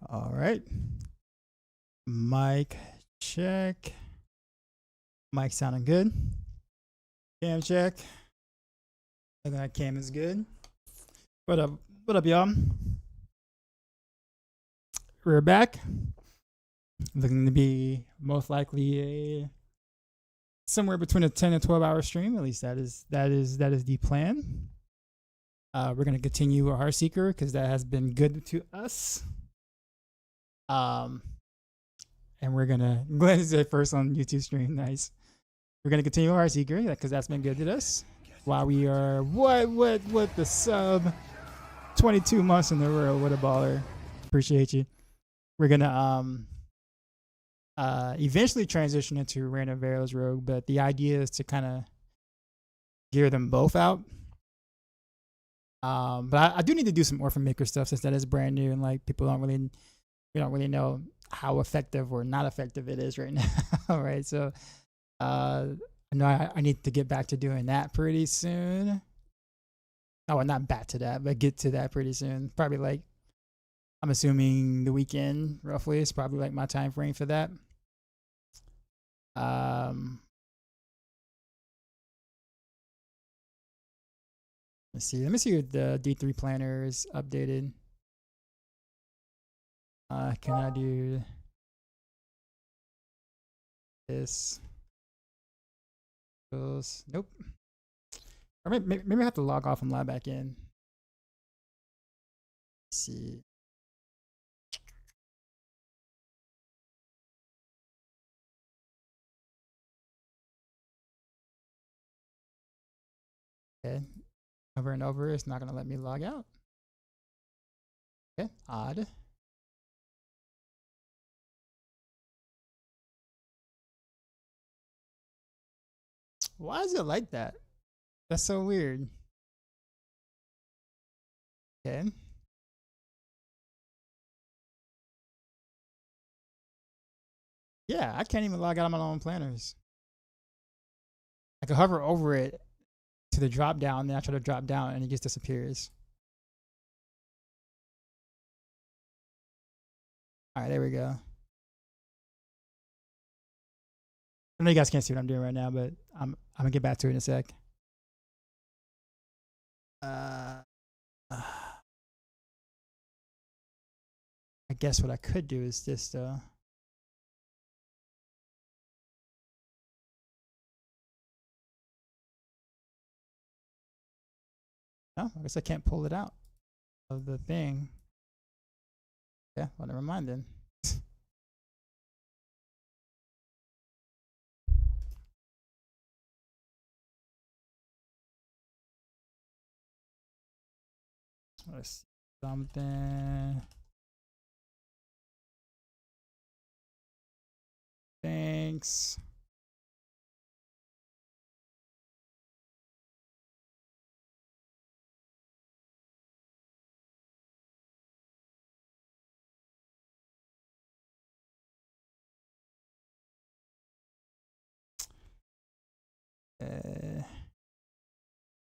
All right. Mic check. Mic sounding good. Cam check. Looking like cam is good. What up? What up, y'all? We're back. Looking to be most likely a somewhere between a 10 and 12-hour stream. At least that is the plan. We're gonna continue our Heartseeker because that has been good to us. And we're gonna glad to say first on YouTube stream. Nice. We're gonna continue our Heartseeker because that's been good to us. While we are what the sub 22 months in a row. What a baller. Appreciate you. We're gonna eventually transition into Random Variables Rogue, but the idea is to kind of gear them both out. But I do need to do some Orphan Maker stuff since that is brand new and like people don't really know how effective or not effective it is right now. Right, so I know I need to get back to doing that pretty soon. Oh, not back to that, but get to that pretty soon. Probably like, I'm assuming the weekend roughly is probably like my time frame for that. Let me see if the D3 planner is updated. Can I do this? Nope. Or maybe I have to log off and log back in. Let's see. Okay. Over and over, it's not gonna let me log out. Okay, odd. Why is it like that? That's so weird. Okay. Yeah, I can't even log out of my own planners. I can hover over it to the drop down, then I try to drop down and it just disappears. All right, there we go. I know you guys can't see what I'm doing right now, but I'm gonna get back to it in a sec. I guess what I could do is just oh, I guess I can't pull it out of the thing. Yeah, well, never mind then. Let's see something. Thanks.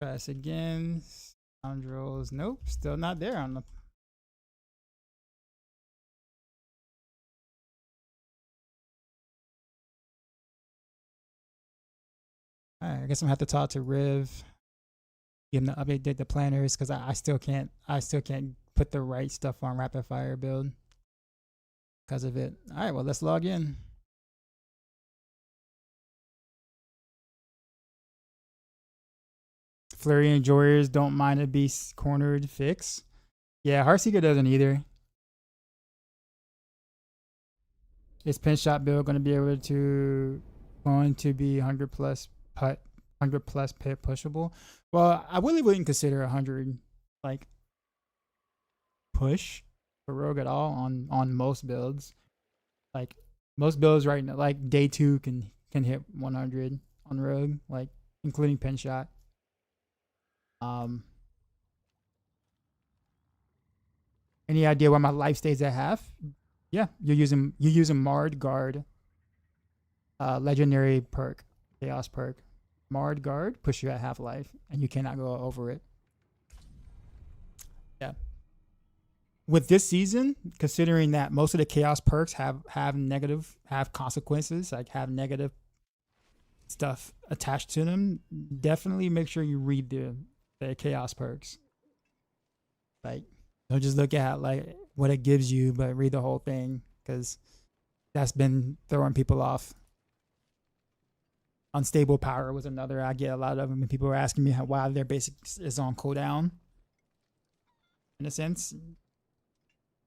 Press again. Scoundrels. Nope, still not there on the. Alright, I guess I'm gonna have to talk to Riv. Give him the update the planners because I still can't put the right stuff on rapid fire build because of it. All right, well, let's log in. Flurry enjoyers don't mind a beast cornered fix. Yeah, Heartseeker doesn't either. Is pin shot build going to be able to be 100 plus pit pushable? Well, I really wouldn't consider 100 like push for Rogue at all on most builds. Like most builds right now, like day 2 can hit 100 on Rogue, like including pin shot. Any idea why my life stays at half? Yeah, you're using Marred Guard, legendary perk, chaos perk. Marred Guard push you at half life, and you cannot go over it. Yeah. with this season, considering that most of the chaos perks have consequences, like have negative stuff attached to them, definitely make sure you read the chaos perks. Like, don't just look at like what it gives you, but read the whole thing, because that's been throwing people off. Unstable power was another. I get a lot of them when people are asking me why their basic is on cooldown. In a sense,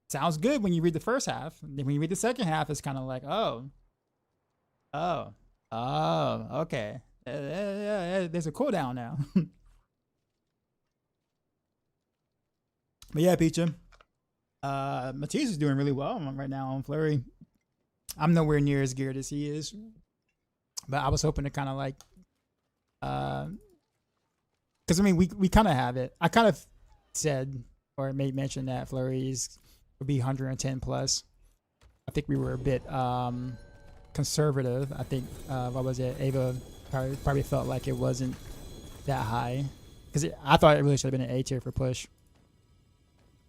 sounds good when you read the first half. And then when you read the second half, it's kind of like, oh, okay. There's a cooldown now. But yeah, Peacha. Matisse is doing really well right now on Flurry. I'm nowhere near as geared as he is, but I was hoping to kind of like, because I mean we kind of have it. I kind of said or made mention that Flurries would be 110 plus. I think we were a bit conservative. I think what was it? Ava probably felt like it wasn't that high, because I thought it really should have been an A tier for push.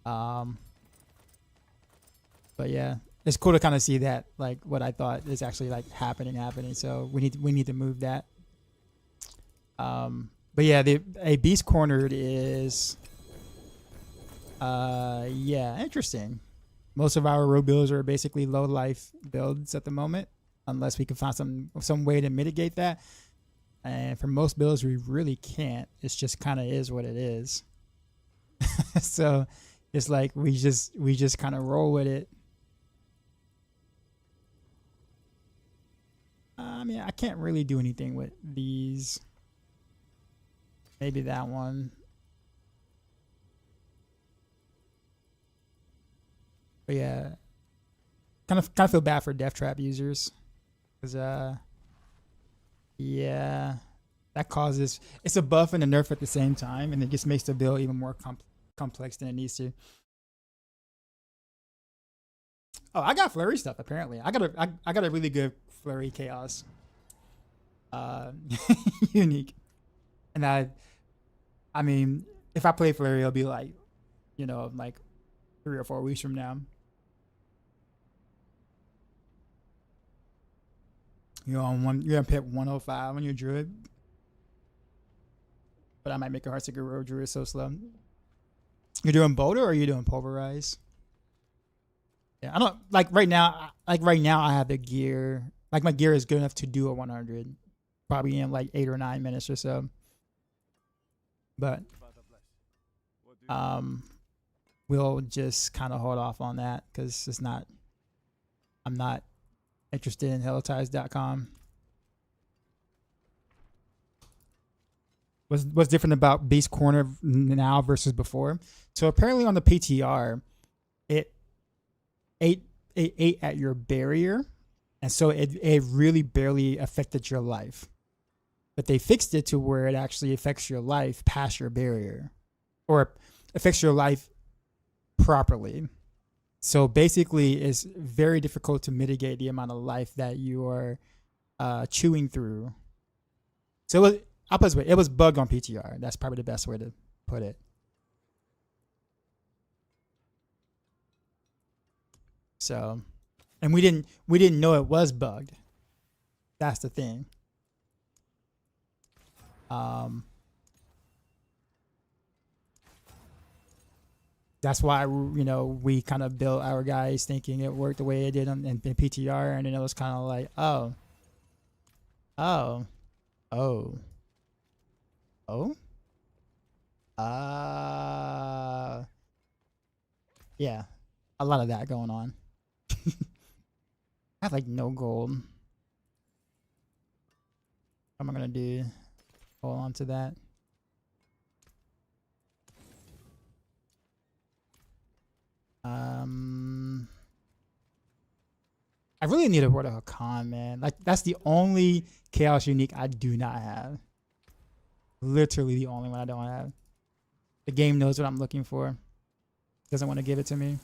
But yeah, it's cool to kind of see that, like what I thought is actually like happening. So we need to move that. But yeah, a beast cornered is yeah, interesting. Most of our rogue builds are basically low life builds at the moment, unless we can find some way to mitigate that. And for most builds, we really can't. It's just kind of is what it is. So it's like we just kind of roll with it. I mean, I can't really do anything with these. Maybe that one. But yeah, kind of feel bad for Death Trap users, because yeah, that causes, it's a buff and a nerf at the same time, and it just makes the build even more complex than it needs to. Oh, I got flurry stuff apparently. I got a really good flurry chaos unique, and I mean, if I play flurry, it'll be like, you know, like 3 or 4 weeks from now. You're gonna pick 105 on your druid, but I might make a Heartseeker Rogue druid so slow. You're doing boulder or are you doing pulverize? Yeah, I don't like right now. Like right now, I have the gear. Like my gear is good enough to do a 100, probably in like 8 or 9 minutes or so. But we'll just kind of hold off on that because it's not. I'm not interested in hellties.com. What's different about Beast Corner now versus before? So apparently on the PTR, it ate at your barrier, and so it really barely affected your life. But they fixed it to where it actually affects your life past your barrier, or affects your life properly. So basically, it's very difficult to mitigate the amount of life that you are chewing through. So I'll put it this way, it was bugged on PTR. That's probably the best way to put it. So, and we didn't know it was bugged. That's the thing. That's why, you know, we kind of built our guys thinking it worked the way it did in PTR, and then it was kind of like, yeah, a lot of that going on. I have like no gold. What am I gonna do? Hold on to that. I really need a Word of Hakan, man. Like that's the only chaos unique I do not have. Literally the only one I don't have. The game knows what I'm looking for. Doesn't want to give it to me.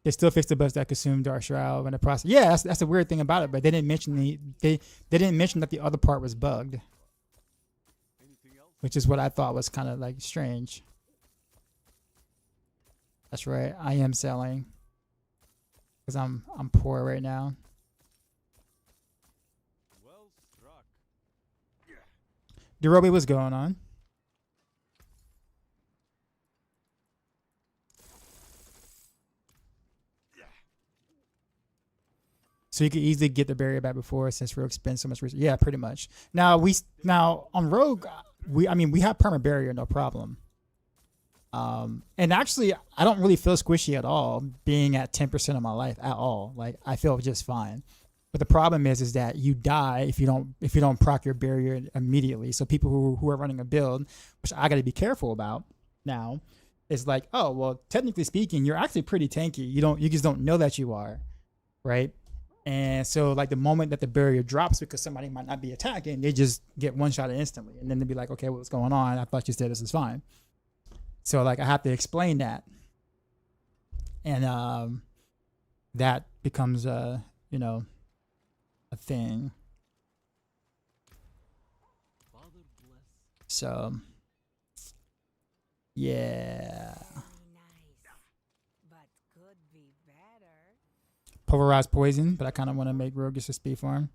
They still fixed the bugs that consumed Dark Shroud in the process. Yeah, that's the weird thing about it. But they didn't mention they didn't mention that the other part was bugged. Anything else? which is what I thought was kind of like strange. That's right. I am selling because I'm poor right now. Well struck. Derobi, what's going on? So you could easily get the barrier back before since Rogue spends so much resources. Yeah, pretty much. Now on Rogue, we have perma barrier, no problem. And actually I don't really feel squishy at all being at 10% of my life at all. Like I feel just fine. But the problem is that you die if you don't proc your barrier immediately. So people who are running a build, which I got to be careful about now, is like, oh well, technically speaking, you're actually pretty tanky. You just don't know that you are, right? And so like the moment that the barrier drops because somebody might not be attacking, they just get one shot instantly, and then they'd be like, okay, what's going on? I thought you said this is fine. So like I have to explain that, and that becomes a thing. So yeah. Pulverize poison, but I kind of want to make Rogue just a speed farm.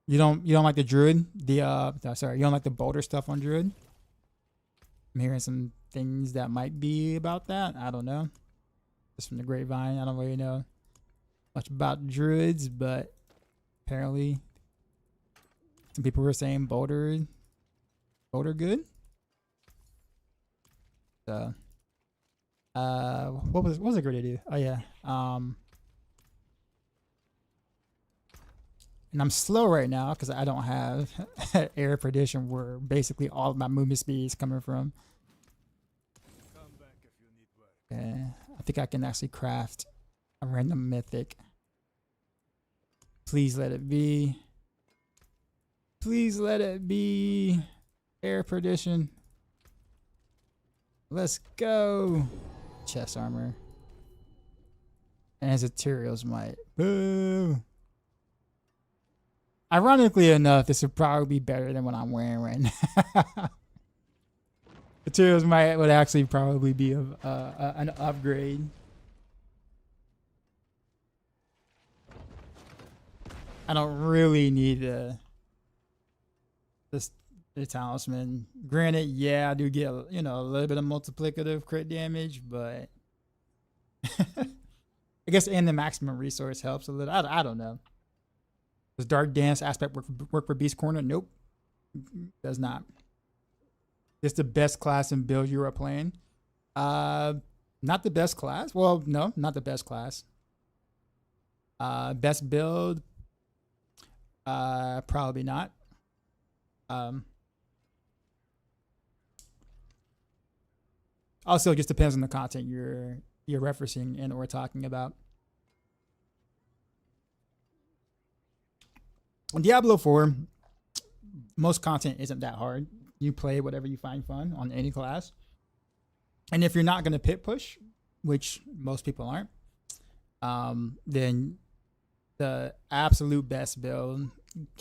You don't like the druid? You don't like the boulder stuff on druid? I'm hearing some things that might be about that. I don't know. Just from the grapevine. I don't really know much about druids, but apparently some people were saying boulder good. So what was it going to do? Oh yeah. And I'm slow right now because I don't have air perdition where basically all of my movement speed is coming from. Okay, I think I can actually craft a random mythic. Please let it be. Please let it be. Air perdition. Let's go. Chest armor. And Ethereal's might. Boo. Ironically enough, this would probably be better than what I'm wearing right now. Materials would actually probably be an upgrade. I don't really need the talisman. Granted, yeah, I do get a little bit of multiplicative crit damage, but I guess and the maximum resource helps a little. I don't know. Does Dark Dance aspect work for Beast Corner? Nope. Does not. It's the best class and build you are playing. Not the best class. Well, no, not the best class. Best build? Probably not. Also, it just depends on the content you're referencing and or talking about. On Diablo 4, most content isn't that hard. You play whatever you find fun on any class. And if you're not going to pit push, which most people aren't, then the absolute best build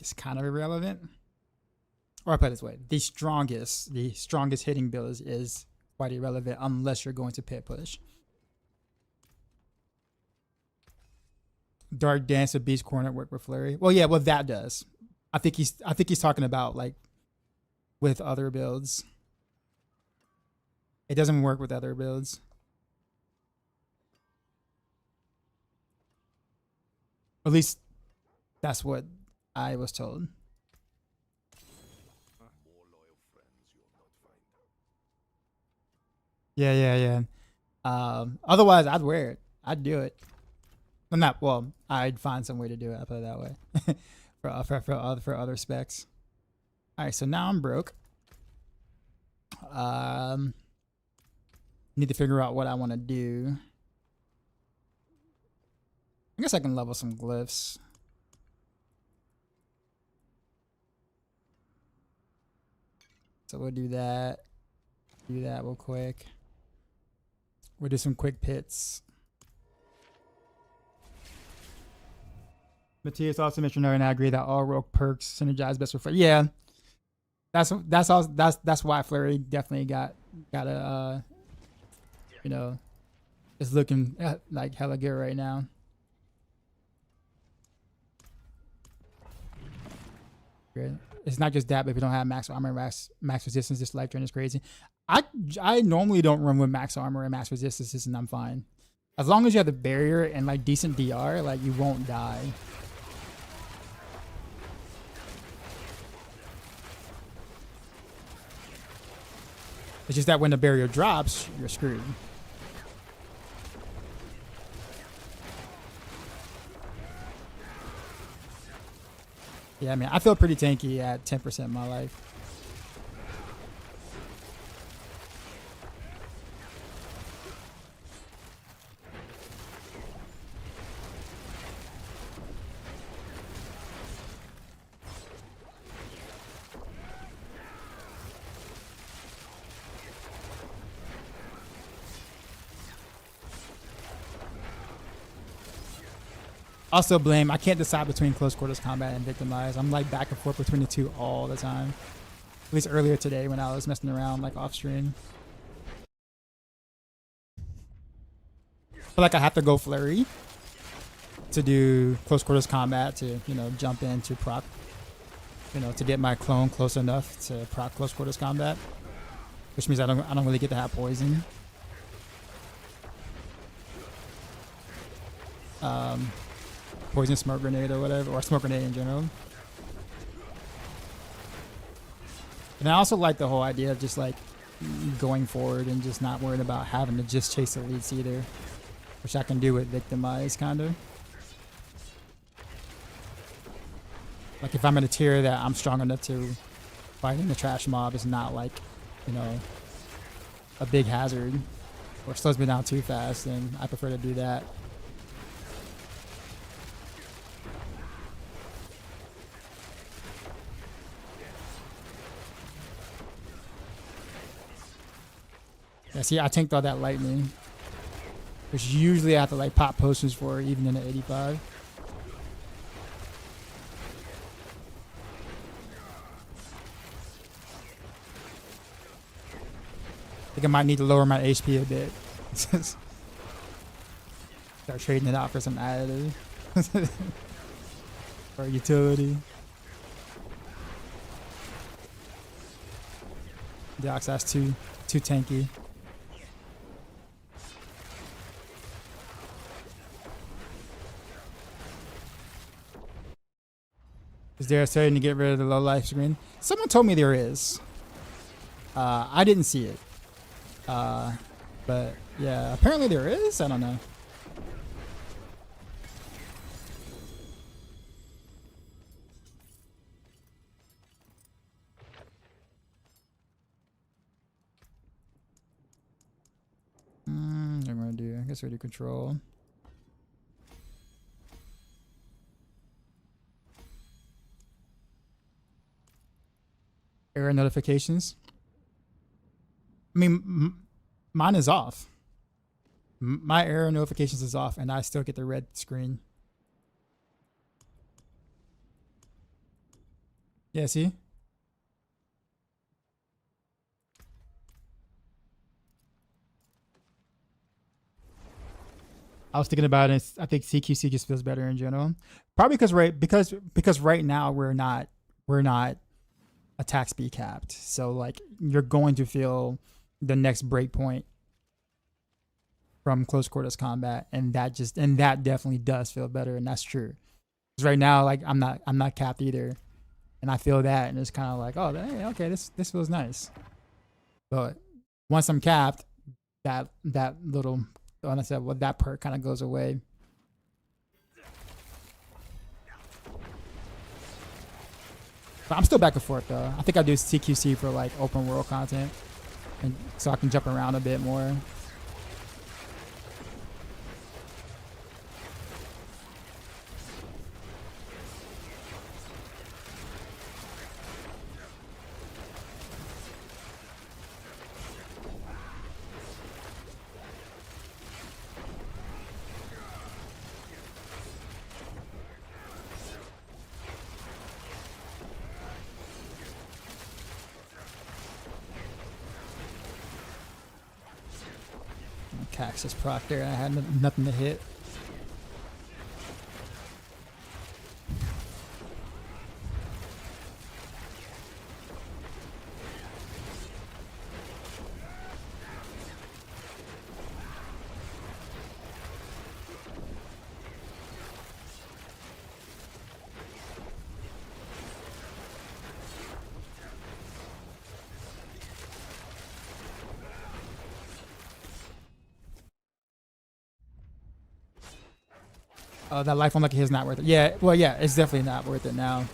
is kind of irrelevant. Or I'll put it this way, the strongest hitting build is quite irrelevant unless you're going to pit push. Dark Dance of Beast Corner work with Flurry. Well, yeah, well that does. I think he's talking about like with other builds. It doesn't work with other builds. At least that's what I was told. Yeah. Otherwise, I'd wear it. I'd do it. I'd find some way to do it. I'll put it that way. for other specs. All right, so now I'm broke. Need to figure out what I want to do. I guess I can level some glyphs. So we'll do that. Do that real quick. We'll do some quick pits. Matthias also mentioned, and I agree that all rogue perks synergize best with. Yeah. that's why Flurry definitely got a you know, is looking like hella good right now. It's not just that, but if you don't have max armor, max resistance, this life drain is crazy. I normally don't run with max armor and max resistance, and I'm fine. As long as you have the barrier and like decent DR, like you won't die. It's just that when the barrier drops, you're screwed. Yeah, I mean, I feel pretty tanky at 10% of my life. Also blame, I can't decide between close quarters combat and Victimize. I'm like back and forth between the two all the time. At least earlier today when I was messing around like off stream. I feel like I have to go Flurry to do close quarters combat to, you know, jump in to proc, you know, to get my clone close enough to proc close quarters combat. Which means I don't really get to have poison. Poison smoke grenade or whatever, or smoke grenade in general. And I also like the whole idea of just like going forward and just not worried about having to just chase elites either, which I can do with Victimize kind of. Like if I'm in a tier that I'm strong enough to fight in the trash mob, is not like, you know, a big hazard or slows me down too fast, then I prefer to do that. Yeah, see, I tanked all that lightning, which usually I have to like pop potions for, even in the 85. I think I might need to lower my HP a bit. Start trading it out for some additive or utility. Deoxy's too tanky. Is there a setting to get rid of the low life screen? Someone told me there is. I didn't see it. But yeah, apparently there is. I don't know. I'm gonna do, I guess we do control. Error notifications. I mean, mine is off. My error notifications is off, and I still get the red screen. Yeah, see? I was thinking about it. I think CQC just feels better in general. Probably because right now we're not attack speed capped. So like you're going to feel the next breakpoint from close quarters combat, and that definitely does feel better, and that's true. Because right now, like I'm not capped either, and I feel that, and it's kind of like, oh, hey, okay, this feels nice. But once I'm capped, that little, when I said, well, that perk kind of goes away. But I'm still back and forth though. I think I do CQC for like open world content, and so I can jump around a bit more. Cactus proc there, and I had nothing to hit. That life unlucky is not worth it. Yeah, well, yeah, it's definitely not worth it now,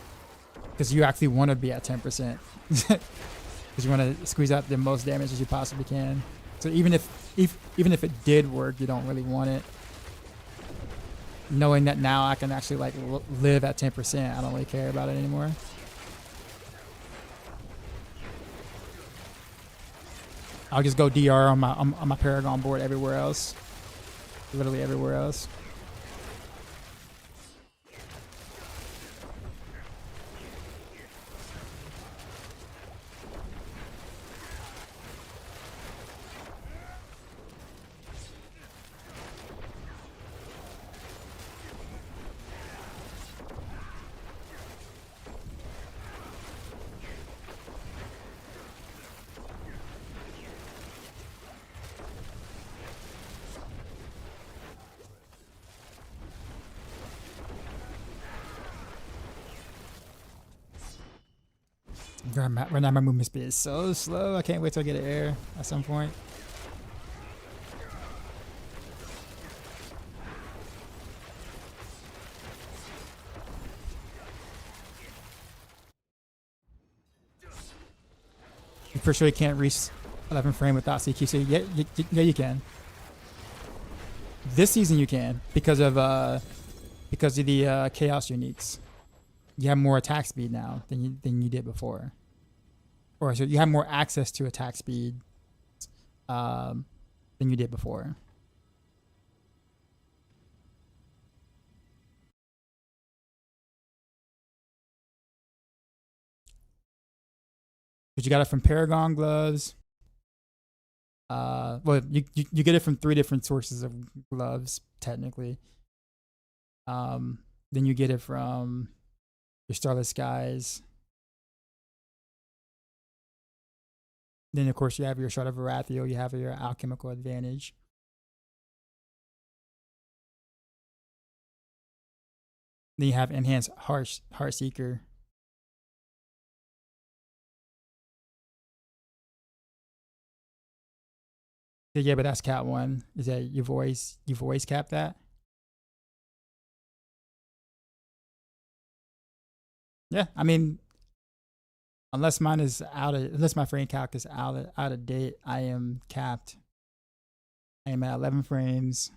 because you actually want to be at 10%, because you want to squeeze out the most damage as you possibly can. So even if it did work, you don't really want it. Knowing that now I can actually like live at 10%, I don't really care about it anymore. I'll just go DR on my Paragon board everywhere else, literally everywhere else. Right now my movement speed is so slow. I can't wait till I get an air at some point. You for sure you can't reach 11 frame without CQC. Yeah, you can. This season you can because of the chaos uniques. You have more attack speed now than you did before. Or so you have more access to attack speed than you did before. But you got it from Paragon gloves. Well, you get it from 3 different sources of gloves technically. Then you get it from your Starless Skies. Then of course you have your Shard of Varathio, you have your Alchemical Advantage. Then you have Enhanced Heartseeker. Yeah, but that's cap 1. Is that you've always capped that? Yeah, I mean, unless my frame calc is out of date, I am capped. I am at 11 frames.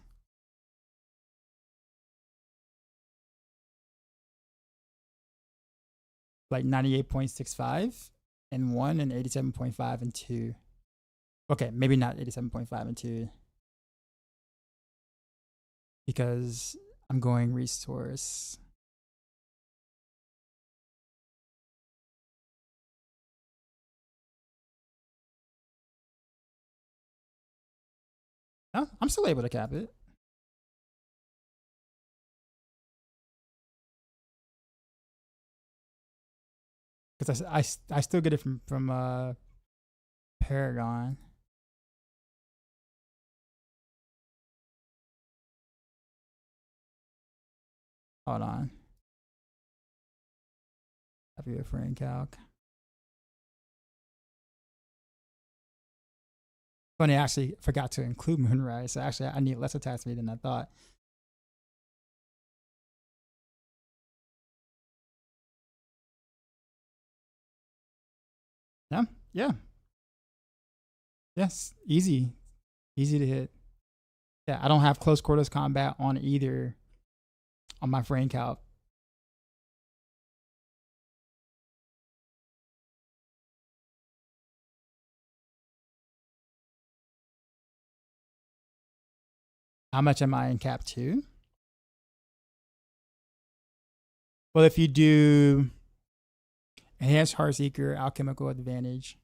Like 98.65 and 1 and 87.5 and 2. Okay, maybe not 87.5 and 2. Because I'm going resource. No, I'm still able to cap it. Because I still get it from Paragon. Hold on. Have your frame calc. Funny, I actually forgot to include Moonrise. So actually, I need less attack speed than I thought. Yeah, yeah. Yes, easy to hit. Yeah, I don't have close quarters combat on either on my frame calc. How much am I in cap 2? Well, if you do Enhanced Heartseeker, Alchemical Advantage,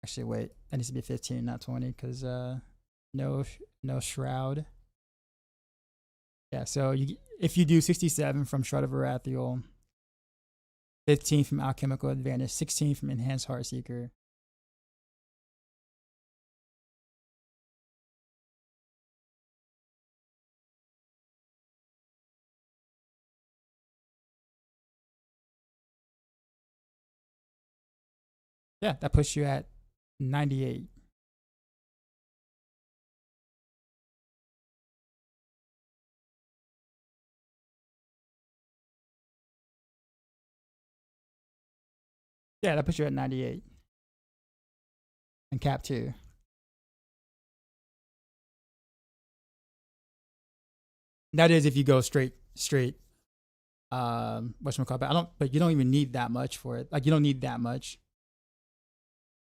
Actually, wait, that needs to be 15, not 20, because no shroud. Yeah, so if you do 67 from Shroud of Arathiel, 15 from Alchemical Advantage, 16 from Enhanced Heartseeker. Yeah, that puts you at 98. Yeah, that puts you at 98. And cap 2. That is if you go straight whatchamacallit, but you don't even need that much for it. Like, you don't need that much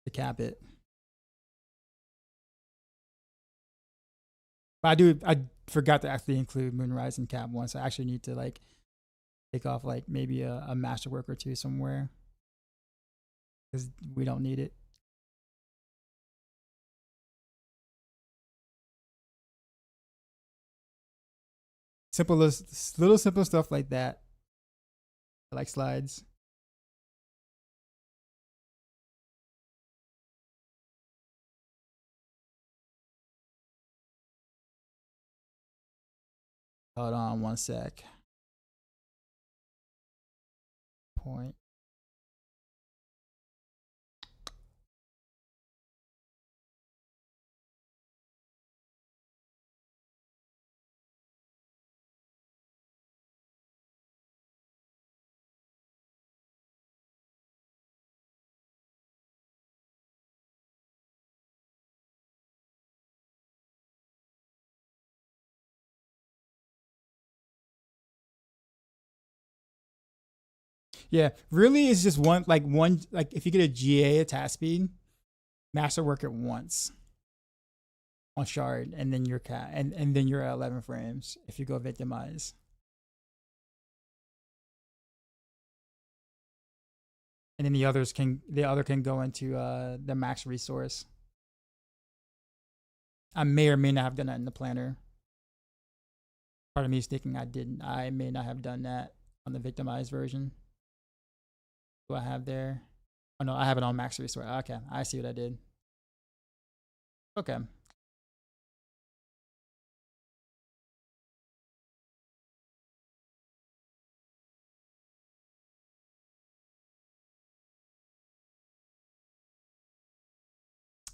to cap it. But I forgot to actually include Moonrise in cap 1, so I actually need to like take off like maybe a masterwork or 2 somewhere, because we don't need it. Little simple stuff like that. I like slides. Hold on one sec. Point. Yeah, really is just one, if you get a GA attack speed, masterwork it once on shard, and then you're and then you're at 11 frames if you go victimize. And then the other can go into the max resource. I may or may not have done that in the planner. Part of me is thinking I may not have done that on the victimized version. What do I have there? Oh no, I have it on max resource. Okay, I see what I did. Okay.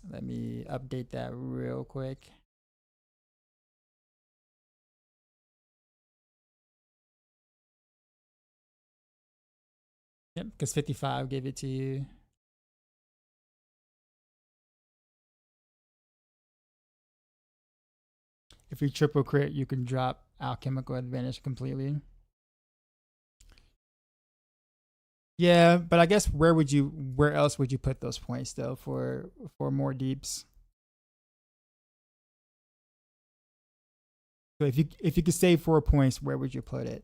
Let me update that real quick. Yep, because 55 gave it to you. If you triple crit, you can drop Alchemical Advantage completely. Yeah, but I guess where else would you put those points though for more deeps? So if you could save 4 points, where would you put it?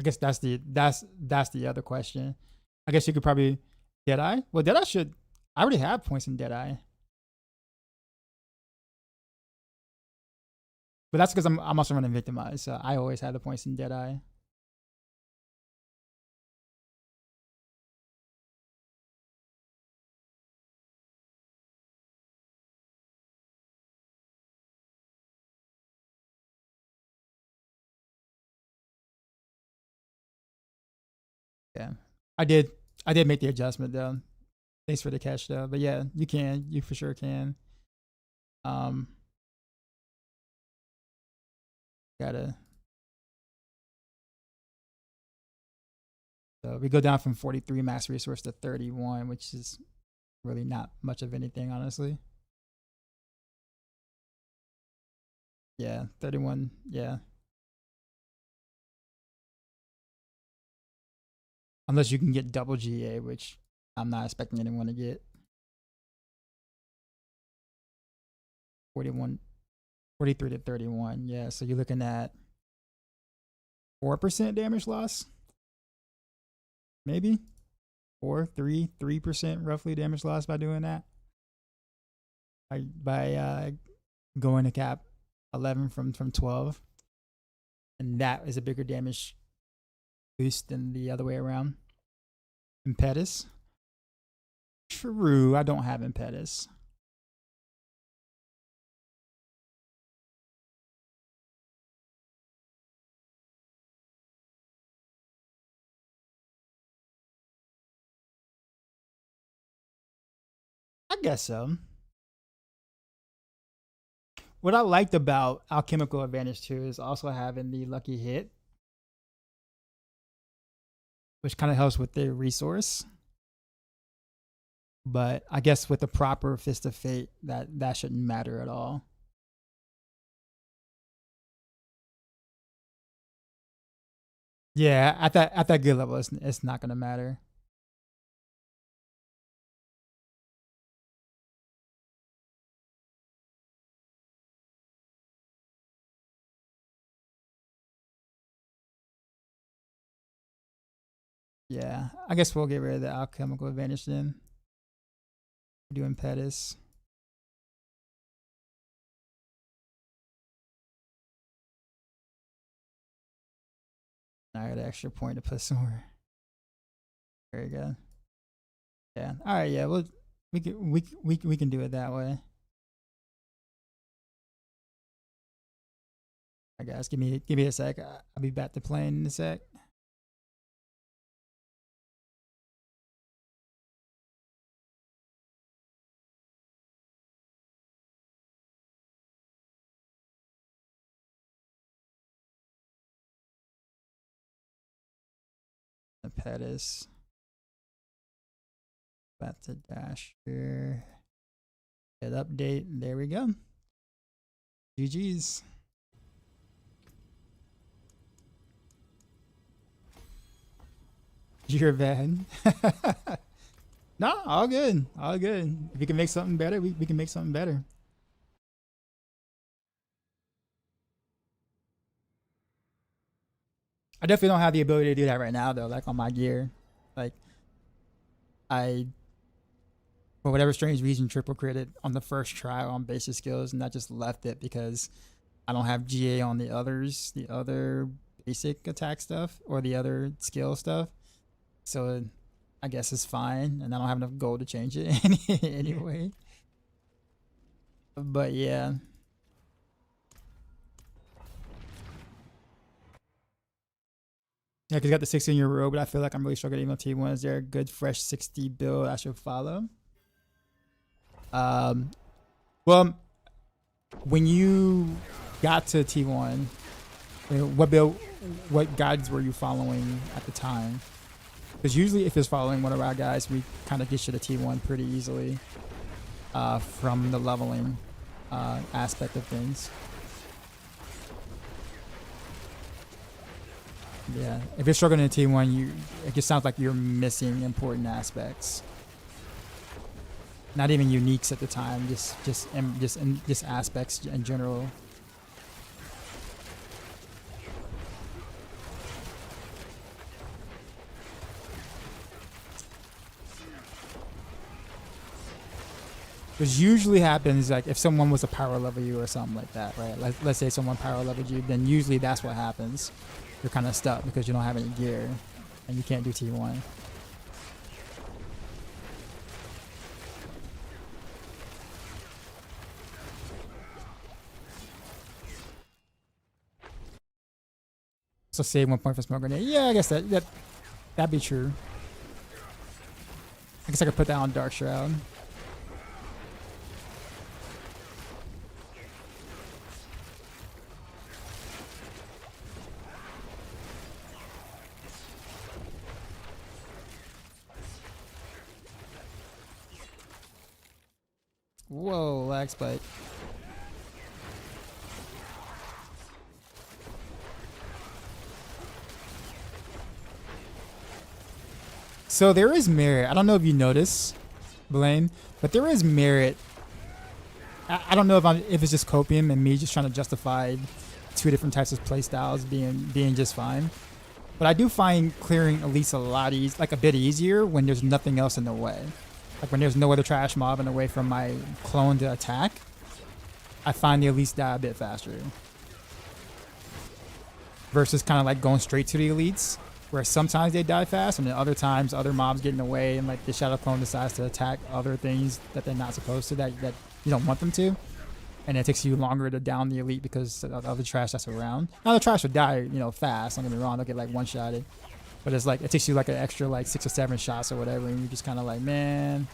I guess that's the other question. I guess you could probably Deadeye. Well, Deadeye I already have points in Deadeye. But that's because I'm also running Victimize, so I always have the points in Deadeye. Yeah, I did make the adjustment though. Thanks for the catch though. But yeah, you for sure can. Gotta. So we go down from 43 max resource to 31, which is really not much of anything, honestly. Yeah, 31. Yeah. Unless you can get double GA, which I'm not expecting anyone to get. 41. 43 to 31. Yeah, so you're looking at 4% damage loss. Maybe 3% roughly damage loss by doing that. By going to cap 11 from 12. And that is a bigger damage boost than the other way around. Impetus. True, I don't have Impetus. I guess so. What I liked about Alchemical Advantage 2 is also having the lucky hit, which kind of helps with the resource. But I guess with the proper Fist of Fate, that shouldn't matter at all. Yeah, at that good level, it's not gonna matter. Yeah, I guess we'll get rid of the Alchemical Advantage then. Do Impetus. I got an extra point to put somewhere. Very good. Yeah. All right. Yeah. We can do it that way. All right, guys. Give me a sec. I'll be back to playing in a sec. Impetus. Back to Dasher. Hit update. There we go. GG's. You're bad. No, all good. All good. If we can make something better, we can make something better. I definitely don't have the ability to do that right now though, like on my gear. Like I, for whatever strange reason, triple critted on the first try on basic skills, and I just left it because I don't have GA on the other basic attack stuff or the other skill stuff. So I guess it's fine, and I don't have enough gold to change it anyway. But yeah. Yeah, because I got the 16-year Rogue, but I feel like I'm really struggling on T1. Is there a good fresh 60 build I should follow? Well, when you got to T1, what guides were you following at the time? Because usually if it's following one of our guys, we kind of get you to T1 pretty easily from the leveling aspect of things. Yeah, if you're struggling in T1, it just sounds like you're missing important aspects. Not even uniques at the time, just aspects in general. Which usually happens like if someone was a power level you or something like that, right? Let's say someone power leveled you, then usually that's what happens. You're kind of stuck because you don't have any gear and you can't do T1. So save 1 point for smoke grenade. Yeah, I guess that'd be true. I guess I could put that on Dark Shroud. Whoa, lag spike. So there is merit. I don't know if you notice, Blaine, but there is merit I don't know if it's just copium and me just trying to justify two different types of play styles being just fine. But I do find clearing elites a bit easier when there's nothing else in the way. Like when there's no other trash mob in the way from my clone to attack, I find the elites die a bit faster. Versus kind of like going straight to the elites, where sometimes they die fast and then other times other mobs get in the way and like the shadow clone decides to attack other things that they're not supposed to, that you don't want them to. And it takes you longer to down the elite because of the trash that's around. Now the trash will die, fast. Don't get me wrong, they'll get like one-shotted. But it's like it takes you like an extra like 6 or 7 shots or whatever, and you're just kind of like, man.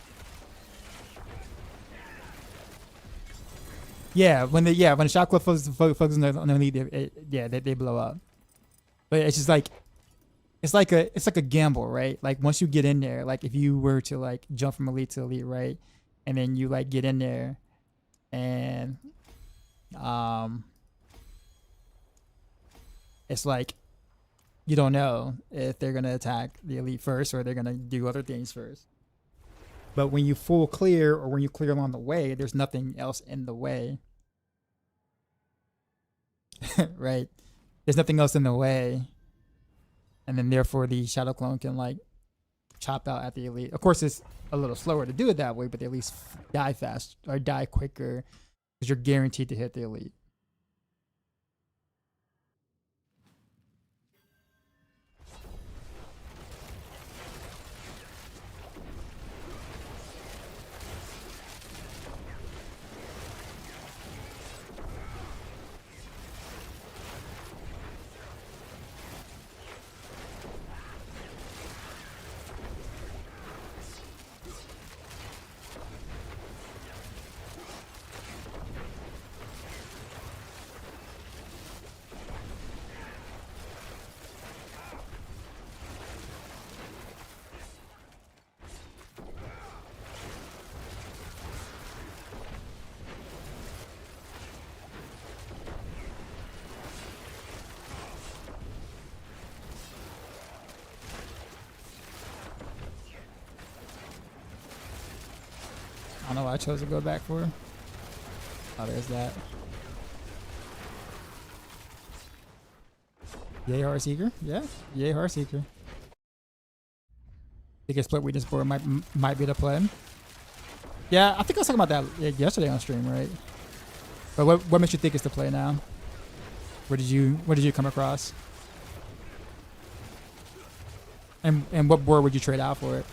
Yeah, when the shot clip focuses on the elite, they blow up. But it's just like it's like a gamble, right? Like once you get in there, like if you were to like jump from elite to elite, right, and then you like get in there, and it's like you don't know if they're gonna attack the elite first or they're gonna do other things first. But when you full clear or when you clear along the way, there's nothing else in the way. Right? There's nothing else in the way. And then therefore the shadow clone can like chop out at the elite. Of course it's a little slower to do it that way, but they at least die fast or die quicker because you're guaranteed to hit the elite. I don't know why I chose to go back for. Oh, there's that. Yay, Heartseeker. Yeah, yay, Heartseeker. Biggest split weakness board might be the play. Yeah, I think I was talking about that yesterday on stream, right? But what makes you think it's the play now? What did you come across? And what board would you trade out for it?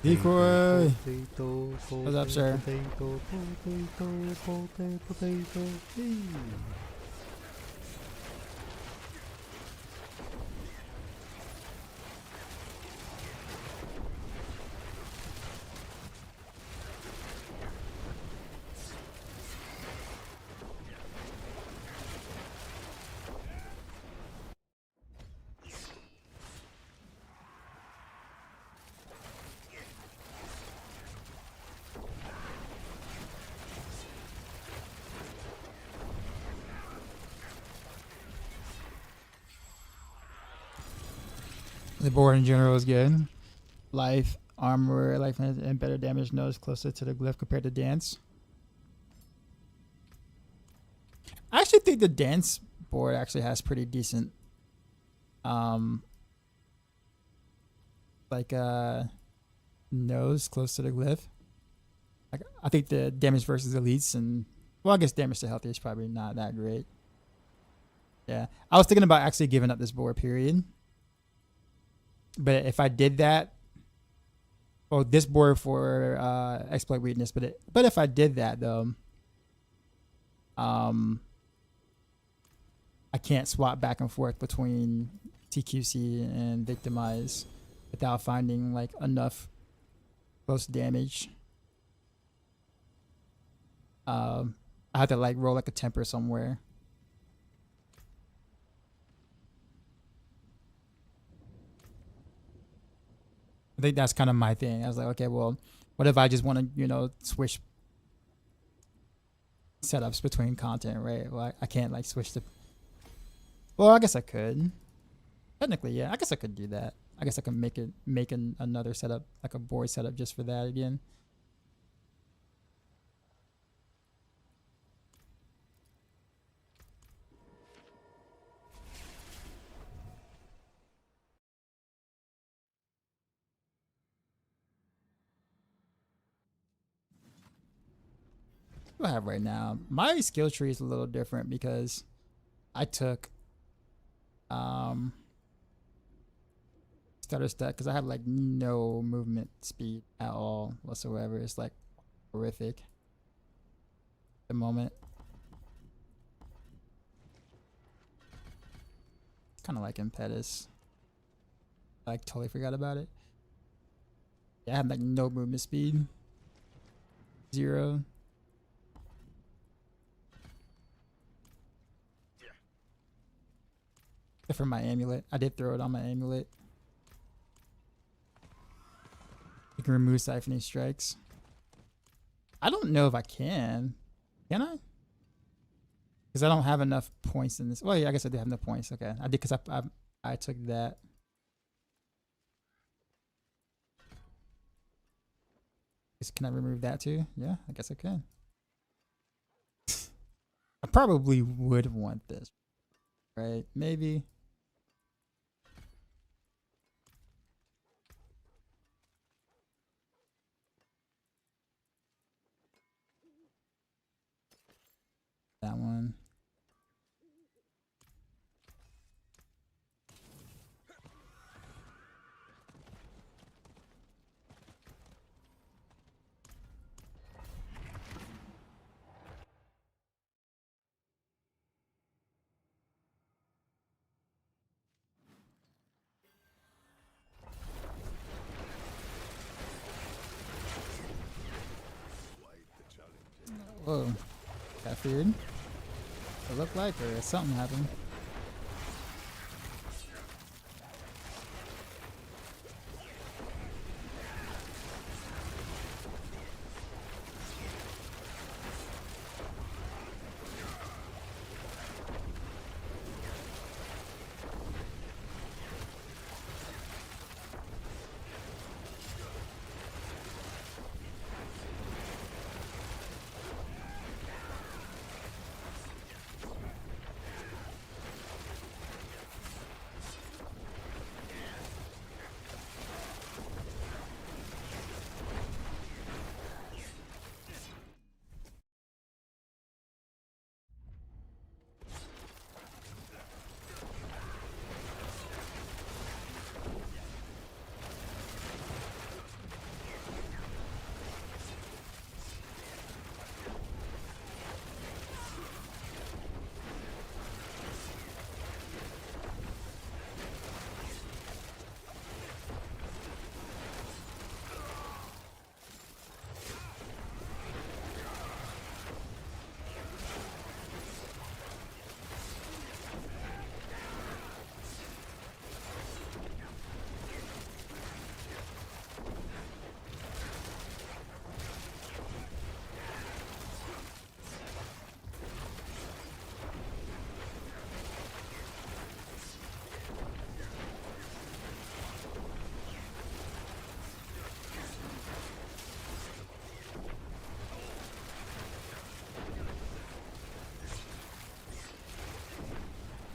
Decoy! What's up, sir? The board in general is good. Life, armor, life and better damage nodes closer to the glyph compared to dance. I actually think the dance board actually has pretty decent nose close to the glyph. Like I think the damage versus elites and I guess damage to healthy is probably not that great. Yeah. I was thinking about actually giving up this board period. But if I did that, this board for exploit weakness, but if I did that though, I can't swap back and forth between TQC and Victimize without finding like enough close damage. I have to like roll like a temper somewhere. I think that's kind of my thing. I was like, okay, well, what if I just want to, you know, switch setups between content, right? Well, I can't like switch the. Well, I guess I could. Technically, yeah. I guess I could do that. I guess I can make another setup, like a board setup, just for that again. What do I have right now? My skill tree is a little different because I took starter stack because I have like no movement speed at all whatsoever. It's like horrific at the moment. Kind of like impetus. I like totally forgot about it. Yeah, I have like no movement speed. 0. Except for my amulet. I did throw it on my amulet. You can remove siphoning strikes. I don't know if I can. Can I? Because I don't have enough points in this. Well, yeah, I guess I do have enough points. Okay, I did because I took that. Can I remove that too? Yeah, I guess I can. I probably would want this, right? Maybe. That one. Whoa. Got feared. It looked like or something happened.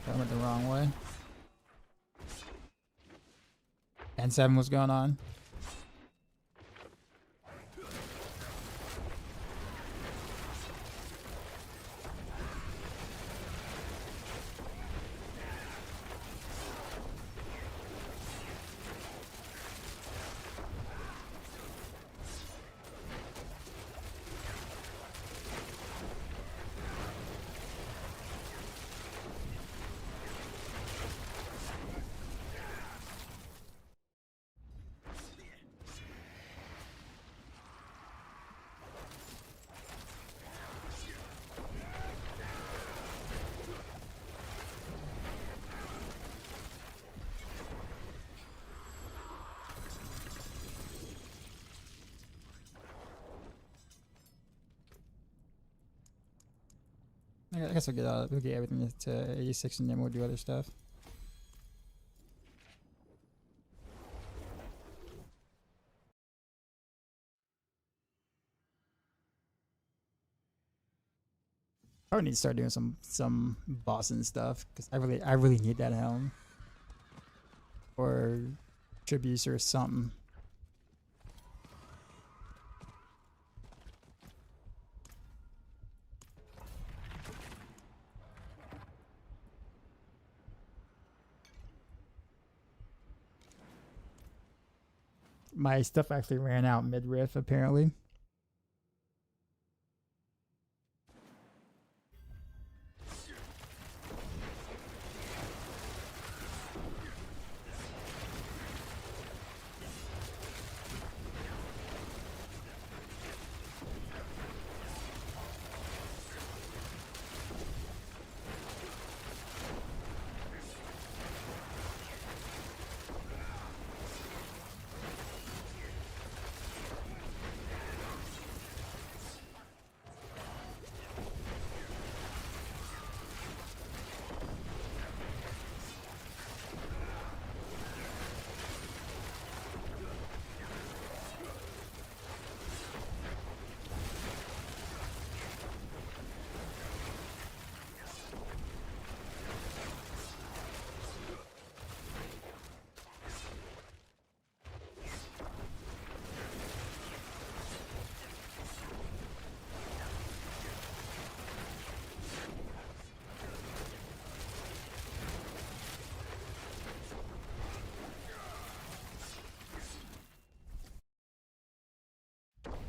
I went the wrong way. And 7 was going on. I guess we'll get everything to 86 and then we'll do other stuff. I would need to start doing some bossing stuff because I really need that helm or tributes or something. My stuff actually ran out mid-riff apparently.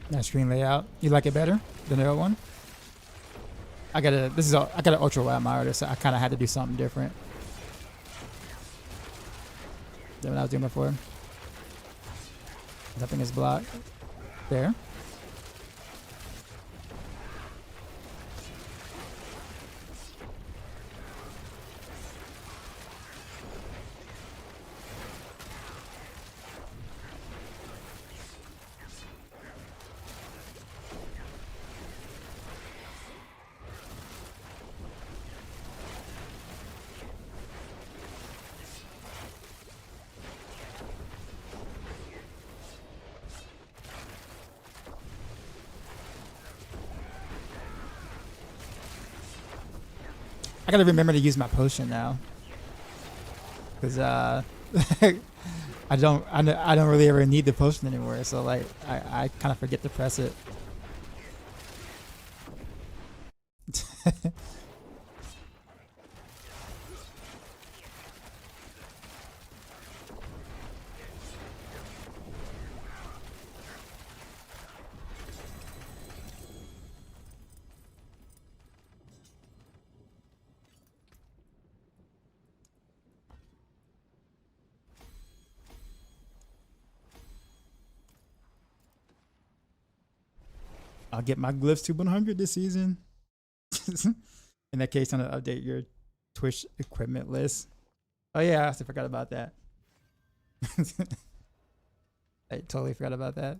That screen layout, you like it better than the other one? I got an ultra wide monitor, so I kind of had to do something different than what I was doing before. Nothing is blocked there. I gotta remember to use my potion now, cause I don't really ever need the potion anymore. So like I kind of forget to press it. I'll get my glyphs to 100 this season. In that case, I'm gonna update your Twitch equipment list. Oh yeah, I forgot about that. I totally forgot about that.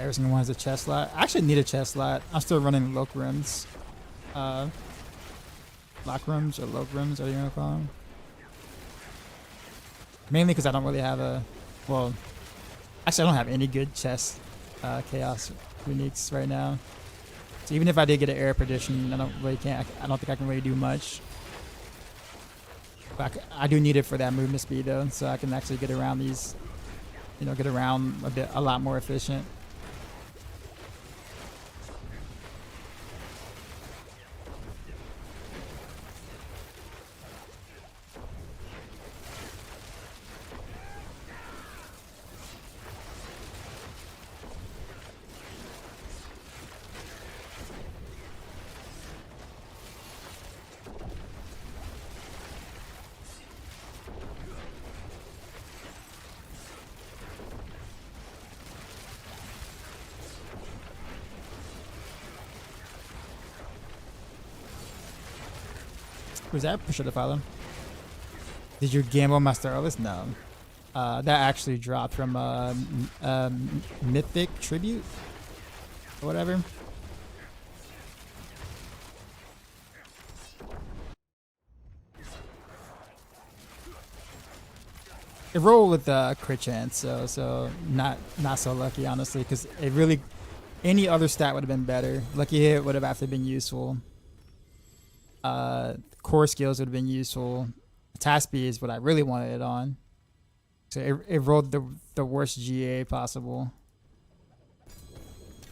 every single one has a chest slot. I actually need a chest slot. I'm still running lock rims. Lock rims or lock rims, are you gonna call them? Mainly because I don't really have a, well, actually I don't have any good chest chaos uniques right now. So even if I did get an air perdition, I don't think I can really do much. But I do need it for that movement speed though, so I can actually get around these, you know, get around a lot more efficient. Was that push the follow? Did you gamble my Starless? No. That actually dropped from Mythic Tribute or whatever. It rolled with crit chance, so not so lucky honestly, because it really, any other stat would have been better. Lucky hit would have actually been useful. Core skills would have been useful. Attack speed is what I really wanted it on. So it rolled the worst GA possible.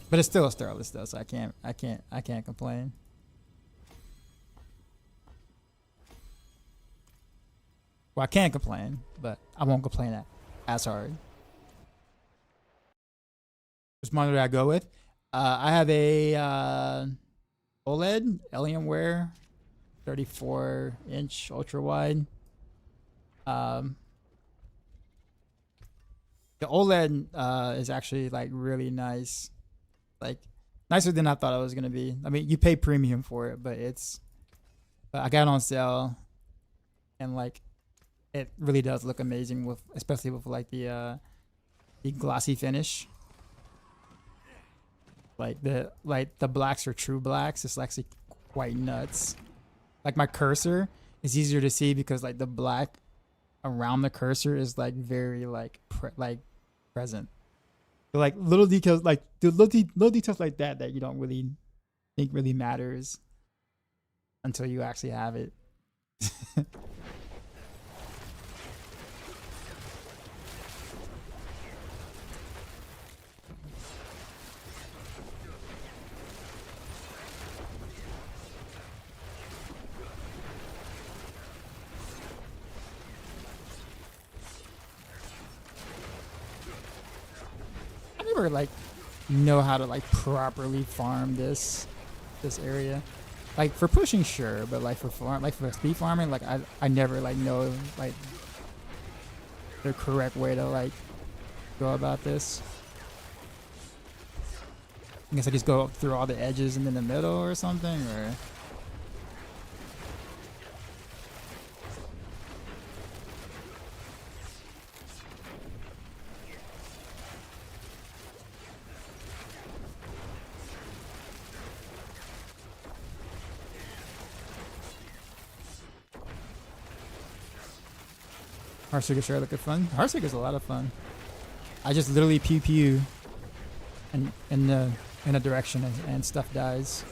But it's still a Starless though, so I can't complain. Well, I can complain, but I won't complain as hard. Which monitor I go with? I have a OLED Alienware 34-inch ultra wide. The OLED is actually like really nice, like nicer than I thought it was gonna be. I mean, you pay premium for it, but I got it on sale, and like it really does look amazing with, especially with like the glossy finish. Like the blacks are true blacks. It's actually quite nuts. Like my cursor is easier to see because like the black around the cursor is like very like present. So, like little details, like the little details like that you don't really think really matters until you actually have it. Never like know how to like properly farm this area. Like for pushing, sure, but like for speed farming, like I never like know like the correct way to like go about this. I guess I just go through all the edges and in the middle or something, or Heartseeker sure look fun. Heartseeker's a lot of fun. I just literally pew pew in a direction and stuff dies.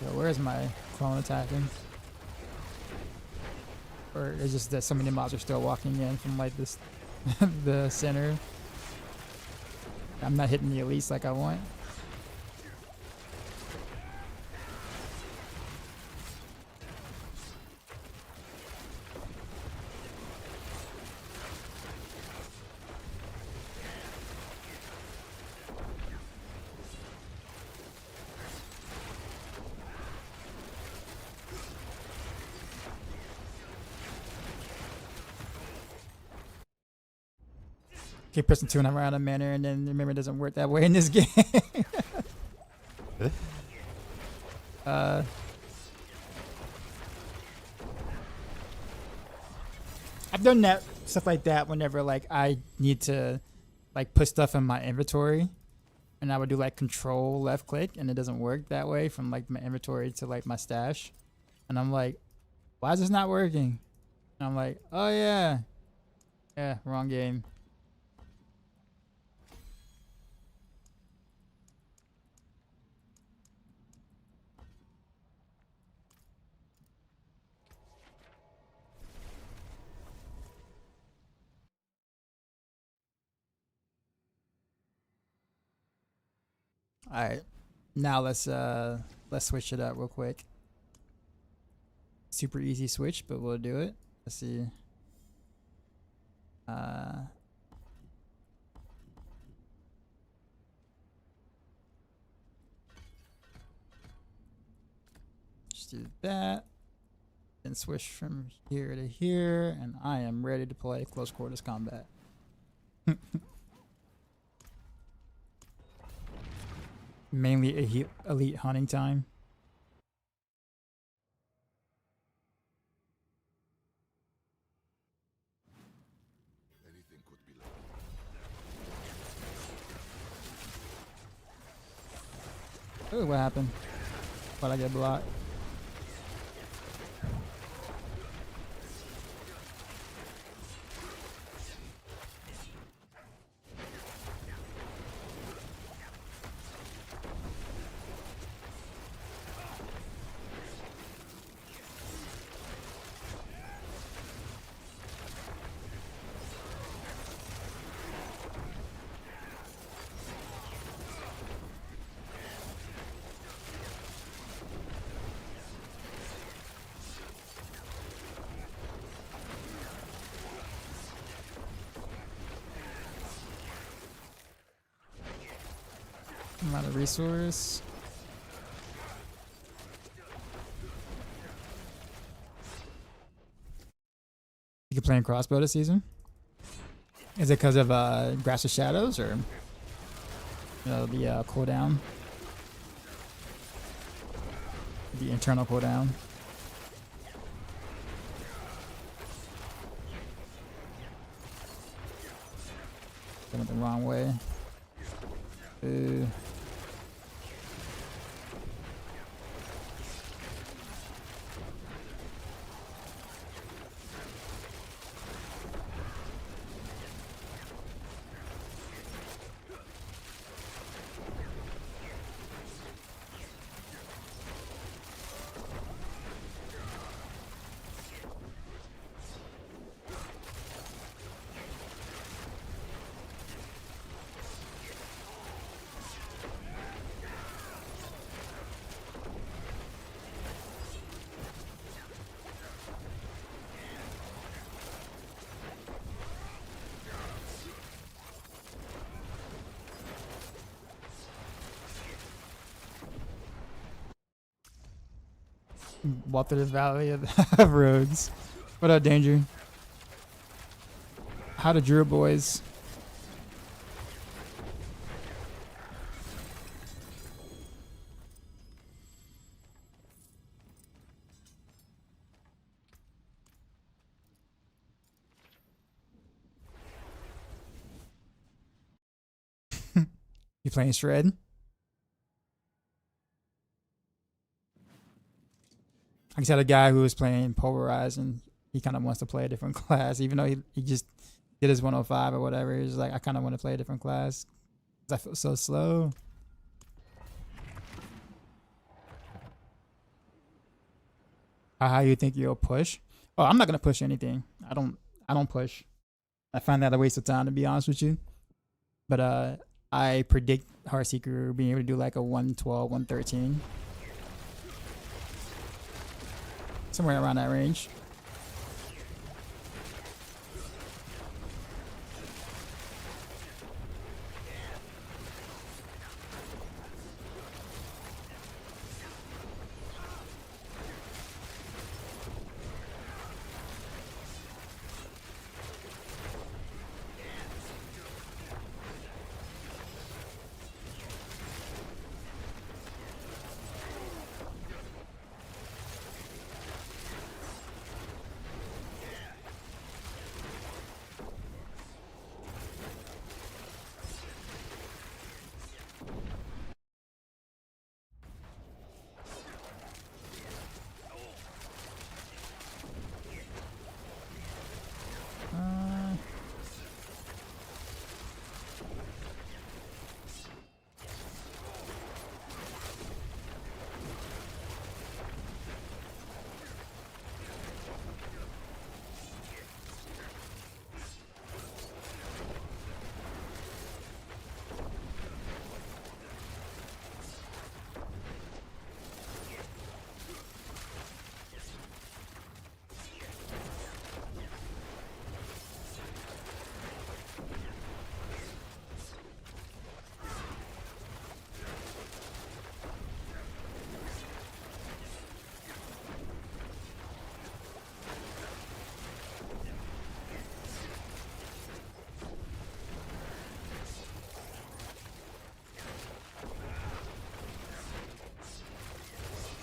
Yo, where's my clone attacking? Or it's just that so many mobs are still walking in from like this, the center. I'm not hitting the elites like I want. Keep pressing 2 and I'm out of mana, and then remember it doesn't work that way in this game. I've done that stuff like that whenever like I need to like put stuff in my inventory, and I would do like control left click, and it doesn't work that way from like my inventory to like my stash, and I'm like, why is this not working? And I'm like, oh yeah, wrong game. All right, now let's switch it up real quick. Super easy switch, but we'll do it. Let's see. Just do that, and switch from here to here, and I am ready to play close quarters combat. Mainly elite hunting time. Anything could be like. Oh, what happened? Thought I get blocked. I'm out of resource. You can play in crossbow this season? Is it because of Grasp of Shadows, or you know, the cooldown? The internal cooldown? I went the wrong way. Ooh. Walk through the valley of rogues. What up, Danger? How to Drew boys? You playing Shred? I just had a guy who was playing Pulverize, and he kind of wants to play a different class, even though he just did his 105 or whatever. He's like, I kind of want to play a different class because I feel so slow. How you think you'll push? Oh, I'm not gonna push anything. I don't push. I find that a waste of time, to be honest with you. But I predict Heartseeker being able to do like a 112, 113. Somewhere around that range.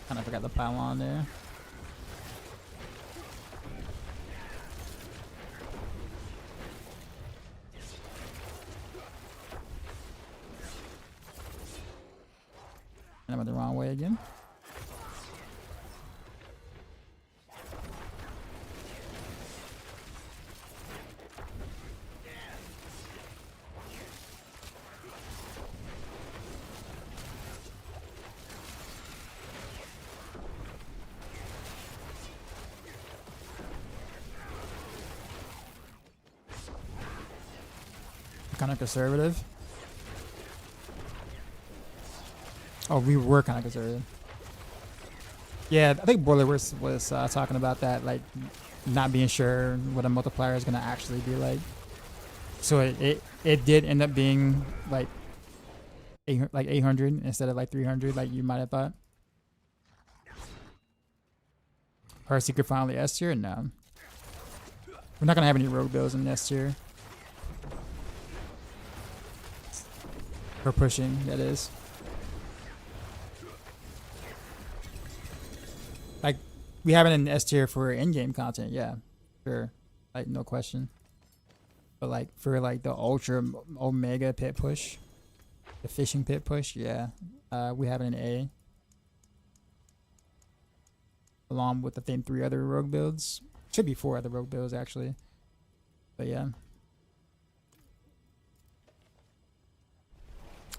Kind of forgot the pylon there. And I went the wrong way again. Kind of conservative. Oh, we were kind of conservative. Yeah, I think Boiler was talking about that, like not being sure what a multiplier is gonna actually be like. So it did end up being like 800 instead of like 300, like you might have thought. Heartseeker finally S tier? No, we're not gonna have any rogue builds in S tier. For pushing, that is. Like, we have it in S tier for in-game content, yeah. Sure. Like, no question. But like, for like the ultra omega pit push, the fishing pit push, yeah. We have it in A. Along with, I think, 3 other rogue builds. Should be 4 other rogue builds, actually. But yeah.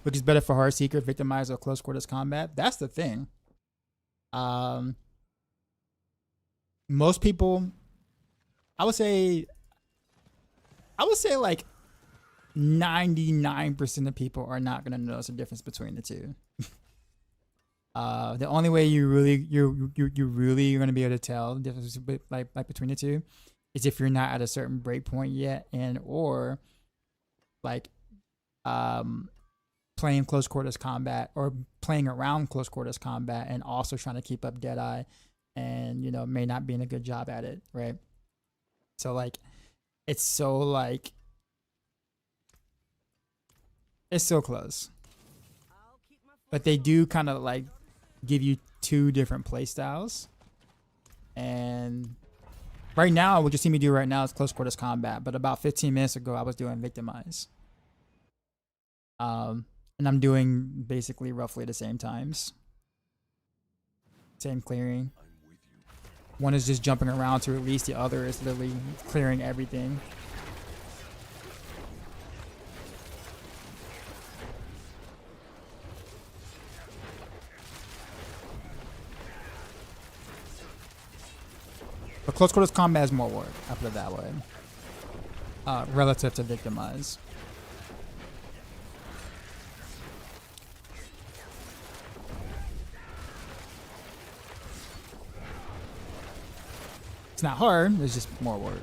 Which is better for Heartseeker, Victimize, or close quarters combat? That's the thing. Most people, I would say like 99% of people are not gonna notice a difference between the two. The only way you really are gonna be able to tell the difference like between the two is if you're not at a certain breakpoint yet, and or like playing close quarters combat or playing around close quarters combat and also trying to keep up Deadeye and, you know, may not be in a good job at it, right? So like it's so close. But they do kind of like give you 2 different play styles. And right now, what you see me do right now is close quarters combat, but about 15 minutes ago I was doing Victimize. And I'm doing basically roughly the same times. Same clearing. One is just jumping around to release, the other is literally clearing everything. But close quarters combat is more work. I put it that way. Relative to Victimize. It's not hard. It's just more work.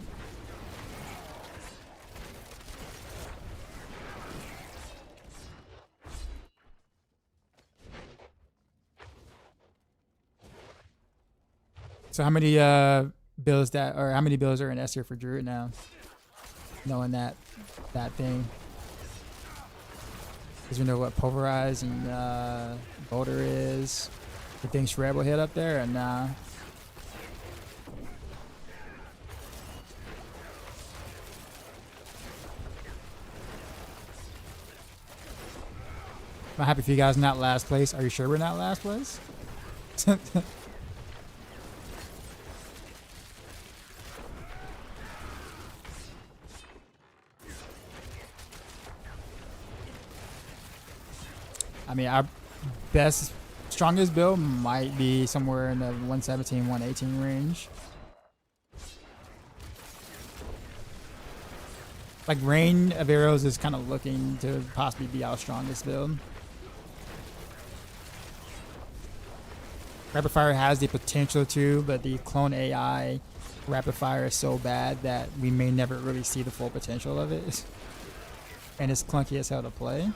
So how many builds how many builds are in S tier for Druid now? Knowing that thing. Because we know what Pulverize and Boulder is. You think Shred will hit up there or nah? I'm happy for you guys not last place. Are you sure we're not last place? I mean, our strongest build might be somewhere in the 117, 118 range. Like Rain of Arrows is kind of looking to possibly be our strongest build. Rapid Fire has the potential to, but the clone AI Rapid Fire is so bad that we may never really see the full potential of it. And it's clunky as hell to play.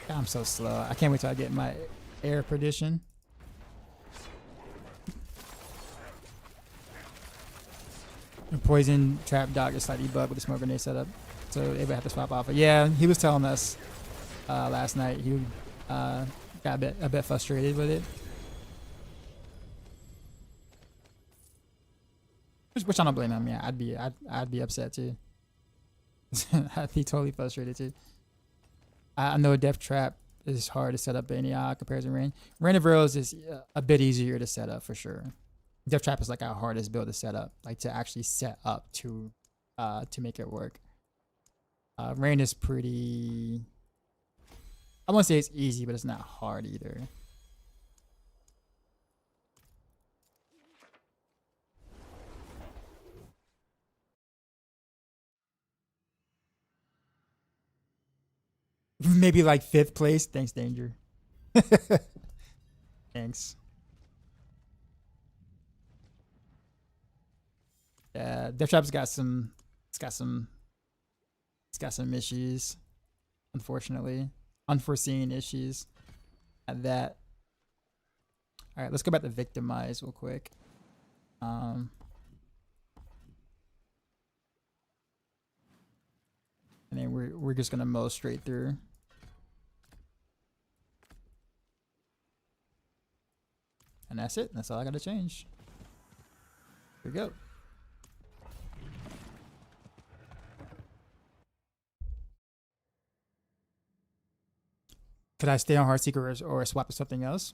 God, I'm so slow. I can't wait till I get my air perdition. And Poison Trap Dog is slightly bugged with the smoke grenade setup, so they would have to swap off. But yeah, he was telling us last night he got a bit frustrated with it, which I don't blame him. Yeah, I'd be upset too. I'd be totally frustrated too. I know Death Trap is hard to set up in any comparison Rain. Rain of Arrows is a bit easier to set up for sure. Death Trap is like our hardest build to set up, like to actually set up to make it work. Rain is pretty. I won't say it's easy, but it's not hard either. Maybe like 5th place. Thanks, Danger. Thanks. Yeah, Death Trap's got some. It's got some issues, unfortunately, unforeseen issues. At that. All right, let's go back to Victimize real quick. And then we're just gonna mow straight through. And that's it. That's all I gotta change. Here we go. Could I stay on Heartseeker or swap to something else?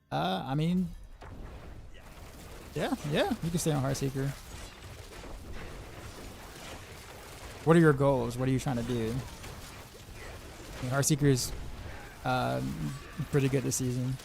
I mean, yeah, you can stay on Heartseeker. What are your goals? What are you trying to do? I mean, Heartseeker is pretty good this season.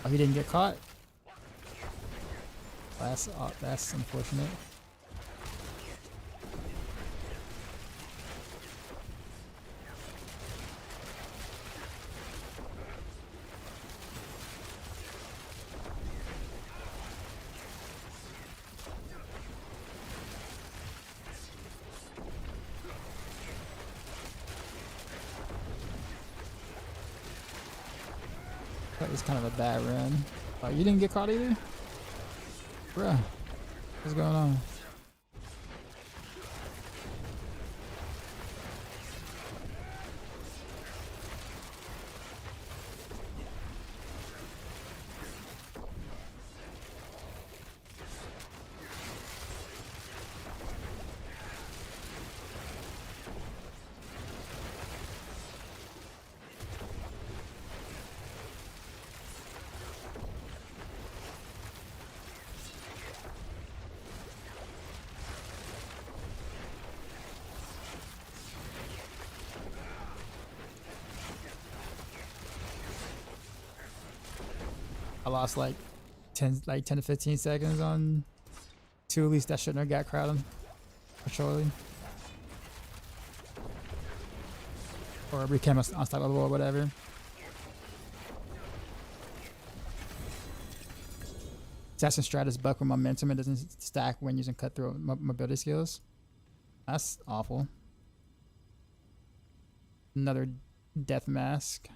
Oh, he didn't get caught. That's unfortunate. That was kind of a bad run. Oh, you didn't get caught either? Bruh, what's going on? I lost like 10 to 15 seconds on two. At least that shouldn't have got crowded patrolling. Or became unstoppable or whatever. Assassin Stratus buck with momentum. It doesn't stack when using cutthroat mobility skills. That's awful. Another death mask.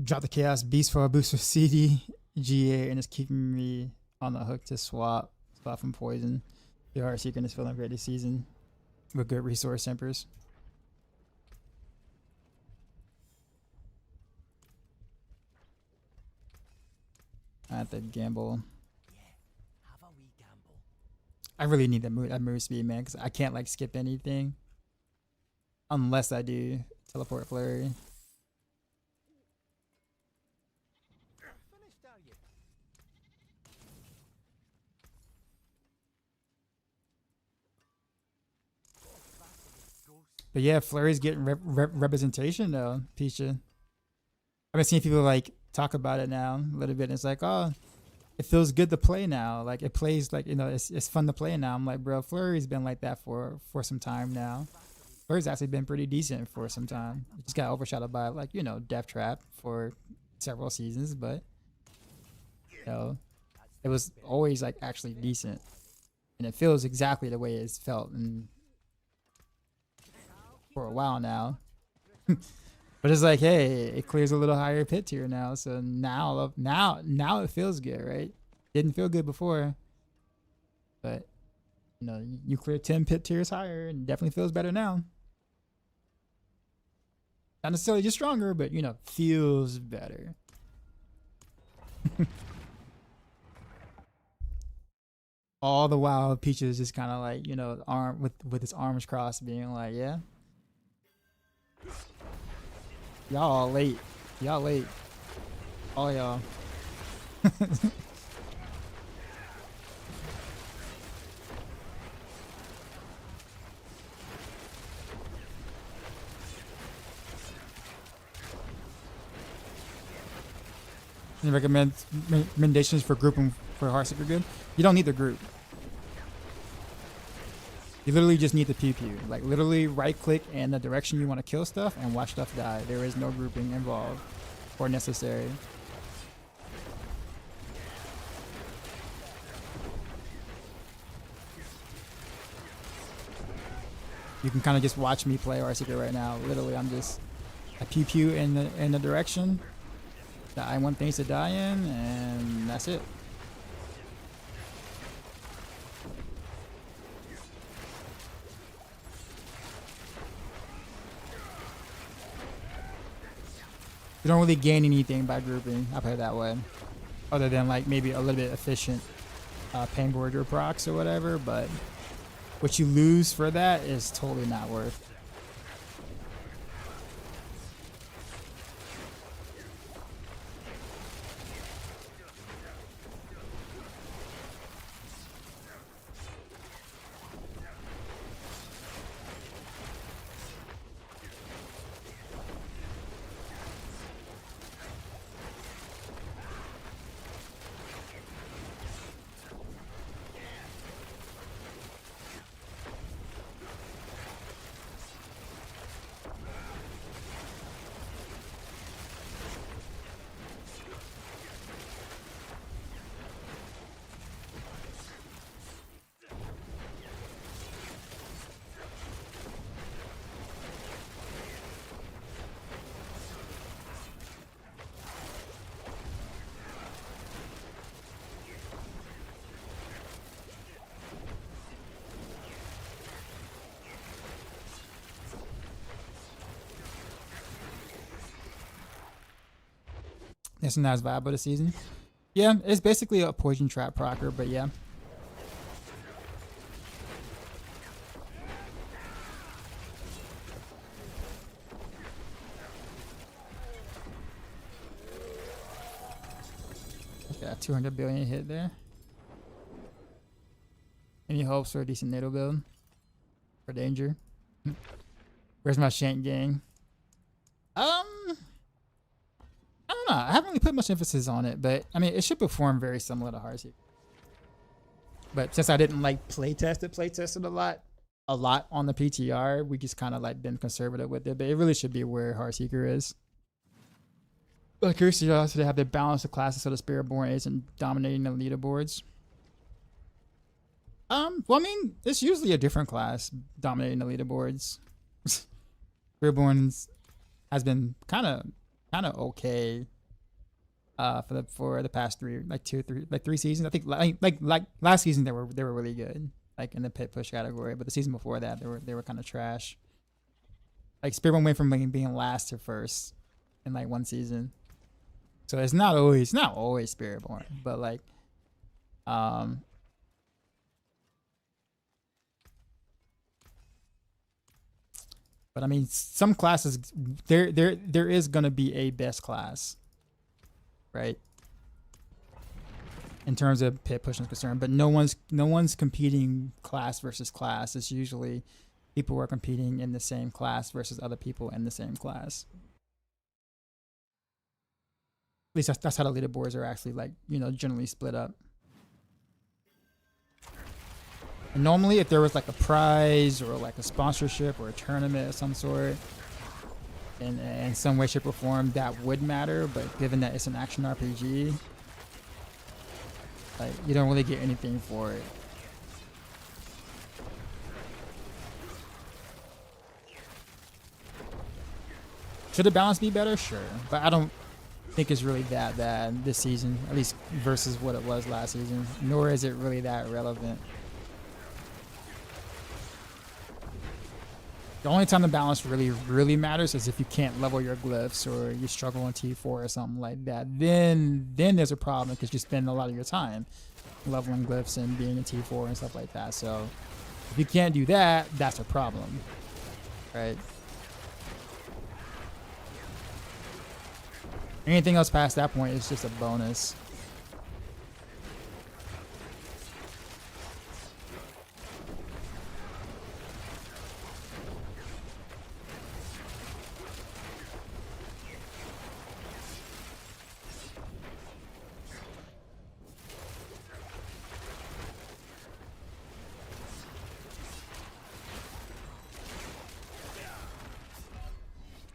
Drop the Chaos Beast for a boost for CD, GA, and it's keeping me on the hook to swap from Poison. The Heartseeker is feeling great this season with good resource tempers. I have to gamble. I really need that move speed, man, because I can't like skip anything unless I do teleport flurry. But yeah, Flurry's getting representation though, Peacha. I've been seeing people like talk about it now a little bit. And it's like, oh, it feels good to play now. Like it plays like, you know, it's fun to play now. I'm like, bro, Flurry's been like that for some time now. Flurry's actually been pretty decent for some time. It just got overshadowed by like, you know, Death Trap for several seasons, but you know, it was always like actually decent. And it feels exactly the way it's felt and for a while now. But it's like, hey, it clears a little higher pit tier now, so now it feels good, right? Didn't feel good before, but you know, you clear 10 pit tiers higher and definitely feels better now. Not necessarily just stronger, but you know, feels better. All the while Peach is just kind of like, you know, arm with his arms crossed, being like, yeah, y'all late. Y'all late. All y'all. Any recommendations for grouping for Heartseeker good? You don't need the group. You literally just need the pew pew. Like literally right click in the direction you want to kill stuff and watch stuff die. There is no grouping involved or necessary. You can kind of just watch me play Heartseeker right now. Literally, I'm just a pew pew in the direction that I want things to die in, and that's it. You don't really gain anything by grouping, I'll put it that way. Other than like maybe a little bit efficient pain border procs or whatever, but what you lose for that is totally not worth. It's not as viable this season. Yeah, it's basically a poison trap procker, but yeah. Got 200 billion hit there. Any hopes for a decent NATO build? For danger? Where's my Shank gang? I don't know. I haven't really put much emphasis on it, but I mean, it should perform very similar to Heartseeker. But since I didn't like playtest it a lot on the PTR, we just kind of like been conservative with it. But it really should be where Heartseeker is. But curious to also have the balance of classes so the Spiritborn isn't dominating the leaderboards. Well, I mean, it's usually a different class dominating the leaderboards. Spiritborn has been kind of okay for the past three seasons. I think like last season they were really good, like in the pit push category, but the season before that they were kind of trash. Like Spiritborn went from being last to first in like one season. So it's not always Spiritborn, but like but I mean, some classes there is gonna be a best class, right? In terms of pit pushing is concerned, but no one's competing class versus class. It's usually people who are competing in the same class versus other people in the same class. At least that's how the leaderboards are actually like, generally split up. And normally if there was like a prize or like a sponsorship or a tournament of some sort, in some way, shape, or form, that would matter. But given that it's an action RPG, like you don't really get anything for it. Should the balance be better? Sure, but I don't think it's really that bad this season, at least versus what it was last season. Nor is it really that relevant. The only time the balance really matters is if you can't level your glyphs or you struggle in T4 or something like that. Then there's a problem because you spend a lot of your time leveling glyphs and being in T4 and stuff like that. So if you can't do that, that's a problem, right? Anything else past that point is just a bonus.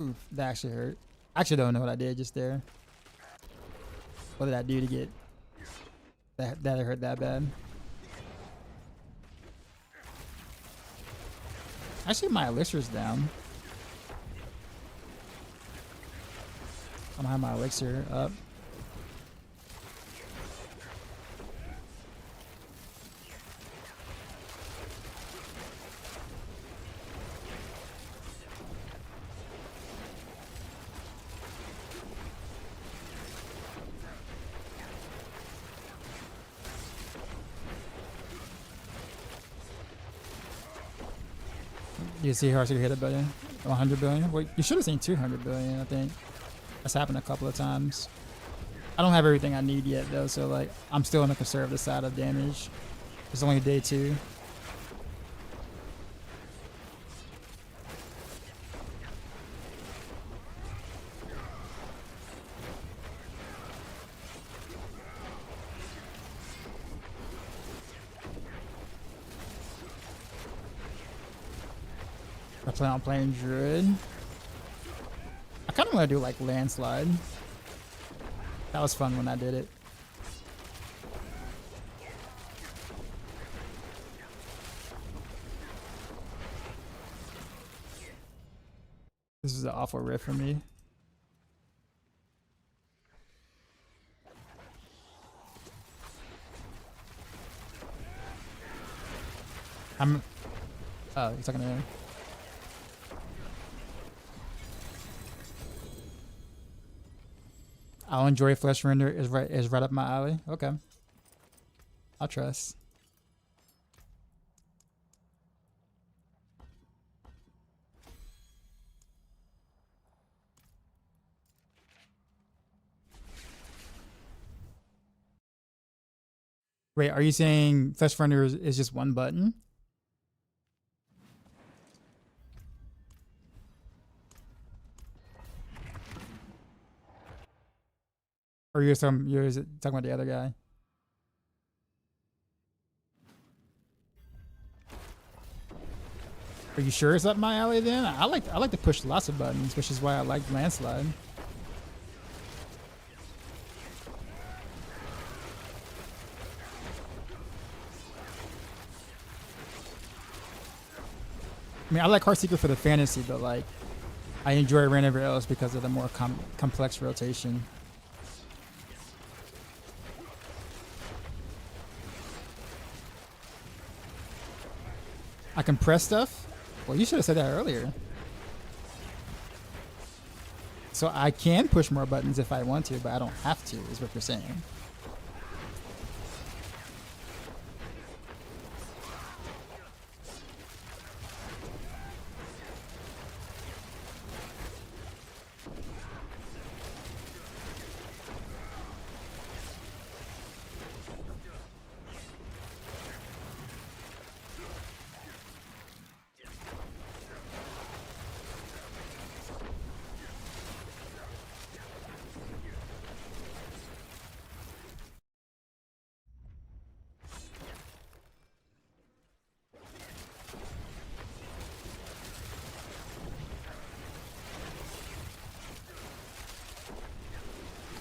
Oof, that actually hurt. I actually don't know what I did just there. What did I do to get that hurt that bad? Actually, my elixir's down. I'm gonna have my elixir up. You see Heartseeker hit $1 billion, 100 billion. Well, you should have seen 200 billion. I think that's happened a couple of times. I don't have everything I need yet though, so like I'm still on the conservative side of damage. It's only day 2. I plan on playing Druid. I kind of want to do like Landslide. That was fun when I did it. This is an awful riff for me. Oh, you're talking to him. I'll enjoy flesh render is right up my alley. Okay. I'll trust. Wait, are you saying flesh render is just one button? Or you're talking about the other guy? Are you sure it's up my alley then? I like to push lots of buttons, which is why I like landslide. I mean, I like Heartseeker for the fantasy, but like, I enjoy Random Rails because of the more complex rotation. I can press stuff? Well, you should have said that earlier. So I can push more buttons if I want to, but I don't have to, is what you're saying.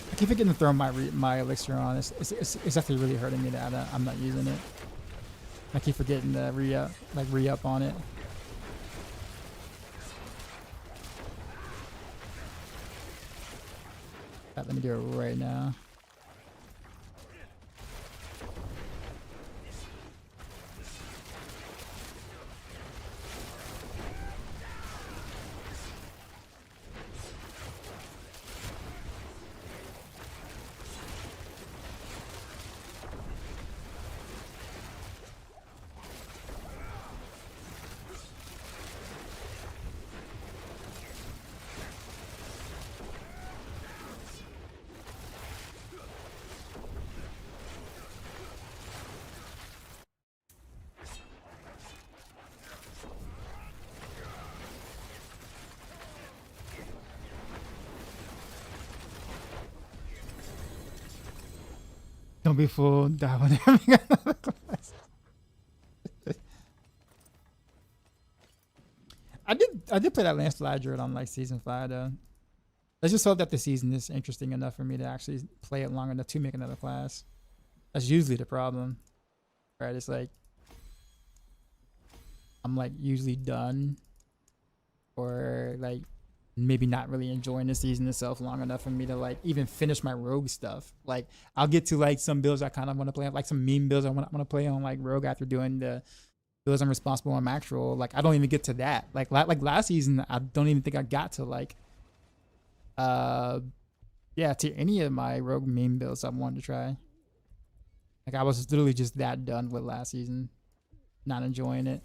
I keep forgetting to throw my elixir on. It's actually really hurting me that I'm not using it. I keep forgetting to re-up on it. Let me do it right now. Don't be fooled. Die when having another class. I did play that landslide druid on like season 5 though. Let's just hope that the season is interesting enough for me to actually play it long enough to make another class. That's usually the problem. Right? It's like I'm like usually done, or like maybe not really enjoying the season itself long enough for me to like even finish my rogue stuff. Like I'll get to like some builds I kind of want to play, like some meme builds I want to play on like rogue after doing the builds I'm responsible on max roll. Like I don't even get to that. Like last season I don't even think I got to like yeah, to any of my rogue meme builds I wanted to try. Like I was literally just that done with last season, not enjoying it.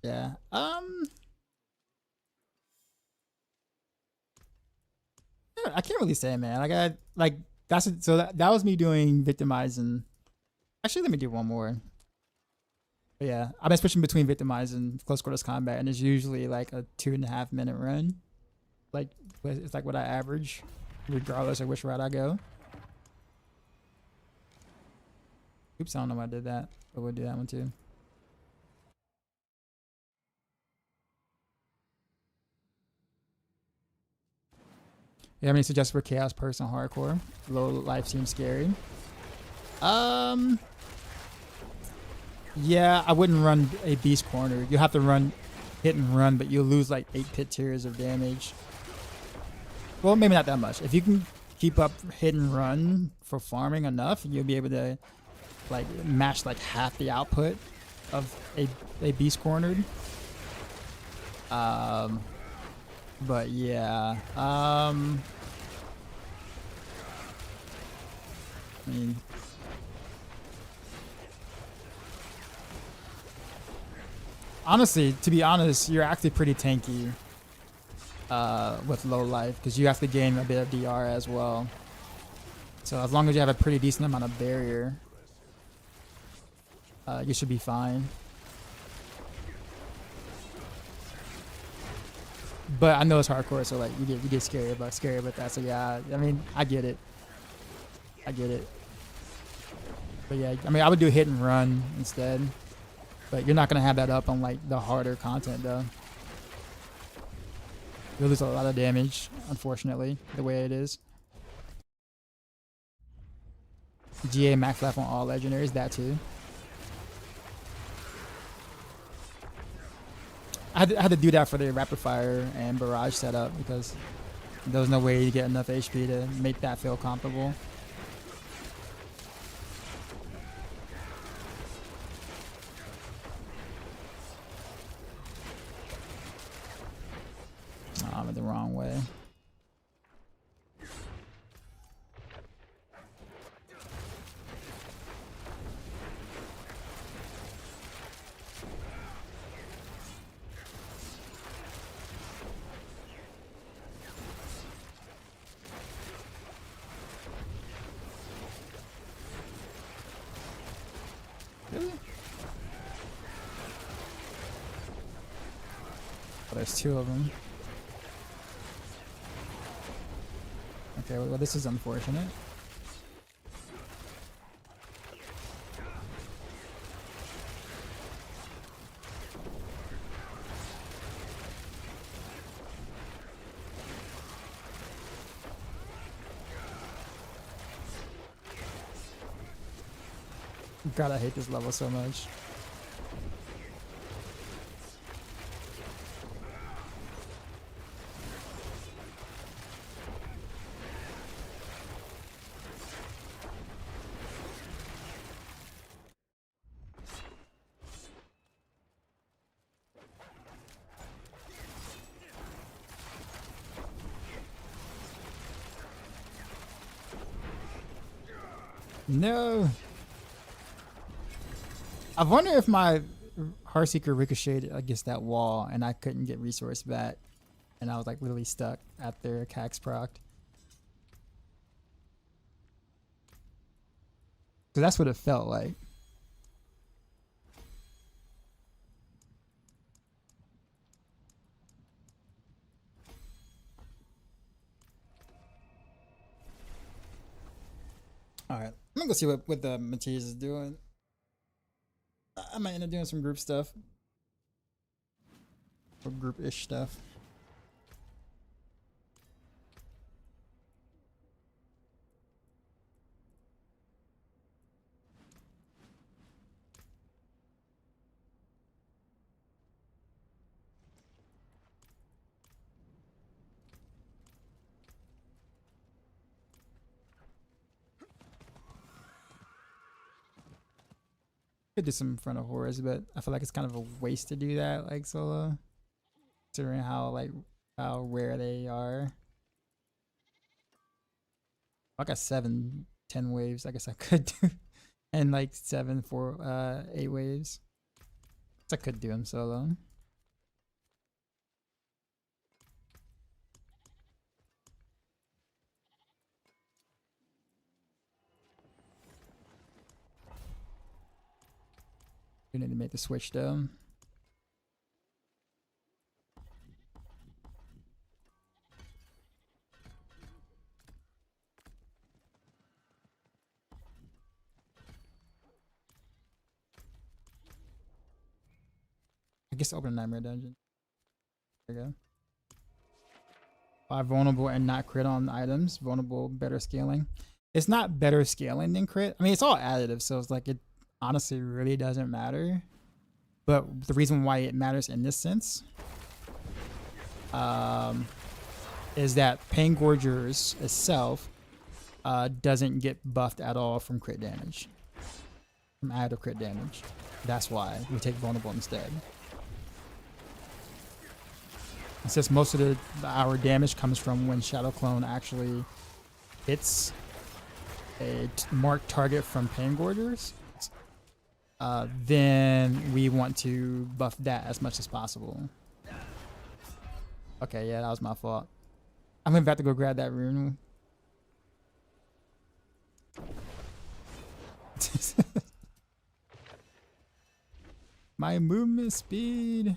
Yeah. Yeah, I can't really say, man. That was me doing Victimize, and actually let me do one more. But yeah, I've been switching between Victimize and close quarters combat, and it's usually like a 2.5 minute run. Like it's like what I average, regardless of which route I go. Oops, I don't know why I did that, but we'll do that one too. You have any suggestions for Chaos Person Hardcore? Low life seems scary. Yeah, I wouldn't run a Beast Corner. You have to run hit and run, but you'll lose like 8 pit tiers of damage. Well, maybe not that much. If you can keep up hit and run for farming enough, you'll be able to like match like half the output of a Beast Cornered. But yeah, I mean, honestly, to be honest, you're actually pretty tanky with low life because you have to gain a bit of DR as well. So as long as you have a pretty decent amount of barrier, you should be fine. But I know it's hardcore, so like you get scary about that. So yeah, I mean, I get it. I get it. But yeah, I mean, I would do hit and run instead. But you're not gonna have that up on like the harder content though. You'll lose a lot of damage, unfortunately, the way it is. GA max life on all legendaries, that too. I had to do that for the rapid fire and barrage setup because there was no way to get enough HP to make that feel comparable. Oh, I'm in the wrong way. Really? Oh, there's two of them. Okay, well this is unfortunate. God, I hate this level so much. No. I wonder if my Heartseeker ricocheted against that wall and I couldn't get resource back. And I was like literally stuck after Cax procced. So that's what it felt like. Alright, I'm gonna go see what the Matthias is doing. I might end up doing some group stuff. Or group-ish stuff. Could do some Infernal Hordes, but I feel like it's kind of a waste to do that like solo, considering how rare they are. I got 7, 10 waves. I guess I could do, and like 7, 4, 8 waves. So I could do them solo. We need to make the switch though. I guess open a Nightmare Dungeon. There we go. 5 vulnerable and not crit on items. Vulnerable, better scaling. It's not better scaling than crit. I mean, it's all additive, so it's like it honestly really doesn't matter. But the reason why it matters in this sense is that Pain Gorgers itself doesn't get buffed at all from crit damage. From additive crit damage. That's why we take vulnerable instead. Since most of our damage comes from when Shadow Clone actually hits a marked target from Pain Gorgers, then we want to buff that as much as possible. Okay, yeah, that was my fault. I'm about to go grab that rune. My movement speed.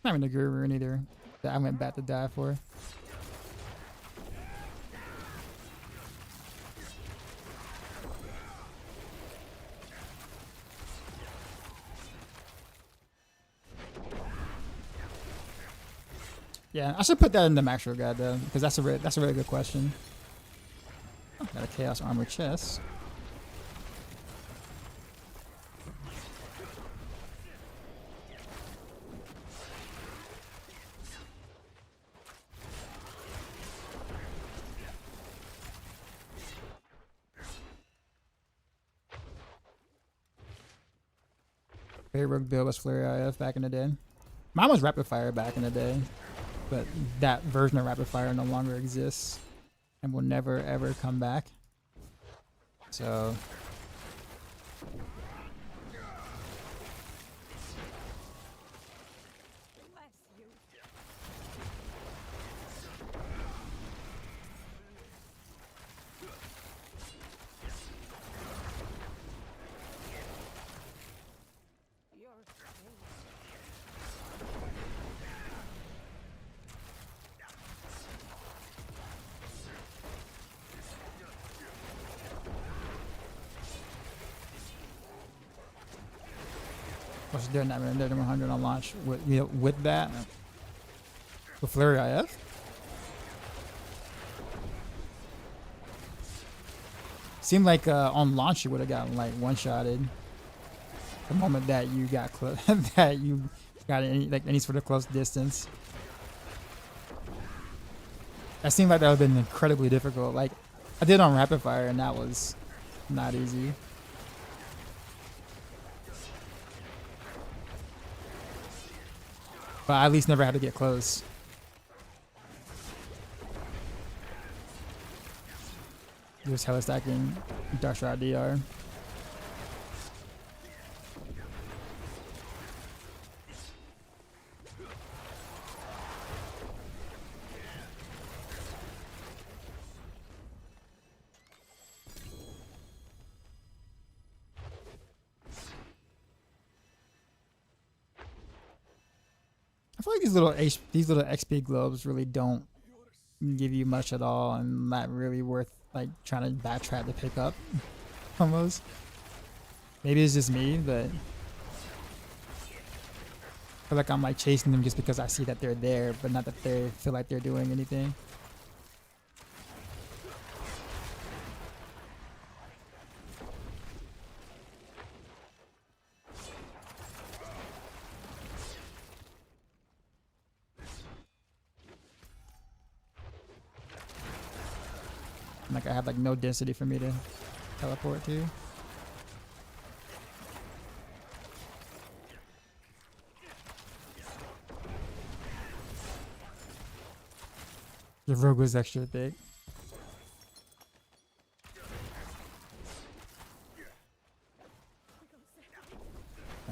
Not even a good rune either that I went back to die for. Yeah, I should put that in the macro guide though, because that's a really good question. Oh, got a chaos armor chest. Favorite Rogue build was Flurry IF back in the day. Mine was Rapid Fire back in the day, but that version of Rapid Fire no longer exists and will never ever come back. So what's doing that 100 on launch with, you know, with that with Flurry IF? Seemed like on launch you would have gotten like one-shotted the moment that you got close that you got any sort of close distance. That seemed like that would have been incredibly difficult. Like I did on Rapid Fire and that was not easy. But I at least never had to get close. Just hella stacking Dark Shroud DR. I feel like these little XP globes really don't give you much at all, and not really worth like trying to backtrack to pick up. Almost. Maybe it's just me, but I feel like I'm like chasing them just because I see that they're there, but not that they feel like they're doing anything. Like I have like no density for me to teleport to. The Rogue was extra big.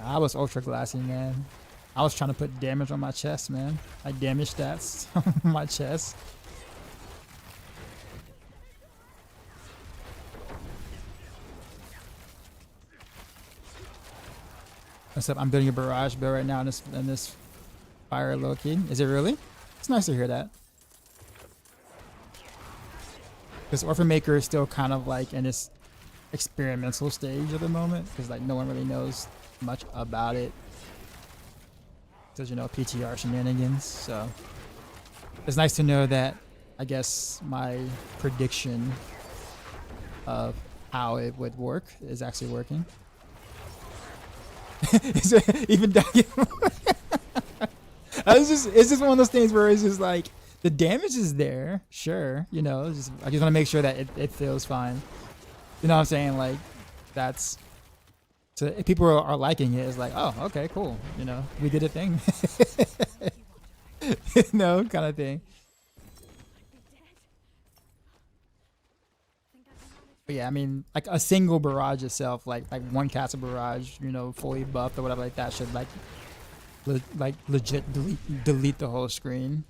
I was ultra glassy, man. I was trying to put damage on my chest, man. Like damage stats on my chest. Except I'm building a barrage build right now in this fire low key. Is it really? It's nice to hear that. Because Orphan Maker is still kind of like in this experimental stage at the moment, because like no one really knows much about it. Because you know PTR shenanigans. So it's nice to know that I guess my prediction of how it would work is actually working. Even it's just one of those things where it's just like the damage is there, sure, you know. Just I just want to make sure that it feels fine. You know what I'm saying? Like that's so if people are liking it, it's like, oh, okay, cool. You know, we did a thing. You know, kind of thing. But yeah, I mean, like a single barrage itself, like one castle barrage, you know, fully buffed or whatever like that, should like legit delete the whole screen.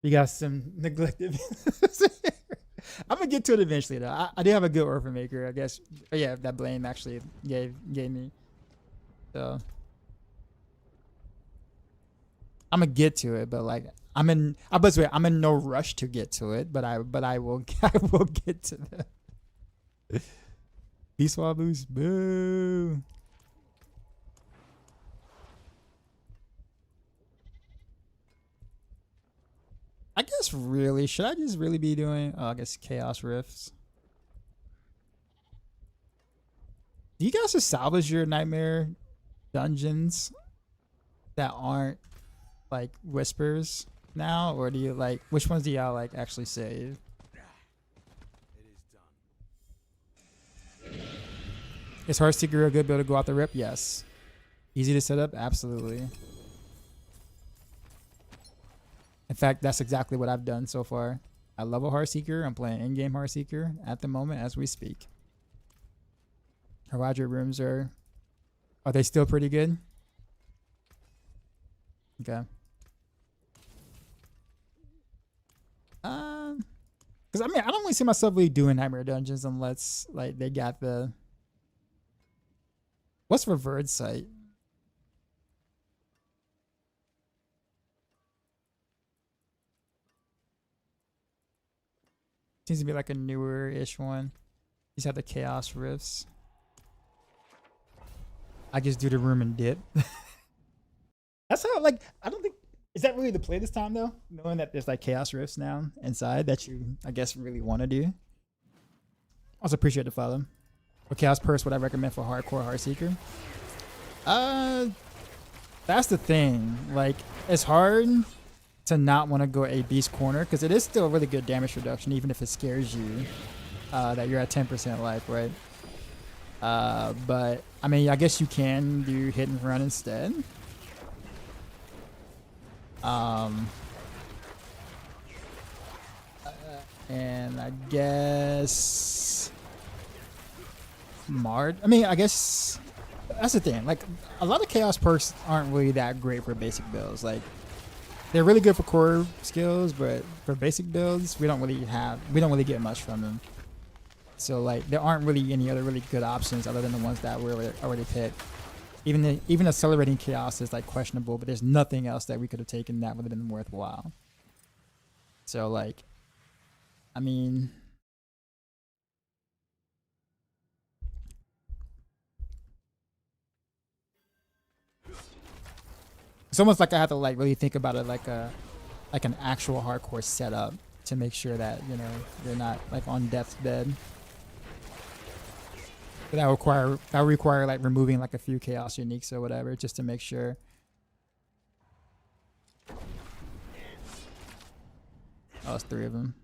You got some neglected. I'm gonna get to it eventually though. I do have a good orphan maker, I guess. Oh, yeah, that Blame actually gave me. So I'm gonna get to it, but like I'm in no rush to get to it, but I will I will get to the Beast Wall boost. Boo. I guess really, should I just really be doing I guess Chaos Rifts? Do you guys just salvage your nightmare dungeons that aren't like whispers now, or do you like which ones do y'all like actually save? Is Heartseeker a good build to go out the rip? Yes. Easy to set up? Absolutely. In fact, that's exactly what I've done so far. I love a Heartseeker. I'm playing in-game Heartseeker at the moment as we speak. Roger rooms are they still pretty good? Okay. Because I mean, I don't really see myself really doing Nightmare Dungeons unless like they got the what's Revered Sight? Seems to be like a newer-ish one. These have the Chaos Rifts. I just do the room and dip. That's how, like, I don't think, is that really the play this time though? Knowing that there's like Chaos Rifts now inside that you, I guess, really want to do. Also appreciate the follow. Or Chaos Purse, what I recommend for hardcore Heartseeker. That's the thing. Like, it's hard to not want to go a beast corner because it is still a really good damage reduction, even if it scares you that you're at 10% life, right? But I mean, I guess you can do hit and run instead. And I guess Mard. I mean, I guess that's the thing. Like, a lot of Chaos perks aren't really that great for basic builds. Like, they're really good for core skills, but for basic builds, we don't really get much from them. So like, there aren't really any other really good options other than the ones that were already picked. Even accelerating chaos is like questionable, but there's nothing else that we could have taken that would have been worthwhile. So like, I mean, it's almost like I have to like really think about it like an actual hardcore setup to make sure that, you know, they're not like on death's bed. But that would require like removing like a few chaos uniques or whatever just to make sure. Oh, it's 3 of them.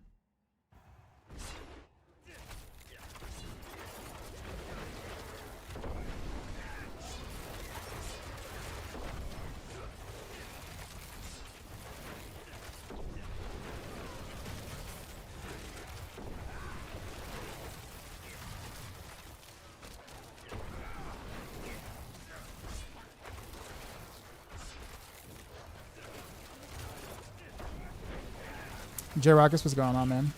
J Rockets, what's going on, man?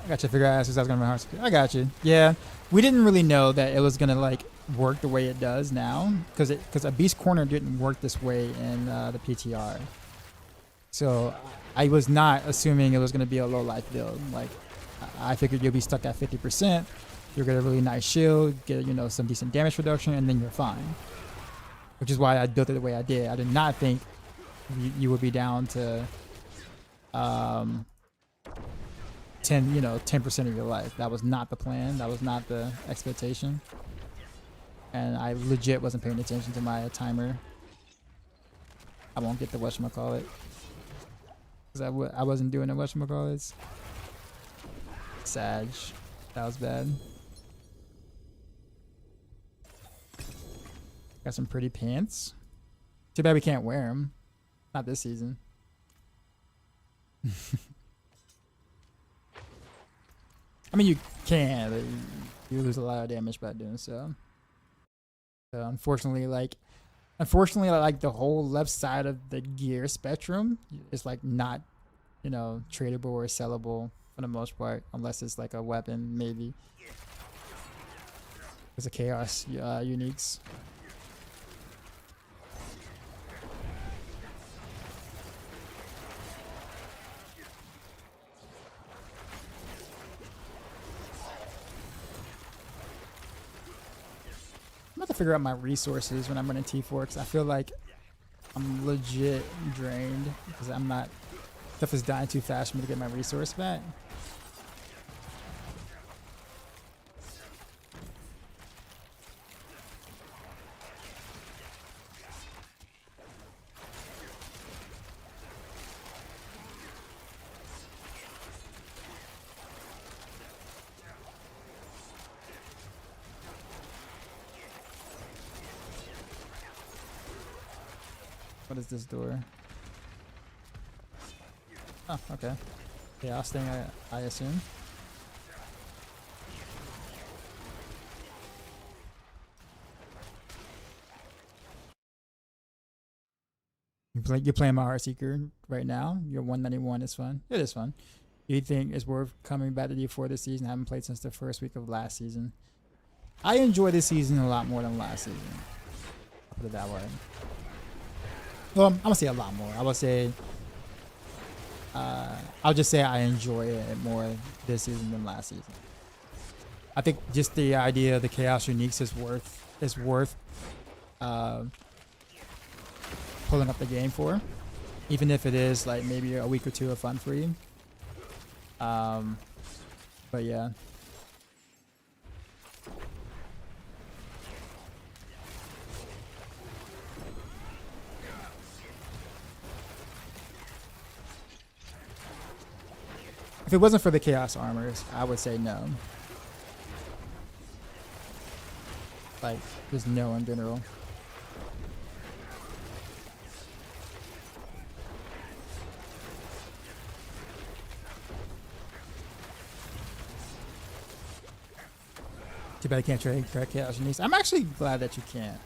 I got you. Figure out because I was gonna run Heartseeker. I got you. Yeah, we didn't really know that it was gonna like work the way it does now, because a beast corner didn't work this way in the PTR. So I was not assuming it was gonna be a low life build. Like I figured you'll be stuck at 50%. You'll get a really nice shield, get some decent damage reduction, and then you're fine. Which is why I built it the way I did. I did not think you would be down to 10% of your life. That was not the plan. That was not the expectation. And I legit wasn't paying attention to my timer. I won't get the whatchamacallit. Because I wasn't doing the whatchamacallits. Sag. That was bad. Got some pretty pants. Too bad we can't wear them. Not this season. I mean, you can, but you lose a lot of damage by doing so. So unfortunately, like the whole left side of the gear spectrum is like not, tradable or sellable for the most part, unless it's like a weapon, maybe. It's a chaos uniques. I'm about to figure out my resources when I'm running T4 because I feel like I'm legit drained because stuff is dying too fast for me to get my resource back. What is this door? Oh, okay. Chaos thing, I assume. You're playing my Heartseeker right now. You're 191. It's fun. It is fun. Do you think it's worth coming back to D4 this season? I haven't played since the first week of last season. I enjoy this season a lot more than last season. I'll put it that way. Well, I'm gonna say a lot more. I would say, I'll just say I enjoy it more this season than last season. I think just the idea of the Chaos Uniques is worth pulling up the game for, even if it is like maybe a week or two of fun for you. But yeah. If it wasn't for the Chaos Armors, I would say no. Like, just no in general. Too bad I can't trade Chaos Uniques. I'm actually glad that you can't.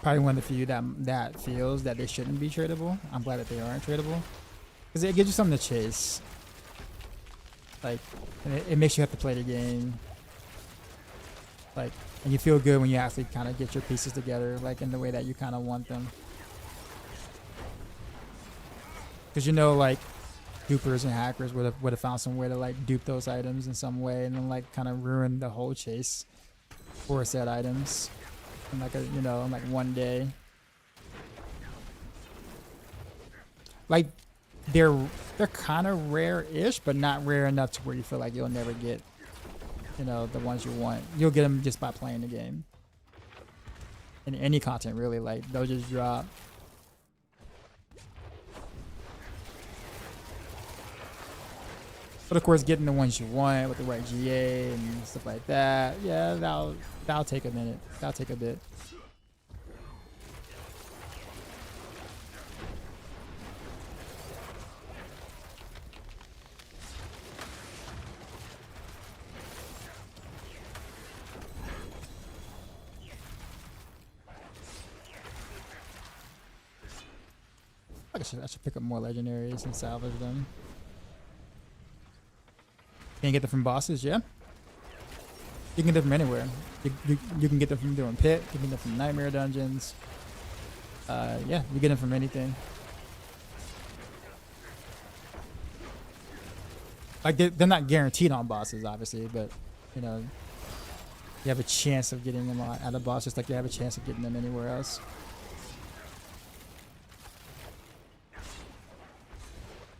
Probably one of the few that feels that they shouldn't be tradable. I'm glad that they aren't tradable because it gives you something to chase. Like, and it makes you have to play the game. Like, and you feel good when you actually kind of get your pieces together, like in the way that you kind of want them. Because like dupers and hackers would have found some way to like dupe those items in some way, and then like kind of ruin the whole chase for said items. In like in like one day. Like they're kind of rare-ish, but not rare enough to where you feel like you'll never get the ones you want. You'll get them just by playing the game. In any content really, like they'll just drop. But of course, getting the ones you want with the right GA and stuff like that, yeah, that'll take a minute. That'll take a bit. I should pick up more legendaries and salvage them. Can you get them from bosses? Yeah. You can get them from anywhere. You can get them from doing pit. You can get them from nightmare dungeons. Yeah, you get them from anything. Like they're not guaranteed on bosses, obviously, but you know, you have a chance of getting them out of boss, just like you have a chance of getting them anywhere else.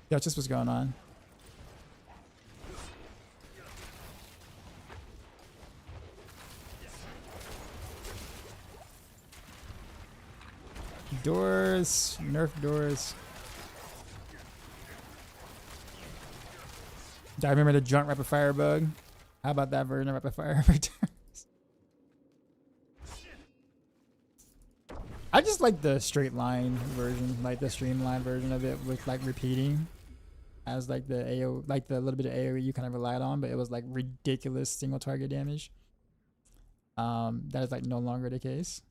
Yeah, just what's going on. Doors, nerf doors. I remember the junk rapid fire bug. How about that version of rapid fire returns? I just like the straight line version, like the streamlined version of it with like repeating as like the AO, like the little bit of AoE you kind of relied on, but it was like ridiculous single target damage. That is like no longer the case.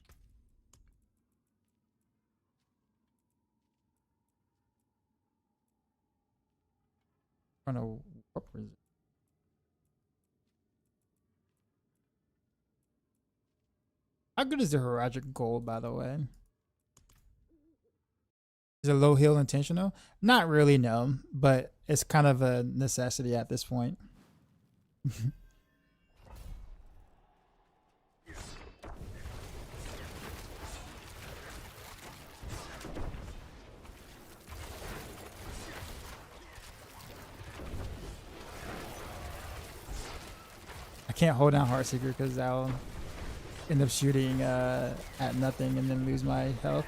I don't know what was it. How good is the Heroic Gold, by the way? Is a low heal intentional? Not really, no, but it's kind of a necessity at this point. I can't hold down Heartseeker because I'll end up shooting at nothing and then lose my health.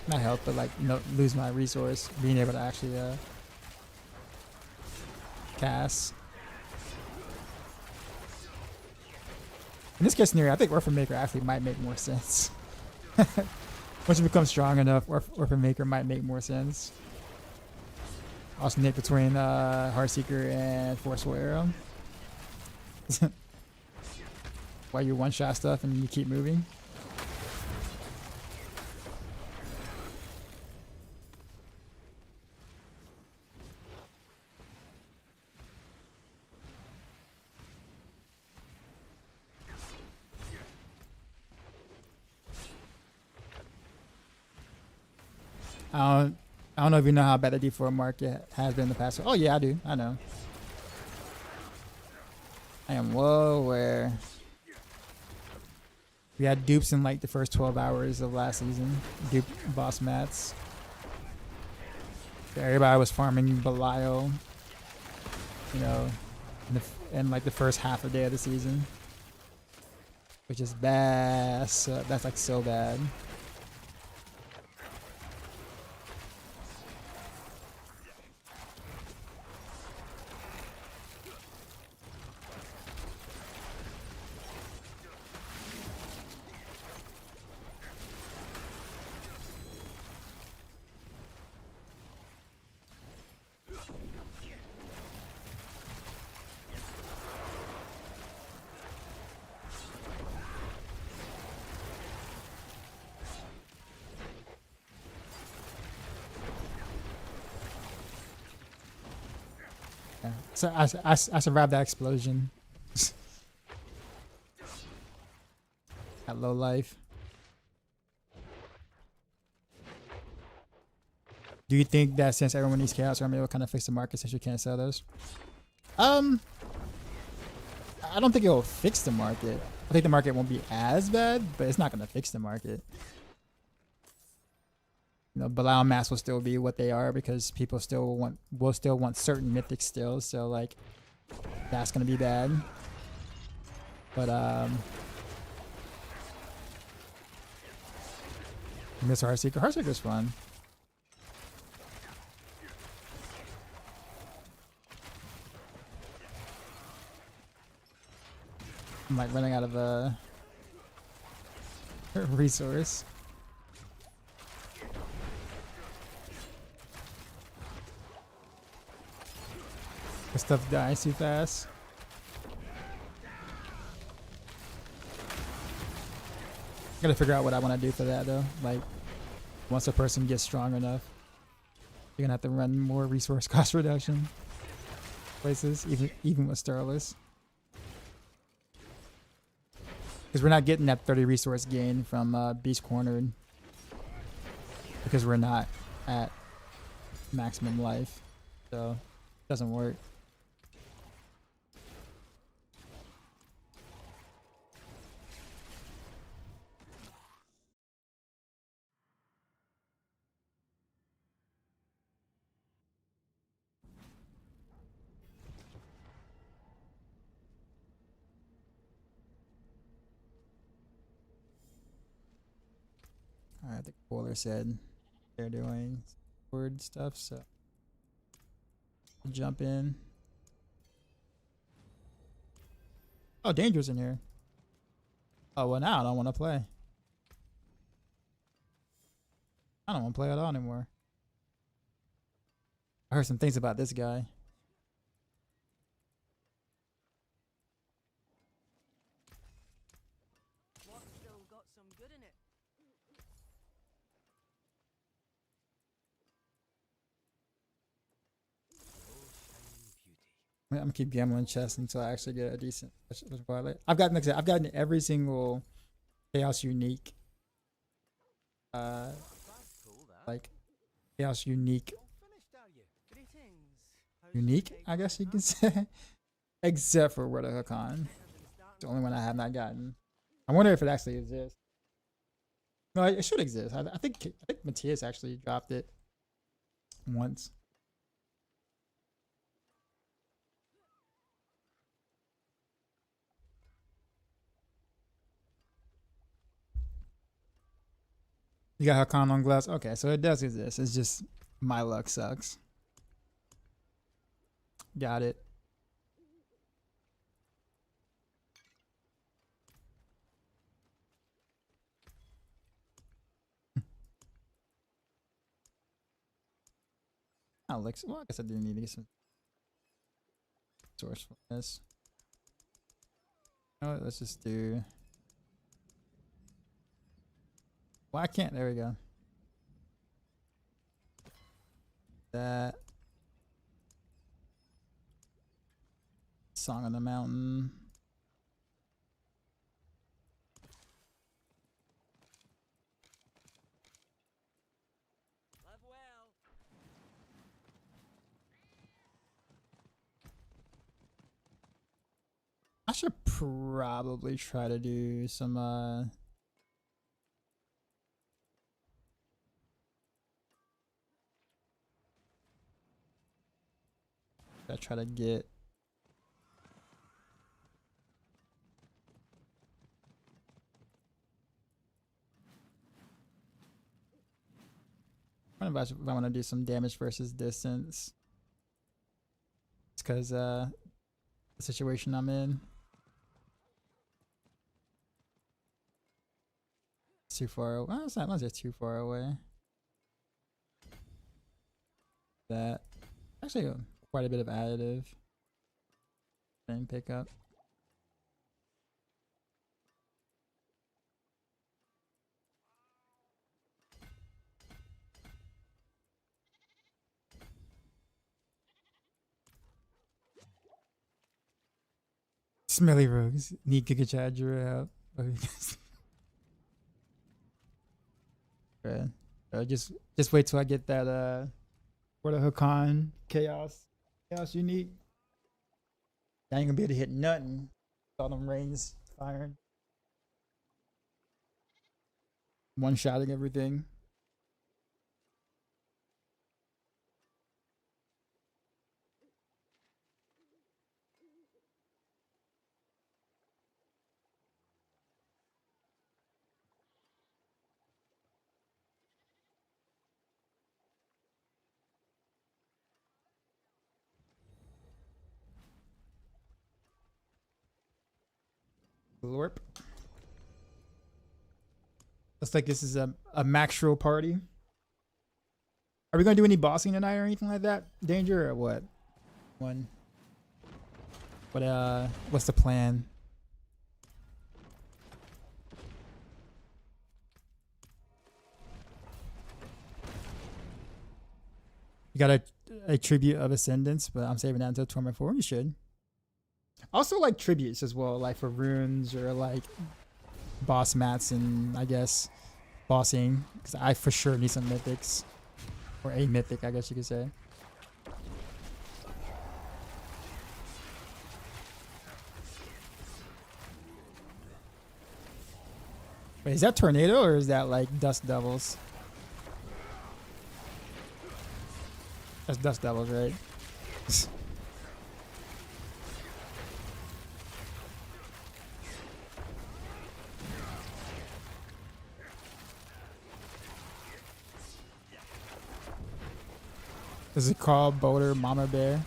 Not health, but like no, lose my resource, being able to actually cast. In this case scenario, I think Orphan Maker actually might make more sense. Once you become strong enough, Orphan Maker might make more sense. Alternate between Heartseeker and Forceful Arrow. While you one-shot stuff and you keep moving. I don't know if you know how bad the D4 market has been in the past. Oh yeah, I do. I know. I am well aware. We had dupes in like the first 12 hours of last season. Dupe boss mats. Everybody was farming Belial, you know, in like the first half a day of the season. Which is bad. So that's like so bad. So I survived that explosion. At low life. Do you think that since everyone needs Chaos Armor, it will kind of fix the market since you can't sell those? I don't think it will fix the market. I think the market won't be as bad, but it's not going to fix the market. You know, Belial masks will still be what they are because people will still want certain mythics still. So like, that's gonna be bad. But miss Heartseeker. Heartseeker's fun. I'm like running out of a resource. The stuff dies too fast. Gotta figure out what I want to do for that though. Like, once a person gets strong enough, you're gonna have to run more resource cost reduction places, even with Starless. Because we're not getting that 30 resource gain from Beast Cornered. Because we're not at maximum life. So, it doesn't work. Alright, the caller said they're doing word stuff, so I'll jump in. Oh, Danger's in here. Oh, well, now I don't want to play. I don't want to play at all anymore. I heard some things about this guy. Still got some good in it. I'm gonna keep gambling chess until I actually get a decent. I've gotten every single chaos unique. Like chaos unique. Unique, I guess you can say. Except for Word of Hakan. It's the only one I have not gotten. I wonder if it actually exists. No, it should exist. I think Matthias actually dropped it once. You got Hakan on glass? Okay, so it does exist. It's just my luck sucks. Got it. Alex, well, I guess I do need to get some source for this. You know what, let's just do. Why can't? There we go. That. Song on the Mountain. Live well. I should probably try to do some I try to get I don't know if I want to do some damage versus distance. It's because the situation I'm in. It's too far away. Well, it's not just too far away. That actually quite a bit of additive. And pick up. Smelly Rogues need to get your Jura out. Just wait till I get that Word of Hakan chaos unique. I ain't gonna be able to hit nothing. All them rains firing. One shotting everything. Lorp. Looks like this is a maxroll party. Are we gonna do any bossing tonight or anything like that? Danger or what? What's the plan? You got a tribute of Ascendance, but I'm saving that until tournament 4. You should. Also like tributes as well, like for runes or like boss mats and I guess bossing, because I for sure need some mythics. Or a mythic, I guess you could say. Wait, is that Tornado or is that like Dust Devils? That's Dust Devils, right? Is it called Boulder Mama Bear?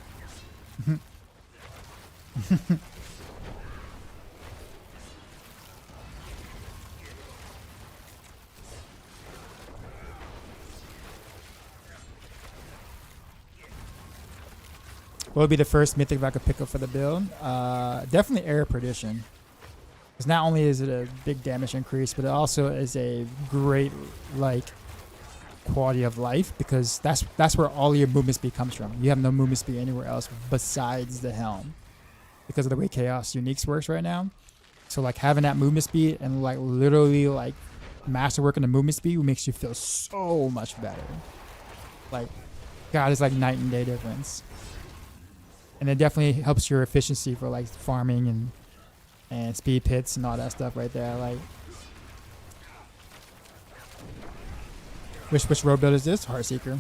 What would be the first mythic if I could pick up for the build? Definitely Air Perdition. Because not only is it a big damage increase, but it also is a great like quality of life, because that's where all your movement speed comes from. You have no movement speed anywhere else besides the helm because of the way Chaos Uniques works right now. So like having that movement speed and like literally like masterwork in the movement speed makes you feel so much better. Like God, it's like night and day difference. And it definitely helps your efficiency for like farming and speed pits and all that stuff right there. Like, which road build is this? Heartseeker.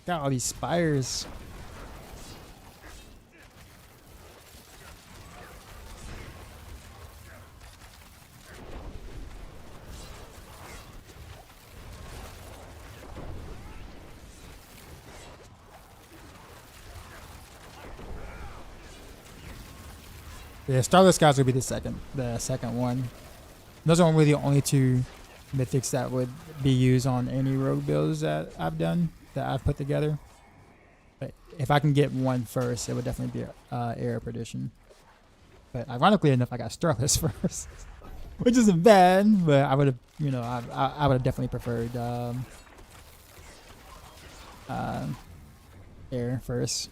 Got all these spires. Yeah, Starless Skies would be the second one. Those are really the only two mythics that would be used on any rogue builds that I've done, that I've put together. But if I can get one first, it would definitely be Air Perdition. But ironically enough, I got Starless first, which isn't bad. But I would have, I would have definitely preferred Air first.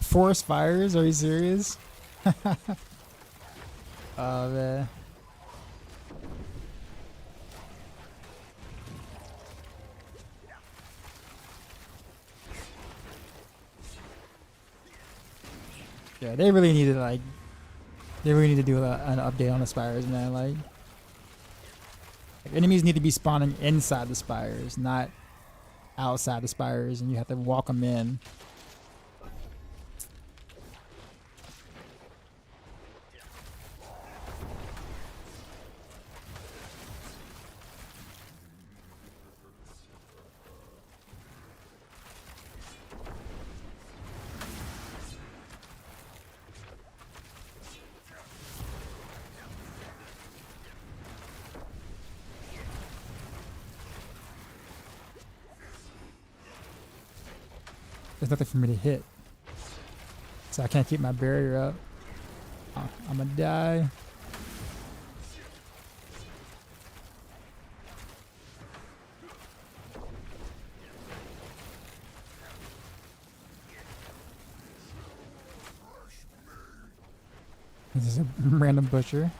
Forest fires? Are you serious? Oh man. Yeah, they really need to do an update on the spires, man. Like enemies need to be spawning inside the spires, not outside the spires, and you have to walk them in. There's nothing for me to hit, so I can't keep my barrier up. I'm gonna die. This is a random butcher.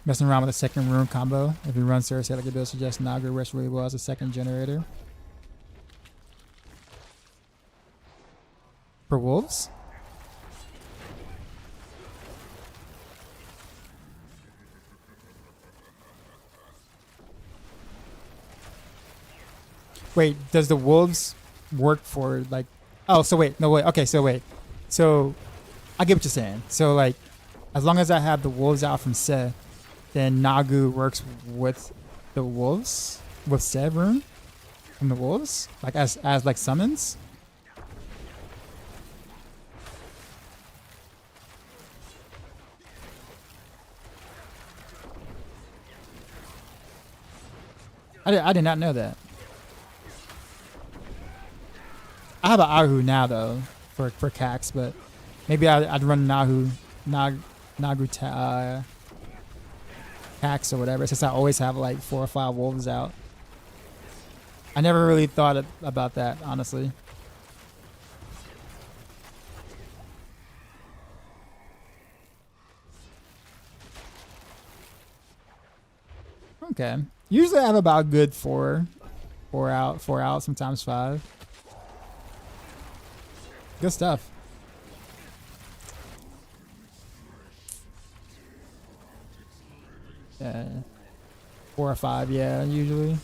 Messing around with a second rune combo. If you run Cersei like a build suggests, Naga works really well as a second generator. For wolves? Wait, does the wolves work for like... Oh, so wait, no wait, okay, so wait. So, I get what you're saying. So like, as long as I have the wolves out from Se, then Nagu works with the wolves, with Se rune from the wolves, like as like summons. I did not know that. I have an Ahu now though for Cax, but maybe I'd run Nagu Cax or whatever, since I always have like 4 or 5 wolves out. I never really thought about that, honestly. Okay. Usually I have about good 4 out, sometimes 5. Good stuff. Yeah. 4 or 5, yeah, usually.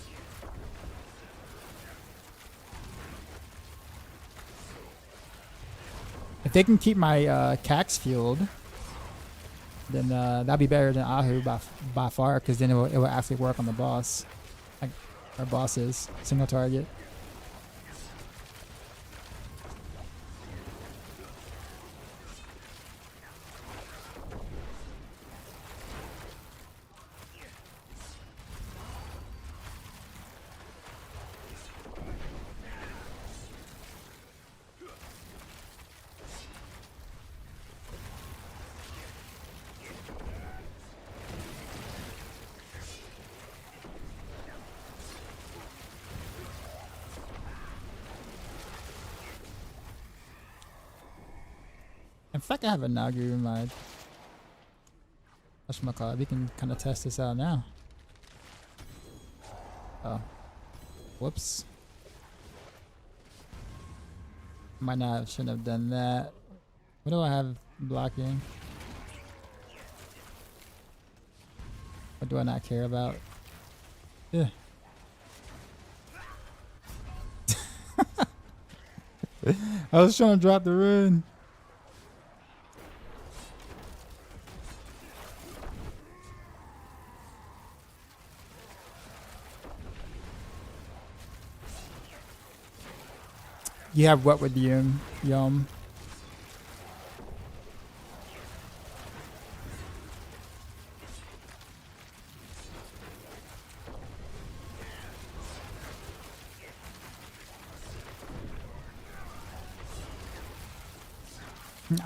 If they can keep my Cax fueled, then that'd be better than Ahu by far, because then it will actually work on the boss. Like our bosses, single target. In fact, I have a Nagu in my whatchamacallit. We can kind of test this out now. Oh. Whoops. Might not, shouldn't have done that. What do I have blocking? What do I not care about? Yeah. I was trying to drop the rune. You have what with Yum?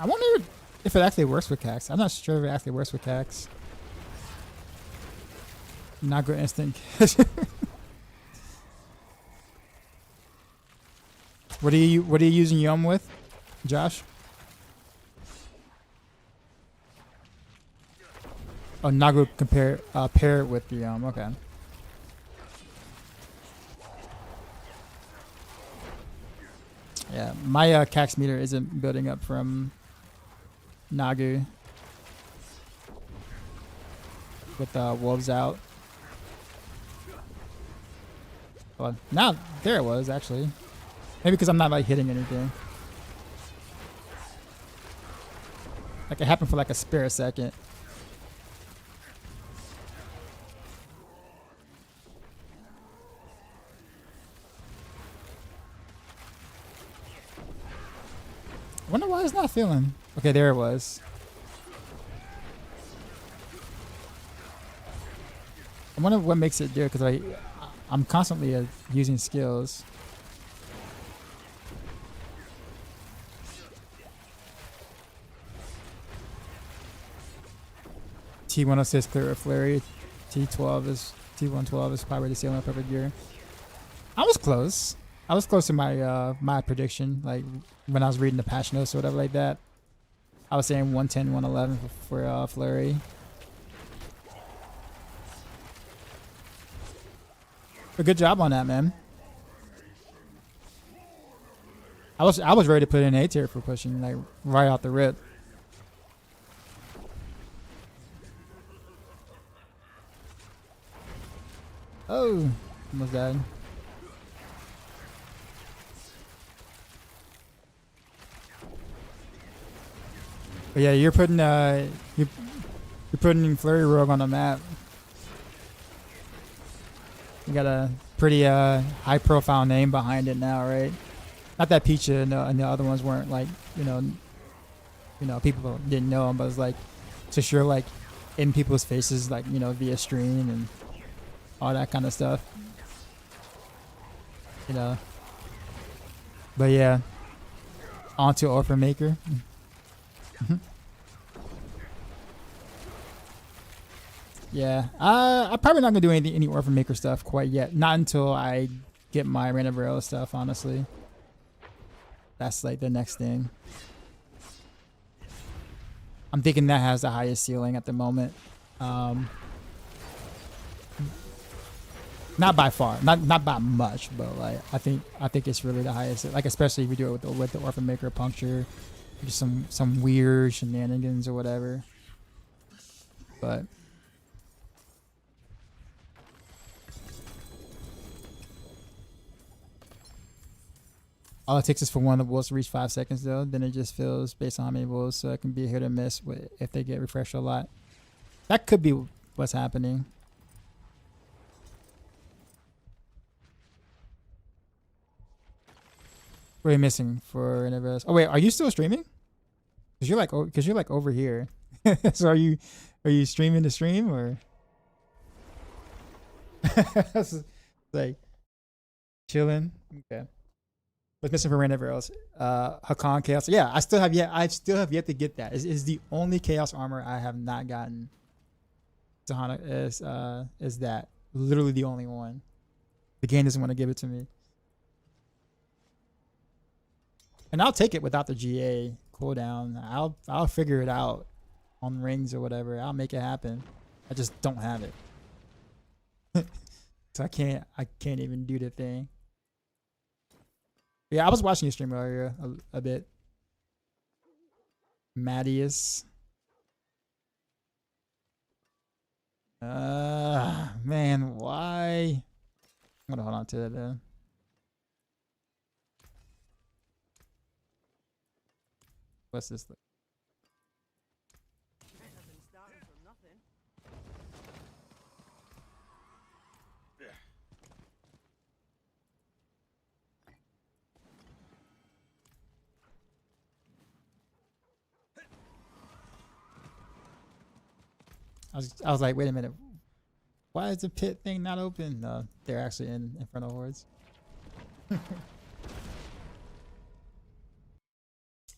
I wonder if it actually works with Cax. I'm not sure if it actually works with Cax. Not good instant. What are you using Yum with, Josh? Oh, Nagu pair it with the Yum. Okay. Yeah, my cax meter isn't building up from Nagu with wolves out. Well, now there it was actually. Maybe because I'm not like hitting anything. Like it happened for like a spare second. I wonder why it's not feeling. Okay, there it was. I wonder what makes it do it because I'm constantly using skills. T106 clear with flurry. T112 is probably the ceiling of perfect gear. I was close. I was close to my my prediction, like when I was reading the patch notes or whatever like that. I was saying 110, 111 for flurry. But good job on that, man. I was ready to put in A tier for pushing, like right out the rip. Oh, almost died. But yeah, you're putting you're putting Flurry Rogue on the map. You got a pretty high profile name behind it now, right? Not that Peach and the other ones weren't like, you know, people didn't know him, but it's like, so sure, like in people's faces, like, you know, via stream and all that kind of stuff, you know. But yeah, on to Orphan Maker. Yeah, I'm probably not gonna do any Orphan Maker stuff quite yet. Not until I get my Random Barrel stuff, honestly. That's like the next thing. I'm thinking that has the highest ceiling at the moment. Not by far, not by much, but like I think it's really the highest. Like especially if you do it with the Orphan Maker puncture, just some weird shenanigans or whatever. But all it takes is for one of the wolves to reach 5 seconds though. Then it just fills based on how many wolves, so it can be a hit or miss if they get refreshed a lot. That could be what's happening. What are you missing for any of us? Oh wait, are you still streaming? Cause you're like over here. So are you streaming the stream or? Like chilling. Okay. What's missing for Random Barrels? Hakan Chaos. Yeah, I still have yet to get that. Is the only Chaos armor I have not gotten. Zahana is that literally the only one. The game doesn't want to give it to me. And I'll take it without the GA cooldown. I'll figure it out on rings or whatever. I'll make it happen. I just don't have it. So I can't even do the thing. Yeah, I was watching you stream earlier a bit. Mattias. Man, why? I'm gonna hold on to it then. What's this? Ain't nothing starting from nothing. I was like, wait a minute. Why is the pit thing not open? No, they're actually in Infernal Hordes.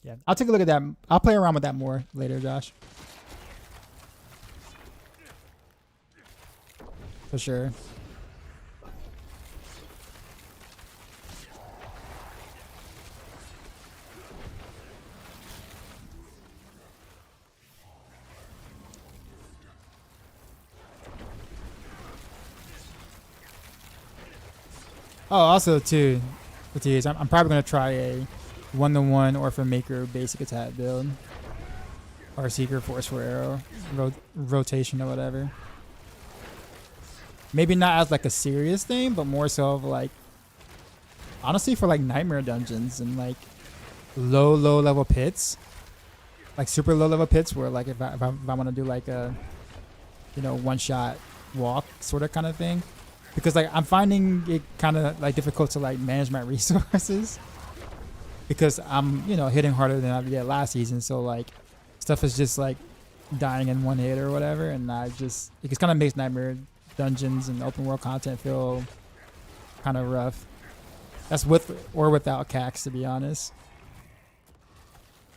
Yeah, I'll take a look at that. I'll play around with that more later, Josh. For sure. Oh, also too, I'm probably gonna try 1-to-1 Orphan Maker basic attack build. Heartseeker Forceful Arrow. Rotation or whatever. Maybe not as like a serious thing, but more so of like, honestly, for like nightmare dungeons and like low level pits, like super low level pits where like if I want to do like a, you know, one shot walk sort of kind of thing, because like I'm finding it kind of like difficult to like manage my resources because I'm, you know, hitting harder than I did last season, so like stuff is just like dying in one hit or whatever, and it just kind of makes nightmare dungeons and open world content feel kind of rough. That's with or without cax, to be honest.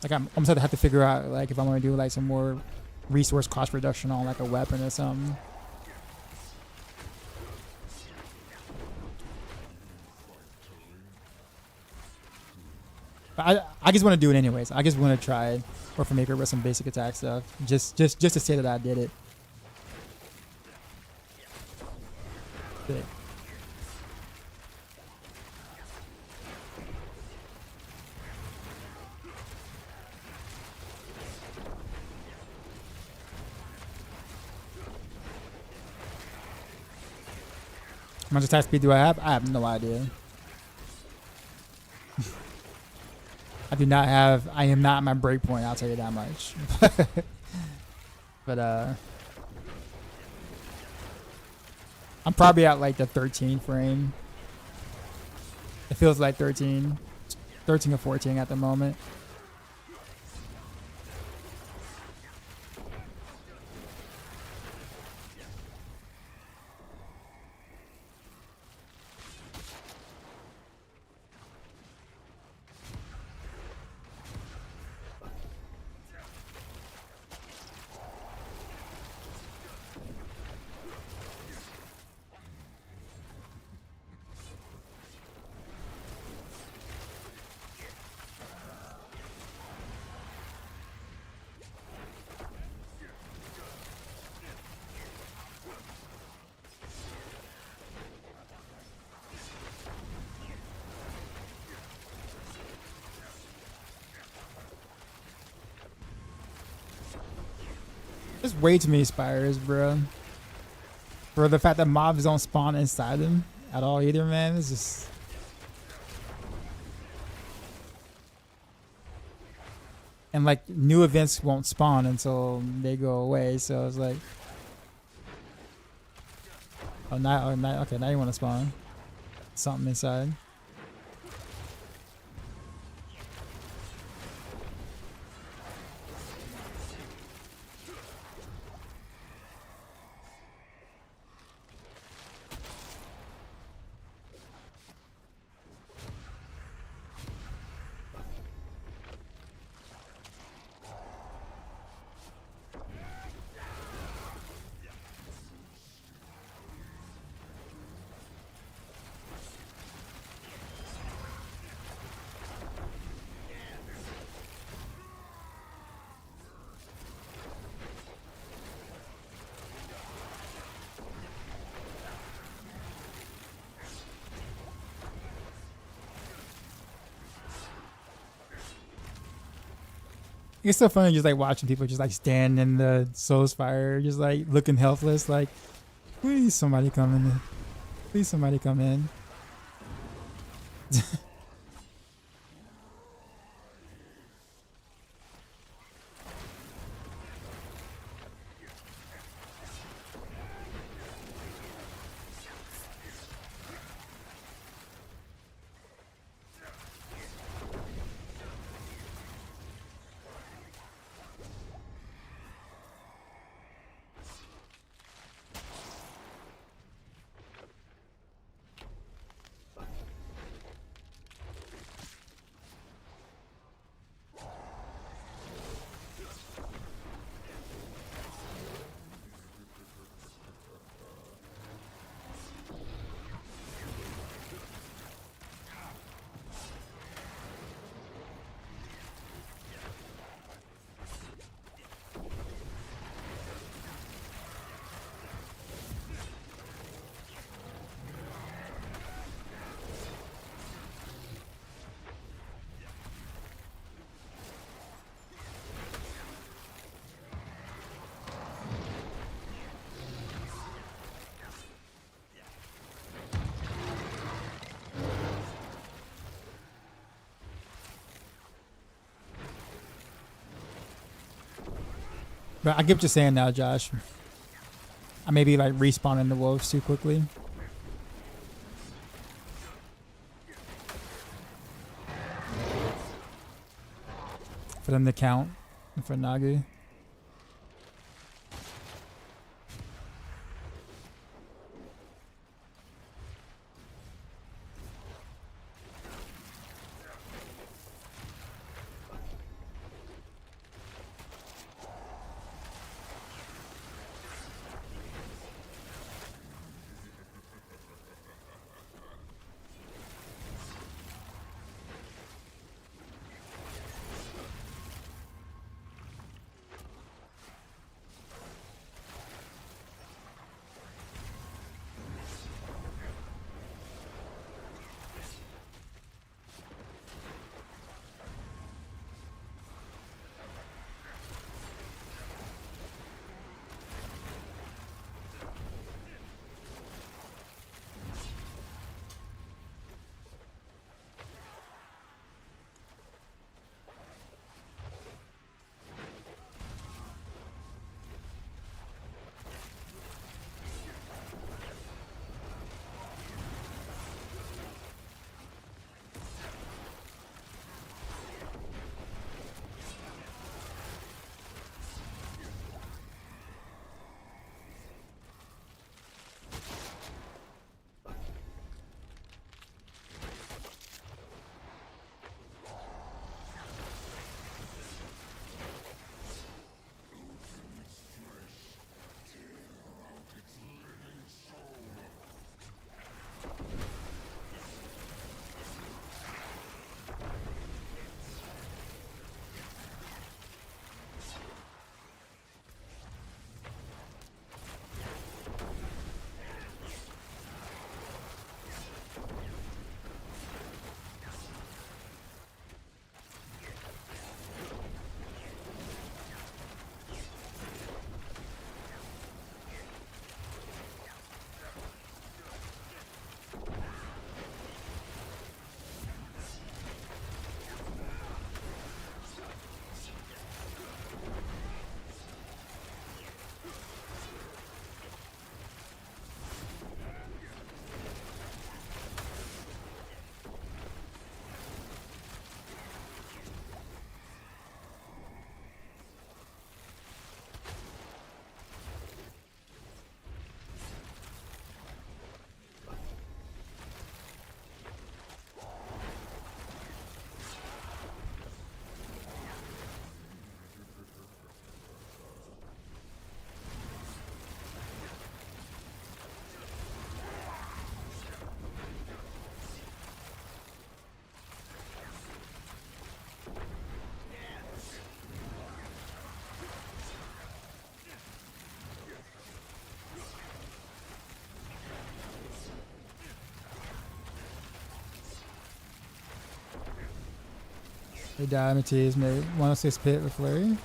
Like I'm almost have to figure out like if I'm gonna do like some more resource cost reduction on like a weapon or something. But I just want to do it anyways. I just want to try Orphan Maker with some basic attack stuff, just to say that I did it. Sick. How much attack speed do I have? I have no idea. I do not have. I am not at my breakpoint. I'll tell you that much. But I'm probably at like the 13 frame. It feels like 13 or 14 at the moment. There's way too many spires, bro. For the fact that mobs don't spawn inside them at all either, man. It's just... And like new events won't spawn until they go away, so it's like... Oh, okay, now you want to spawn. Something inside. It's so funny just like watching people just like stand in the Soul's Fire, just like looking helpless, like, please somebody come in. Please somebody come in. But I get what you're saying now, Josh. I may be like respawning the wolves too quickly. For them to count for Nagi. They diamond is made 106 pit with flurry.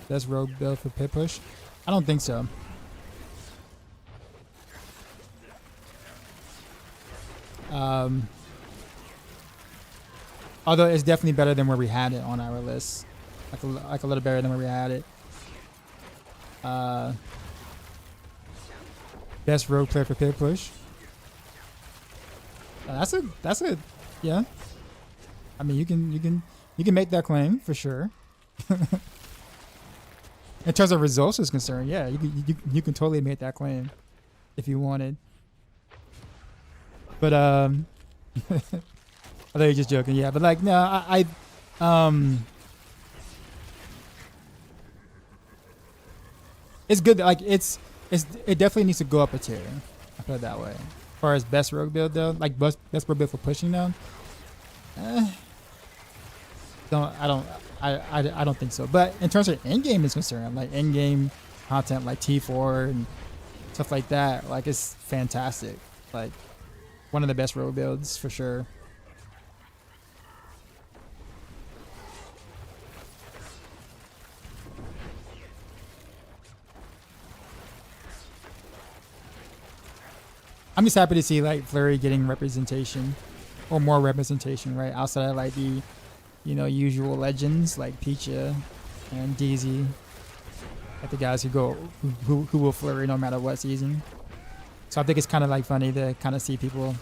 Best rogue build for pit push. I don't think so. Although it's definitely better than where we had it on our list. Like a little better than where we had it. Best rogue player for pit push. That's a yeah. I mean, you can make that claim for sure. In terms of results is concerned, yeah, you can totally make that claim if you wanted. But I thought you were just joking, yeah. But like, no, I it's good. Like it definitely needs to go up a tier. I put it that way. As far as best rogue build though, like best rogue build for pushing though. I don't think so. But in terms of end game is concerned, like end game content like T4 and stuff like that, like it's fantastic. Like one of the best rogue builds for sure. I'm just happy to see like Flurry getting representation or more representation, right? Outside of like the, you know, usual legends like Pecha and DZ. Like the guys who will flurry no matter what season. So I think it's kind of like funny to kind of see people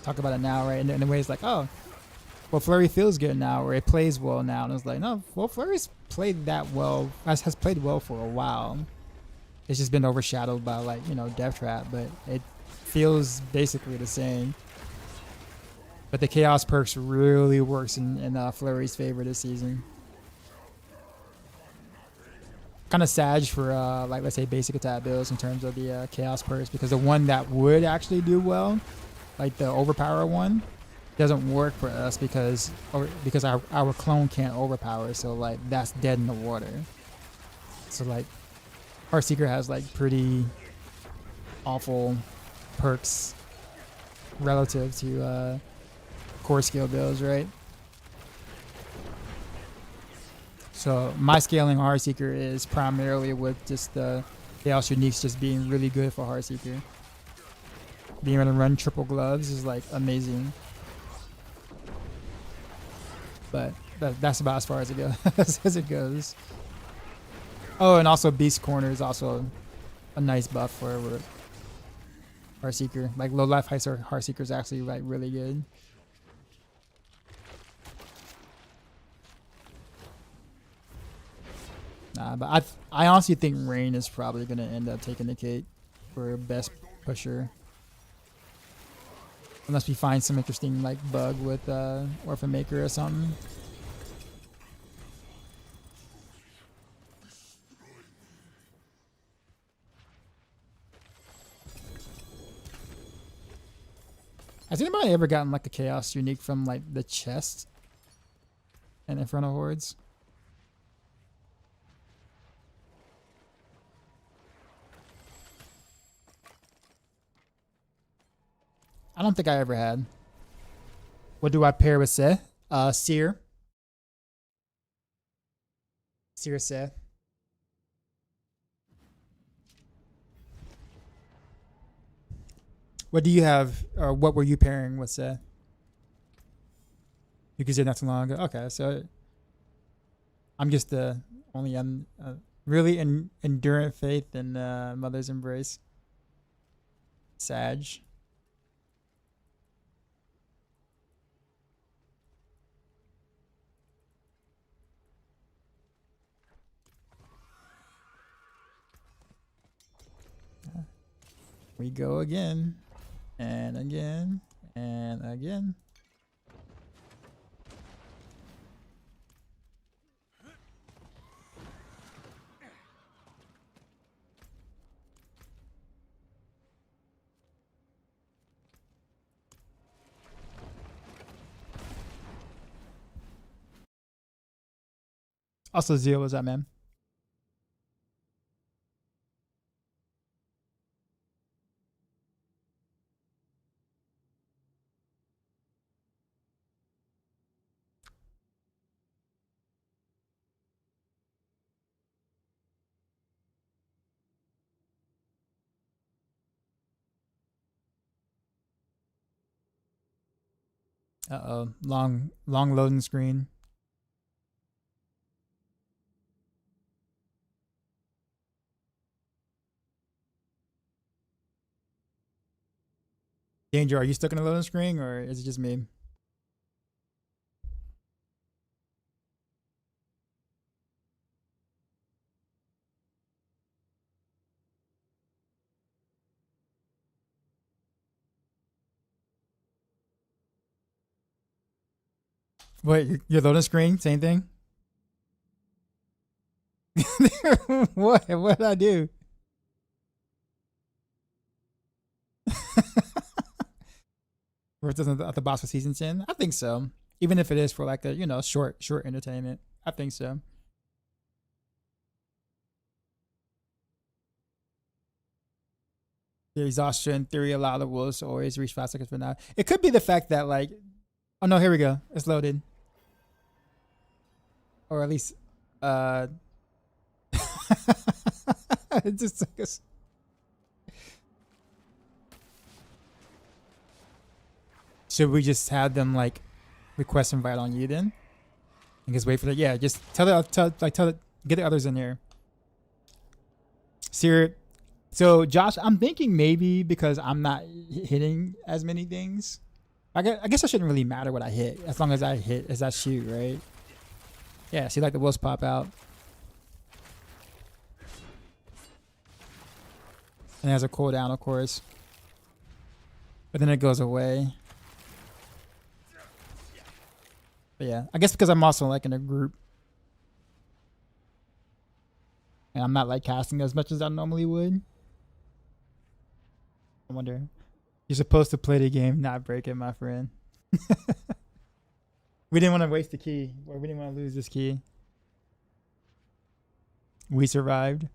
talk about it now, right? And in a way, it's like, oh, well, flurry feels good now, or it plays well now. And it's like, no, well, flurry's played that well, has played well for a while. It's just been overshadowed by, like, you know, Death Trap, but it feels basically the same. But the Chaos perks really works in Flurry's favor this season. Kind of sag for, like, let's say basic attack builds in terms of the Chaos perks, because the one that would actually do well, like the Overpower one, doesn't work for us because our clone can't overpower, so like that's dead in the water. So like Heartseeker has like pretty awful perks relative to core skill builds, right? So my scaling Heartseeker is primarily with just the Chaos Uniques just being really good for Heartseeker. Being able to run triple gloves is like amazing. But that's about as far as it goes. Oh, and also Beast Corner is also a nice buff for Heartseeker. Like low life Heartseeker is actually like really good. Nah, but I honestly think Rain is probably gonna end up taking the cake for best pusher. Unless we find some interesting like bug with Orphan Maker or something. Has anybody ever gotten like a Chaos Unique from like the chest in Infernal Hordes? I don't think I ever had. What do I pair with Seth? Seer. Seer Seth. What do you have, or what were you pairing with Seth? You could say not too long ago. Okay, so I'm just only really endurant faith in Mother's Embrace. Sag. We go again, and again, and again. Also, Zeal, what's up, man? Uh-oh, long loading screen. Danger, are you stuck in a loading screen, or is it just me? Wait, your loading screen, same thing? What did I do? Or it doesn't at the box for season 10? I think so. Even if it is for like a, you know, short entertainment. I think so. The exhaustion theory allowed the wolves to always reach 5 seconds from now. It could be the fact that like, oh no, here we go. It's loaded. Or at least it just took us. Should we just have them like request invite on you then? And just wait for the, yeah, just get the others in here. Sir, so Josh, I'm thinking maybe because I'm not hitting as many things. I guess it shouldn't really matter what I hit as long as I hit as I shoot, right? Yeah, see like the wolves pop out. And it has a cooldown, of course. But then it goes away. But yeah, I guess because I'm also like in a group. And I'm not like casting as much as I normally would. I wonder. You're supposed to play the game, not break it, my friend. We didn't want to waste the key. Or we didn't want to lose this key. We survived.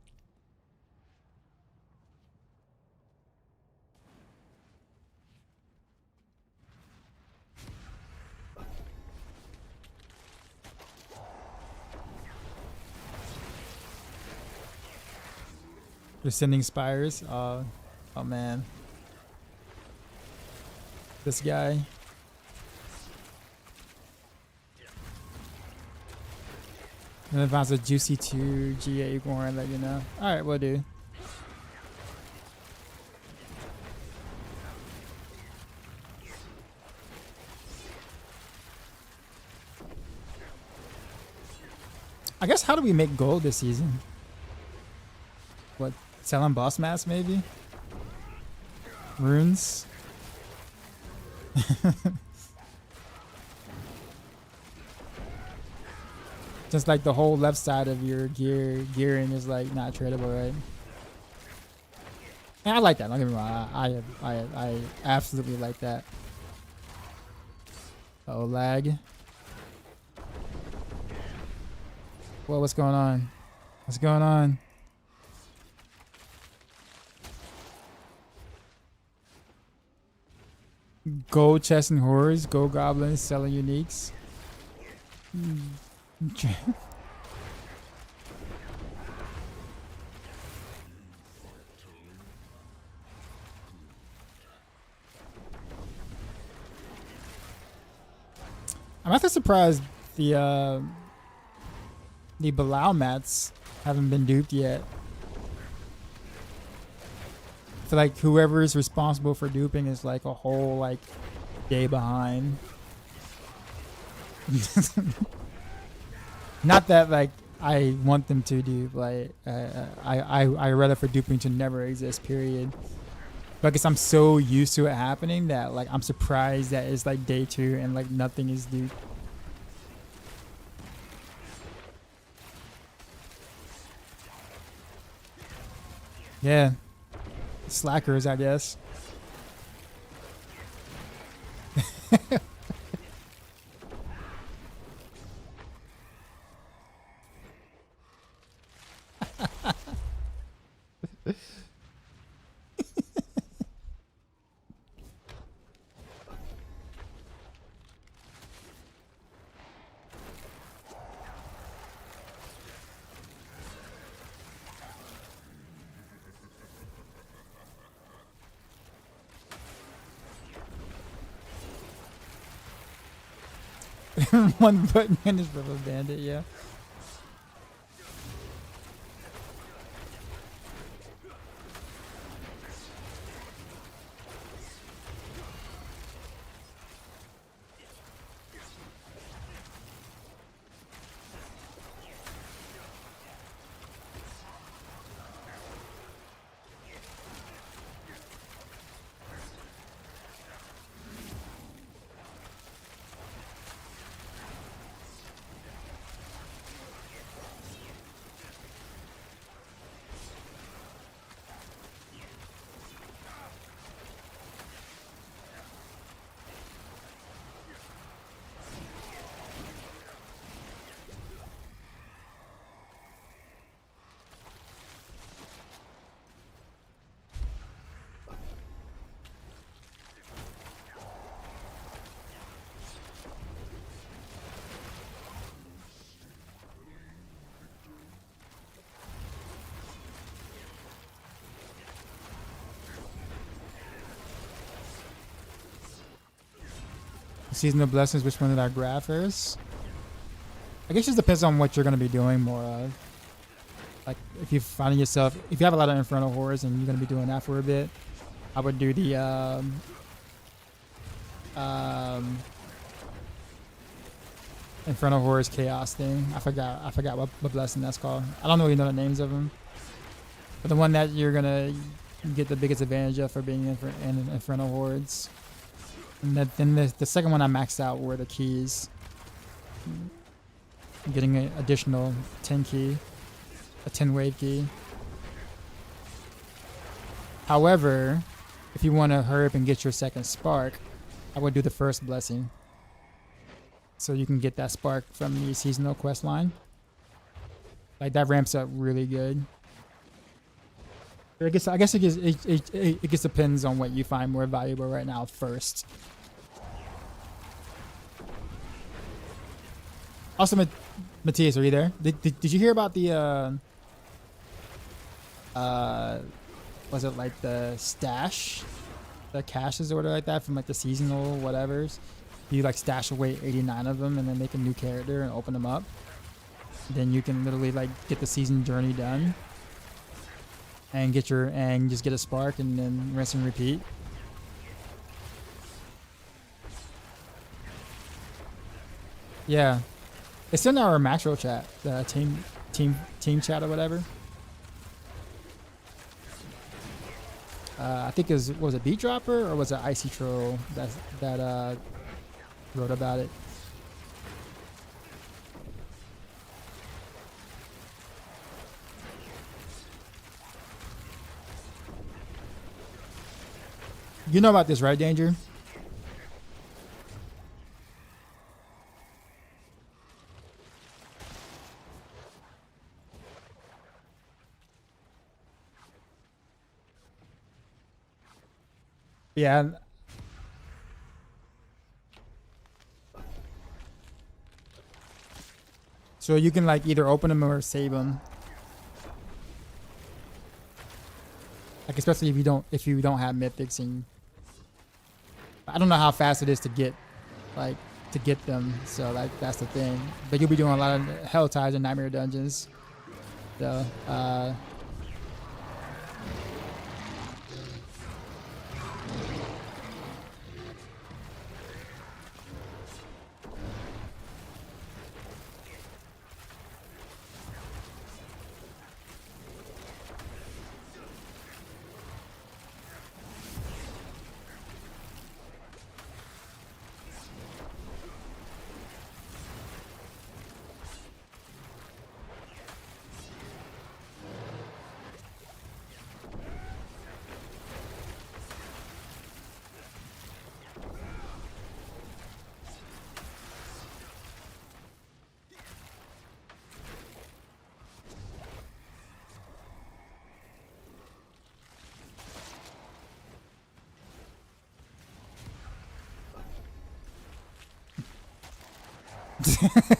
They're sending spires. Oh man. This guy. And if I was a juicy 2 GA Gorn, let you know. Alright, we'll do. I guess how do we make gold this season? What? Selling boss mats maybe? Runes? Just like the whole left side of your gearing is like not tradable, right? And I like that. Don't get me wrong. I absolutely like that. Oh, lag. Whoa, what's going on? What's going on? Gold chests and horrors, gold goblins selling uniques. I'm not that surprised the Bilal mats haven't been duped yet. I feel like whoever is responsible for duping is like a whole like day behind. Not that like I want them to dupe. Like I rather for duping to never exist. Period. But I guess I'm so used to it happening that like I'm surprised that it's like day 2 and like nothing is duped. Yeah. Slackers, I guess. One button and his rubber bandit, yeah. Seasonal blessings, which one did I grab first? I guess it just depends on what you're going to be doing more of. Like if you find yourself, if you have a lot of Infernal Hordes and you're gonna be doing that for a bit, I would do the Infernal Hordes Chaos thing. I forgot what blessing that's called. I don't really know the names of them, but the one that you're gonna get the biggest advantage of for being in Infernal Hordes. And then the second one I maxed out were the keys. Getting an additional 10 key, a 10 wave key. However, if you want to hurry up and get your second spark, I would do the first blessing. So you can get that spark from the seasonal quest line. Like that ramps up really good. But I guess it just depends on what you find more valuable right now first. Also, Matthias, are you there? Did you hear about the was it like the stash, the caches or whatever like that from like the seasonal whatevers? You like stash away 89 of them and then make a new character and open them up. Then you can literally like get the season journey done and just get a spark and then rinse and repeat. Yeah. It's in our macro chat, the team chat or whatever. I think was it Beat Dropper or was it Icy Troll that wrote about it? You know about this, right, Danger? Yeah. So you can like either open them or save them. Like especially if you don't have mythics, and I don't know how fast it is to get them. So like that's the thing. But you'll be doing a lot of Hell Tides and Nightmare Dungeons. So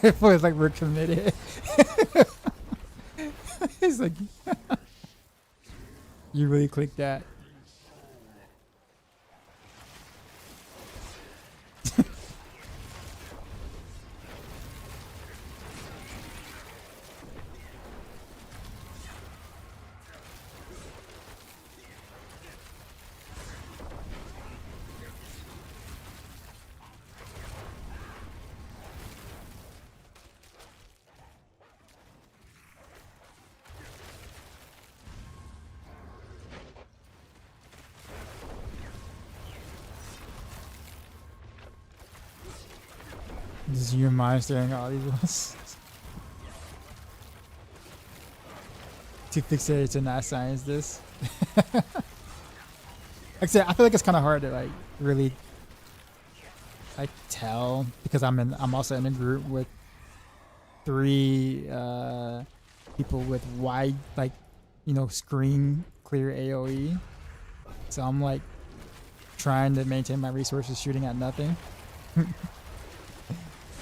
it feels like we're committed. It's like you really clicked that. This is your mind staring at all these ones. Too fixated to not science this. Like I said, I feel like it's kind of hard to like really like tell because I'm also in a group with 3 people with wide screen clear AoE. So I'm like trying to maintain my resources shooting at nothing.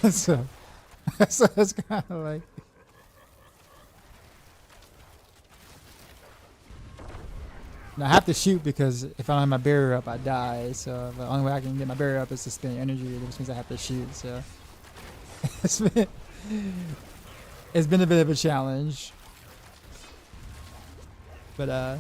so it's kind of like now I have to shoot because if I don't have my barrier up I die, so the only way I can get my barrier up is to spend energy, which means I have to shoot. So it's been a bit of a challenge. But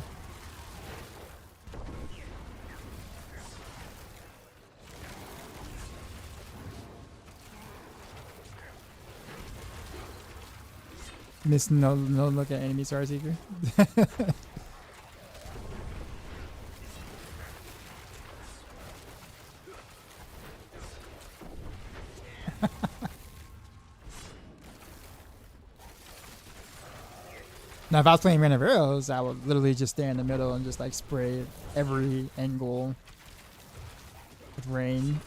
miss no look at enemy Heartseeker. Now, if I was playing Rain of Arrows, I would literally just stay in the middle and just like spray every angle with rain.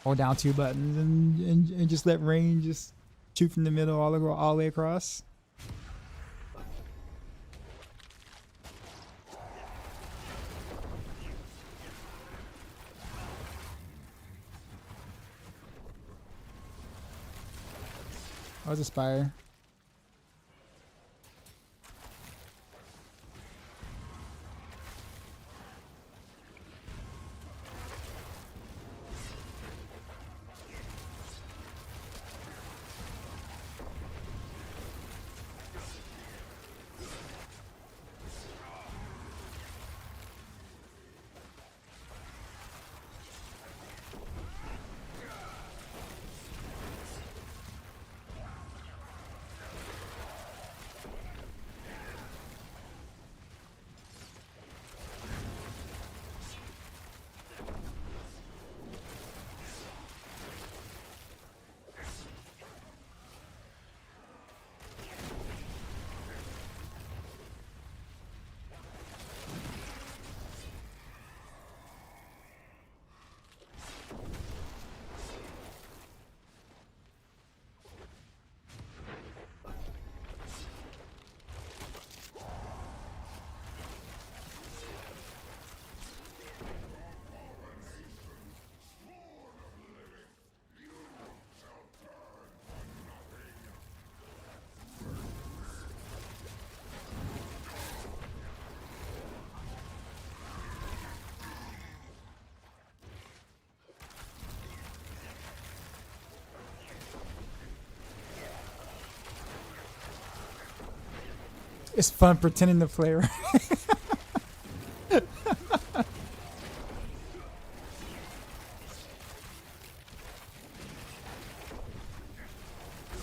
Hold down 2 buttons and just let rain just shoot from the middle all the way across. Oh, it's a spire. It's fun pretending to play, right?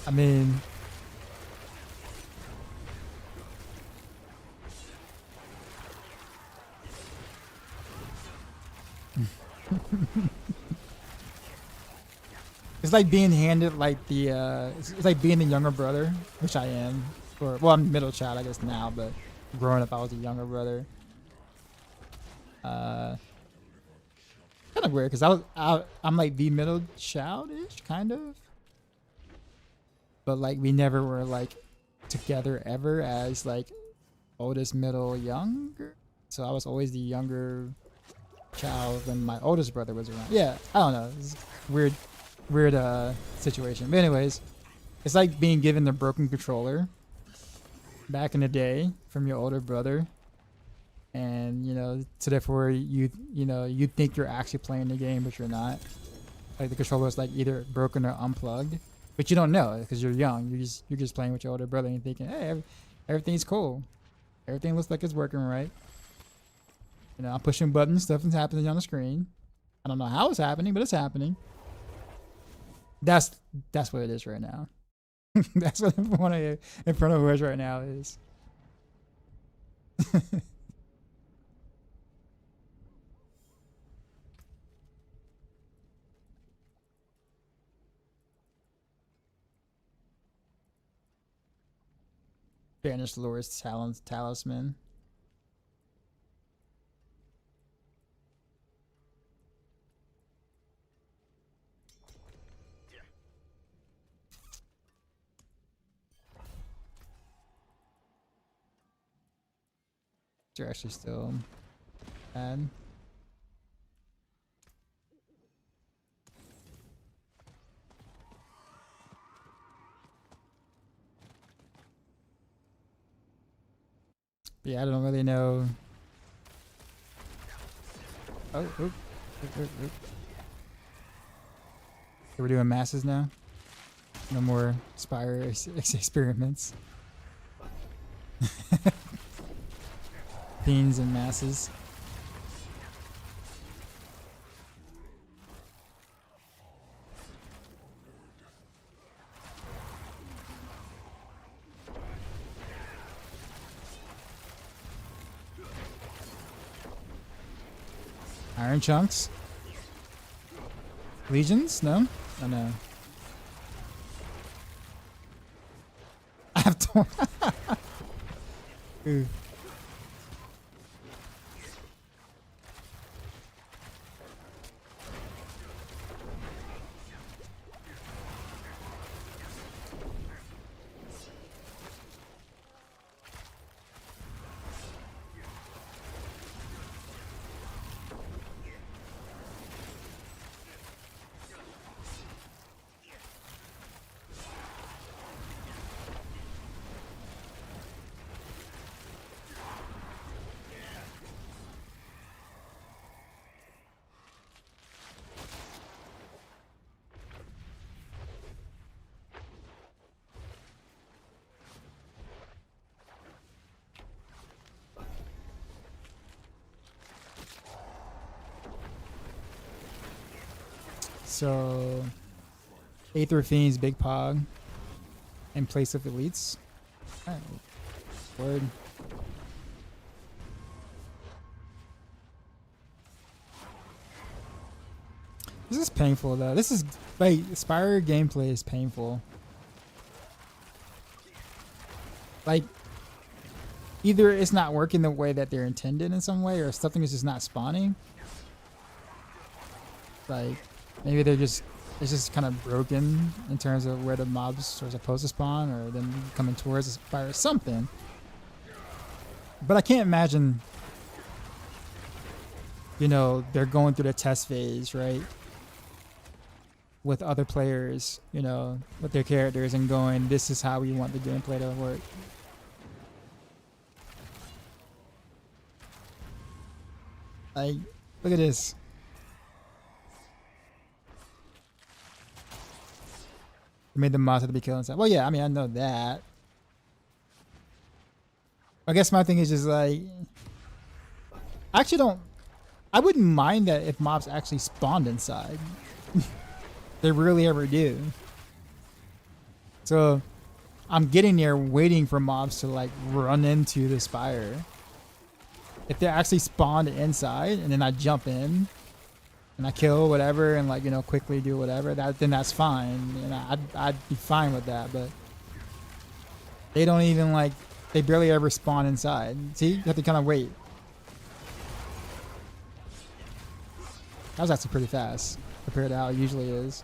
I mean, it's like being handed like the it's like being the younger brother, which I am. Or, well, I'm middle child, I guess now, but growing up, I was a younger brother. Kind of weird because I'm like the middle child-ish, kind of. But like we never were like together ever as like oldest, middle, younger. So I was always the younger child when my oldest brother was around. Yeah, I don't know. It's weird situation. But anyways, it's like being given the broken controller back in the day from your older brother, and you know, so therefore you think you're actually playing the game, but you're not. Like the controller is like either broken or unplugged, but you don't know because you're young. You're just playing with your older brother and you're thinking, hey, everything's cool, everything looks like it's working right. You know, I'm pushing buttons, stuff is happening on the screen. I don't know how it's happening, but it's happening. That's what it is right now. That's what one of Infernal Hordes right now is. Banish Lord's Talisman. They're actually still bad. But yeah, I don't really know. Oh, oop. So we're doing masses now. No more Spire experiments. Fiends and masses. Iron chunks. Legions? No? Oh no. I have to. Ooh. So, Aether Fiends, Big Pog, in place of Elites. Alright. Word. This is painful though. This is, like, Spire gameplay is painful. Like, either it's not working the way that they're intended in some way, or something is just not spawning. Like, maybe they're just, it's just kind of broken in terms of where the mobs are supposed to spawn, or them coming towards the Spire or something. But I can't imagine, you know, they're going through the test phase, right? With other players, you know, with their characters, and going, this is how we want the gameplay to work. Like, look at this. They made the monster to be killed inside. Well, yeah, I mean, I know that. I guess my thing is just like, I actually don't, I wouldn't mind that if mobs actually spawned inside. They rarely ever do. So I'm getting there waiting for mobs to like run into the Spire. If they actually spawned inside and then I jump in and I kill whatever and, like, you know, quickly do whatever, then that's fine. And I'd be fine with that. But they don't even, like, they barely ever spawn inside. See, you have to kind of wait. That was actually pretty fast compared to how it usually is.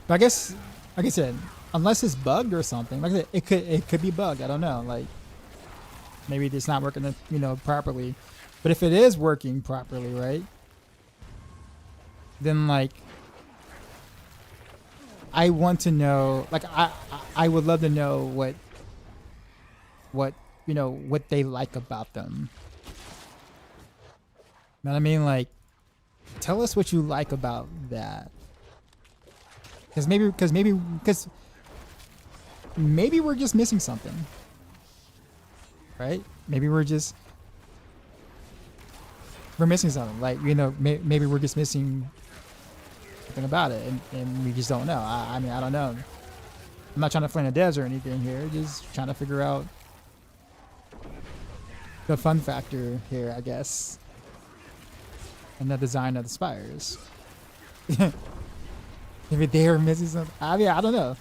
But I guess, like I said, unless it's bugged or something, like I said, it could be bugged. I don't know. Like, maybe it's not working, you know, properly. But if it is working properly, right? Then, like, I want to know. Like, I would love to know what you know, what they like about them. You know what I mean? Like, tell us what you like about that. Because maybe we're just missing something, right? Maybe we're missing something. Like, you know, maybe we're just missing something about it, and we just don't know. I mean, I don't know. I'm not trying to flame the devs or anything here. Just trying to figure out the fun factor here, I guess, and the design of the spires. Maybe they were missing something. I mean, I don't know.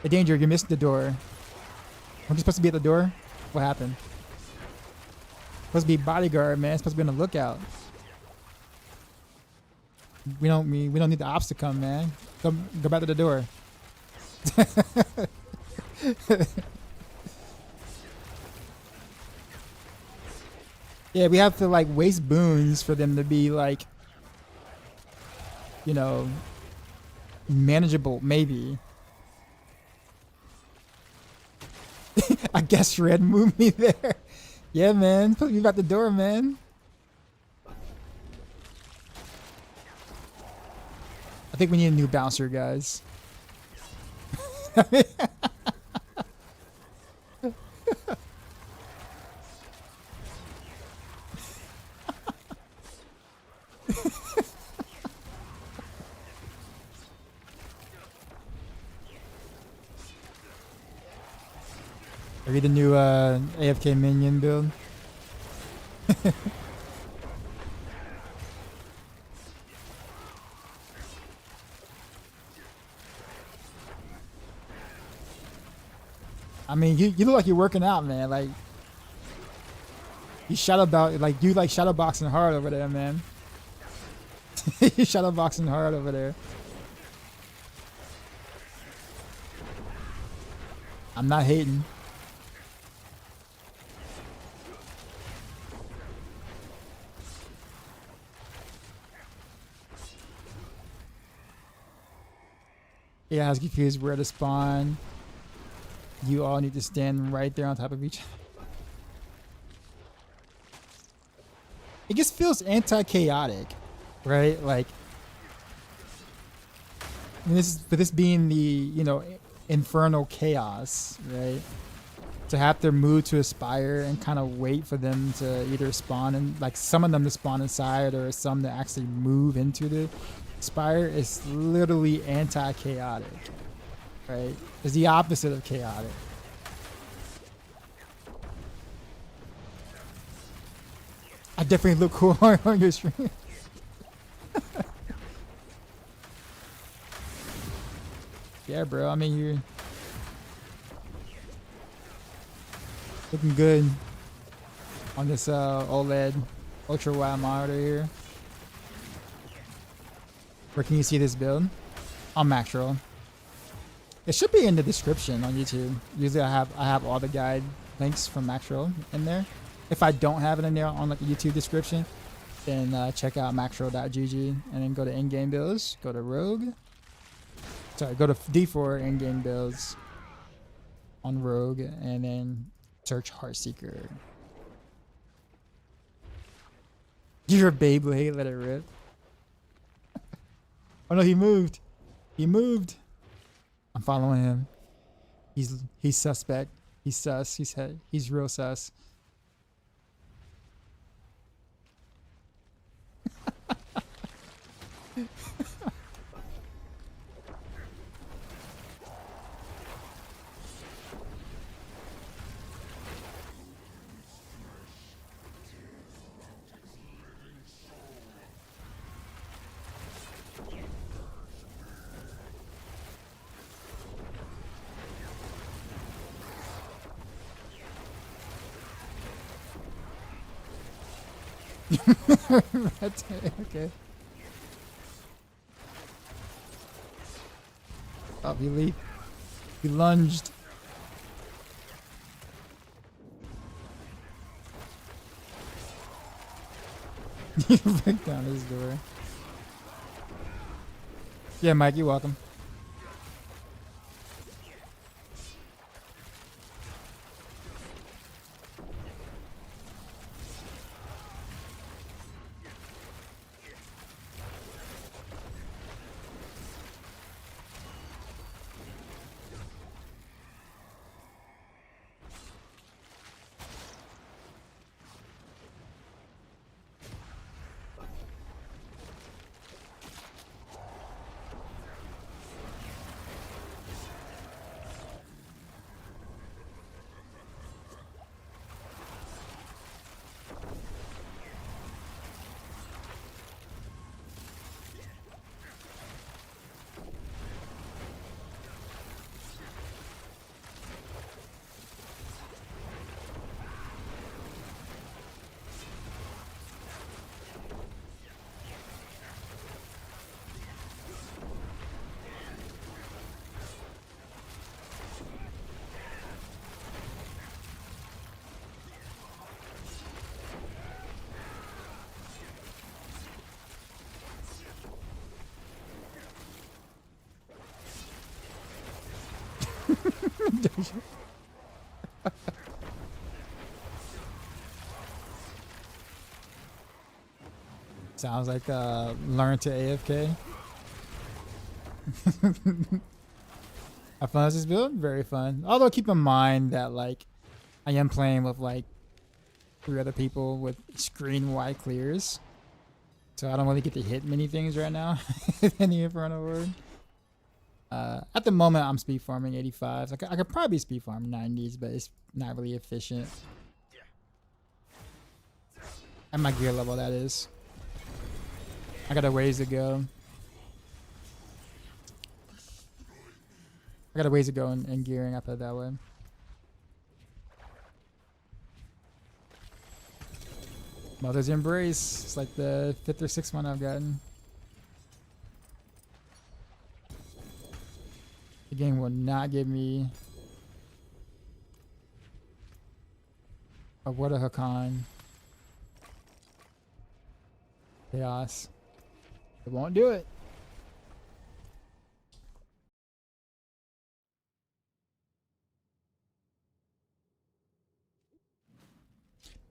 The danger, you're missing the door. Weren't you supposed to be at the door? What happened? Supposed to be bodyguard, man. Supposed to be on the lookout. We don't need the ops to come, man. Go back to the door. Yeah, we have to, like, waste boons for them to be, like, you know, manageable, maybe. I guess Red moved me there. Yeah, man. Put me back the door, man. I think we need a new bouncer, guys. Are we the new AFK minion build? I mean, you look like you're working out, man. Like you shadow boxing hard over there, man. You shadow boxing hard over there. I'm not hating. Yeah, I was confused where to spawn. You all need to stand right there on top of each other. It just feels anti-chaotic, right? Like, this being the, you know, infernal chaos, right? To have to move to aspire and kind of wait for them to either spawn and like some of them to spawn inside or some to actually move into the aspire is literally anti-chaotic, right? It's the opposite of chaotic. I definitely look cool on your stream. Yeah, bro. I mean, you're looking good on this OLED ultra wide monitor here. Where can you see this build? On Maxroll. It should be in the description on YouTube. Usually I have all the guide links from Maxroll in there. If I don't have it in there on like the YouTube description, then check out maxroll.gg and then go to in-game builds, go to Rogue. Sorry, go to D4 in-game builds on Rogue and then search Heartseeker. You're a Beyblade, let it rip. Oh no, he moved. He moved. I'm following him. He's suspect. He's sus. He's real sus. Okay. Oh, he leaped. He lunged. He break down his door. Yeah, Mike, you're welcome. Sounds like learn to AFK. Have fun with this build? Very fun. Although keep in mind that like I am playing with like 3 other people with screen wide clears. So I don't really get to hit many things right now in the Infernal Horde. At the moment I'm speed farming 85s. I could probably speed farm 90s, but it's not really efficient. At my gear level, that is. I got a ways to go. I got a ways to go in gearing, I put it that way. Mother's Embrace. It's like the 5th or 6th one I've gotten. The game will not give me a Water Hakan. Chaos. It won't do it.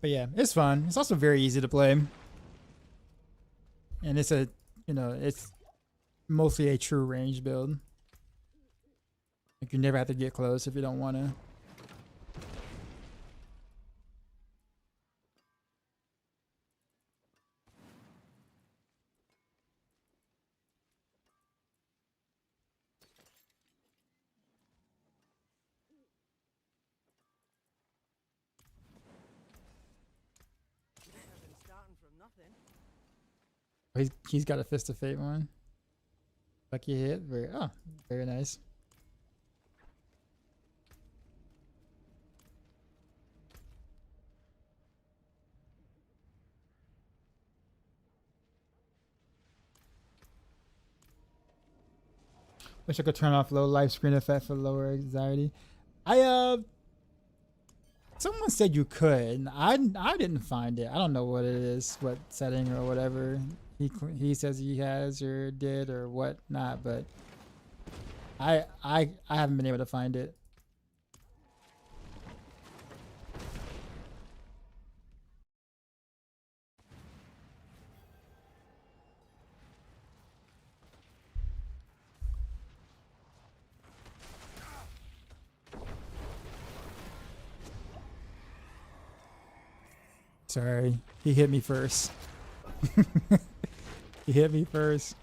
But yeah, it's fun. It's also very easy to play. And it's a, it's mostly a true range build. Like you never have to get close if you don't want to. I've been starting from nothing. He's got a Fist of Fate one. Lucky hit. Very nice. Wish I could turn off low life screen effect for lower anxiety. Someone said you could. I didn't find it. I don't know what it is, what setting or whatever he says he has or did or what not, but I haven't been able to find it. Sorry, he hit me first. He hit me first.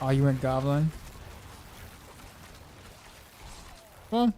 Oh, you went Goblin? Well.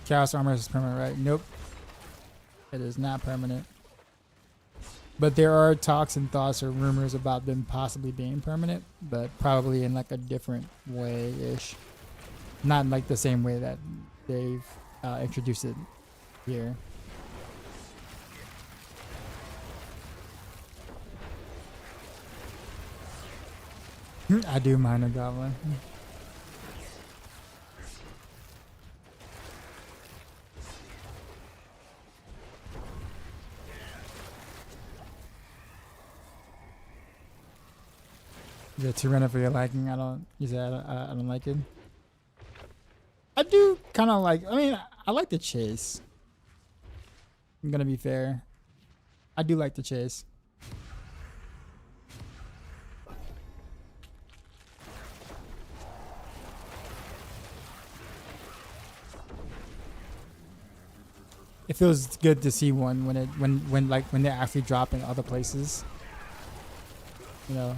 Chaos Armor is permanent, right? Nope. It is not permanent. But there are talks and thoughts or rumors about them possibly being permanent, but probably in like a different way-ish. Not in like the same way that they've introduced it here. I do mind a goblin. The Tyranno for your liking. I don't use that. I don't like it. I do kind of like. I mean, I like the chase. I'm gonna be fair. I do like the chase. It feels good to see one when they're actually dropping other places. You know.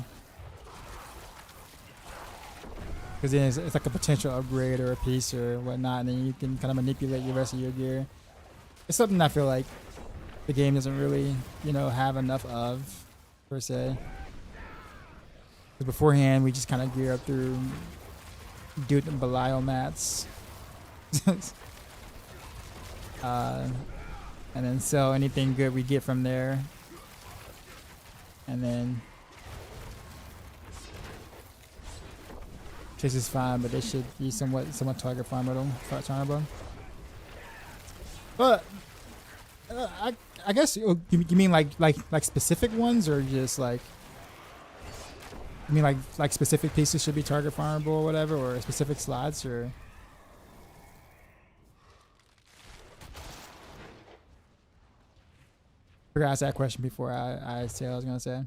Because then it's like a potential upgrade or a piece or whatnot, and then you can kind of manipulate the rest of your gear. It's something I feel like the game doesn't really, you know, have enough of, per se. Because beforehand, we just kind of gear up through Dude and Belial mats. And then sell anything good we get from there. And then chase is fine, but they should be somewhat target farmable. But I guess you mean like specific ones, or just like you mean like specific pieces should be target farmable or whatever, or specific slots, or I forgot to ask that question before I say what I was gonna say.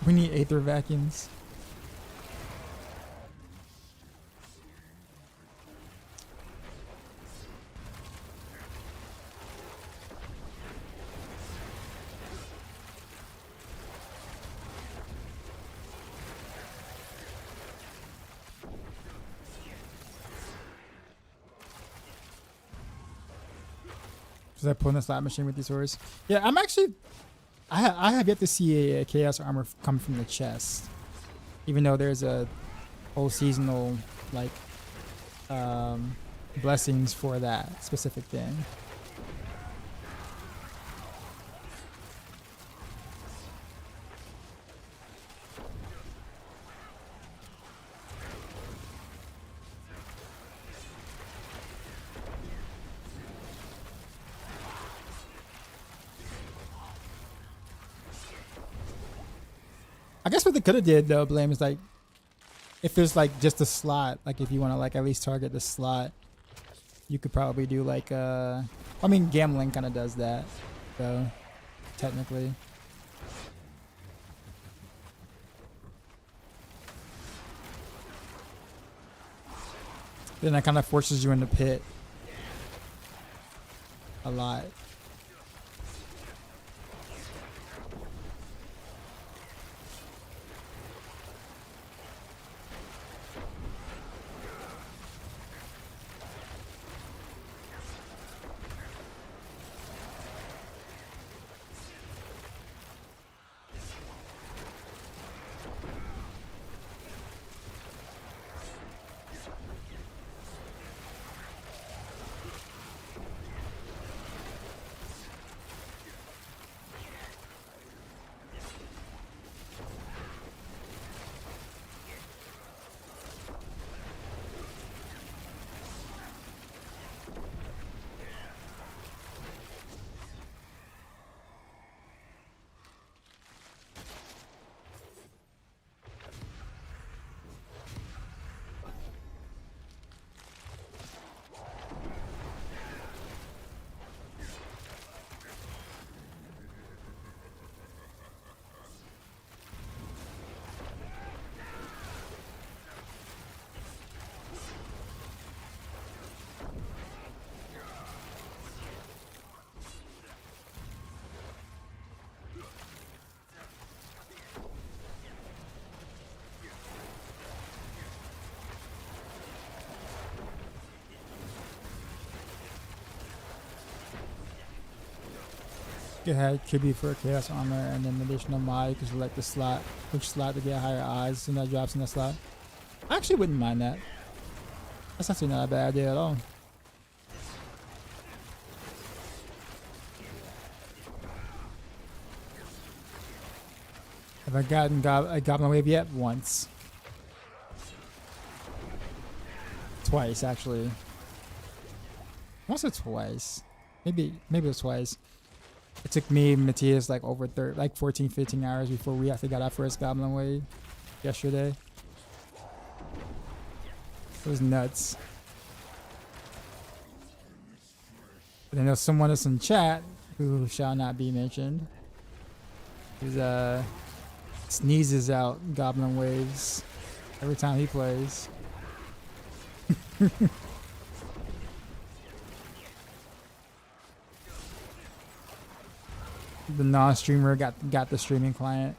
We need Aether vacuums. Was I pulling the slot machine with these horses? Yeah, I'm actually. I have yet to see a chaos armor come from the chest, even though there's a whole seasonal like blessings for that specific thing. I guess what they could have did though, Blame, is like if there's like just a slot, like if you want to like at least target the slot, you could probably do like I mean gambling kind of does that though, technically. Then that kind of forces you in the pit a lot. It had tribute for a chaos armor and then additional mod. You can select the slot, which slot to get higher odds, and that drops in the slot. I actually wouldn't mind that. That's actually not a bad idea at all. Have I gotten a Goblin Wave yet? Once. Twice, actually. Once or twice. I Maybe it was twice. It took me and Matthias like over 14, 15 hours before we actually got our first goblin wave yesterday. It was nuts. But I know someone else in chat who shall not be mentioned. Who's sneezes out goblin waves every time he plays. The non-streamer got the streaming client.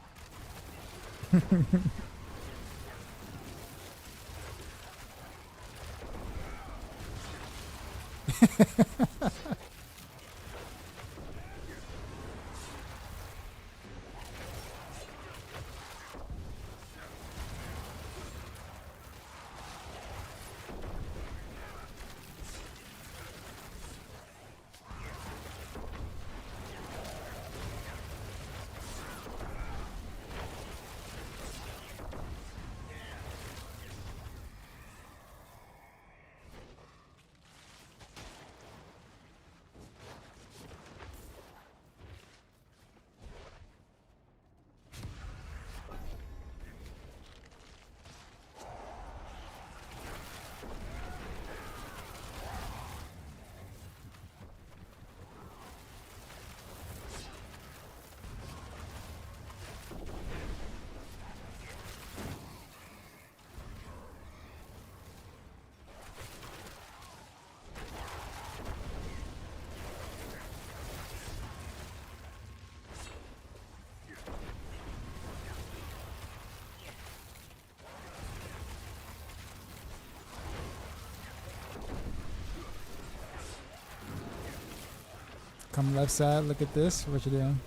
Come left side, look at this. What you doing?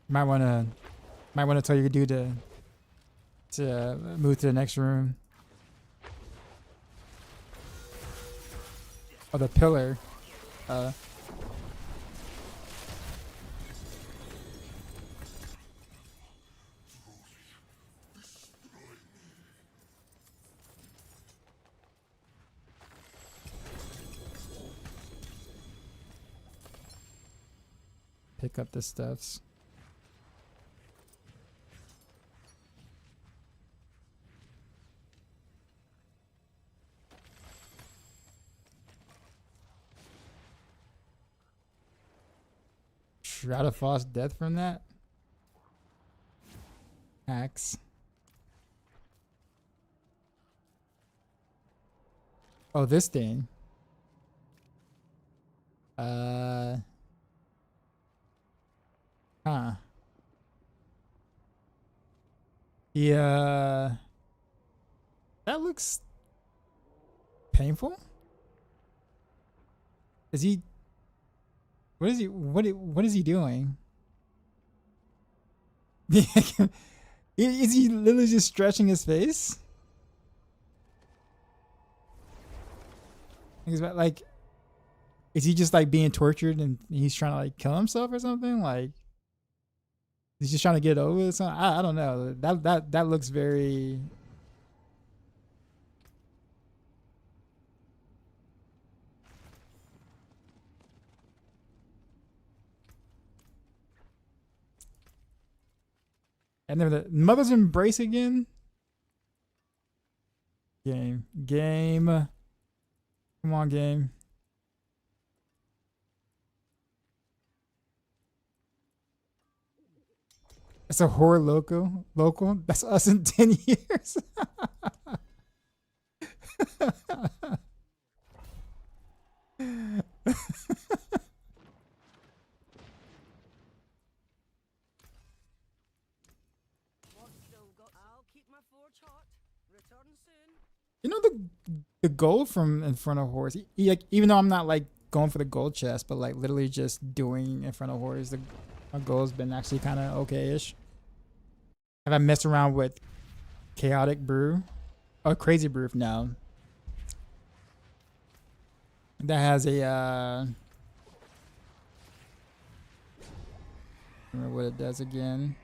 Might wanna tell your dude to move to the next room. Oh, the pillar. Pick up the stuffs. Shroud of false death from that? Axe. Oh, this thing. Huh. Yeah. That looks painful. Is he? What is he? What is he doing? Is he literally just stretching his face? Like, is he just like being tortured and he's trying to like kill himself or something? Like, he's just trying to get over with something. I don't know. That looks very. And then the mother's embrace again. Game. Come on, game. It's a horror local. That's us in 10 years. What's still got? I'll keep my forge hot. Return soon. You know the gold from Infernal Hordes. Like, even though I'm not like going for the gold chest, but like literally just doing Infernal Hordes, the my goal's been actually kind of okay-ish. Have I messed around with Chaotic Brew? Oh, Crazy Brew now. That has a I don't remember what it does again.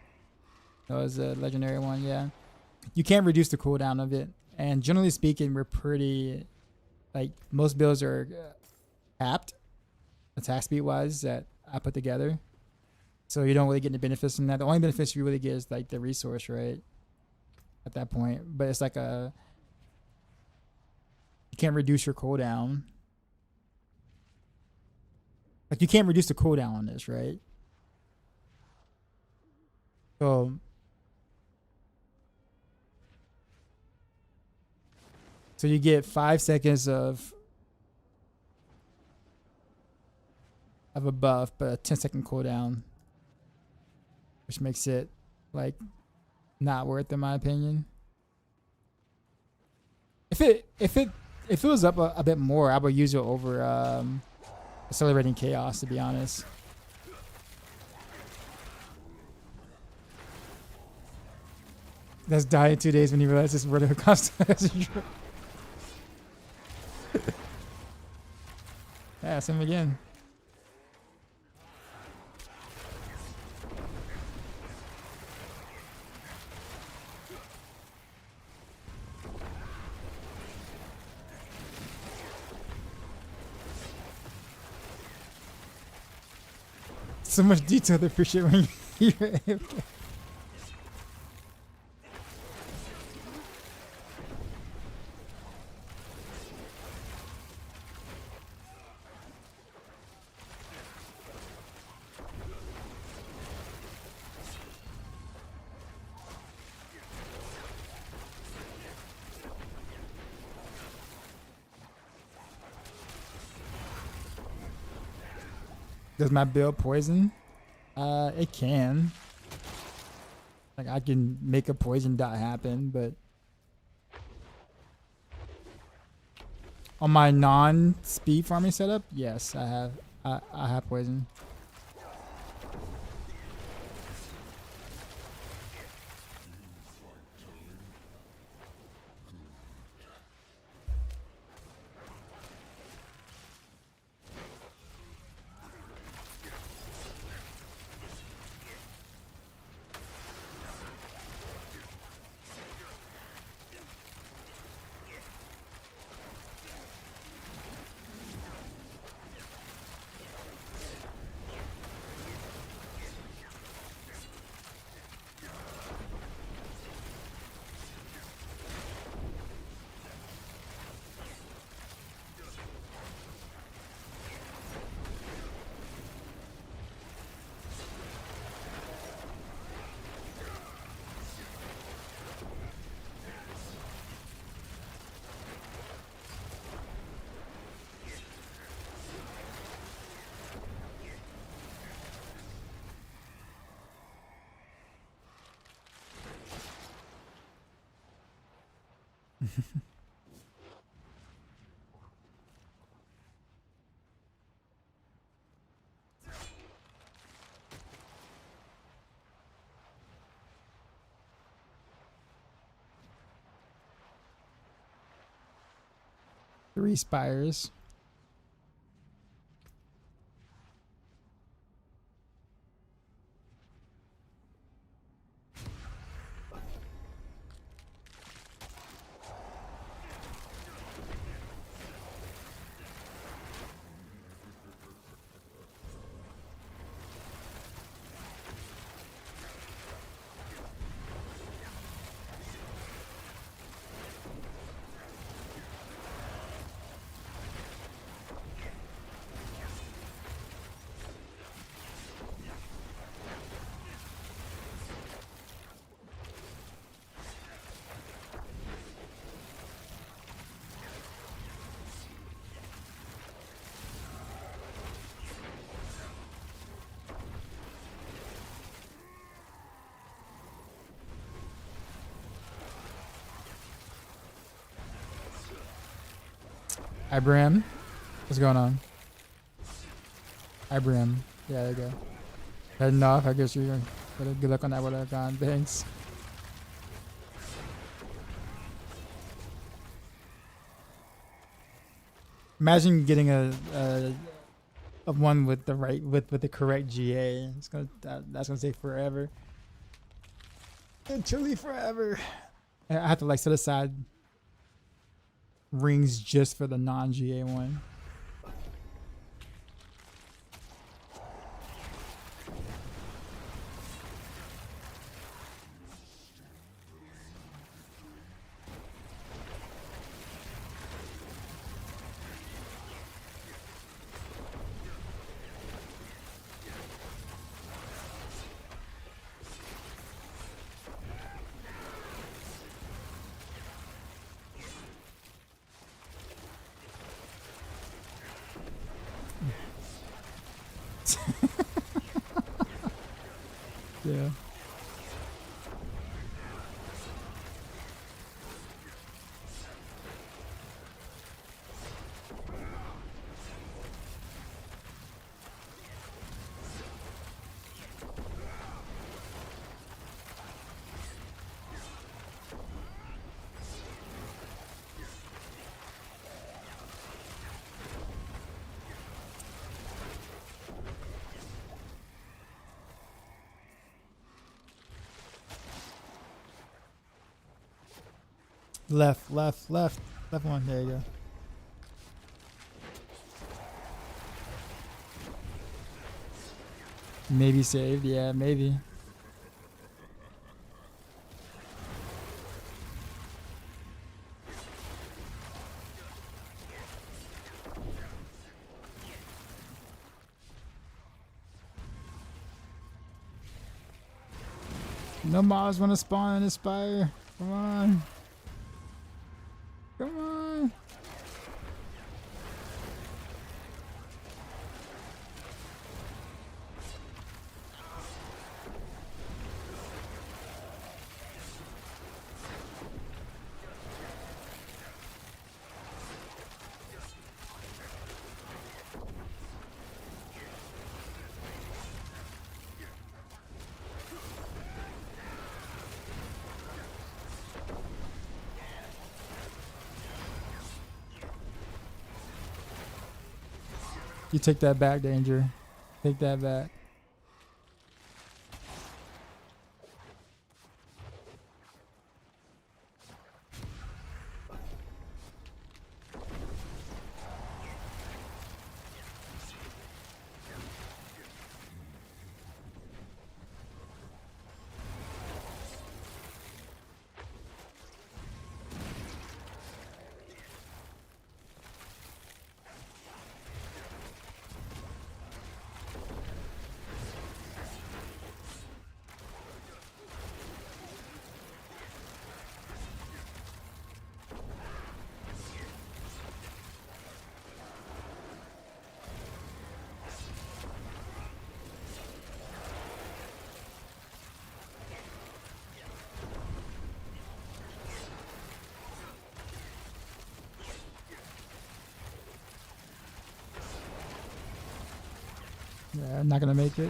That was a legendary one, yeah. You can't reduce the cooldown of it, and generally speaking, we're pretty like most builds are capped attack speed wise that I put together. So you don't really get any benefits from that. The only benefits you really get is like the resource, right? At that point, but it's like you can't reduce your cooldown. Like you can't reduce the cooldown on this, right? So you get 5 seconds of a buff, but a 10-second cooldown, which makes it like not worth, in my opinion. If it was up a bit more, I would use it over accelerating chaos, to be honest. That's die in 2 days when you realize this word of cost. Yeah, same again. So much detail to appreciate when you're AFK. Does my build poison? It can. Like I can make a poison dot happen, but on my non-speed farming setup, yes, I have. I have poison. Three spires. Ibram, what's going on? Ibram, yeah, there you go. Heading off. I guess you're gonna good luck on that one. Thanks. Imagine getting a one with the right with the correct GA. It's gonna that's gonna take forever. Literally forever. I have to like set aside rings just for the non-GA one. Yeah. Left one. There you go. Maybe saved. Yeah, maybe. No mobs want to spawn and aspire. Come on. Come on. You take that back, Danger. Take that back. Yeah, I'm not gonna make it.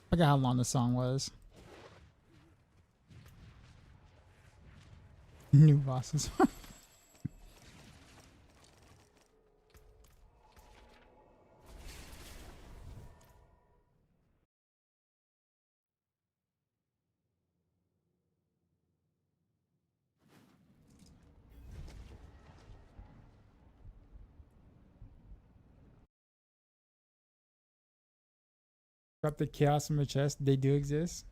I forgot how long the song was. New bosses. Drop the chaos from the chest. They do exist.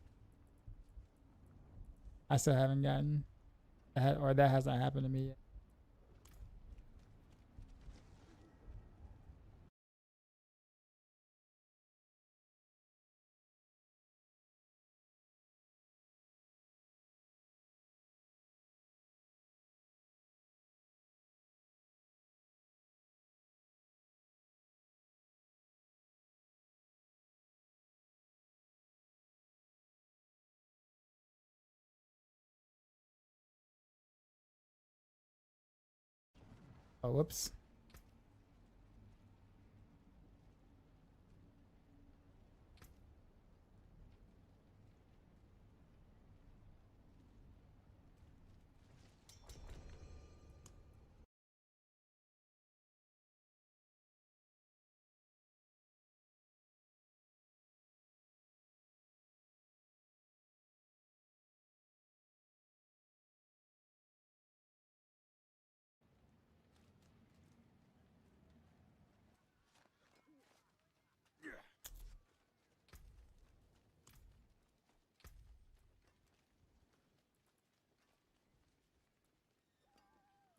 I still haven't gotten, or that hasn't happened to me yet. Oh, whoops.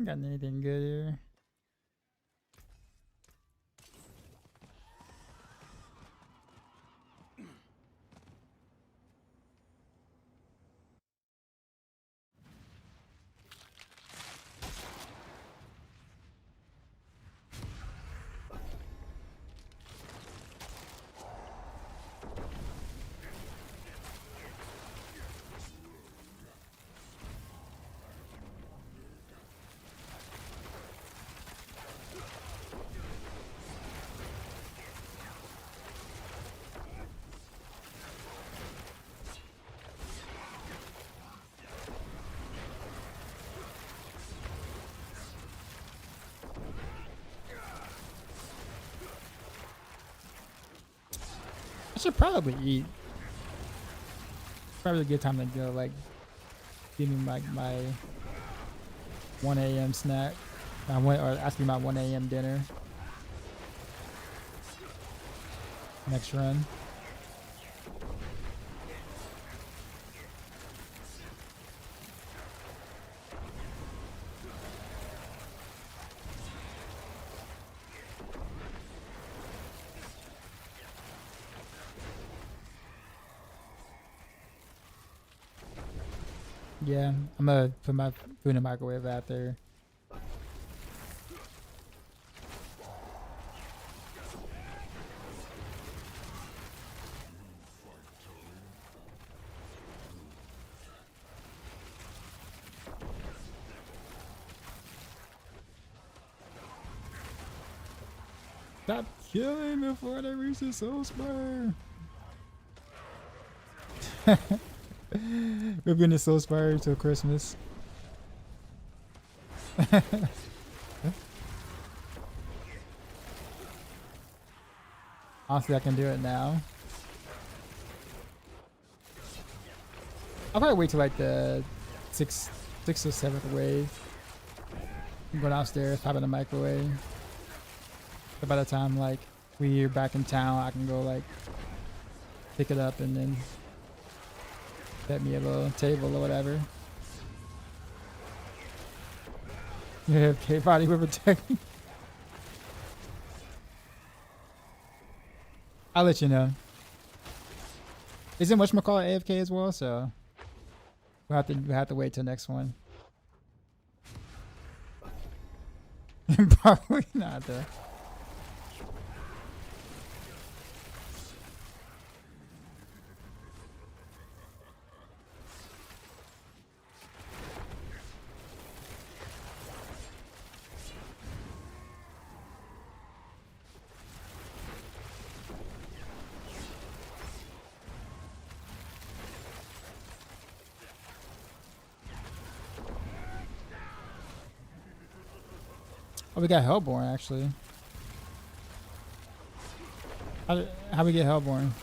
Got anything good here? I should probably eat. Probably a good time to go, like, give me my 1 a.m. snack. Or asking my 1 a.m. dinner. Next run. Yeah, I'm gonna put my food in the microwave after. Stop killing before they reach the soul spire. We're getting the soul spire till Christmas. Honestly, I can do it now. I'll probably wait till like the sixth or seventh wave. Go downstairs, pop in the microwave. So by the time like we're back in town, I can go like pick it up and then set me a little table or whatever. Yeah, okay, body will protect me. I'll let you know. Isn't whatchamacallit AFK as well? So we'll have to wait till next one. Probably not though. Oh, we got Hellborn actually. How we get Hellborn?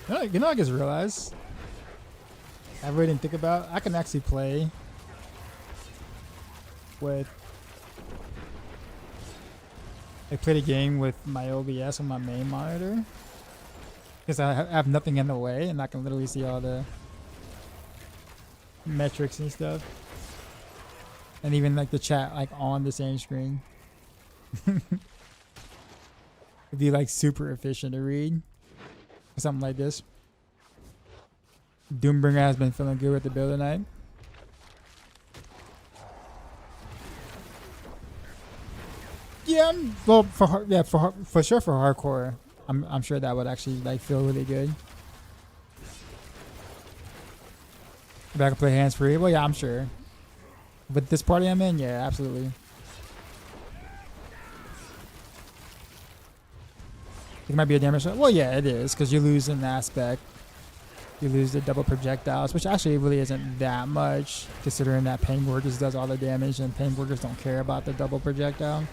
I just realized. I really didn't think about. I can actually play with. I played a game with my OBS on my main monitor because I have nothing in the way, and I can literally see all the metrics and stuff, and even like the chat like on the same screen. It'd be like super efficient to read. Something like this. Doombringer has been feeling good with the build tonight. Yeah, well, for sure for hardcore, I'm sure that would actually like feel really good. If I can play hands free, well, yeah, I'm sure. But this party I'm in, yeah, absolutely. It might be a damage. Well, yeah, it is because you lose an aspect. You lose the double projectiles, which actually really isn't that much, considering that Pain Workers does all the damage, and Pain Workers don't care about the double projectile.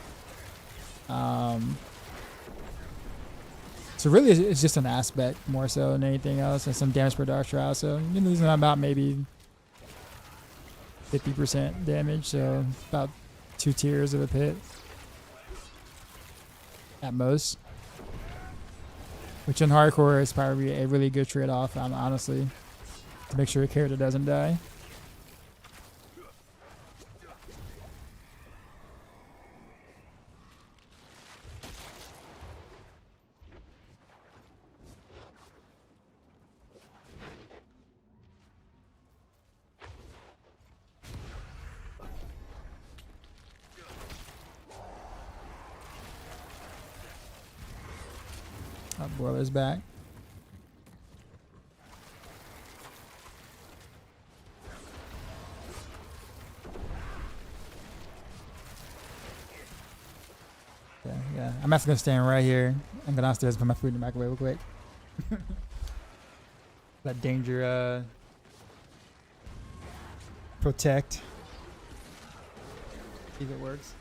So really, it's just an aspect more so than anything else, and some damage per dark shroud. So you're losing about maybe 50% damage, so about 2 tiers of a pit at most. Which in hardcore is probably a really good trade-off, honestly, to make sure your character doesn't die. Oh, Boiler's back. Yeah. I'm actually gonna stand right here and go downstairs and put my food in the microwave real quick. Let danger protect. See if it works.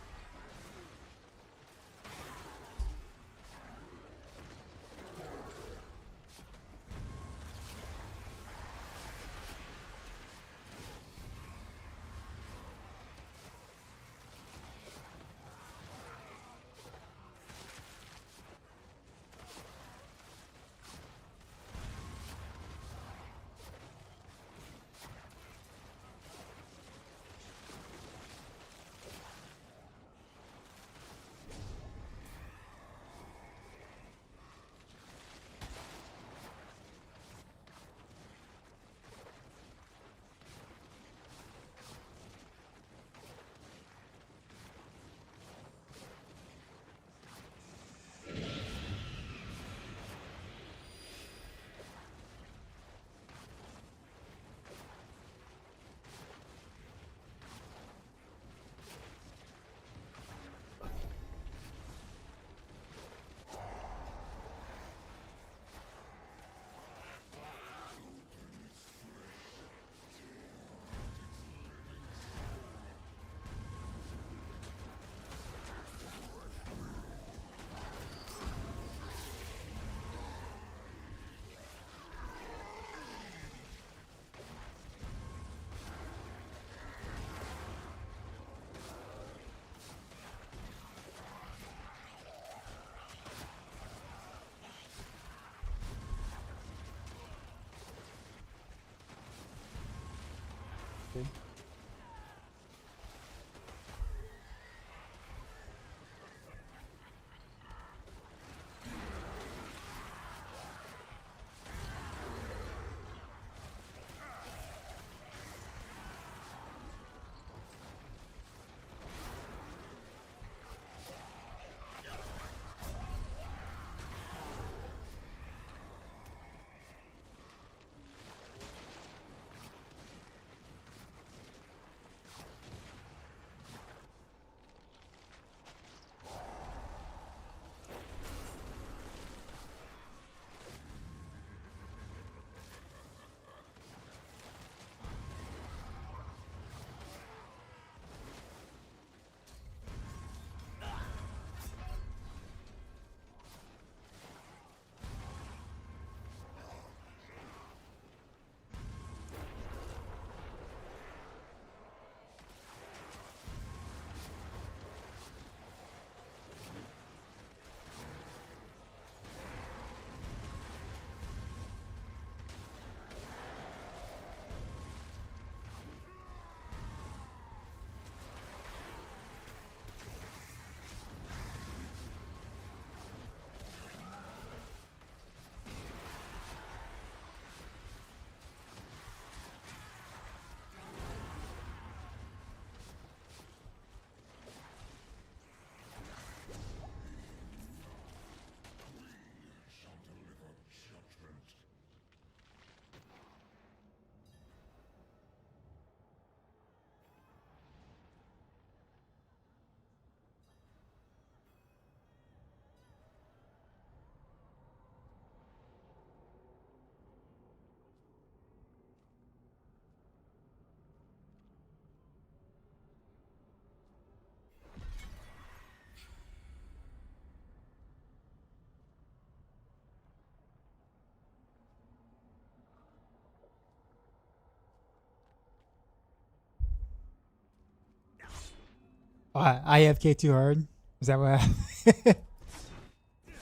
Oh, I AFK too hard. Is that what happened?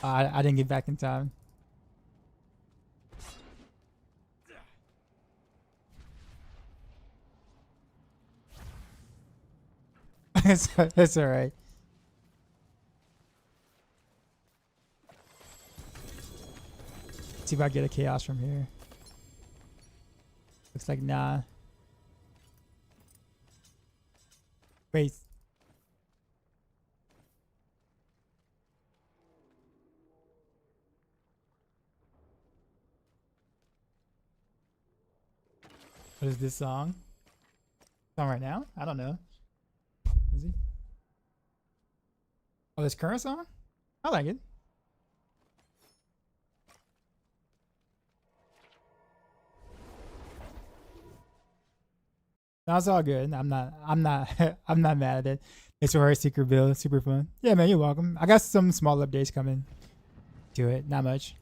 I didn't get back in time. It's all right. See if I get a chaos from here. Looks like nah. Wait. What is this song? Song right now? I don't know. Is he? Oh, this current song? I like it. No, it's all good. I'm not I'm not mad at it. It's a Heartseeker build, super fun. Yeah, man, you're welcome. I got some small updates coming to it, not much.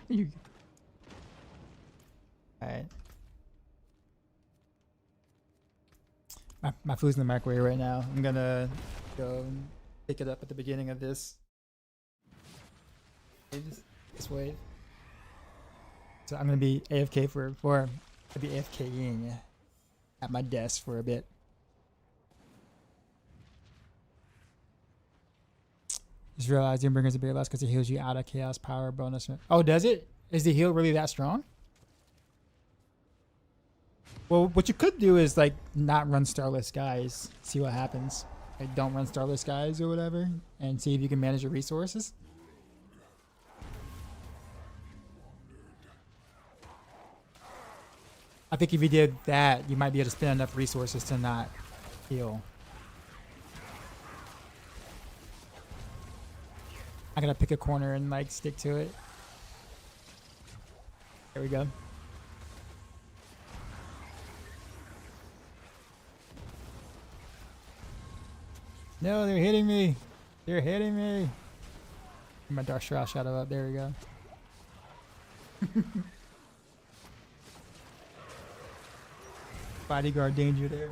You, all right. My food's in the microwave right now. I'm gonna go pick it up at the beginning of this wave. So I'm gonna be AFK I'll be AFKing at my desk for a bit. Just realized Doom brings a bigger loss because it heals you out of chaos power bonus. Oh, does it? Is the heal really that strong? Well, what you could do is like not run Starless Skies, see what happens. Like don't run Starless Skies or whatever, and see if you can manage your resources. I think if you did that, you might be able to spend enough resources to not heal. I gotta pick a corner and like stick to it. There we go. No, they're hitting me. They're hitting me. Get my Dark Shroud Shadow up. There we go. Bodyguard danger there.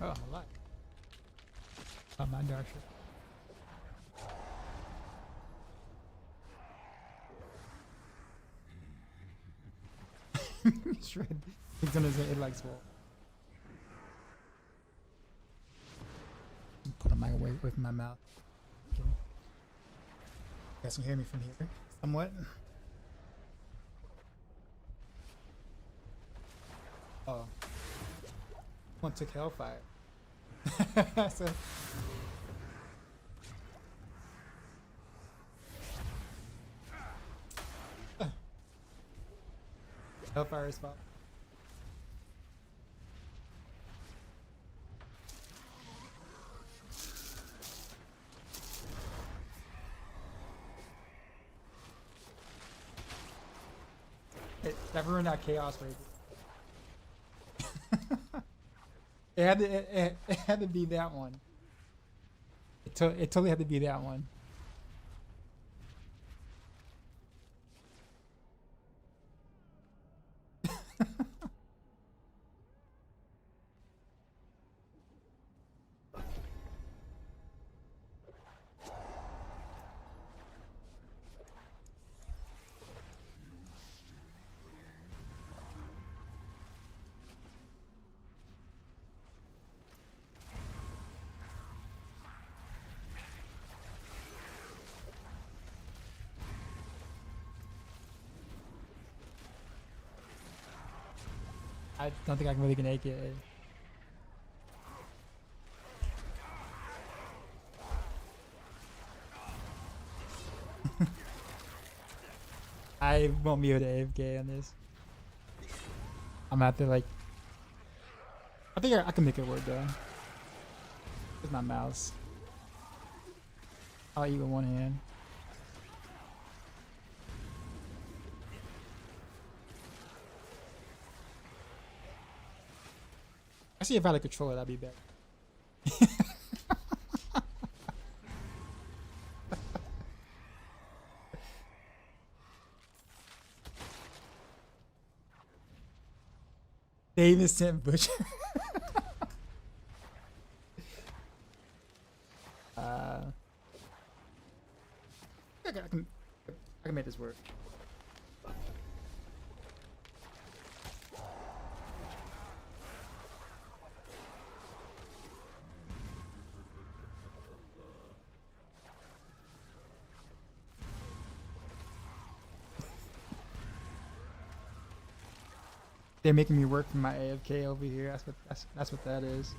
Oh, a lot. Oh, my Dark Shroud. Shred. He's gonna say it like swole. Put the mic away from my mouth. Okay. You guys can hear me from here, somewhat. Oh. One took Hellfire. So. Hellfire is fine. That ruined that chaos right there. it had to be that one. It totally had to be that one. I don't think I can really get AK. I won't be able to AFK on this. I'm gonna have to like. I think I can make it work though. With my mouse. I'll eat with one hand. I see if I had a controller, that'd be better. They even sent Butcher. I can make this work. They're making me work for my AFK over here. That's what that is.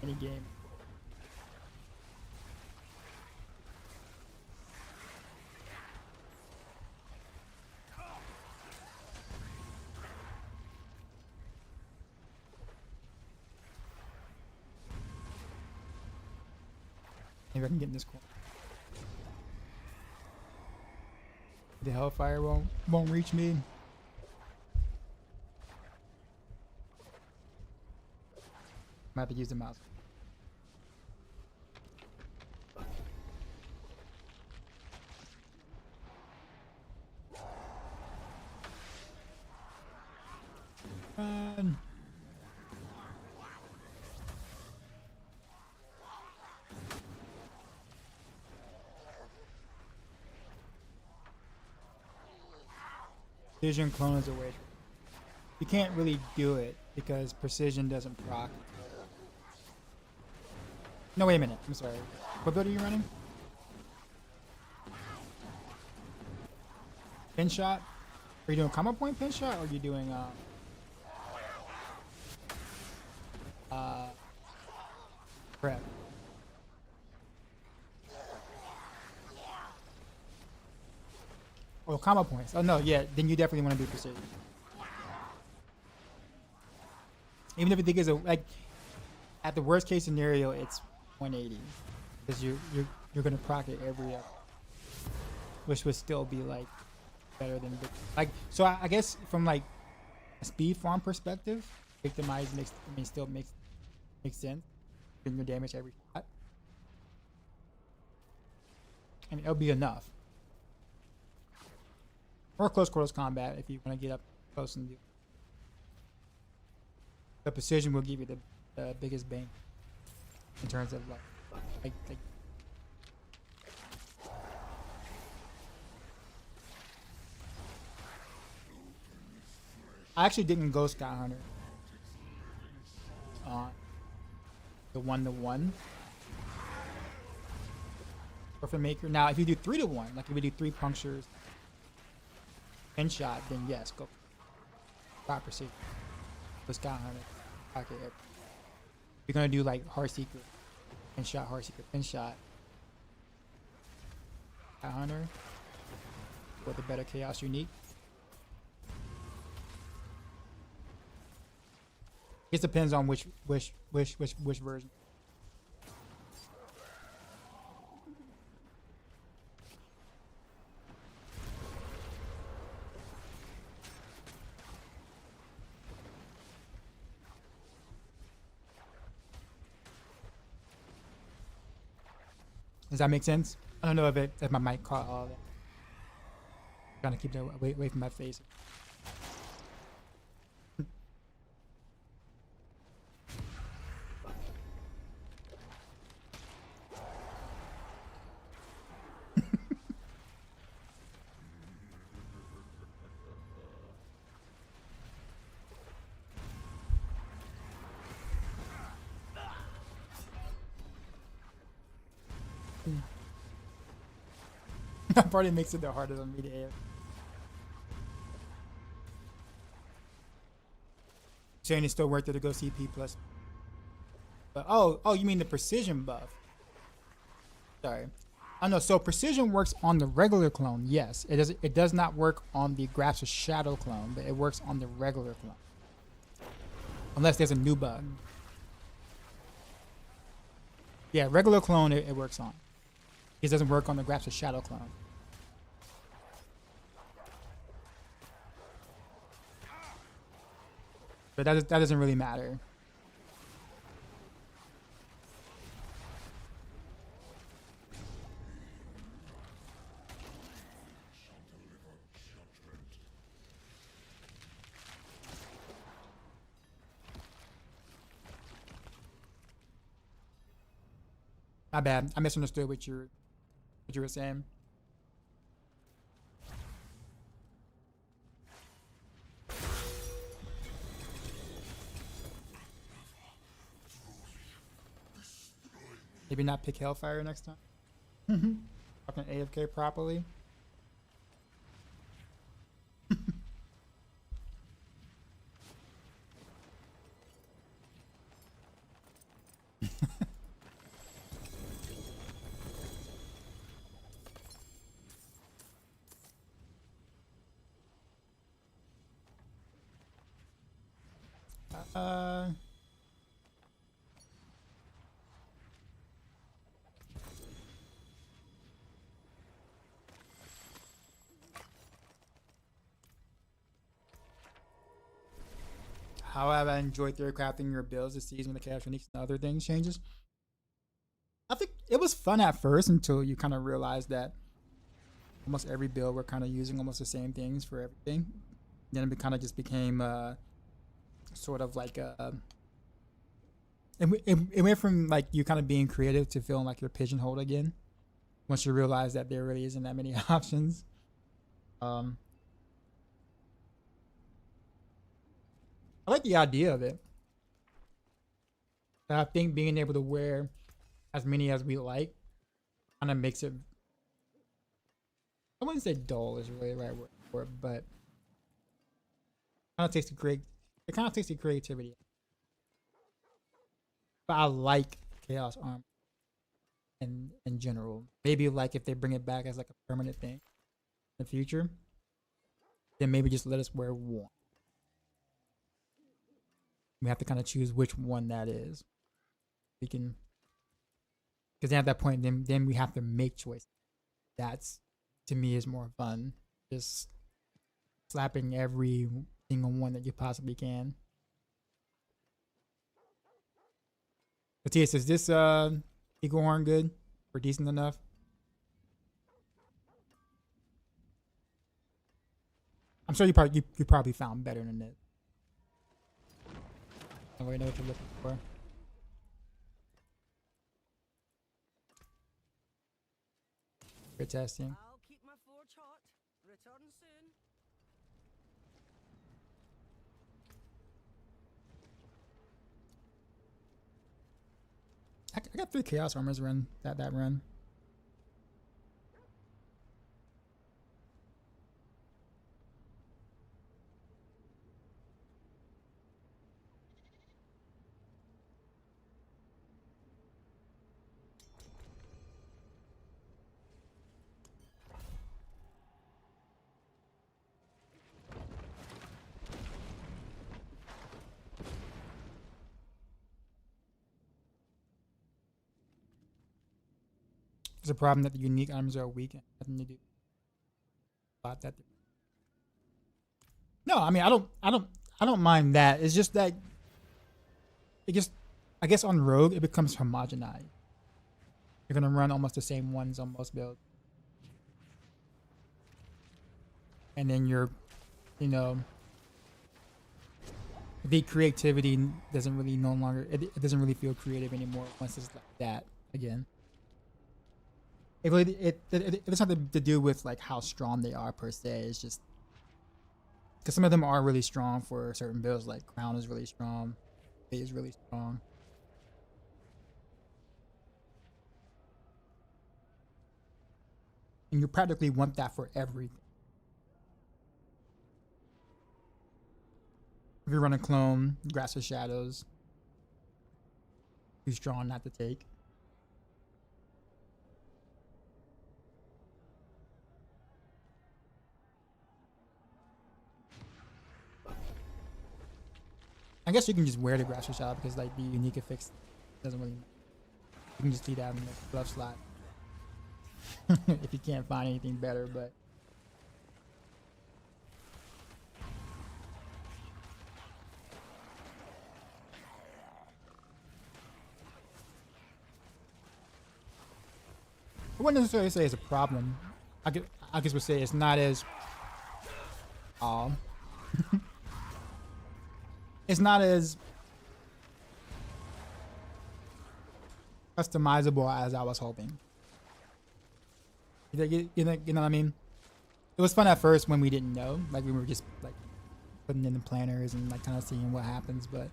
Any game. Maybe I can get in this corner. The Hellfire won't reach me. I might have to use the mouse. Run. Precision clone is a way. You can't really do it because precision doesn't proc. No, wait a minute. I'm sorry. What build are you running? Pin shot? Are you doing combo point pin shot or are you doing prep? Oh, combo points. Oh no, yeah, then you definitely want to do precision. Even if it is like at the worst case scenario, it's 180 because you're gonna proc it every up, which would still be like better than like. So I guess from like a speed farm perspective, Victimize still makes sense. Doing your damage every shot. I mean, it'll be enough. Or close quarters combat if you want to get up close and do. The precision will give you the biggest bang in terms of like I actually didn't go Sky Hunter the 1-to-1 for Maker. Now if you do 3-to-1, like if you do 3 punctures and shot, then yes, go 5%. The Sky Hunter. Okay. You're gonna do like Heartseeker and shot, Heartseeker and shot. Sky Hunter with a better Chaos Unique. It depends on which version. Does that make sense? I don't know if my mic caught all of that. Trying to keep that away from my face. That probably makes it the hardest on me to air. Saying it's still worth it to go CP plus. But oh, you mean the precision buff? Sorry, I know. So precision works on the regular clone. Yes, it does. It does not work on the Grasp of Shadow clone, but it works on the regular clone. Unless there's a new bug. Yeah, regular clone it works on. It doesn't work on the Grasp of Shadow clone. But that doesn't really matter. My bad. I misunderstood what you were saying. Maybe not pick Hellfire next time. Fucking AFK properly. How have I enjoyed theory crafting your builds this season with the cash uniques and other things changes? I think it was fun at first until you kind of realized that almost every build we're kind of using almost the same things for everything. Then it kind of just became sort of like it went from like you kind of being creative to feeling like you're pigeonholed again. Once you realize that there really isn't that many options. I like the idea of it. I think being able to wear as many as we like kind of makes it, I wouldn't say dull is really the right word for it, but kind of takes the creativity. But I like Chaos Armor in general. Maybe like if they bring it back as like a permanent thing in the future, then maybe just let us wear one. We have to kind of choose which one that is. We can, because then at that point, then we have to make choices. That's, to me, is more fun. Just slapping every single one that you possibly can. Matthias, is this Eagle Horn good or decent enough? I'm sure you probably found better than this. I already know what you're looking for. Good testing. I'll keep my forge hot. Return soon. I got 3 chaos armors run that run. There's a problem that the unique items are weak and nothing to do about that. No, I mean I don't mind that. It's just that it just, I guess on Rogue it becomes homogenized. You're gonna run almost the same ones on most builds, and then you're, you know, the creativity doesn't really no longer it doesn't really feel creative anymore once it's like that again. It really it has nothing to do with like how strong they are per se. It's just because some of them are really strong for certain builds. Like Crown is really strong, Fate is really strong. And you practically want that for everything. If you run a clone, Grasp of Shadows, too strong not to take. I guess you can just wear the Grasp of Shadow because like the unique affix doesn't really matter. You can just leave that in the glove slot if you can't find anything better, but I wouldn't necessarily say it's a problem. I guess would say it's not as it's not as customizable as I was hoping. You know what I mean? It was fun at first when we didn't know, like we were just like putting in the planners and like kind of seeing what happens, but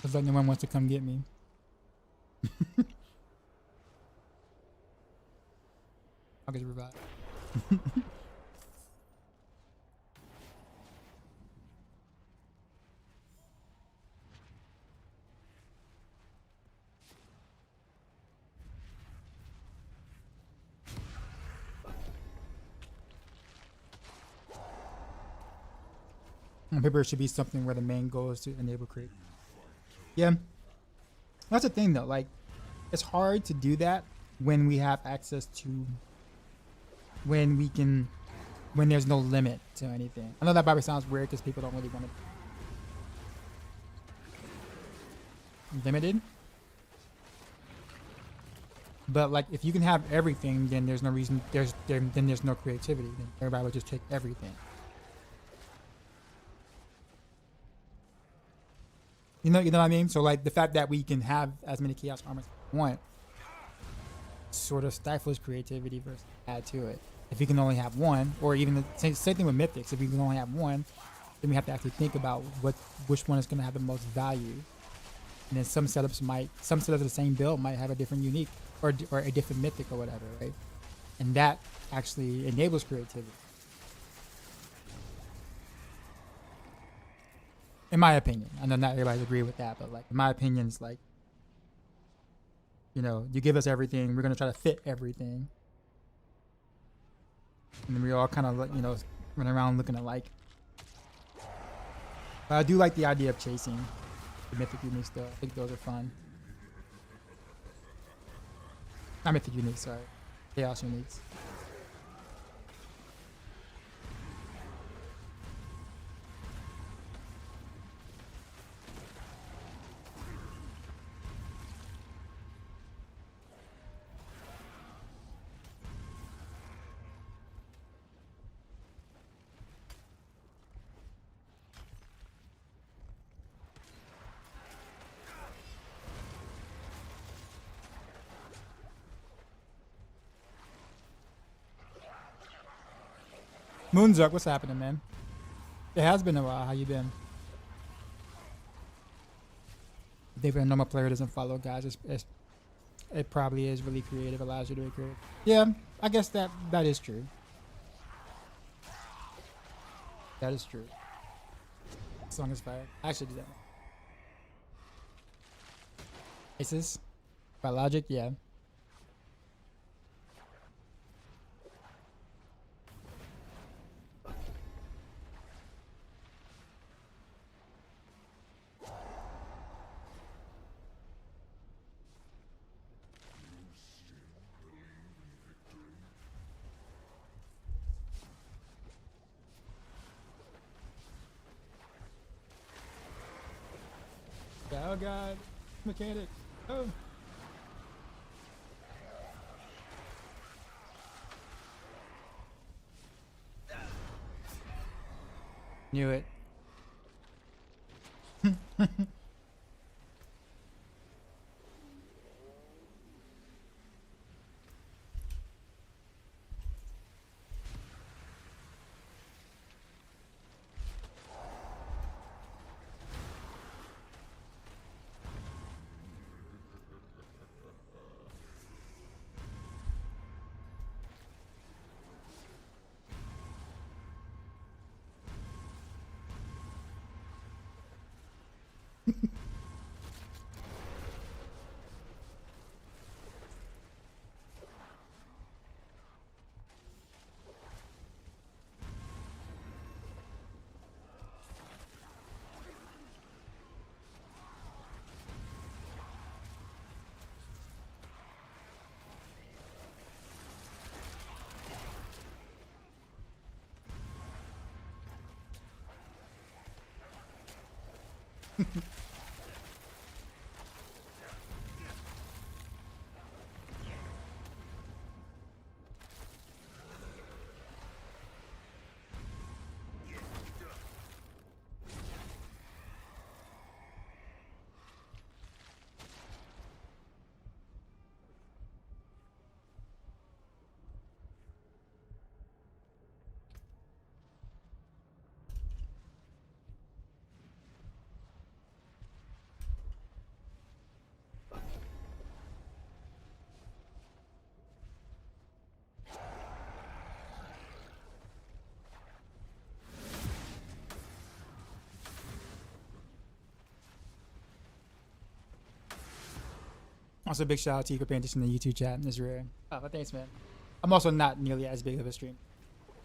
it's like no one wants to come get me. I'll get revived. On paper, it should be something where the main goal is to enable create. Yeah, that's the thing though. Like, it's hard to do that when we have access to, when there's no limit to anything. I know that probably sounds weird because people don't really want to limited, but like if you can have everything, then there's no reason then there's no creativity. Then everybody would just take everything. You know what I mean? So like the fact that we can have as many chaos armors as we want sort of stifles creativity versus add to it. If you can only have one, or even the same thing with mythics, if you can only have one, then we have to actually think about which one is going to have the most value. And then some setups of the same build might have a different unique or a different mythic or whatever, right? And that actually enables creativity. In my opinion, I know not everybody agree with that, but like in my opinion, it's like, you know, you give us everything, we're gonna try to fit everything, and then we all kind of, you know, run around looking alike. But I do like the idea of chasing the mythic unique stuff. I think those are fun. Not mythic unique, sorry. Chaos needs. Moonzuck, what's happening, man? It has been a while. How you been? If a normal player doesn't follow guys, it probably is really creative. Allows you to be creative. Yeah, I guess that is true. That is true. Song is fire. I actually do that. Aces? By logic, yeah. Oh god, mechanic. Oh. Knew it. Also, big shout out to you for paying attention to the YouTube chat. It's rare. Oh, but thanks, man. I'm also not nearly as big of a stream.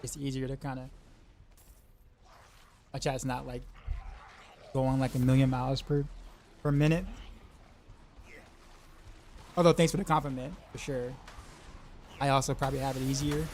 It's easier to kind of. My chat's not like going like 1,000,000 miles per minute. Although, thanks for the compliment, for sure. I also probably have it easier.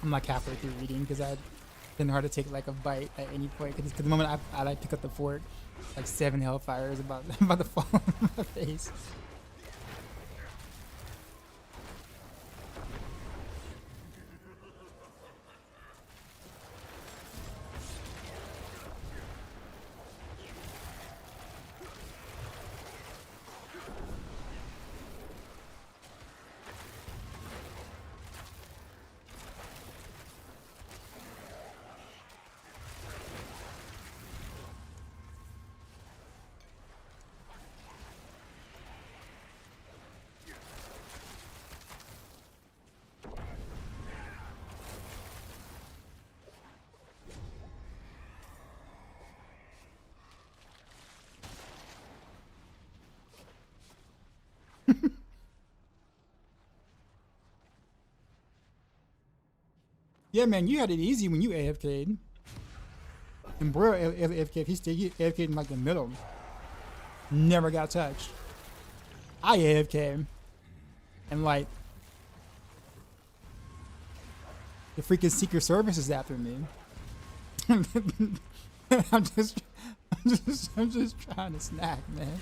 I'm like halfway through reading because it's been hard to take like a bite at any point. Because the moment I like pick up the fork, like 7 hellfire is about to fall on my face. Yeah, man, you had it easy when you AFK'd. And bro, AFK, he stayed AFK'd in like the middle. Never got touched. I AFK. And like, the freaking Secret Service is after me. I'm just trying to snack, man.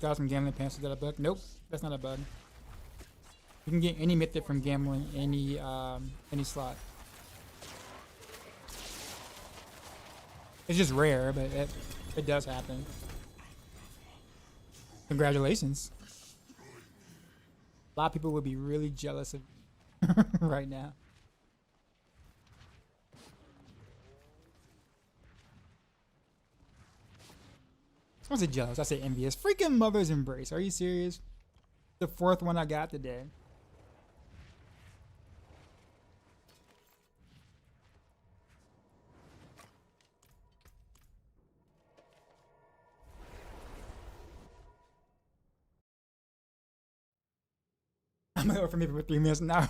Got some gambling pants. Is that a bug? Nope, that's not a bug. You can get any mythic from gambling any slot. It's just rare, but it does happen. Congratulations. A lot of people would be really jealous of right now. I say jealous. I say envious. Freaking Mother's Embrace. Are you serious? The fourth one I got today. I'm gonna go for maybe for 3 minutes an hour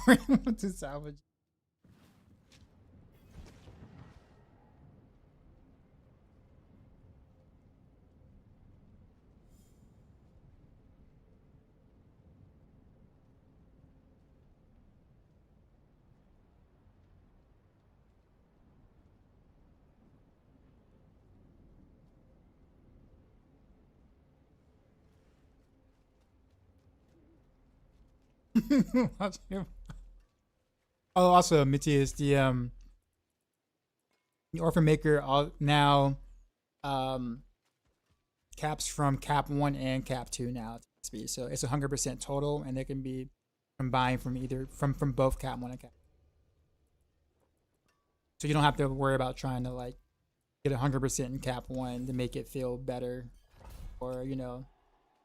to salvage. Oh, also, Matthias, the Orphan Maker now caps from cap 1 and cap 2 now. So it's 100% total, and they can be combined from either from both cap 1 and cap. So you don't have to worry about trying to like get 100% in cap 1 to make it feel better, or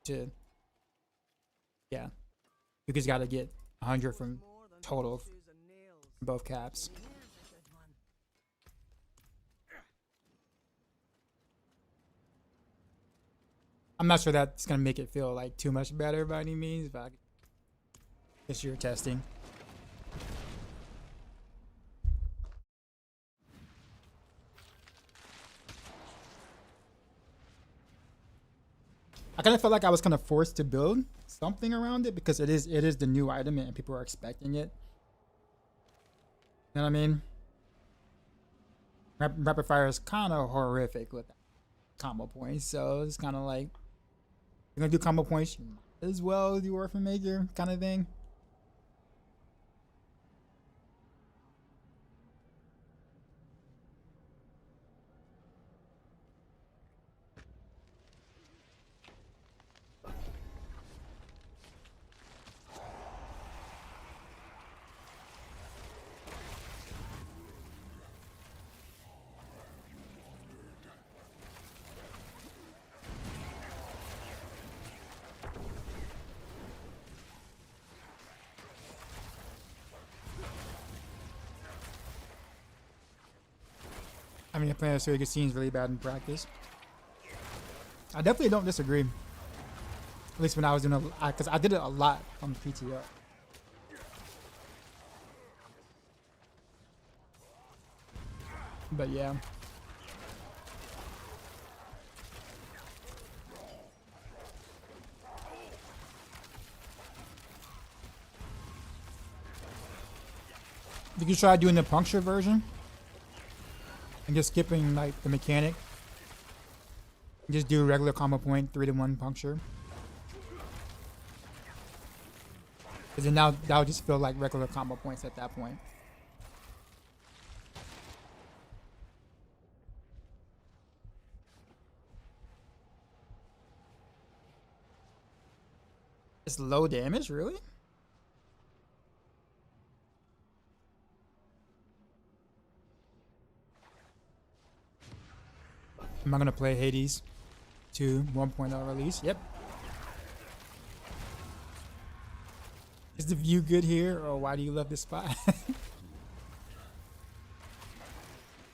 to yeah. You just got to get 100 from total from both caps. I'm not sure that's gonna make it feel like too much better by any means, but I guess you're testing. I kind of felt like I was kind of forced to build something around it because it is the new item and people are expecting it. You know what I mean? Rapid fire is kind of horrific with combo points, so it's kind of like you're gonna do combo points, you might as well do Orphan Maker kind of thing. I mean, playing a surrogate seems really bad in practice. I definitely don't disagree. At least when I was doing because I did it a lot on the PTO. But yeah. You could try doing the puncture version and just skipping like the mechanic Just do regular combo point, 3-to-1 puncture. Because then now that would just feel like regular combo points at that point. It's low damage, really? Am I gonna play Hades 2 1.0 release? Yep. Is the view good here, or why do you love this spot?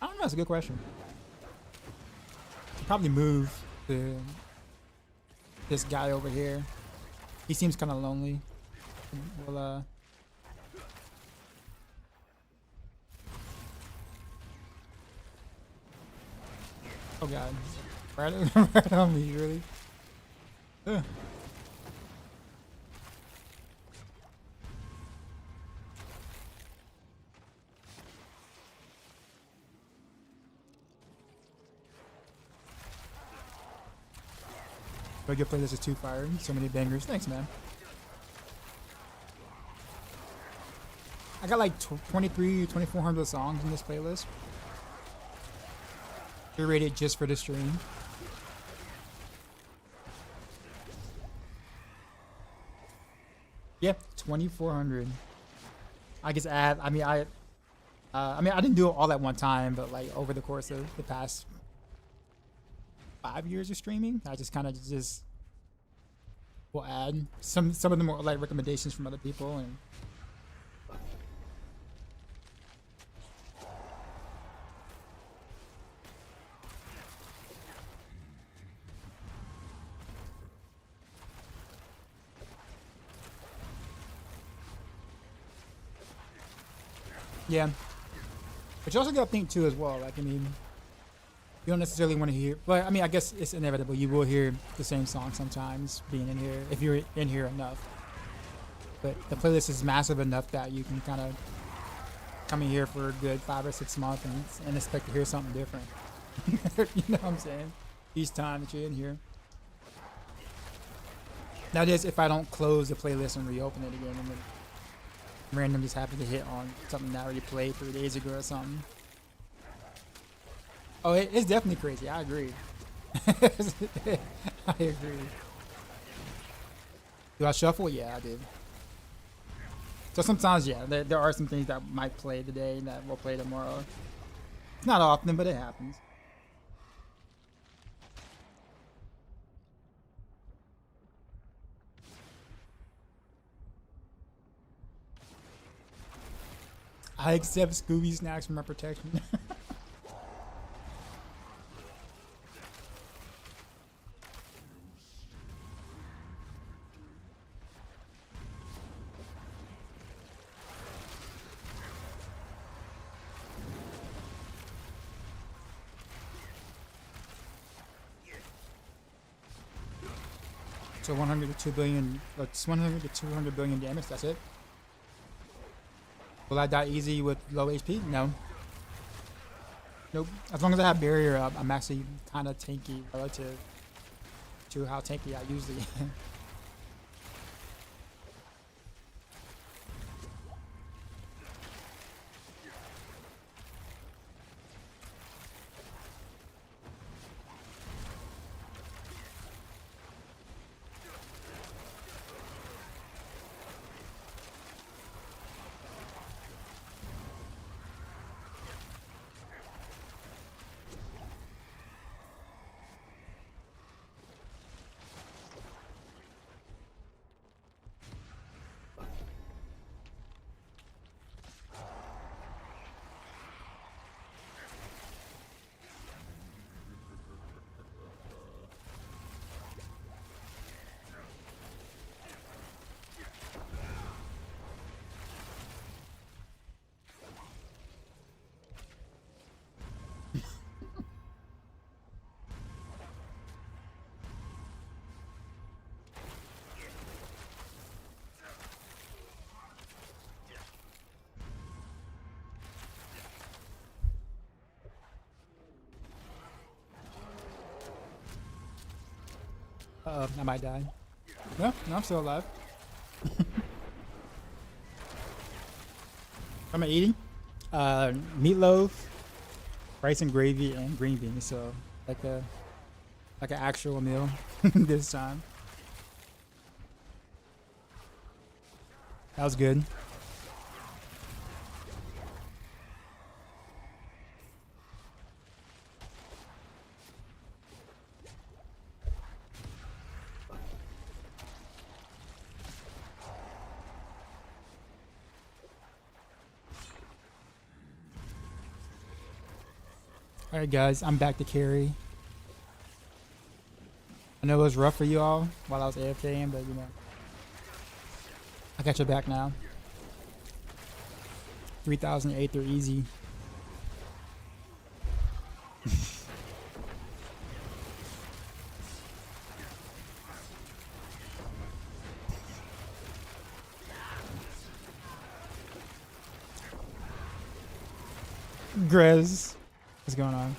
I don't know. It's a good question. I'll probably move to this guy over here. He seems kind of lonely. We'll oh god. Right on me, really? Ugh. Very good playlist is 2 fire. So many bangers. Thanks, man. I got like 2,400 songs in this playlist. Curated just for the stream. Yep, 2,400. I guess add. I mean, I didn't do it all at one time, but like over the course of the past 5 years of streaming, I just kind of just will add some of them are like recommendations from other people and. Yeah, but you also got to think too as well. Like, I mean, you don't necessarily want to hear. But I mean, I guess it's inevitable. You will hear the same song sometimes being in here if you're in here enough. But the playlist is massive enough that you can kind of come in here for a good 5 or 6 months and expect to hear something different. You know what I'm saying? Each time that you're in here. That is, if I don't close the playlist and reopen it again, and then random just happened to hit on something that I already played 3 days ago or something. Oh, it's definitely crazy. I agree. I agree. Do I shuffle? Yeah, I do. So sometimes, yeah, there are some things that might play today that will play tomorrow. It's not often, but it happens. I accept Scooby snacks for my protection. So 100 to 2 billion, it's 100 to 200 billion damage, that's it. Will I die easy with low HP? No. Nope. As long as I have barrier up, I'm actually kind of tanky relative to how tanky I usually am. I might die. No, I'm still alive. Am I eating? Meatloaf, rice and gravy, and green beans. So like an actual meal this time. That was good. Alright guys, I'm back to carry. I know it was rough for you all while I was AFKing, but you know. I got your back now. 3,008, they're easy. Grez. What's going on?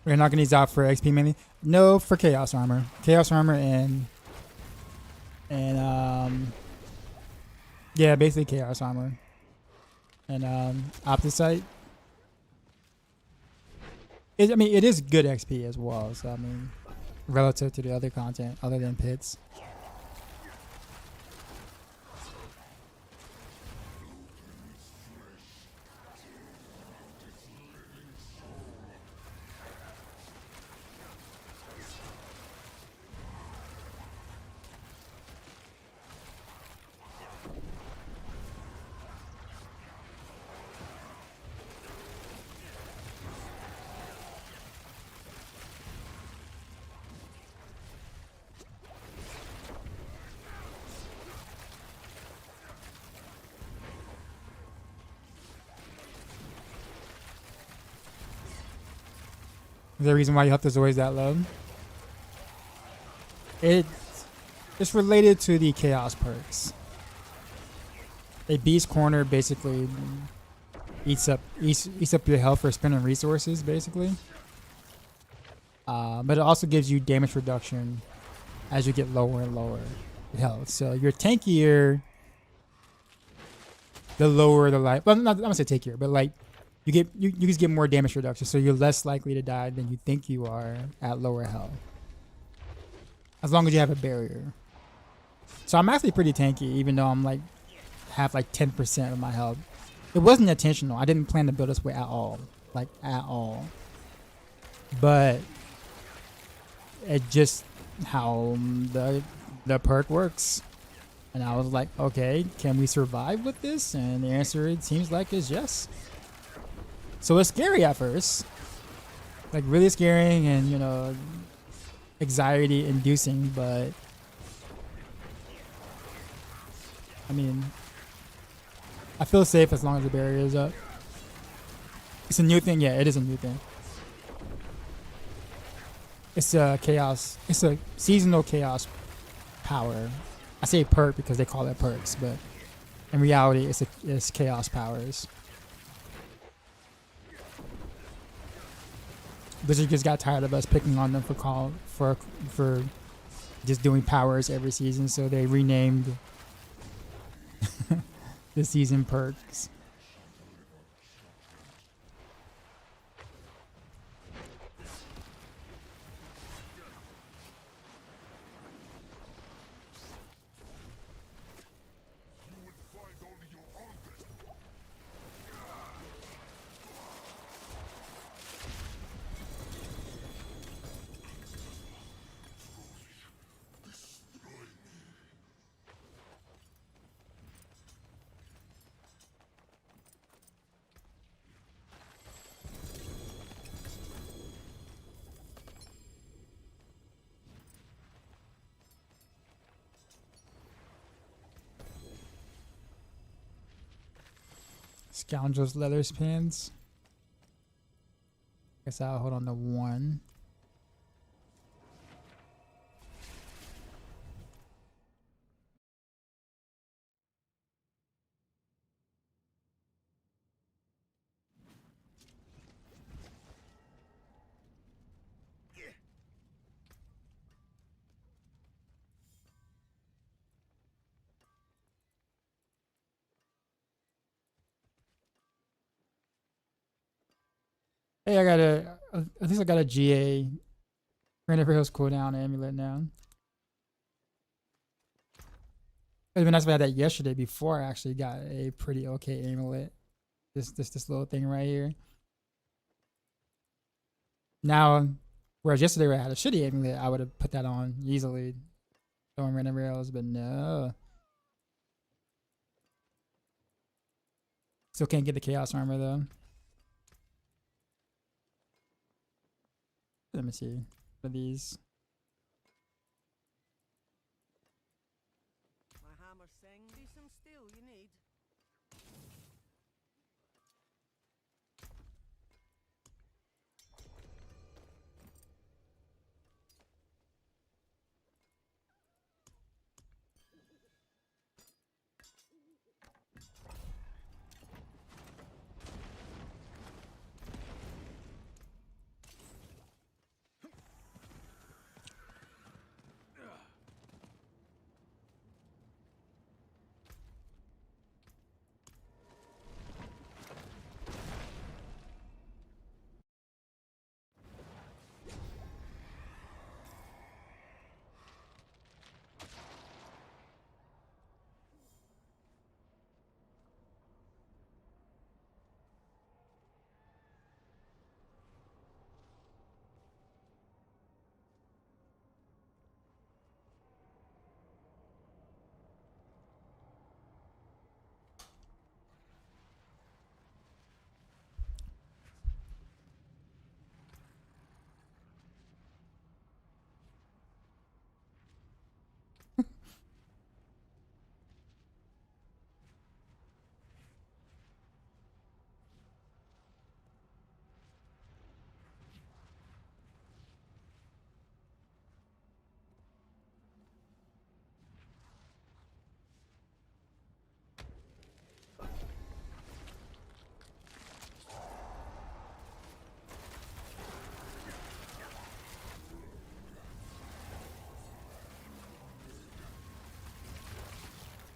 We're knocking these out for XP mainly. No, for Chaos Armor. Chaos Armor and yeah, basically Chaos Armor. And Opticite. I mean, it is good XP as well. So I mean, relative to the other content, other than pits. The reason why your health is always that low. It's related to the chaos perks. A beast corner basically eats up your health for spending resources, basically. But it also gives you damage reduction as you get lower and lower health. So you're tankier the lower the life. Well, I'm gonna say tankier, but like you just get more damage reduction, so you're less likely to die than you think you are at lower health. As long as you have a barrier. So I'm actually pretty tanky, even though I'm like have like 10% of my health. It wasn't intentional. I didn't plan to build this way at all, like at all. But it just how the perk works. And I was like, okay, can we survive with this? And the answer, it seems like, is yes. So it's scary at first, like really scary and, you know, anxiety inducing, but I mean, I feel safe as long as the barrier is up. It's a new thing. Yeah, it is a new thing. It's a chaos. It's a seasonal chaos power. I say perk because they call it perks, but in reality, it's chaos powers. Blizzard just got tired of us picking on them for just doing powers every season, so they renamed the season perks. Scoundrels leather pants. Guess I'll hold on to one. Hey, I got a. At least I got a GA. Random Heroes cooldown amulet now. It'd been nice if I had that yesterday before I actually got a pretty okay amulet. This little thing right here. Now, whereas yesterday where I had a shitty amulet, I would have put that on easily. Throwing random rails, but no. Still can't get the chaos armor though. Let me see. For these. My hammer sing. Decent steel you need.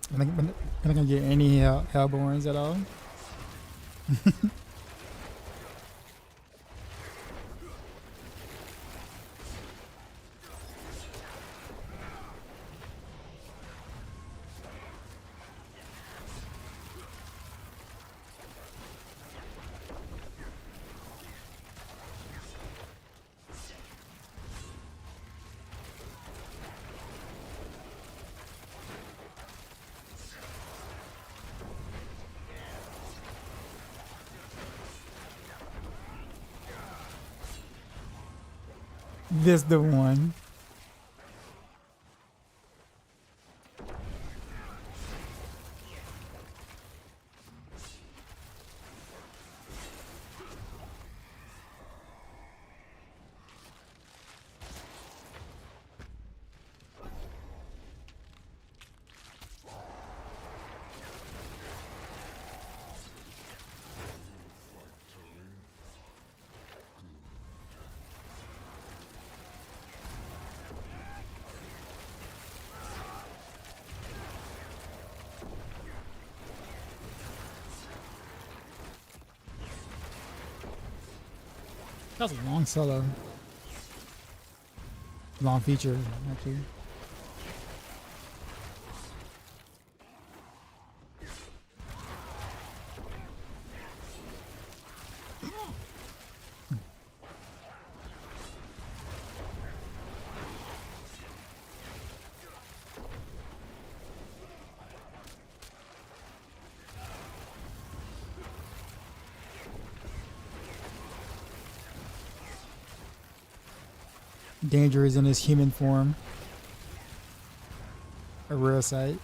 I'm not gonna get any Hellborns at all. This the one. That was a long solo. Long feature, actually. Danger is in his human form. A rare sight.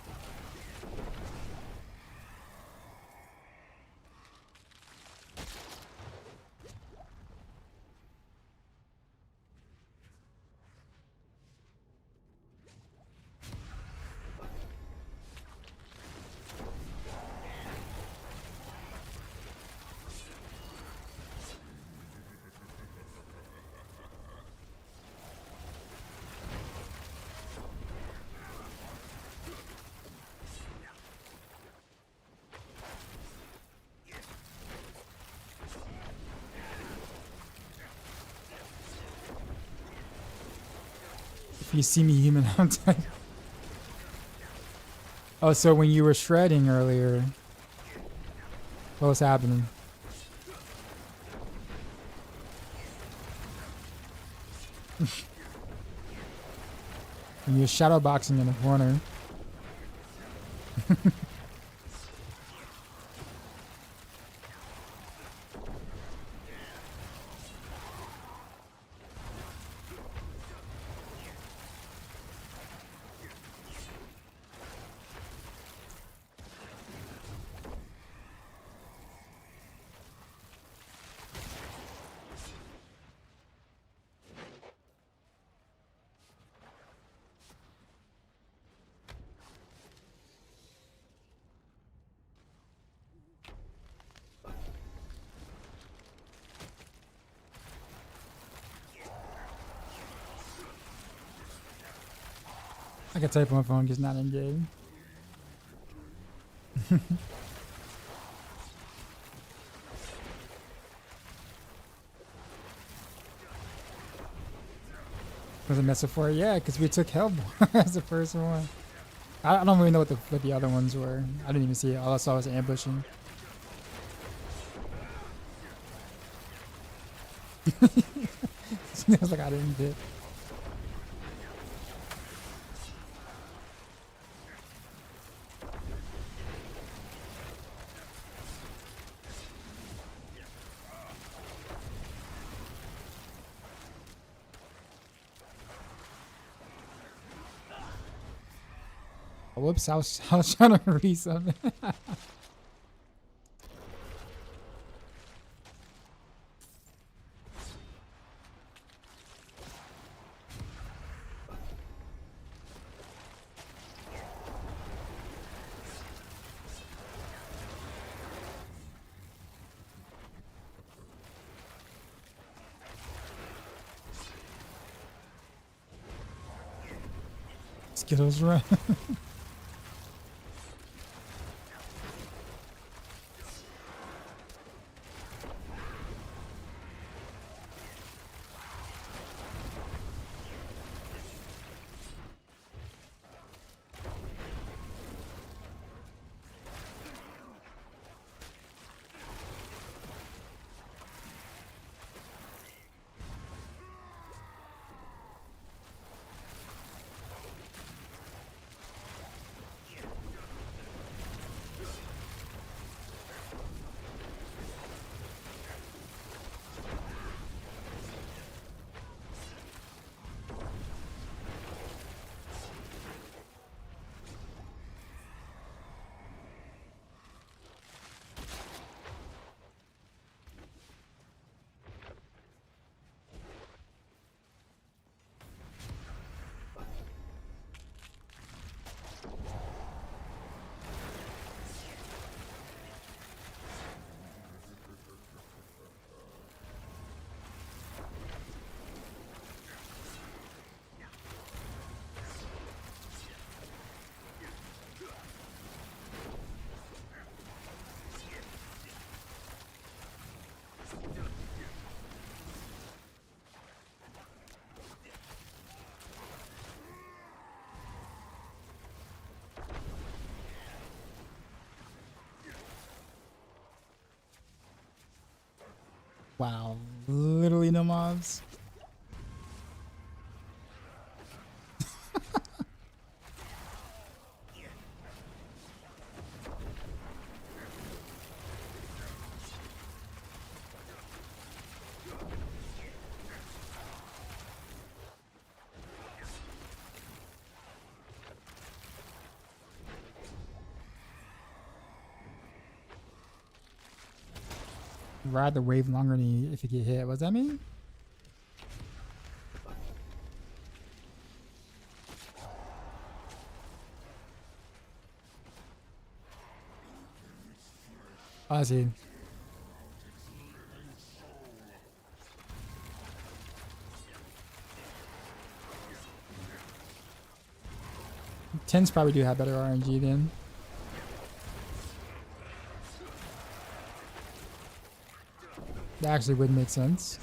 If you see me human, I'm type. Oh, so when you were shredding earlier, what was happening? When you're shadowboxing in the corner. I can type on my phone, just not in game. Was it metaphor? Yeah, because we took Hellborn as the first one. I don't really know what the other ones were. I didn't even see it. All I saw was ambushing. I was like, I didn't hit. Whoops, I was trying to read something. Skittles run. Wow, literally no mobs. Ride the wave longer than you if you get hit. What does that mean? Oh, I see. Tens probably do have better RNG then. That actually would make sense.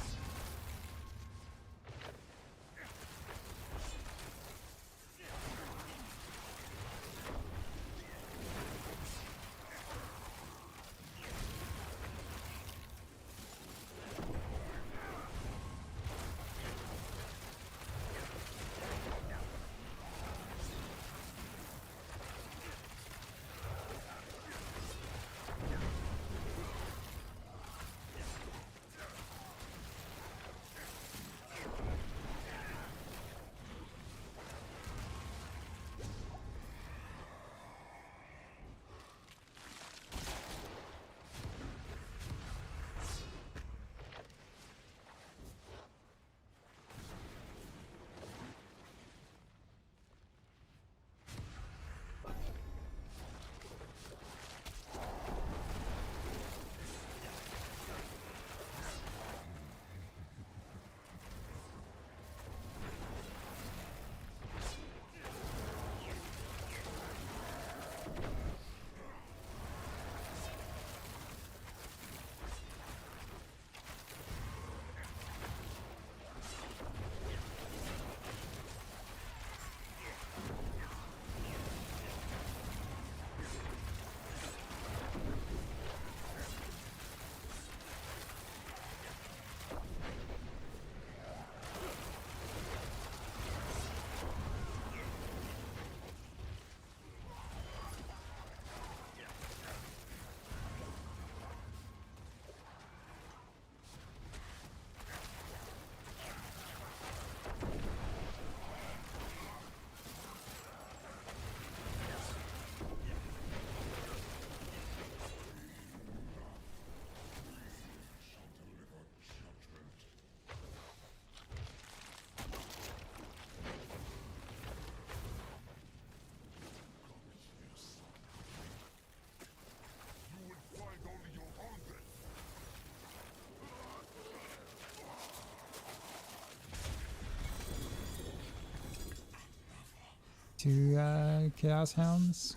2 Chaos Hounds.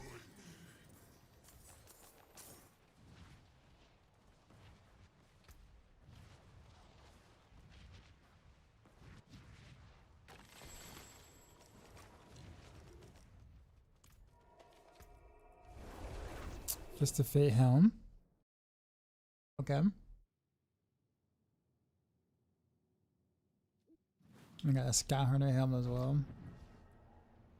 Just a Fate Helm. Okay. I got a Sky Hunter helm as well.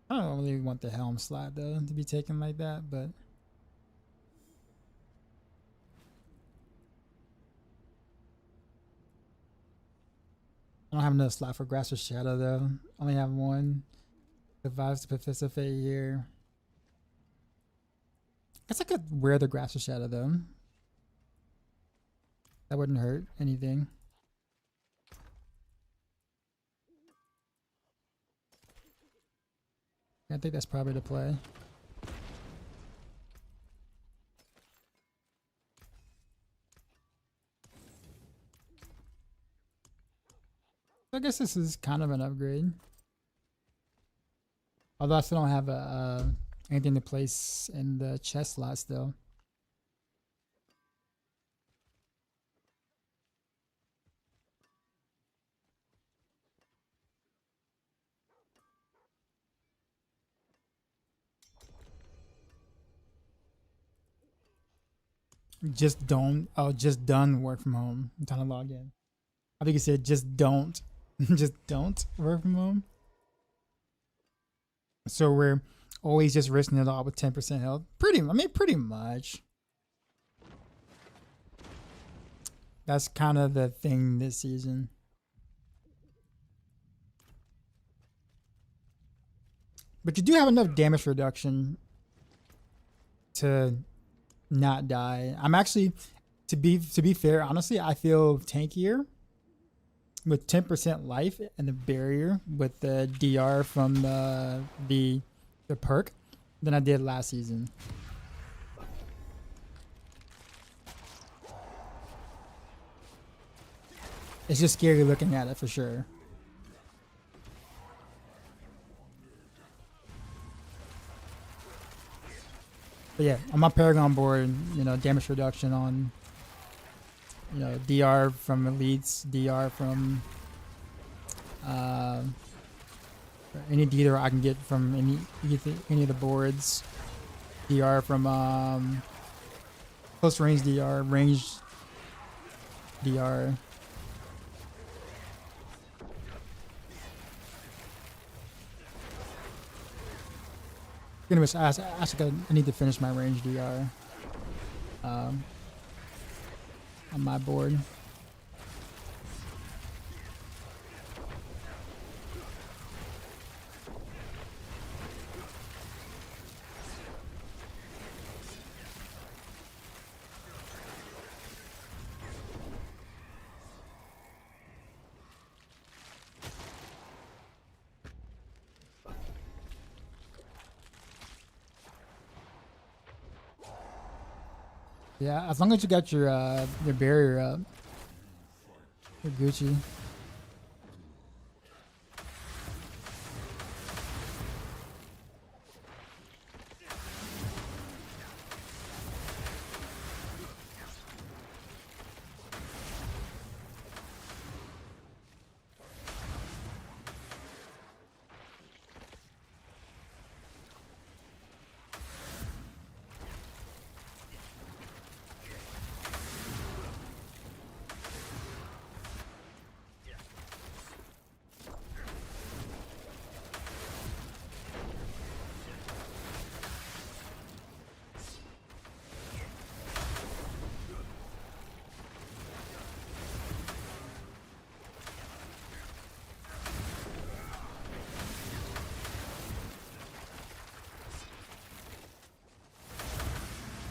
I don't really want the helm slot though to be taken like that, but I don't have enough slot for Grasp of Shadow though. Only have one. Survives to participate here. Guess I could wear the Grasp of Shadow though. That wouldn't hurt anything. I think that's probably the play. I guess this is kind of an upgrade. Although I still don't have anything to place in the chest slot still. Just don't. Oh, just done work from home. I'm trying to log in. I think you said just don't. Just don't work from home. So we're always just risking it all with 10% health. Pretty much. That's kind of the thing this season. But you do have enough damage reduction to not die. I'm actually, to be fair, honestly, I feel tankier with 10% life and the barrier with the DR from the perk than I did last season. It's just scary looking at it for sure. But yeah, on my Paragon board, you know, damage reduction on, you know, DR from elites, DR from any DR I can get from any of the boards, DR from close range DR, range DR. Anyways, I need to finish my range DR on my board. Yeah, as long as you got your barrier up, you're Gucci.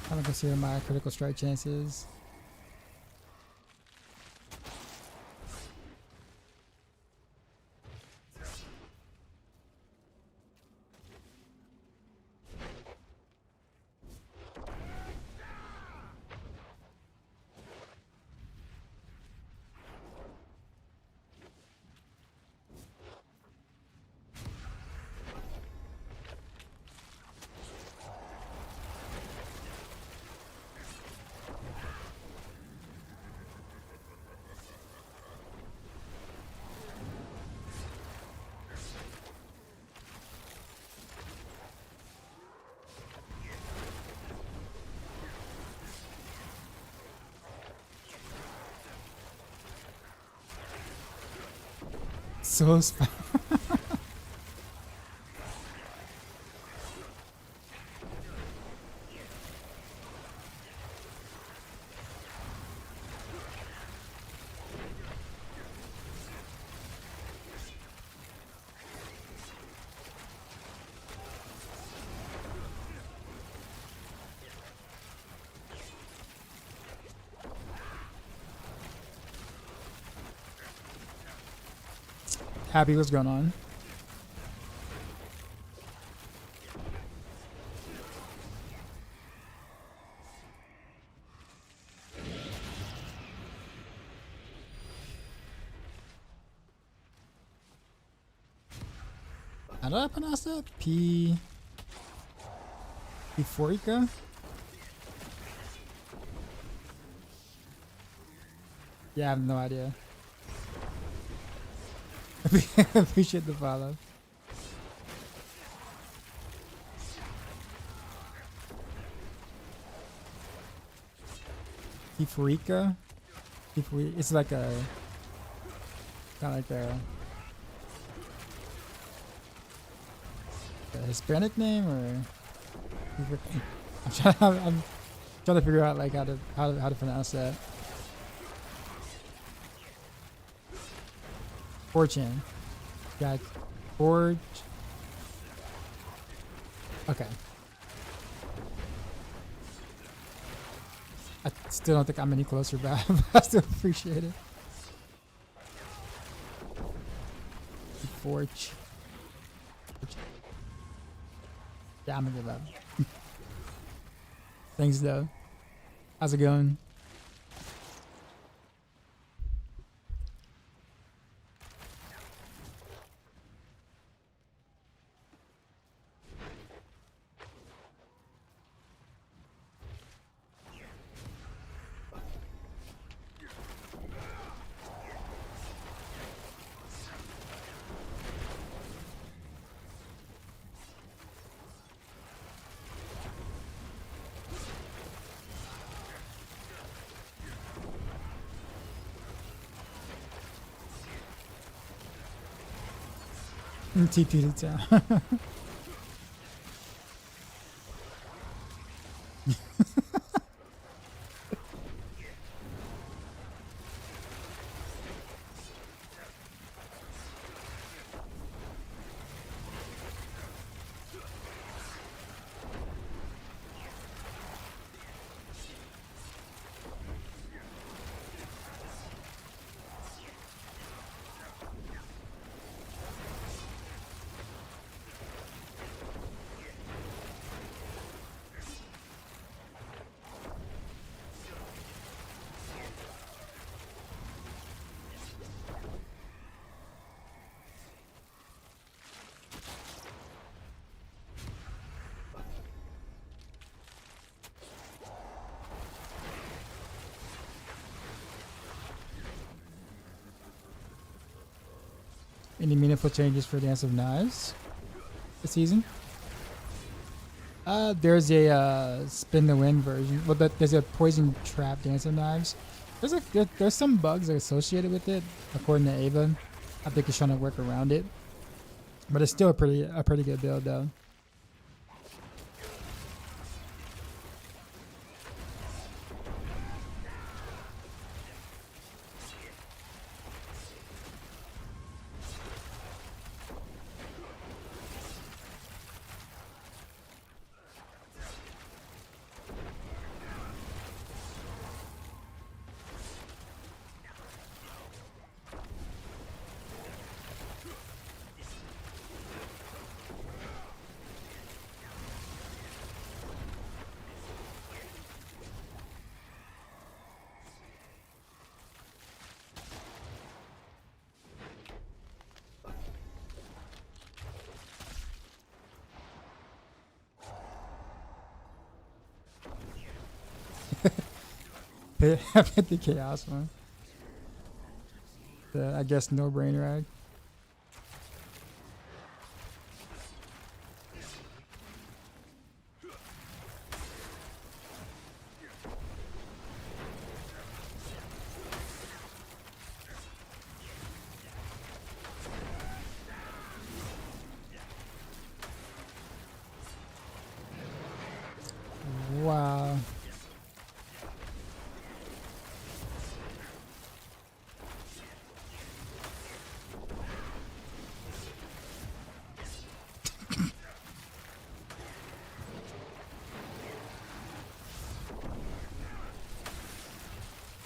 I'm gonna consider my critical strike chances. so spam. Happy, what's going on? How do I pronounce that? P4ica? Yeah, I have no idea. Appreciate the follow. P4ica? It's like a kind of like a Hispanic name, or I'm trying to figure out like how to pronounce that. Fortune. Got Forge. Okay. I still don't think I'm any closer, but I still appreciate it. Forge. Yeah, I'm gonna give up. Thanks though. How's it going? TP to town. Any meaningful changes for Dance of Knives this season? There's a spin the wind version. Well, there's a poison trap Dance of Knives. There's some bugs associated with it, according to Ava. I think he's trying to work around it, but it's still a pretty good build though. I bet the chaos one. I guess no brain rag.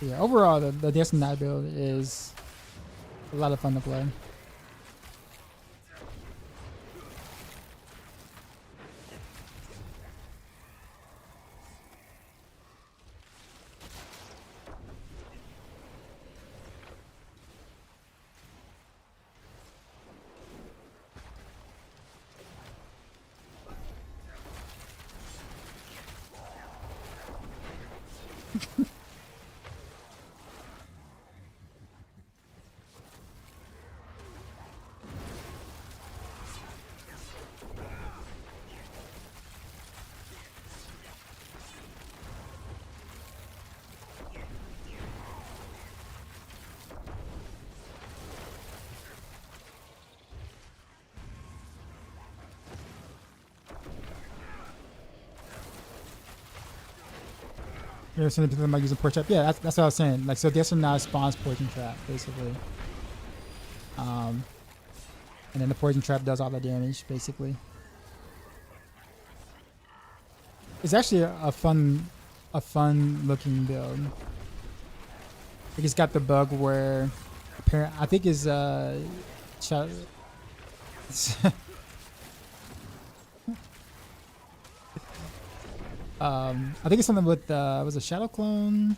Yeah, overall, the DS9 build is a lot of fun to play. You're saying people might use a poison trap. Yeah, that's what I was saying. Like, so DS9 spawns poison trap basically, and then the poison trap does all the damage basically. It's actually a fun looking build. Like, it's got the bug where, I think is I think it's something with was a shadow clone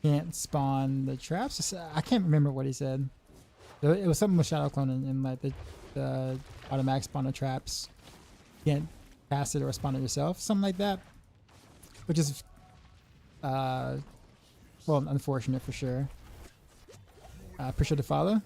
can't spawn the traps. I can't remember what he said. It was something with shadow clone and like the automatic spawn of traps. You can't cast it or spawn it yourself, something like that. Which is well, unfortunate for sure. Appreciate the follow.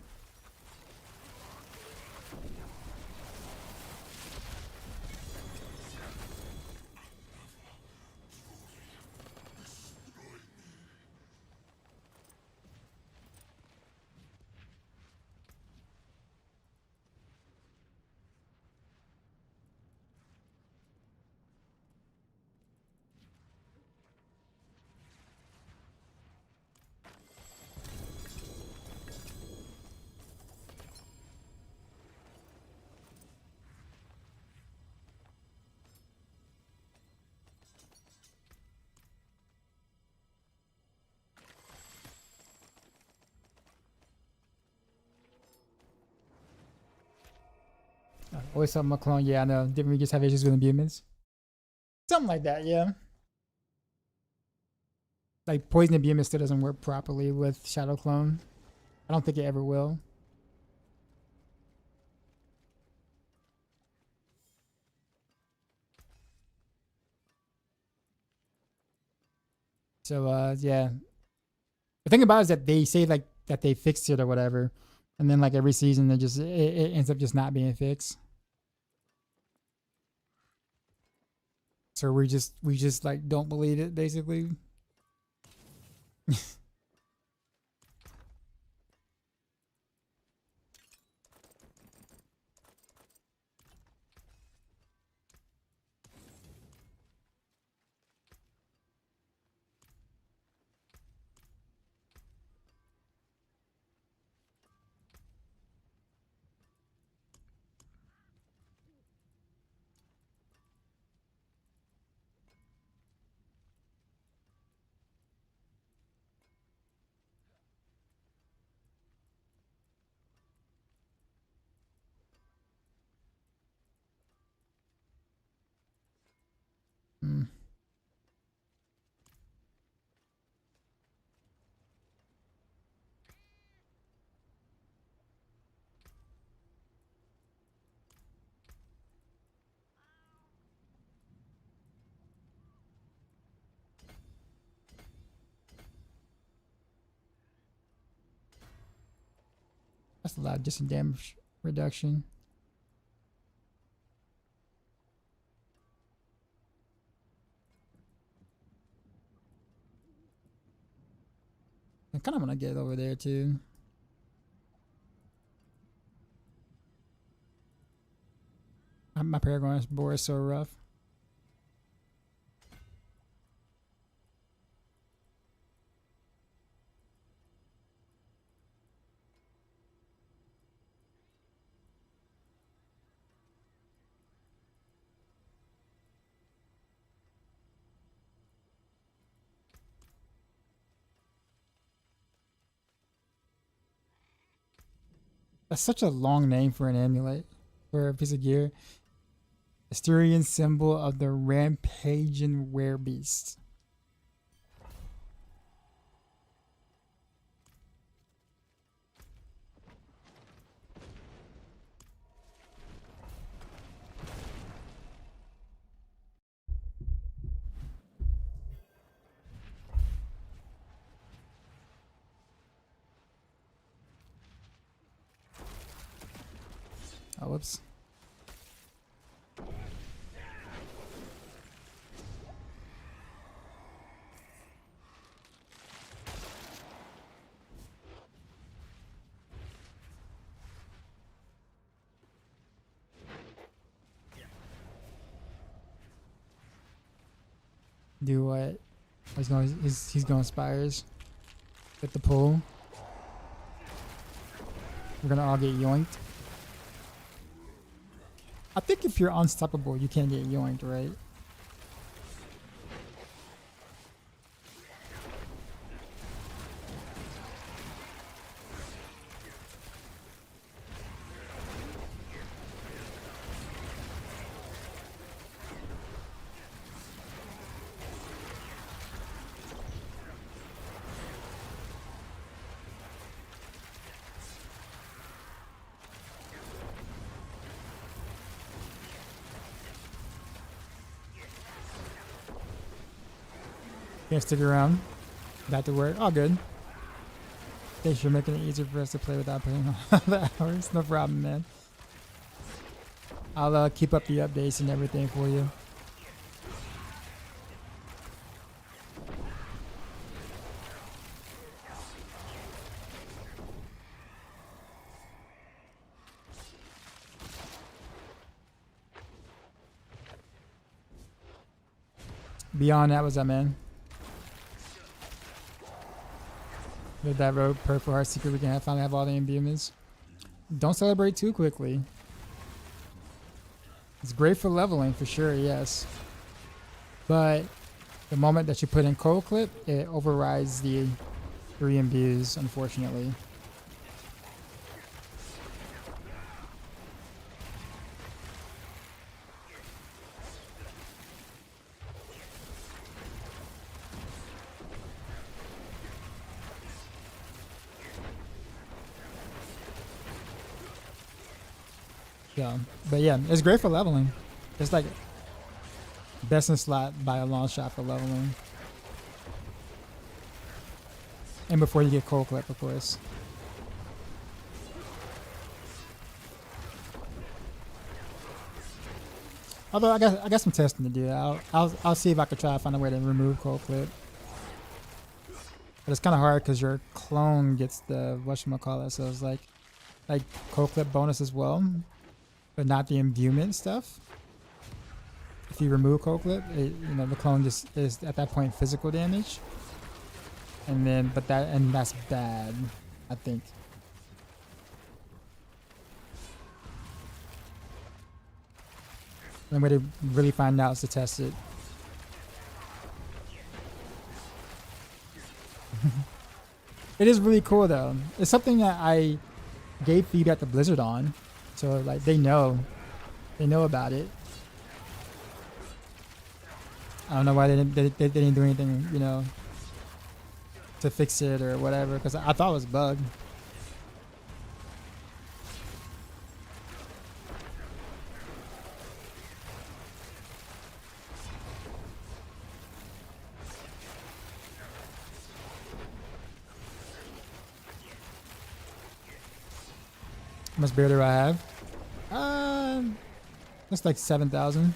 Always something a clone. Yeah, I know. Didn't we just have issues with imbuements? Something like that, yeah. Like, poison imbuement still doesn't work properly with shadow clone. I don't think it ever will. So yeah. The thing about it is that they say like that they fixed it or whatever, and then like every season it ends up just not being fixed. So we just like don't believe it basically. Hmm. That's a lot, just in damage reduction. I kind of want to get over there too. My Paragon board is so rough. That's such a long name for an amulet, for a piece of gear. Asturian symbol of the rampaging werebeast. Oh, whoops. Do what? He's going spires. Get the pull. We're gonna all get yoinked. I think if you're unstoppable, you can't get yoinked, right? Can't stick around. Back to work. All good. Thanks for making it easier for us to play without putting on the hours. No problem, man. I'll keep up the updates and everything for you. Beyond that, was that, man? With that rogue purple Heartseeker, we can finally have all the imbuements. Don't celebrate too quickly. It's great for leveling, for sure, yes. But the moment that you put in cold clip, it overrides the 3 imbues, unfortunately. Yeah, but yeah, it's great for leveling. It's like best in slot by a long shot for leveling. And before you get cold clip, of course. Although I got some testing to do. I'll see if I could try to find a way to remove cold clip. But it's kind of hard because your clone gets the whatchamacallit, so it's like cold clip bonus as well. But not the imbuement stuff. If you remove cold clip, you know, the clone just is at that point physical damage. And then, that's bad, I think. The way to really find out is to test it. It is really cool though. It's something that I gave feedback to Blizzard on. So like they know about it. I don't know why they didn't do anything, you know, to fix it or whatever, because I thought it was bugged. How much beer do I have? That's like 7,000.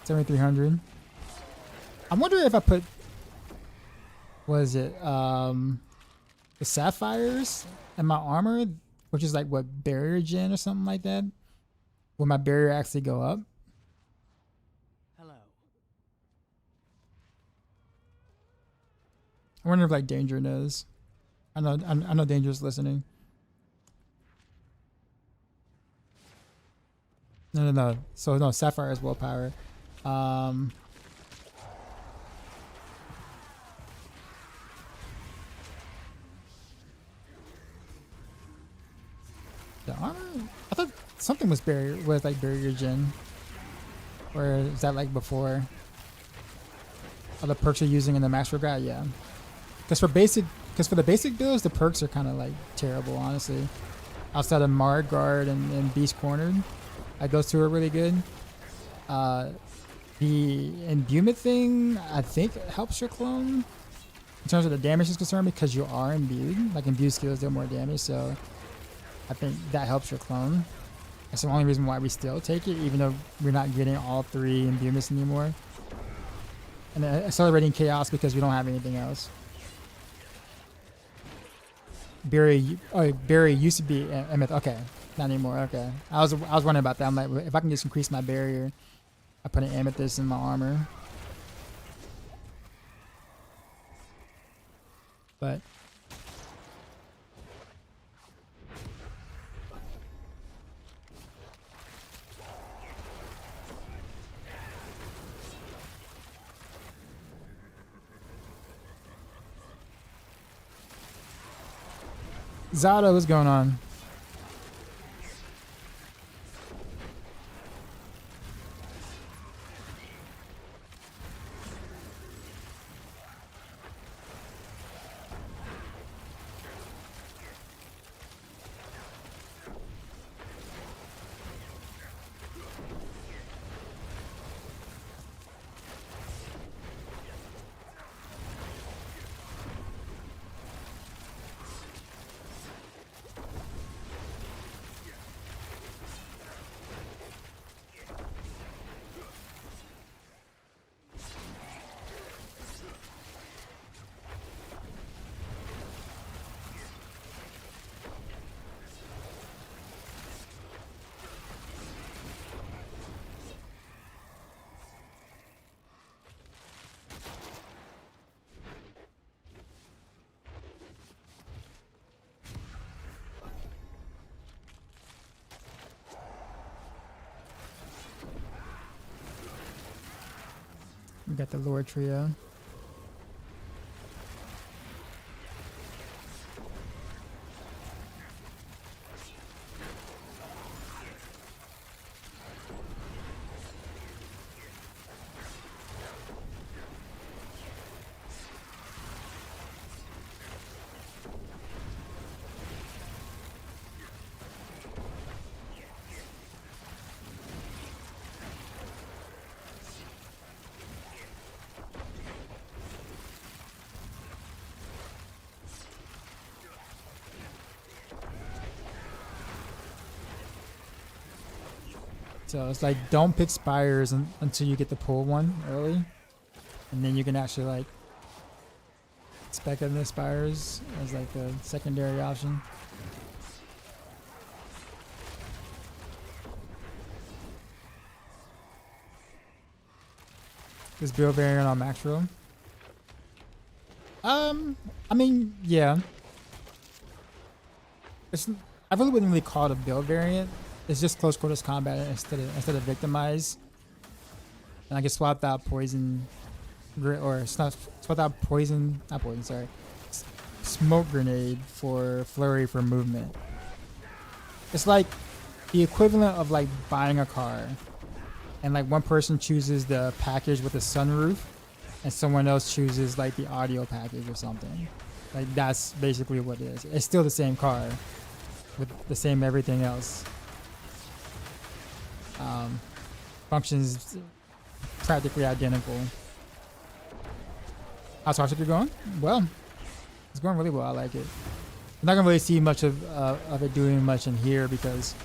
7,300. I'm wondering if I put, what is it? The sapphires in my armor, which is like what, barrier gen or something like that. Will my barrier actually go up? Hello. I wonder if like Danger knows. I know Danger's listening. No. So no, sapphire is willpower. The armor? I thought something was like barrier gen. Or is that like before? Other perks you're using in the master guide? Yeah. Because for the basic builds, the perks are kind of like terrible, honestly. Outside of Mard Guard and Beast Cornered, like those two are really good. The imbuement thing, I think it helps your clone in terms of the damage is concerned because you are imbued. Like imbued skills deal more damage, so I think that helps your clone. That's the only reason why we still take it, even though we're not getting all 3 imbuements anymore. And then accelerating chaos because we don't have anything else. Barrier used to be Emeth. Okay, not anymore. Okay, I was wondering about that. I'm like, if I can just increase my barrier, I put an amethyst in my armor. But Zada, what's going on? We got the Lord Trio. So it's like don't pick spires until you get the pull one early, and then you can actually like spec in the spires as like the secondary option. This build variant on max roll. I mean, yeah. I really wouldn't really call it a build variant. It's just close quarters combat instead of Victimize. And I can swap out poison, or swap out poison, not poison, sorry, smoke grenade for flurry for movement. It's like the equivalent of like buying a car, and like one person chooses the package with the sunroof, and someone else chooses like the audio package or something. Like that's basically what it is. It's still the same car with the same everything else. Functions practically identical. How's Heartseeker going? Well, it's going really well. I like it. I'm not gonna really see much of it doing much in here because,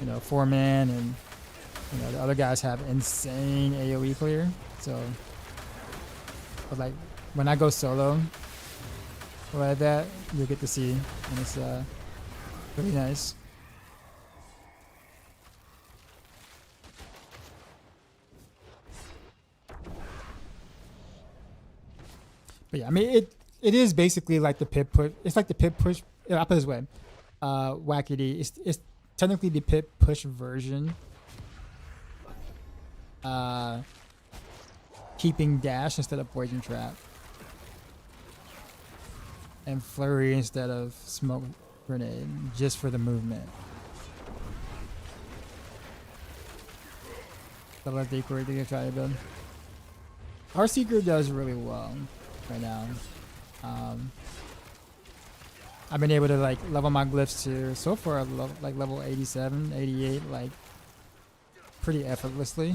you know, 4-man and, you know, the other guys have insane AoE clear. So, but like when I go solo like that, you'll get to see, and it's really nice. But yeah, I mean it is basically like the pip push. It's like the pip push. I'll put it this way, Wackity. It's technically the pip push version. Keeping dash instead of poison trap, and flurry instead of smoke grenade just for the movement. So let's decoy to try to build. Heartseeker does really well right now. I've been able to like level my glyphs to so far like level 87, 88, like pretty effortlessly.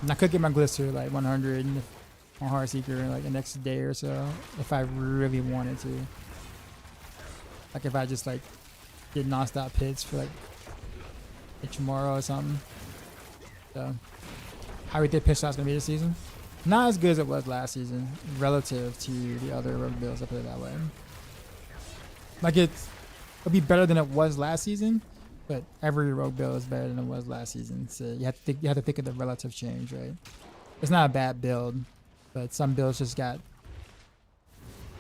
And I could get my glyphs to like 100 on Heartseeker like the next day or so if I really wanted to. Like if I just like did non-stop hits for like tomorrow or something. So how we did pitch shots gonna be this season? Not as good as it was last season relative to the other rogue builds, I put it that way. Like it'll be better than it was last season, but every rogue build is better than it was last season. So you have to think of the relative change, right? It's not a bad build, but some builds just got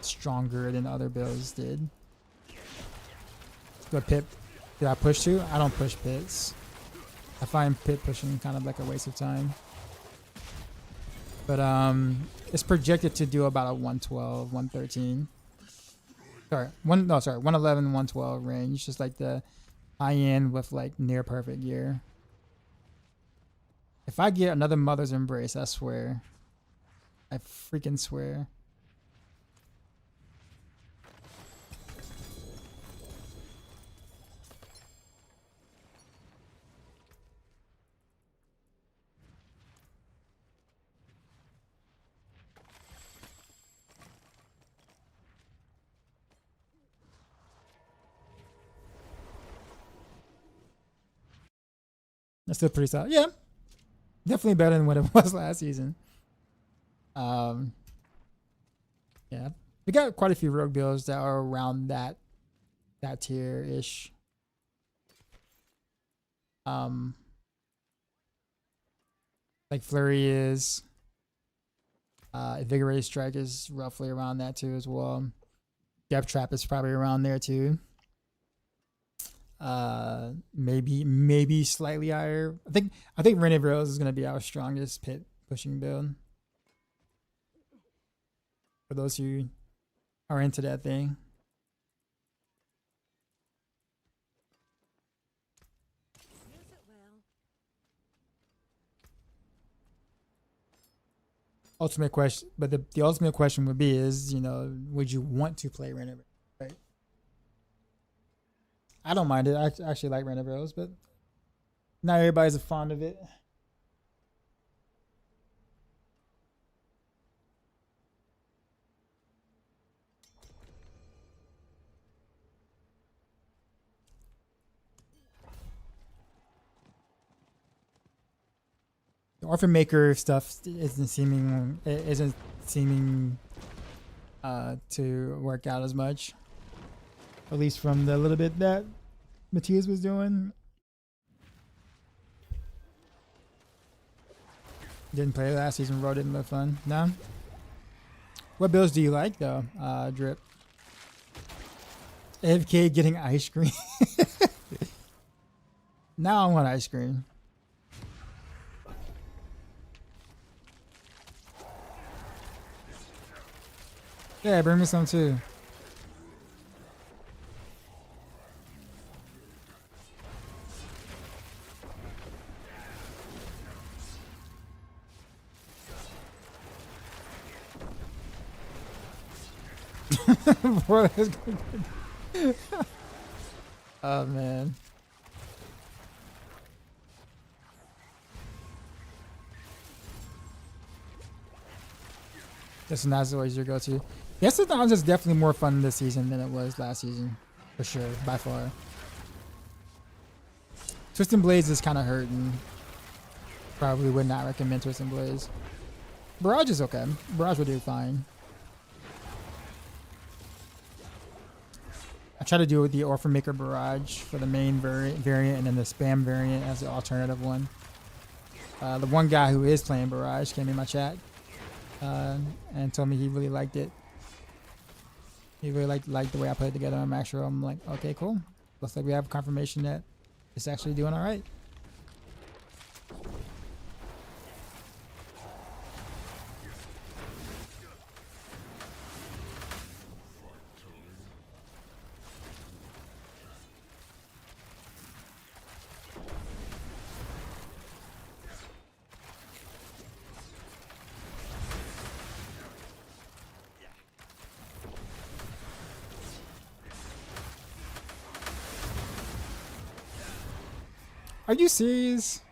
stronger than other builds did. What pit did I push to? I don't push pits. I find pit pushing kind of like a waste of time. But it's projected to do about a 112, 113. Sorry, 111, 112 range. Just like the high end with like near perfect gear. If I get another Mother's Embrace, I swear. I freaking swear. That's still pretty solid. Yeah. Definitely better than what it was last season. Yeah. We got quite a few rogue builds that are around that tier-ish. Like Flurry is. Invigorated Strike is roughly around that too as well. Depth Trap is probably around there too. Maybe slightly higher. I think Rented Rose is gonna be our strongest pit pushing build. For those who are into that thing. Ultimate question, but the ultimate question would be is, you know, would you want to play Rented Rose, right? I don't mind it. I actually like Rented Rose, but not everybody's fond of it. The Orphan Maker stuff isn't seeming to work out as much. At least from the little bit that Matthias was doing. Didn't play last season, Rogue didn't look fun. No? What builds do you like though, Drip? AFK getting ice cream. Now I want ice cream. Yeah, bring me some too. Bro, that's good. Oh man. This is not always your go-to. Yes, the Downs is definitely more fun this season than it was last season. For sure, by far. Twisting Blades is kind of hurting. Probably would not recommend Twisting Blades. Barrage is okay. Barrage will do fine. I try to do the Orphan Maker Barrage for the main variant and then the spam variant as the alternative one. The one guy who is playing Barrage came in my chat and told me he really liked it. He really liked the way I put it together on Max Row. I'm like, okay, cool. Looks like we have confirmation that it's actually doing all right. Are you serious?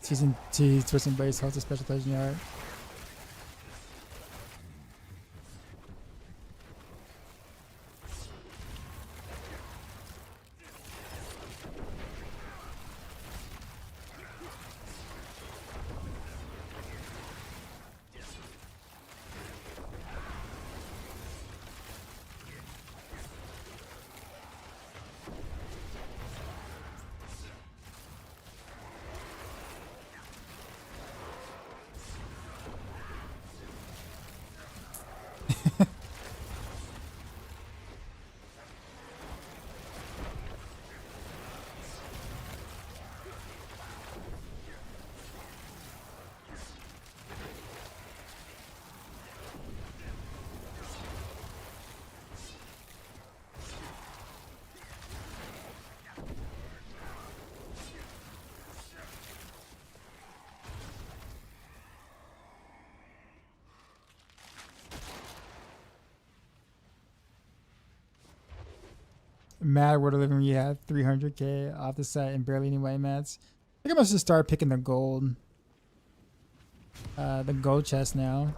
Season 2, Twist and Brace holds a special place in your heart. Mad World of Living where you have 300k off the site and barely any white mats. I think I must just start picking the gold chest now.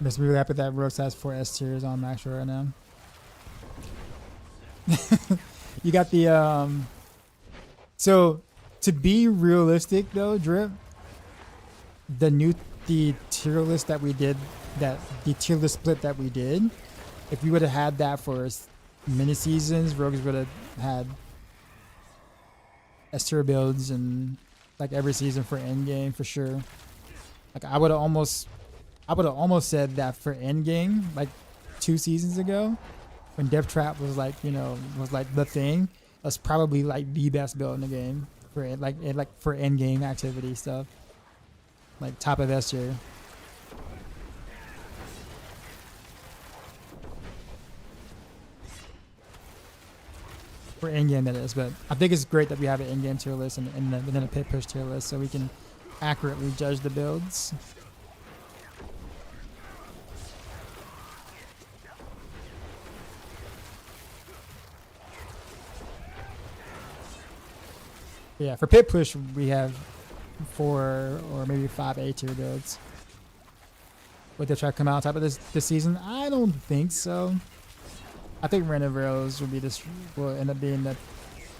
Just really happy that Rogue has 4 S tiers on max right now. You got the so to be realistic though, Drip, the tier list that we did, the tier list split that we did, if we would have had that for mini seasons, Rogues would have had S tier builds and like every season for endgame for sure. Like I would have almost said that for endgame like 2 seasons ago when Death Trap was like, you know, was like the thing. That's probably like the best build in the game for it, like for endgame activity stuff. Like top of S tier. For in-game that is, but I think it's great that we have an in-game tier list and then a pit push tier list so we can accurately judge the builds. Yeah, for pit push we have 4 or maybe 5 A tier builds. Would they try to come out on top of this season? I don't think so. I think Random Rails will end up being the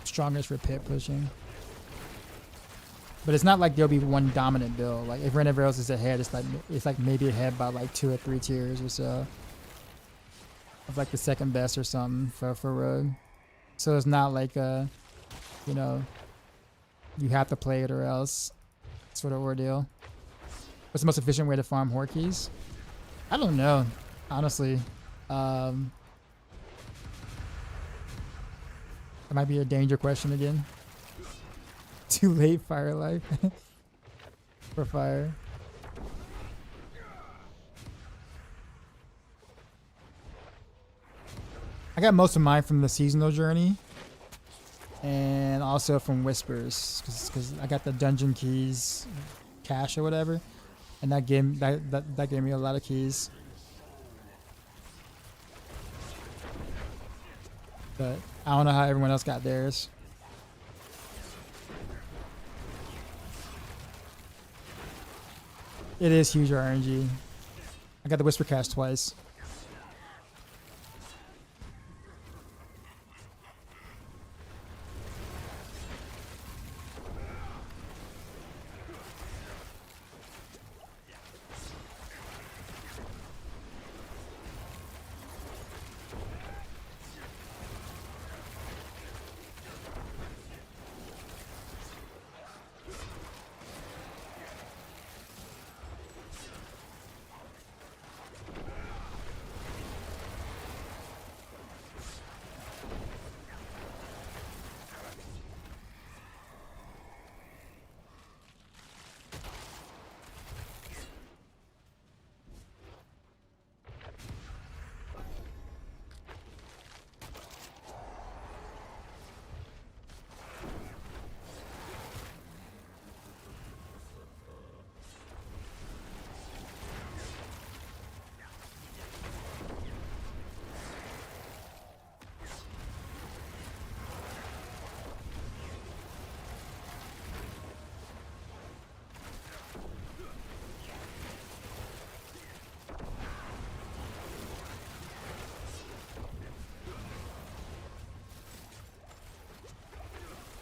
strongest for pit pushing. But it's not like there'll be one dominant build. Like if Random Rails is ahead, it's like maybe ahead by like 2 or 3 tiers or so. Of like the second best or something for Rogue. So it's not like you know, you have to play it or else sort of ordeal. What's the most efficient way to farm horde keys? I don't know, honestly. That might be a danger question again. Too late, fire life. For fire. I got most of mine from the seasonal journey. And also from whispers. Because I got the dungeon keys cache or whatever. And that gave me a lot of keys. But I don't know how everyone else got theirs. It is huge RNG. I got the whisper cache twice.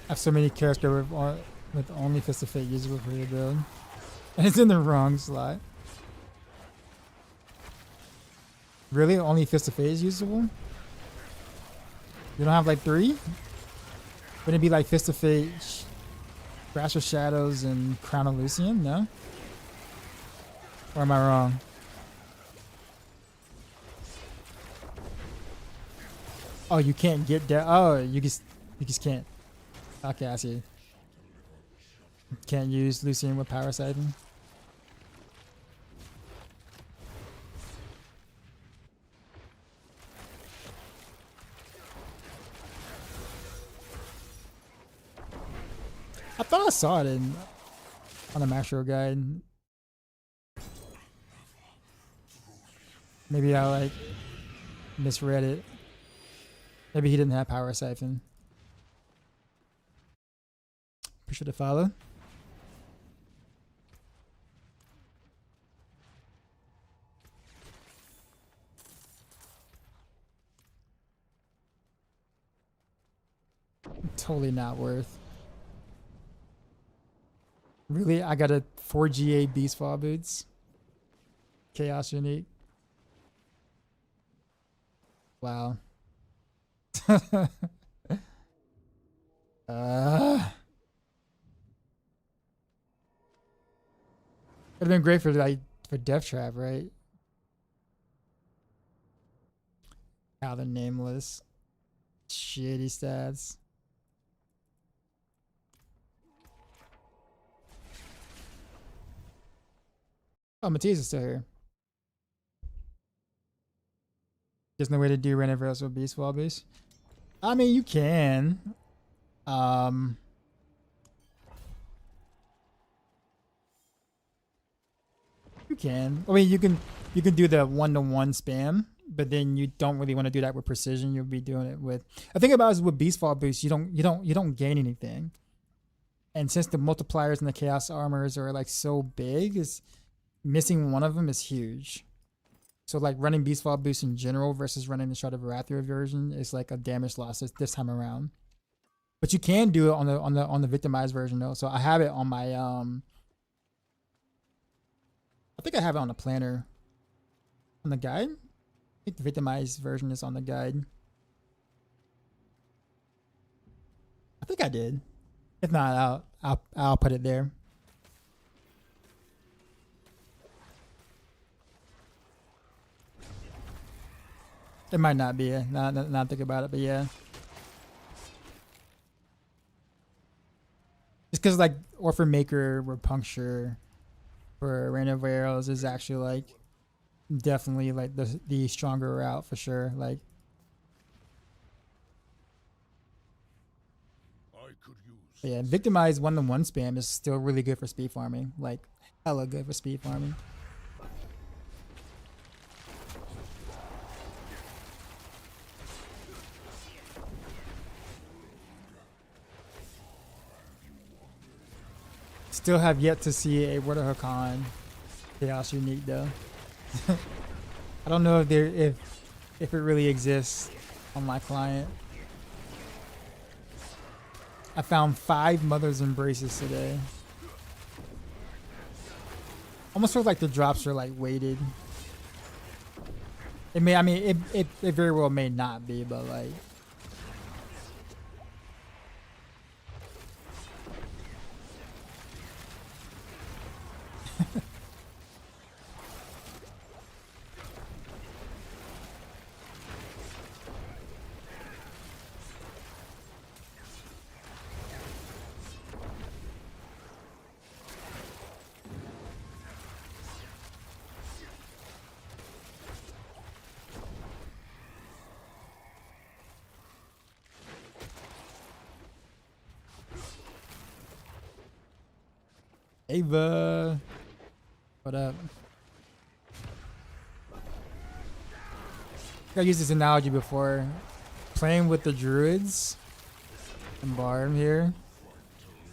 I have so many characters with only Fist of Fate usable for your build. And it's in the wrong slot. Really? Only Fist of Fate is usable? You don't have like 3? Wouldn't it be like Fist of Fate, Grasp of Shadows, and Crown of Lucian? No? Or am I wrong? Oh, you can't get that. Oh, you just can't. Okay, I see. Can't use Lucian with Power Siphon. I thought I saw it on the macro guide. Maybe I like misread it. Maybe he didn't have Power Siphon. Appreciate the follow. Totally not worth. Really? I got a 4GA Beast Fall Boots. Chaos Unique. Wow. It'd been great for Death Trap, right? Now the nameless. Shitty stats. Oh, Matthias is still here. There's no way to do Random Rails with Beast Wall Boost. I mean, you can. Um, you can. I mean, you can do the 1-to-1 spam, but then you don't really want to do that with precision. You'll be doing it with. I think about it is with beast fall boost, you don't gain anything. And since the multipliers and the chaos armors are like so big, is missing one of them is huge. So like running beast fall boost in general versus running the Shard of Arathia version is like a damage loss this time around. But you can do it on the Victimize version though. So I have it on my I think I have it on the planner. On the guide? I think the Victimize version is on the guide. I think I did. If not, I'll put it there. It might not be. Not think about it, but yeah. Just because like Orphan Maker or Puncture for Random Arrows is actually like definitely like the stronger route for sure. Like yeah, Victimize 1-to-1 spam is still really good for speed farming. Like hella good for speed farming. Still have yet to see a Word of Hakan Chaos unique though. I don't know if it really exists on my client. I found 5 Mother's Embraces today. Almost feels like the drops are like weighted. It may, I mean, it very well may not be, but like. Ava, what up? I used this analogy before. Playing with the druids and Barm here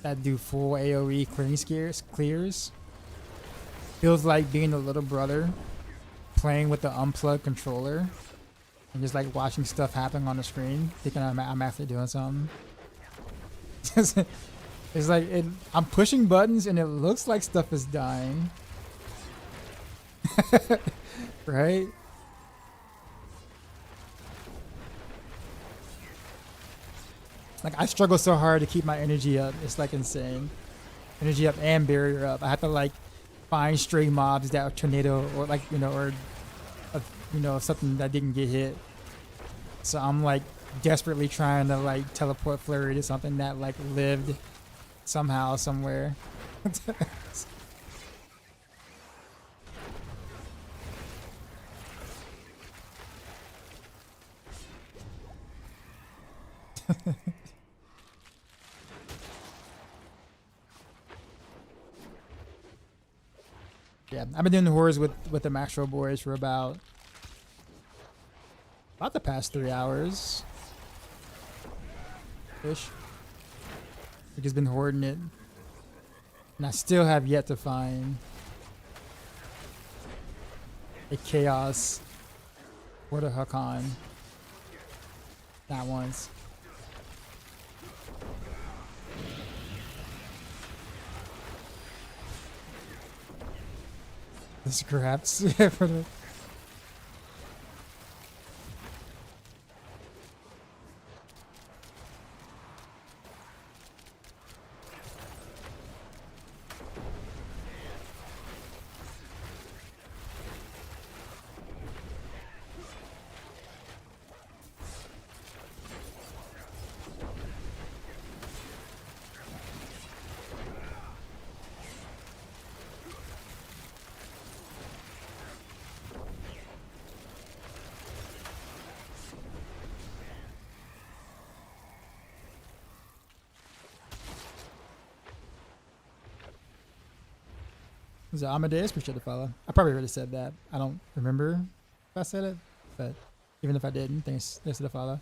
that do full AoE clears feels like being the little brother playing with the unplugged controller and just like watching stuff happen on the screen, thinking I'm actually doing something. It's like I'm pushing buttons and it looks like stuff is dying. Right? Like I struggle so hard to keep my energy up. It's like insane. Energy up and barrier up. I have to like find stray mobs that are tornado or like, or something that didn't get hit. So I'm like desperately trying to like teleport flurry to something that like lived somehow, somewhere. Yeah, I've been doing the horrors with the Maxro Boys for about the past 3 hours. Ish. We've just been hoarding it. And I still have yet to find a Chaos Word of Hakan. Not once. The scraps. For the So Amadeus, appreciate the follow. I probably already said that. I don't remember if I said it, but even if I didn't, thanks for the follow.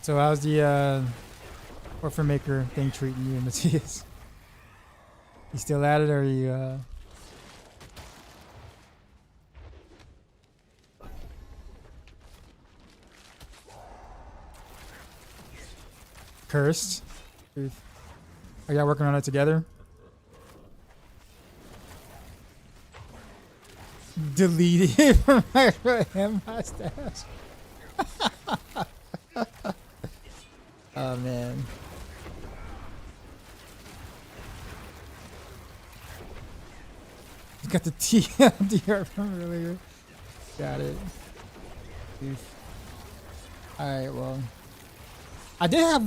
So how's the Orphan Maker thing treating you, Matthias? You still at it, or are you cursed? Are y'all working on it together? Delete it from my stash. Oh man. You got the TLDR from earlier. Got it. Alright, well. I did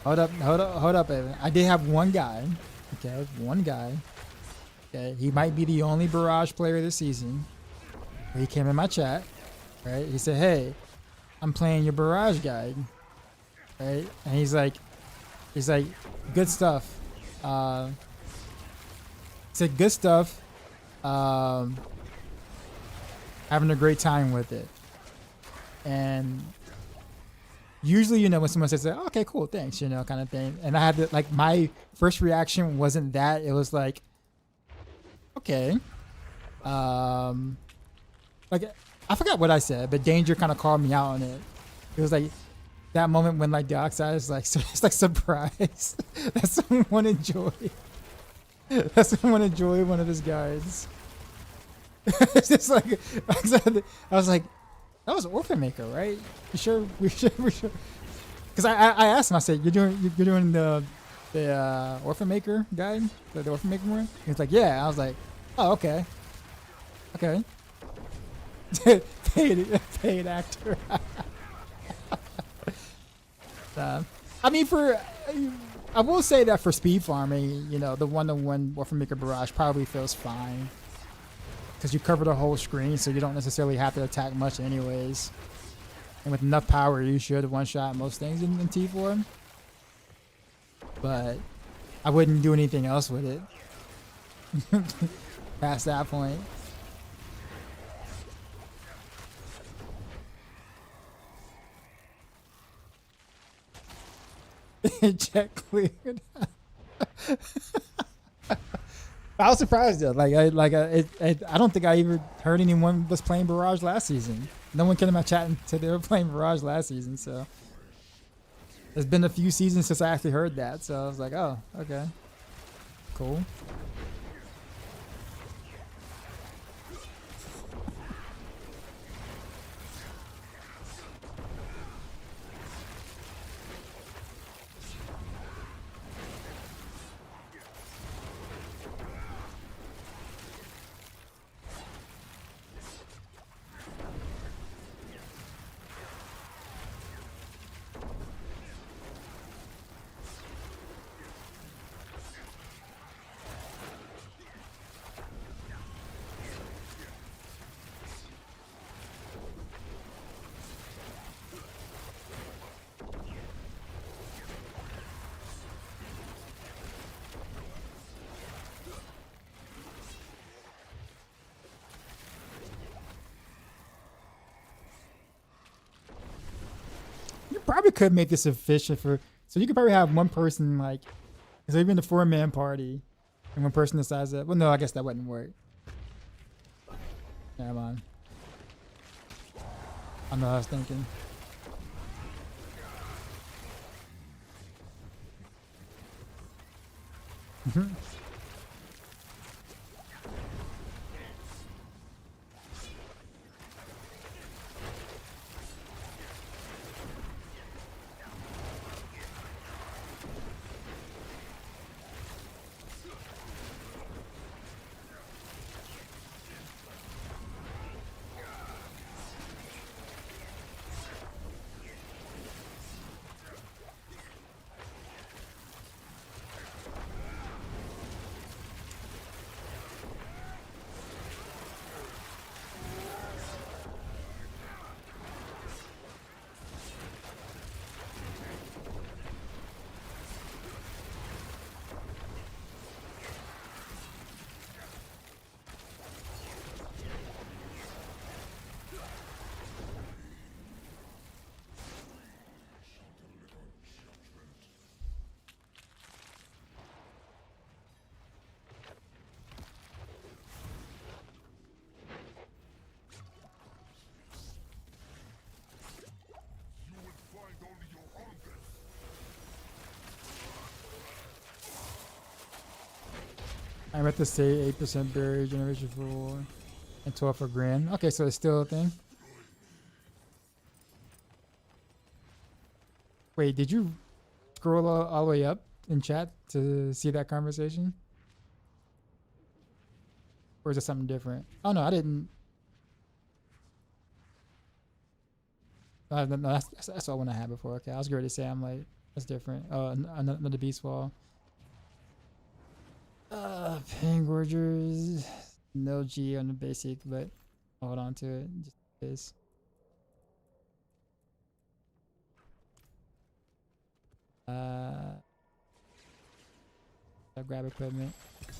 hold up, Evan. I did have one guy. Okay, one guy. Okay, he might be the only Barrage player this season. He came in my chat, right? He said, "Hey, I'm playing your Barrage guide," right? And he's like, "Good stuff." He said, "Good stuff. Having a great time with it." And usually, you know, when someone says, "Okay, cool, thanks," you know, kind of thing. And I had to, like, my first reaction wasn't that. It was like, okay. Like, I forgot what I said, but Danger kind of called me out on it. It was like that moment when, like, Dioxide is like, it's like surprised that someone enjoyed one of his guides. It's just like, I was like, that was Orphan Maker, right? You sure? We sure? Because I asked him, I said, you're doing the Orphan Maker guide, the Orphan Maker one? He was like, yeah. I was like, oh, okay. paid actor. I mean, I will say that for speed farming, you know, the 1-to-1 Orphan Maker Barrage probably feels fine. Because you cover the whole screen, so you don't necessarily have to attack much anyways. And with enough power, you should one-shot most things in T4. But I wouldn't do anything else with it. Past that point. Check cleared. I was surprised though. I don't think I even heard anyone was playing Barrage last season. No one came in my chat and said they were playing Barrage last season. So it's been a few seasons since I actually heard that. So I was like, oh, okay, cool. Probably could make this efficient so you could probably have one person, like, so even the 4-man party, And one person decides that. Well, no, I guess that wouldn't work. Never mind. I know what I was thinking. I meant to say 8% barrier generation for war and 12 for grand. Okay, so it's still a thing. Wait, did you scroll all the way up in chat to see that conversation? Or is it something different? Oh no, I didn't. No, that's all one I had before. Okay, I was going to say I'm like that's different. Oh, another beast wall. Pangorgers. No G on the basic, but I'll hold on to it just in case. I'll grab equipment. I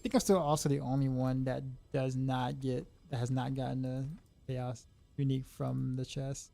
think I'm still also the only one that has not gotten a chaos unique from the chest.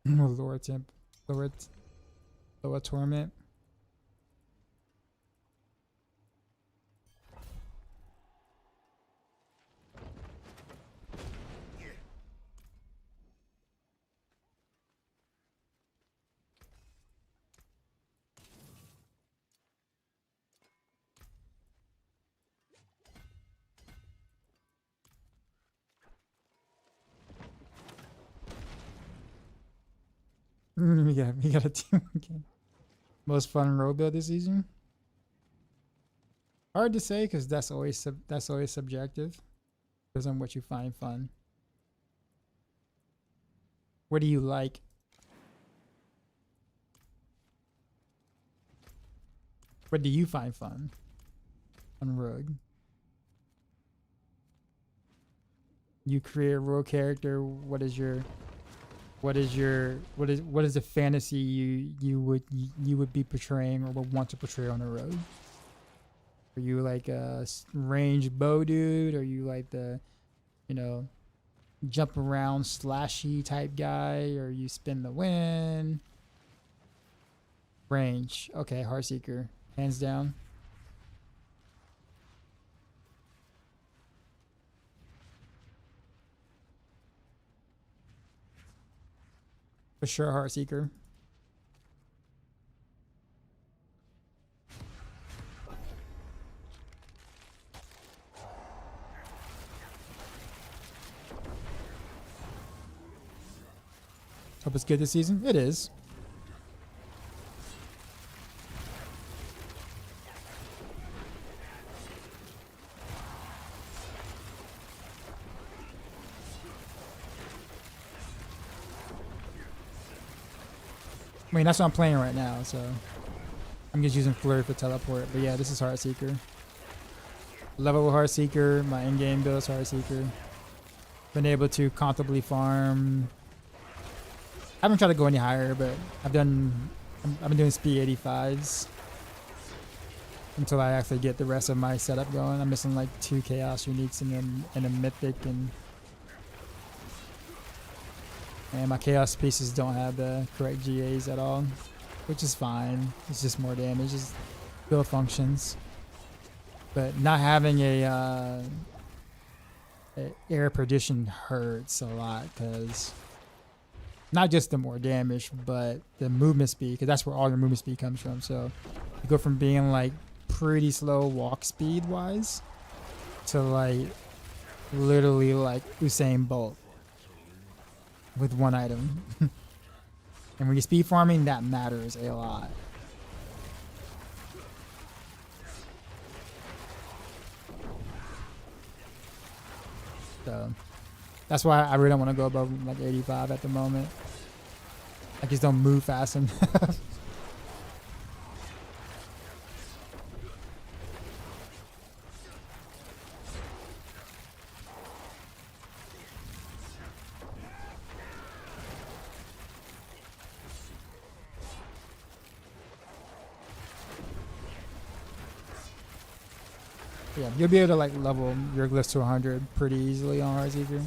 Lower temp, lower torment. We got a team again. Most fun road build this season. Hard to say because that's always subjective. Depends on what you find fun. What do you like? What do you find fun on Rogue? You create a rogue character. What is the fantasy you would be portraying or would want to portray on a road? Are you like a ranged bow dude? Are you like the, jump around slashy type guy? Or you spin the wind? Range. Okay, Heartseeker. Hands down. For sure, Heartseeker. Hope it's good this season. It is. I mean, that's what I'm playing right now, so I'm just using Flurry for teleport. But yeah, this is Heartseeker. Level Heartseeker, my in-game build is Heartseeker. Been able to comfortably farm. I haven't tried to go any higher, but I've been doing speed 85s until I actually get the rest of my setup going. I'm missing like 2 chaos uniques and a mythic, and my chaos pieces don't have the correct GAs at all, which is fine. It's just more damage, just build functions. But not having a air perdition hurts a lot, because not just the more damage, but the movement speed, because that's where all your movement speed comes from. So you go from being like pretty slow walk speed wise to like literally like Usain Bolt with one item. And when you're speed farming, that matters a lot. So that's why I really don't want to go above like 85 at the moment. I just don't move fast enough. Yeah, you'll be able to like level your glyphs to 100 pretty easily on Heartseeker.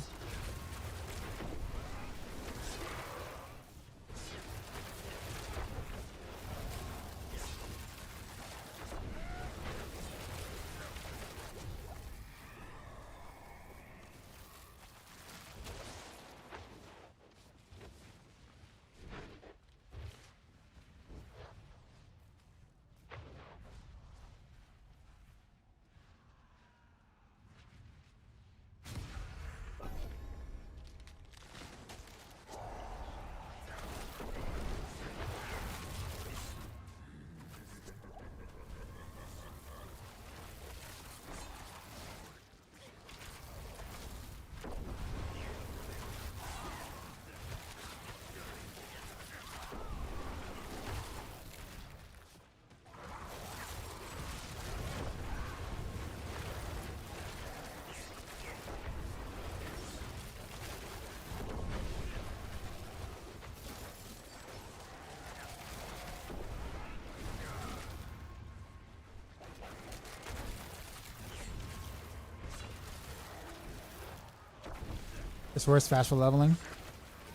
It's worth fast for leveling.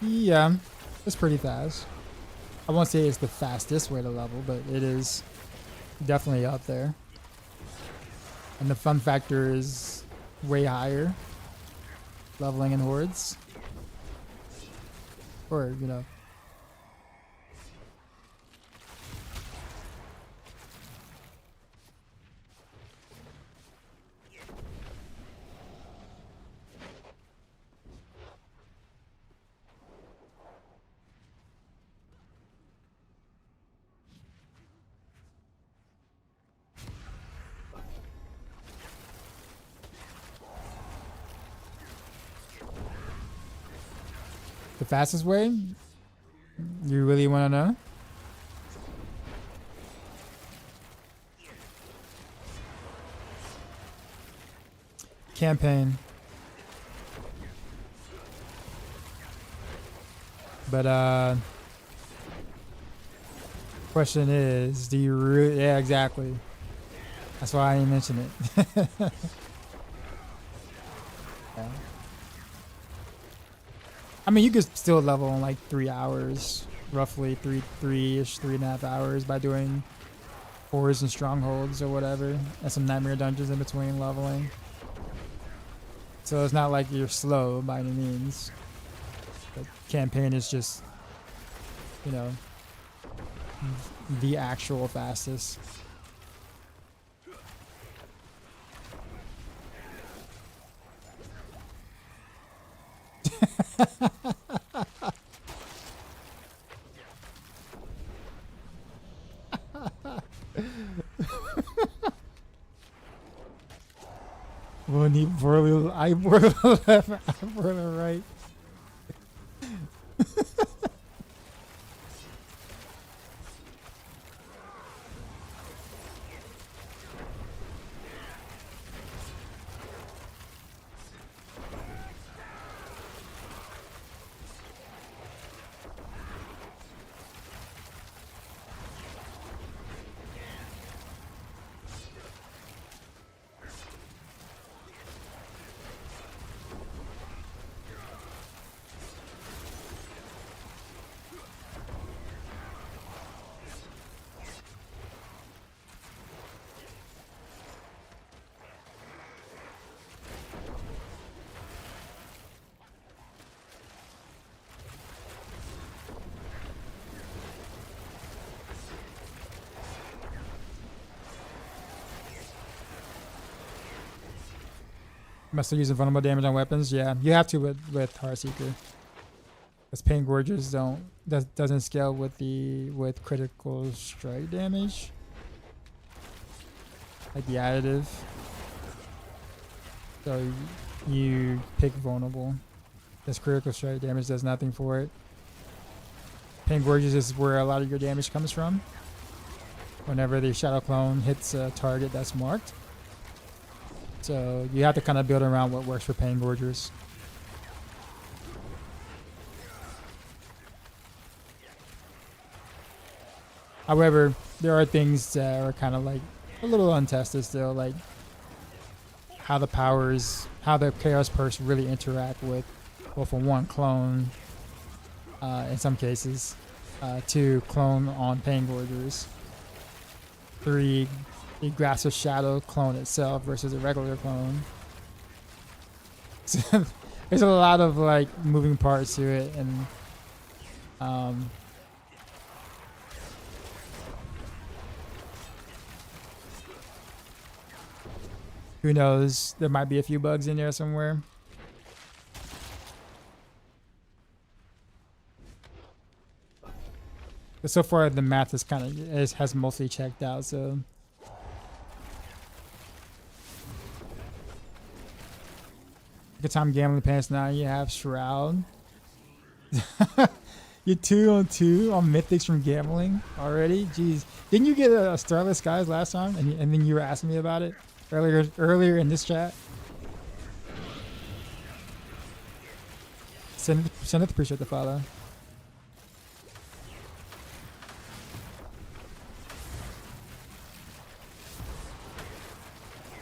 Yeah, it's pretty fast. I won't say it's the fastest way to level, but it is definitely up there. And the fun factor is way higher. Leveling in hordes. Or, you know. The fastest way? You really want to know? Campaign. But question is, do you really? Yeah, exactly. That's why I didn't mention it. Yeah. I mean, you could still level in like 3 hours, roughly three-ish, 3.5 hours by doing hordes and strongholds or whatever, and some nightmare dungeons in between leveling. So it's not like you're slow by any means. But campaign is just, you know, the actual fastest. One need poorly, I poorly left, I poorly right. Am I still using vulnerable damage on weapons? Yeah, you have to with Heartseeker. Because Pain Gorges doesn't scale with critical strike damage. Like the additive. So you pick vulnerable. This critical strike damage does nothing for it. Pain Gorges is where a lot of your damage comes from. Whenever the Shadow Clone hits a target that's marked. So you have to kind of build around what works for Pain Gorgers. However, there are things that are kind of like a little untested still, like how the Chaos Perks really interact with, well, for one, clone, in some cases, 2, clone on Pain Gorgers, 3, the Grasp of Shadow clone itself versus a regular clone. So there's a lot of like moving parts to it, and who knows? There might be a few bugs in there somewhere. But so far, the math is has mostly checked out. So good time gambling pants. Now you have Shroud. You're 2 on 2 on mythics from gambling already. Jeez, didn't you get a Starless Skies last time? And then you were asking me about it earlier in this chat. Send appreciate the follow.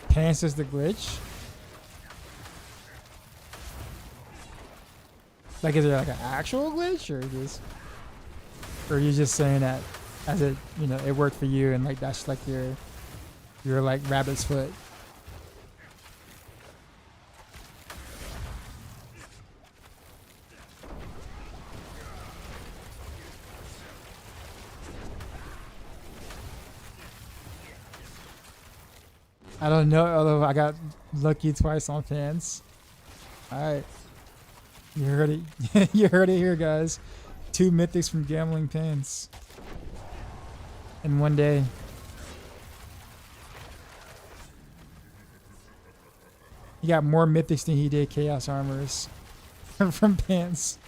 Pants is the glitch. Like, is there like an actual glitch, or are you just saying that as it, it worked for you and like that's like your like rabbit's foot? I don't know, although I got lucky twice on pants. Alright. You heard it. You heard it here, guys. 2 mythics from gambling pants. In one day. He got more mythics than he did chaos armors from pants.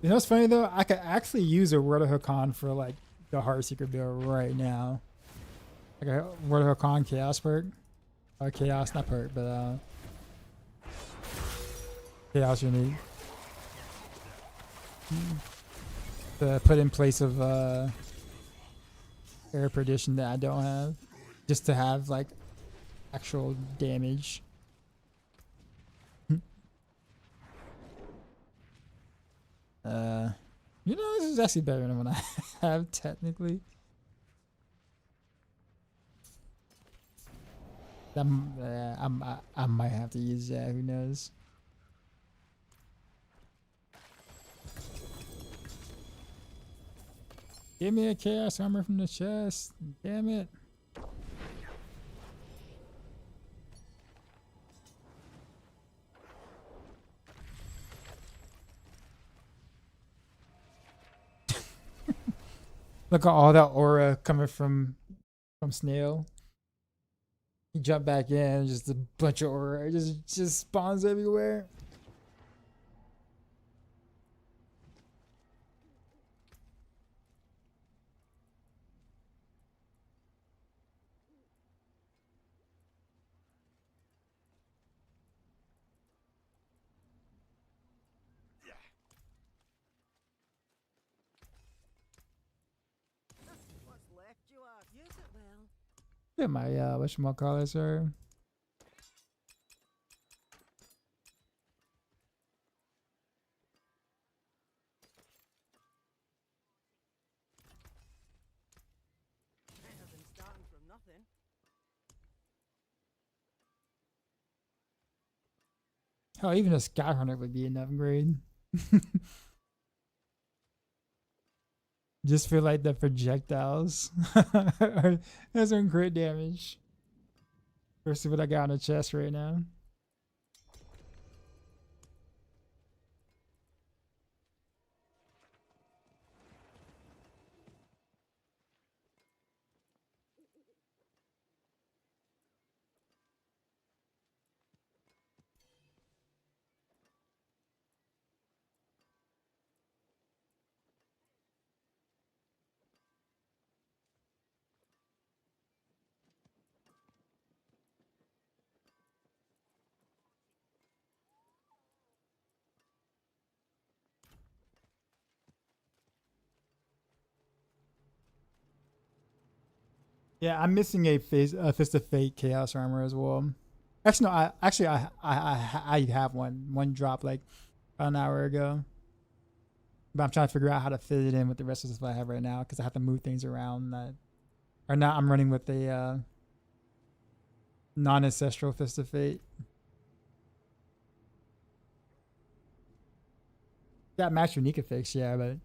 You know what's funny though? I could actually use a Word of Hakan for like the Heartseeker build right now. Like a Word of Hakan Chaos perk. Or Chaos, not perk, but Chaos unique. To put in place of Air Perdition that I don't have. Just to have like actual damage. This is actually better than what I have technically. I might have to use that. Who knows? Give me a chaos armor from the chest. Damn it. Look at all that aura coming from Snail. You jump back in, just a bunch of aura. It just spawns everywhere. Look at my whatchamacallits are. Better than starting from nothing. Hell, even a Sky Hunter would be an upgrade. Just feel like the projectiles has some crit damage. Let's see what I got on the chest right now. Yeah, I'm missing a Fist of Fate Chaos armor as well. Actually, no, I have one. One dropped like an hour ago. But I'm trying to figure out how to fit it in with the rest of the stuff I have right now because I have to move things around. Or now I'm running with a non-ancestral Fist of Fate. Got Match Unica fix, yeah, but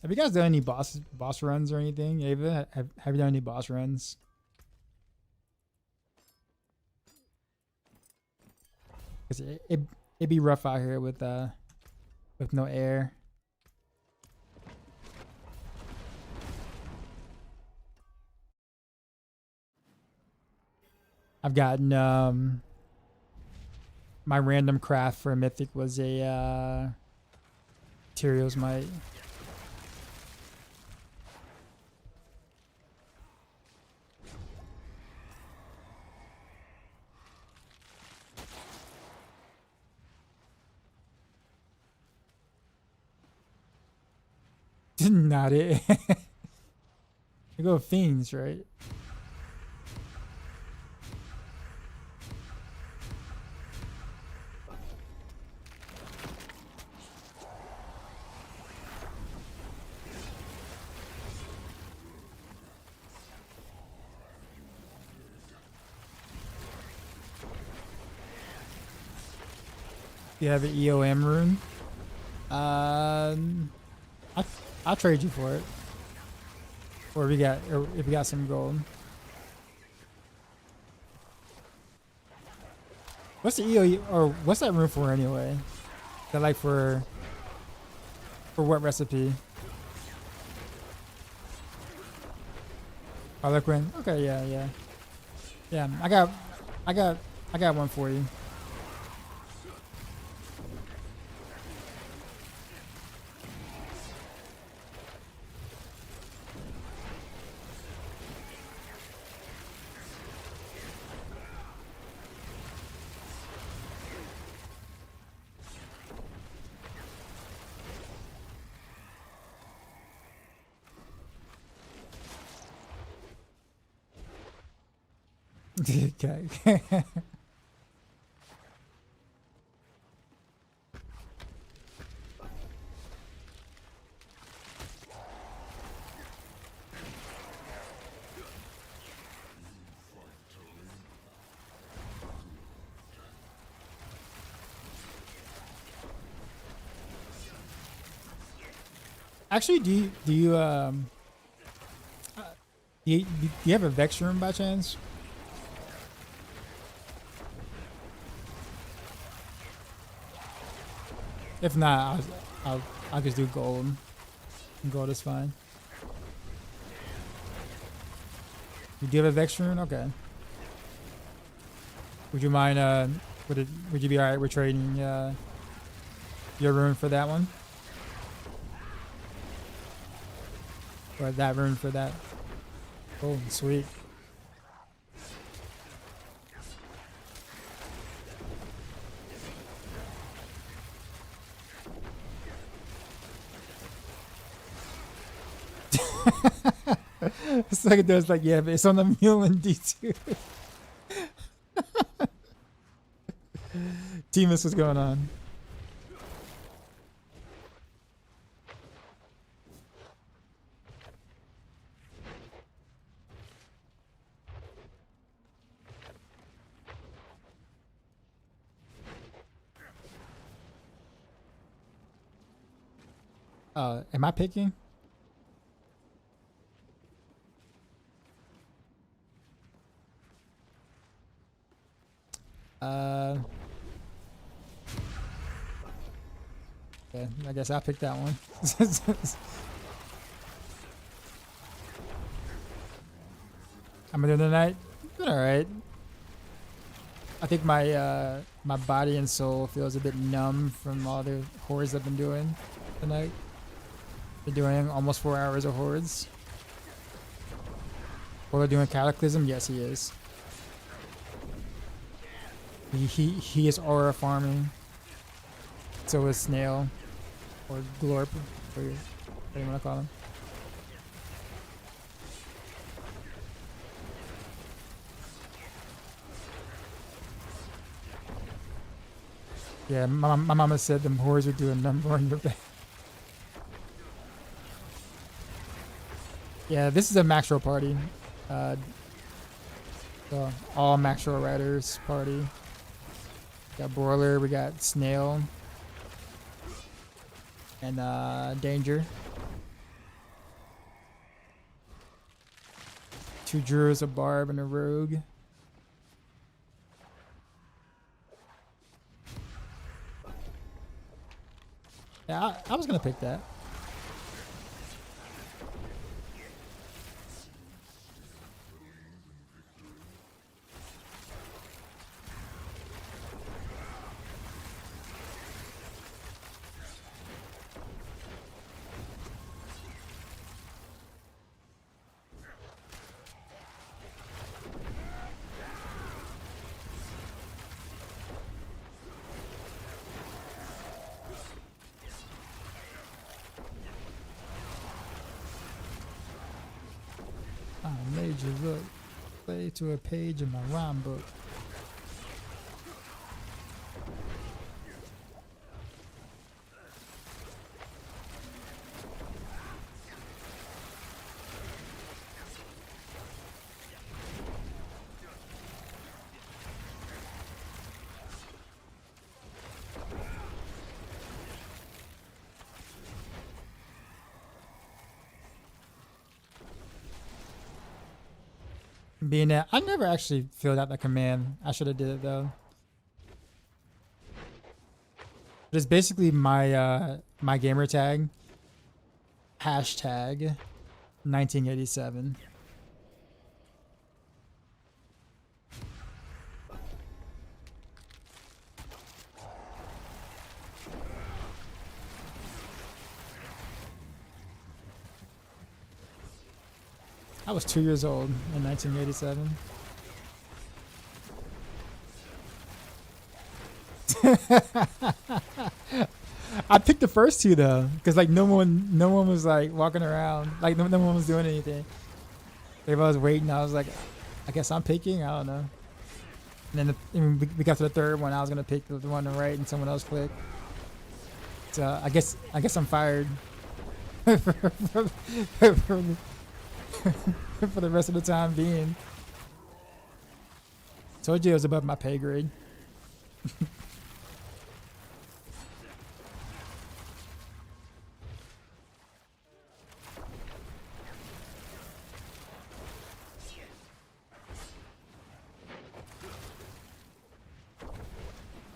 have you guys done any boss runs or anything? Ava, have you done any boss runs? Cause it'd be rough out here with no air. I've gotten my random craft for a mythic was a Tyrio's Might. Not it. You go fiends, right? You have an EOM rune? I'll trade you for it. Or if you got some gold. What's the EO or what's that rune for anyway? Is that like for what recipe? Harlequin? Okay, yeah. Yeah, I got one for you. Okay. Actually, do you have a Vex room by chance? If not, I'll just do gold. Gold is fine. You do have a Vex rune? Okay. Would you mind? Would you be alright with trading your rune for that one, or that rune for that? Oh, sweet. Second there's like, yeah, but it's on the mule and D2. Timus, what's going on? Am I picking? Yeah, I guess I'll pick that one. I'm gonna do tonight. All right. I think my my body and soul feels a bit numb from all the hordes I've been doing tonight. Been doing almost 4 hours of hordes. While they're doing Cataclysm, yes, he is. He is aura farming. So is Snail, or Glorp, or whatever you want to call him. Yeah, my mama said them hordes would do a number on your back. Yeah, this is a max roll party. So all max roll riders party. We got Broiler, we got Snail, and Danger. 2 Druids, a Barb, and a Rogue. Yeah, I was gonna pick that. Major look. Play to a page in my rhyme book. Being that I never actually filled out that command. I should have did it though. But it's basically my my gamer tag. Hashtag 1987. I was 2 years old in 1987. I picked the first 2 though, because like no one was like walking around, like no one was doing anything. Everybody was waiting. I was like, I guess I'm picking. I don't know. And then we got to the 3rd one. I was gonna pick the one to right, and someone else clicked. So I guess I'm fired. For the rest of the time being. Told you it was above my pay grade.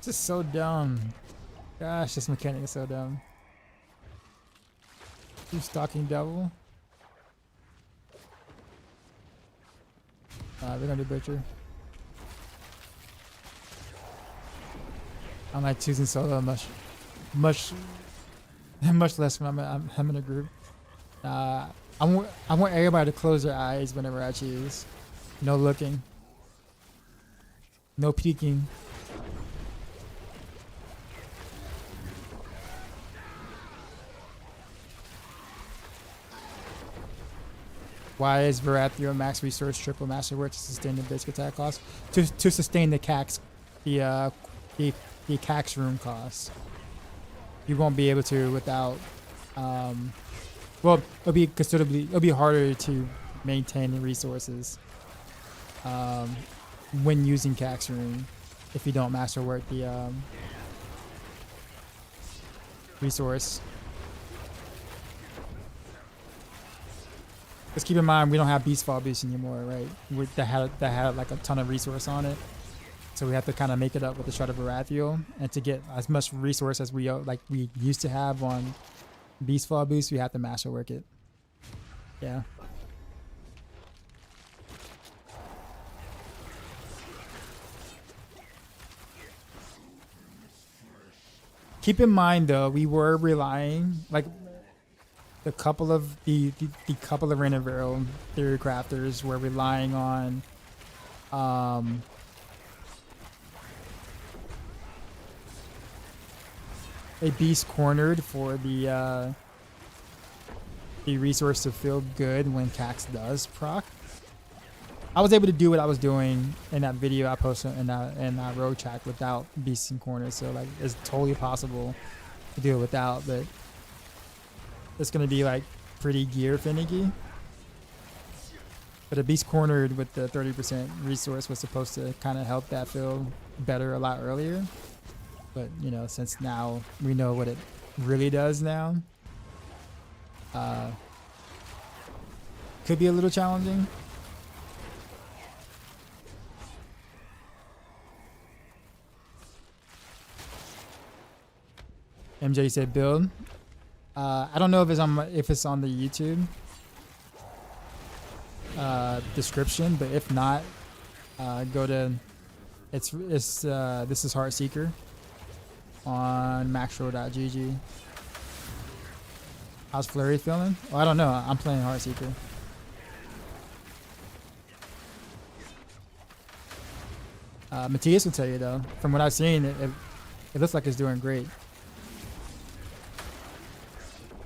Just so dumb. Gosh, this mechanic is so dumb. 2 stalking devil. We're gonna do butcher. I'm like choosing solo much less when I'm in a group. I want everybody to close their eyes whenever I choose. No looking. No peeking. Why is Varathio max resource triple masterwork to sustain the basic attack cost? To sustain the cax the cax room cost. You won't be able to without well, it'll be harder to maintain the resources when using cax room if you don't masterwork the resource. Just keep in mind we don't have beast fall boost anymore, right? That had like a ton of resource on it, so we have to kind of make it up with the Shard of Varathio, and to get as much resource as we used to have on beast fall boost, we have to masterwork it. Yeah. Keep in mind though, we were relying like the couple of Renovero theory crafters were relying on a beast cornered for the resource to feel good when Cax does proc. I was able to do what I was doing in that video I posted in that road track without beasts and corners, so like it's totally possible to do it without, but it's gonna be like pretty gear finicky. But a beast cornered with the 30% resource was supposed to kind of help that feel better a lot earlier. But you know, since now we know what it really does now, could be a little challenging. MJ said build. I don't know if it's on the YouTube description, but if not, go to this is Heartseeker on maxrow.gg. How's Flurry feeling? Well, I don't know. I'm playing Heartseeker. Matthias will tell you though. From what I've seen, it looks like it's doing great.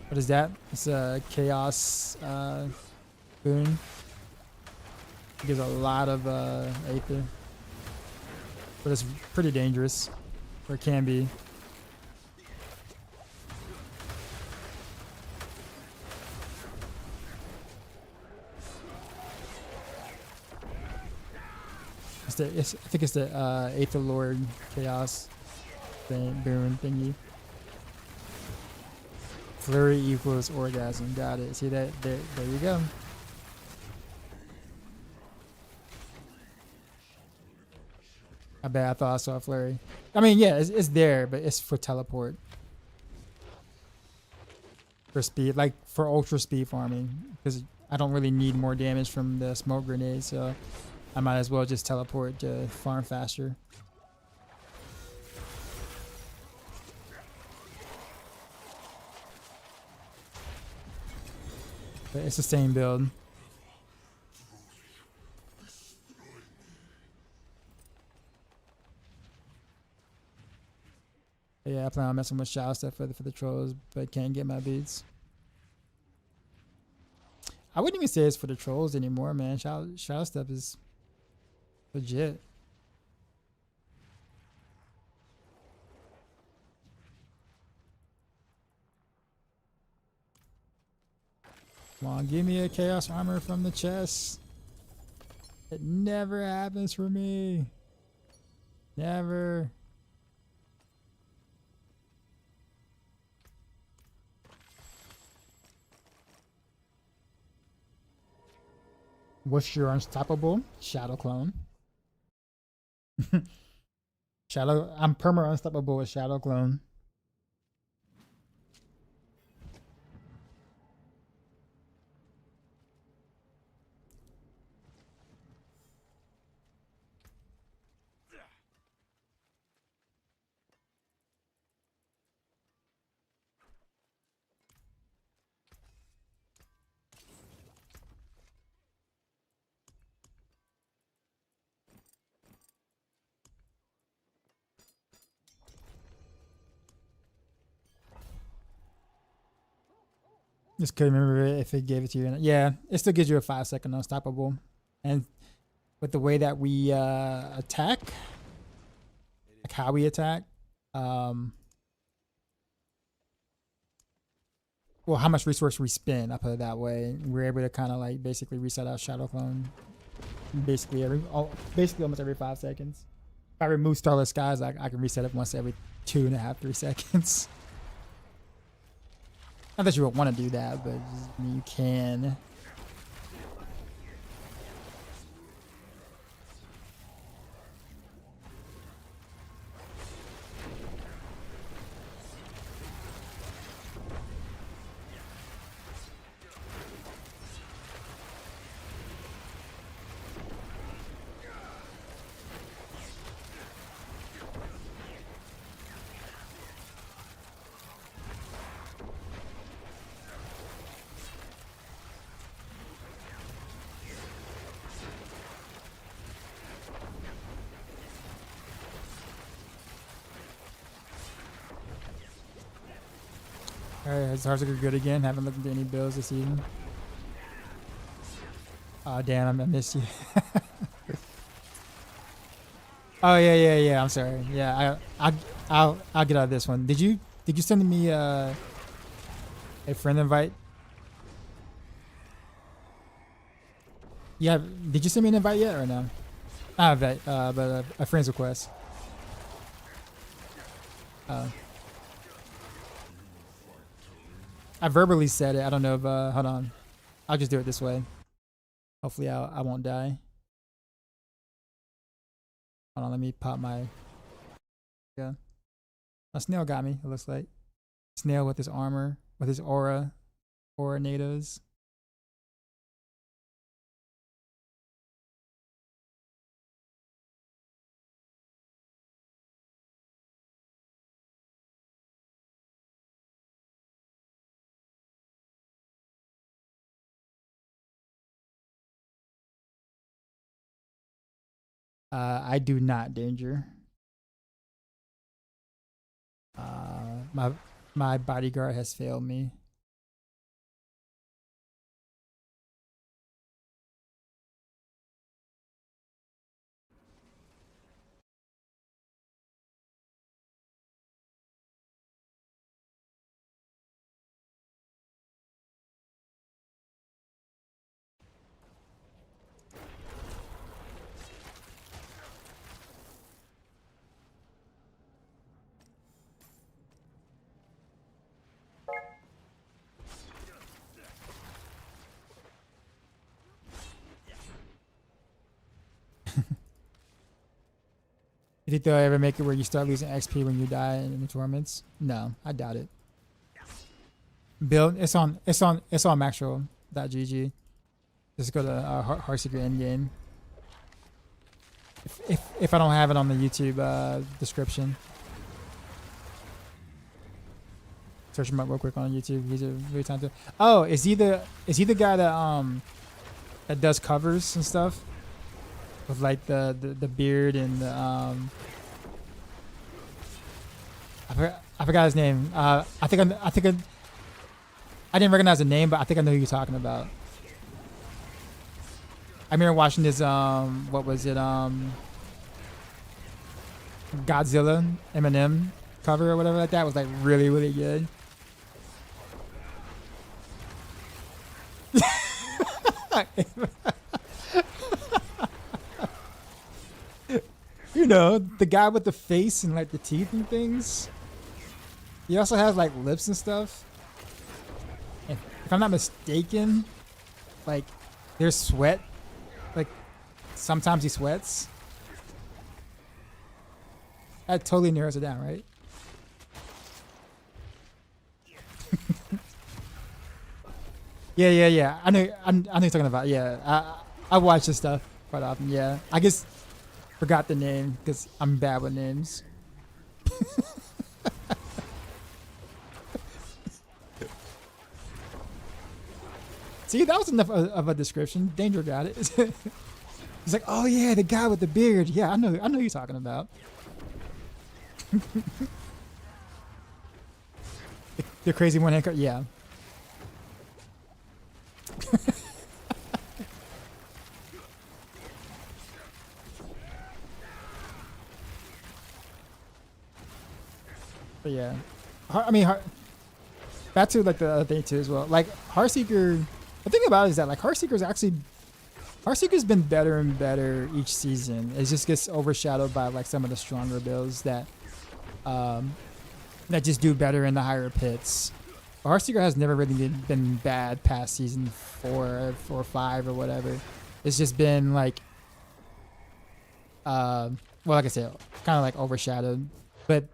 What is that? It's a chaos boon. It gives a lot of Aether. But it's pretty dangerous. Or it can be. I think it's the Aether Lord Chaos boon thingy. Flurry equals orgasm. Got it. See that? There you go. I bet I thought I saw a flurry. I mean, yeah, it's there, but it's for teleport. For speed, like for ultra speed farming. Because I don't really need more damage from the smoke grenade, so I might as well just teleport to farm faster. But it's the same build. Yeah, I plan on messing with Shadow stuff for the trolls, but can't get my beats. I wouldn't even say it's for the trolls anymore, man. Shadow stuff is legit. Come on, give me a chaos armor from the chest. It never happens for me. Never. What's your unstoppable? Shadow clone. I'm perma unstoppable with Shadow clone. Just couldn't remember if it gave it to you. Yeah, it still gives you a 5-second unstoppable. And with the way that we attack, like how we attack, well, how much resource we spend, I put it that way. We're able to kind of like basically reset our shadow clone basically almost every 5 seconds. If I remove Starless Skies, I can reset it once every 2.5, 3 seconds. Not that you would want to do that, but you can. Alright, is Heartseeker good again? Haven't looked into any builds this season. Oh damn, I missed you. Oh yeah. I'm sorry. Yeah, I'll get out of this one. Did you send me a friend invite? Yeah, did you send me an invite yet or no? Not an invite, but a friend's request. I verbally said it. I don't know if hold on. I'll just do it this way. Hopefully I won't die. Hold on, let me pop my a snail got me, it looks like. Snail with his armor, with his aura NATOs. I do not danger. My bodyguard has failed me. You think they'll ever make it where you start losing XP when you die in the tournaments? No, I doubt it. Build it's on maxroll.gg. Just go to Heartseeker endgame. If I don't have it on the YouTube description, search him up real quick on YouTube. He's a really talented. Oh, is he the guy that does covers and stuff with like the beard and the I forgot his name. I think I didn't recognize the name, but I think I know who you're talking about. I remember watching this what was it, Godzilla Eminem cover or whatever like that. It was like really, really good. You know, the guy with the face and like the teeth and things. He also has like lips and stuff. If I'm not mistaken, like there's sweat. Like sometimes he sweats. That totally narrows it down, right? Yeah. I know you're talking about. Yeah, I watch this stuff quite often. Yeah, I just forgot the name because I'm bad with names. See, that was enough of a description. Danger got it. He's like, oh yeah, the guy with the beard. Yeah, I know who you're talking about. the crazy one haircut. Yeah. But yeah, I mean, back to like the other thing too as well. Like Heartseeker, the thing about it is that like Heartseeker's been better and better each season. It just gets overshadowed by like some of the stronger builds that that just do better in the higher pits. Heartseeker has never really been bad past season 4 or 5 or whatever. It's just been like, well, like I said, kind of like overshadowed. But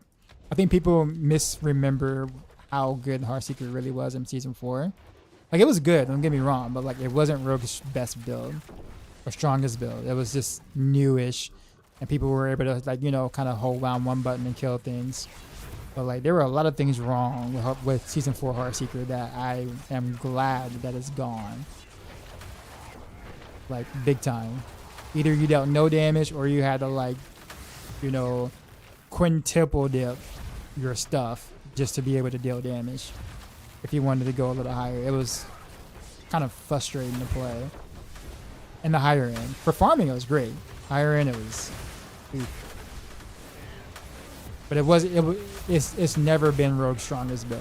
I think people misremember how good Heartseeker really was in season 4. Like it was good, don't get me wrong, but like it wasn't Rogue's best build or strongest build. It was just newish, and people were able to like, you know, kind of hold down one button and kill things. But like there were a lot of things wrong with season 4 Heartseeker that I am glad that it's gone. Like big time. Either you dealt no damage or you had to like, you know, quintuple dip your stuff just to be able to deal damage. If you wanted to go a little higher, it was kind of frustrating to play. In the higher end, for farming, it was great. Higher end, it was. But it's never been Rogue's strongest build.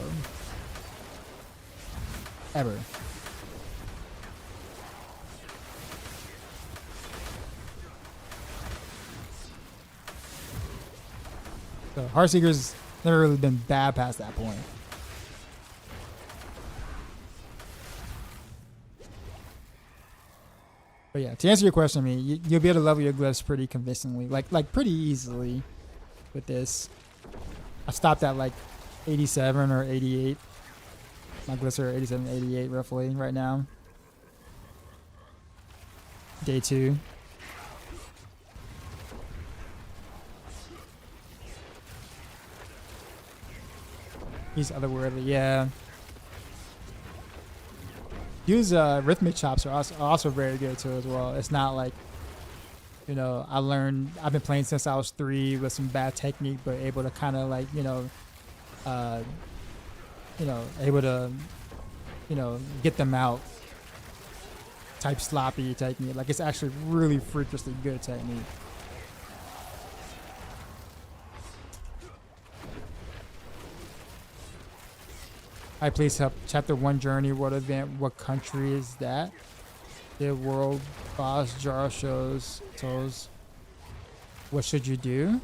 Ever. So Heartseeker's never really been bad past that point. But yeah, to answer your question, I mean, you'll be able to level your glyphs pretty convincingly, like pretty easily with this. I stopped at like 87 or 88. My glyphs are 87, 88 roughly right now. Day 2. He's otherworldly, yeah. Use rhythmic chops are also very good too as well. It's not like, you know, I've been playing since I was 3 with some bad technique, but able to kind of like, able to, get them out. Type sloppy technique. Like it's actually really freakishly good technique. Hi, please help. Chapter 1 journey, world event. What country is that? The world boss jar shows. What should you do?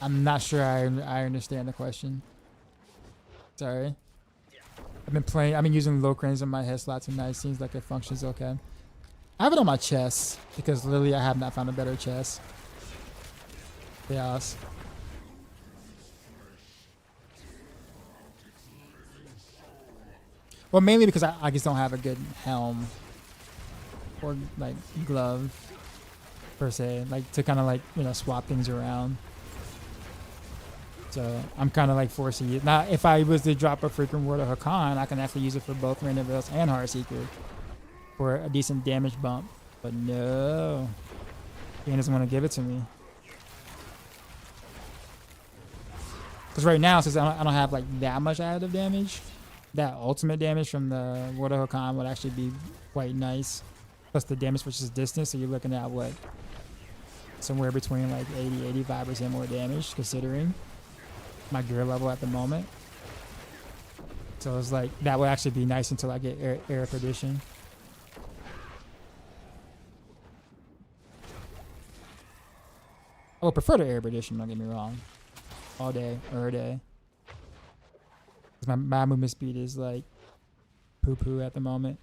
I'm not sure I understand the question. Sorry. I've been using low cranes on my head slot tonight. Seems like it functions okay. I have it on my chest because literally I have not found a better chest. Chaos. Well, mainly because I just don't have a good helm or like glove per se, like to kind of like, swap things around. So I'm kind of like forcing it. Now, if I was to drop a freaking Word of Hakan, I can actually use it for both Random Veils and Heartseeker for a decent damage bump. But no, he doesn't want to give it to me. Because right now, since I don't have like that much additive damage, that ultimate damage from the Word of Hakan would actually be quite nice. Plus the damage versus distance, so you're looking at what? Somewhere between like 80-85% more damage, considering my gear level at the moment. So it's like, that would actually be nice until I get air perdition. I would prefer the air perdition, don't get me wrong. All day, every day. Because my movement speed is like poo-poo at the moment.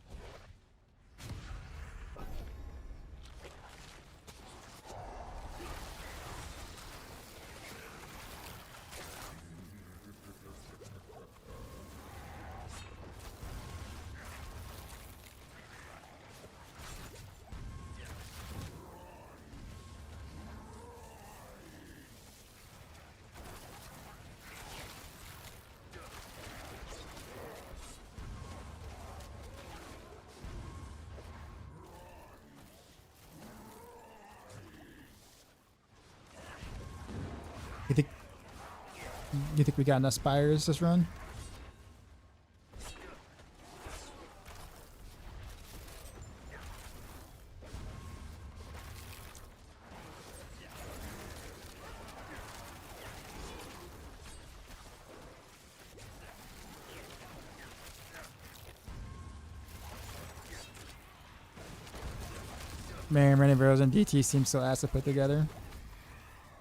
You think we got enough spires this run? Man, Running Barrels and DT seems so ass to put together.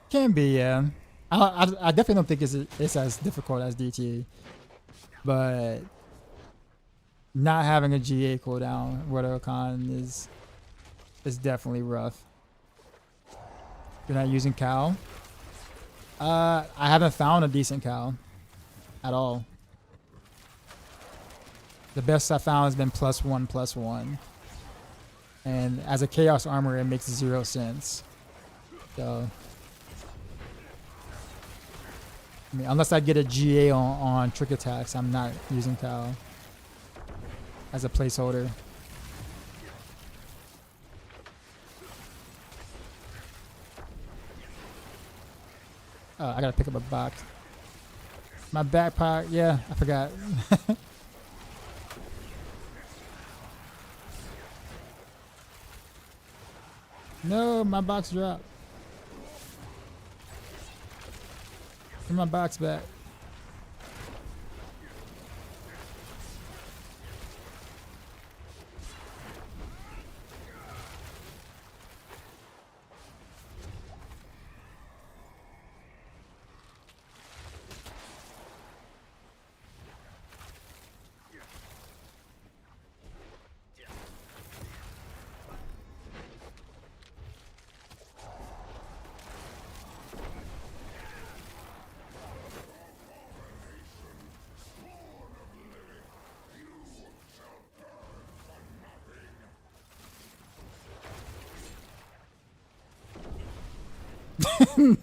Can be, yeah. I definitely don't think it's as difficult as DT, but not having a GA cooldown Rotocon is definitely rough. You're not using Cal? I haven't found a decent Cal at all. The best I found has been +1/+1. And as a Chaos Armor, it makes 0 sense. So, I mean, unless I get a GA on Trick Attacks, I'm not using Cal as a placeholder. I gotta pick up a box. My backpack, yeah, I forgot. No, my box dropped. Give my box back.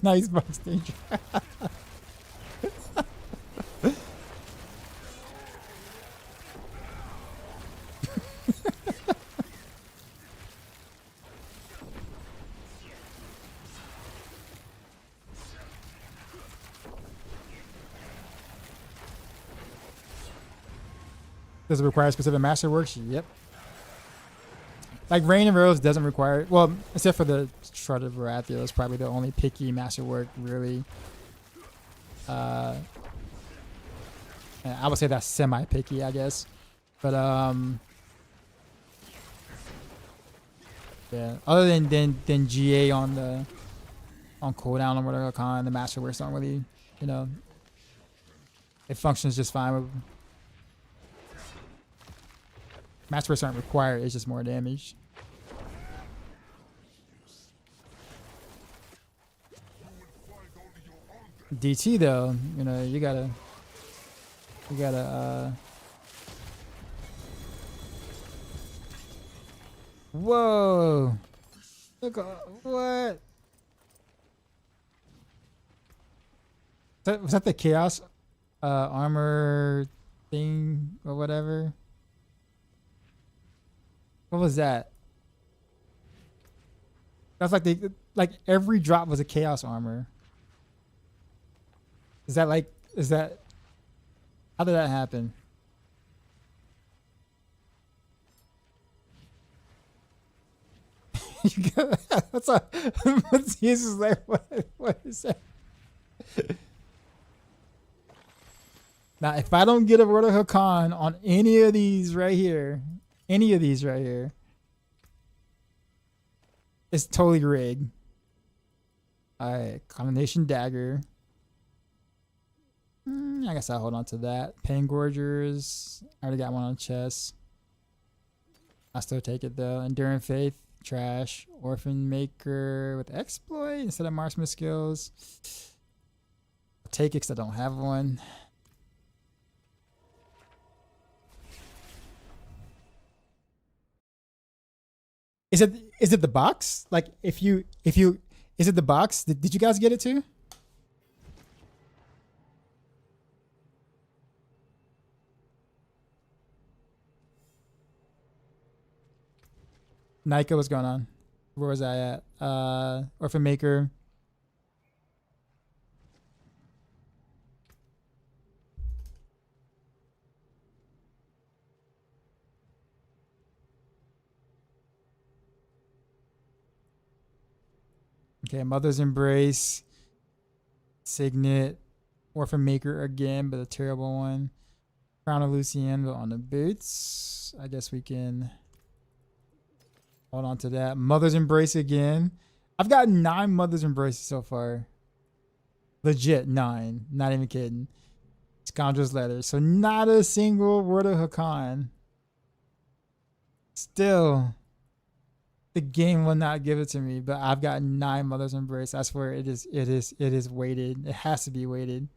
Nice box stage. Does it require specific masterworks? Yep. Like Rain and Rose doesn't require, well, except for the Shroud of Baratheon, it's probably the only picky masterwork really. And I would say that's semi-picky, I guess. But yeah. Other than GA on cooldown or whatever con, the masterworks don't really, you know, it functions just fine with. Masterworks aren't required, it's just more damage. DT though, you know, you gotta whoa! Look, what? Was that the chaos armor thing or whatever? What was that? That's like every drop was a chaos armor. Is that how did that happen? That's a Jesus, like what is that? Now if I don't get a Roto Hakan on any of these right here, it's totally rigged. Alright, Combination Dagger. I guess I'll hold on to that. Pain Gorgers. I already got one on chest. I'll still take it though. Enduring Faith. Trash. Orphan Maker with Exploit instead of Marksman skills. I'll take it because I don't have one. Is it the box? Like if you is it the box? Did you guys get it too? Nika, what's going on? Where was I at? Orphan Maker. Okay, Mother's Embrace, Signet, Orphan Maker again, but a terrible one. Crown of Luciano on the boots. I guess we can hold on to that. Mother's Embrace again. I've got 9 Mother's Embraces so far. Legit 9. Not even kidding. Scoundrel's Letter. So not a single Word of Hakan. Still, the game will not give it to me, but I've got 9 Mother's Embrace. I swear it is weighted. It has to be weighted.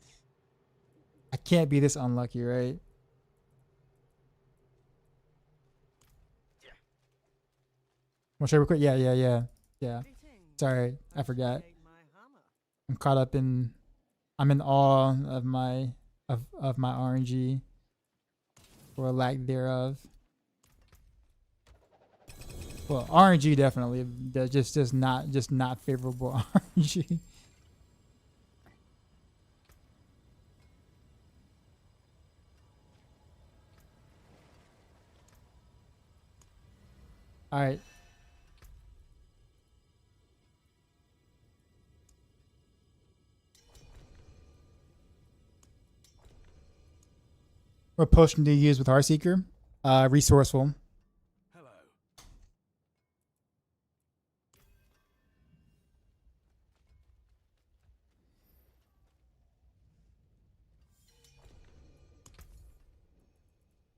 I can't be this unlucky, right? Well, should I record? Yeah. Sorry, I forgot. I'm caught up in. I'm in awe of my my RNG, or lack thereof. Well, RNG definitely, just not favorable RNG. All right. What potion do you use with Heartseeker? Resourceful. Hello.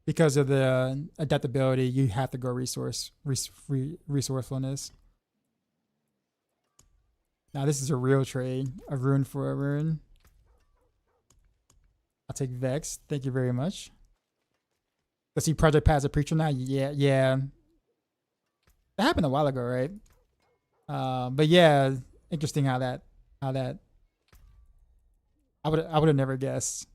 Because of the adaptability, you have to go resourcefulness. Now this is a real trade. A rune for a rune. I'll take Vex. Thank you very much. Let's see, Project Pass a preacher now. Yeah. That happened a while ago, right? But yeah, interesting how that I would have never guessed.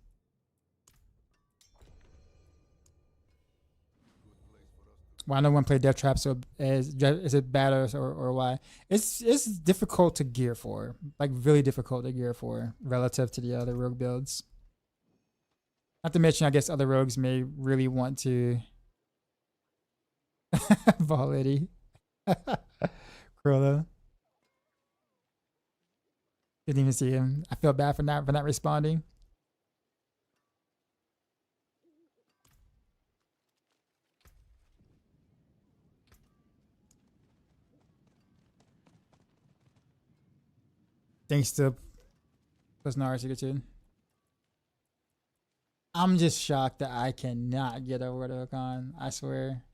Well, no one played Death Trap, so is it bad or why? It's difficult to gear for, like really difficult to gear for relative to the other rogue builds. Not to mention, I guess other rogues may really want to Volity. Krilla. Didn't even see him. I feel bad for not responding. Thanks to Plasnara Sigurdsson. I'm just shocked that I cannot get a Word of Hakan. I swear.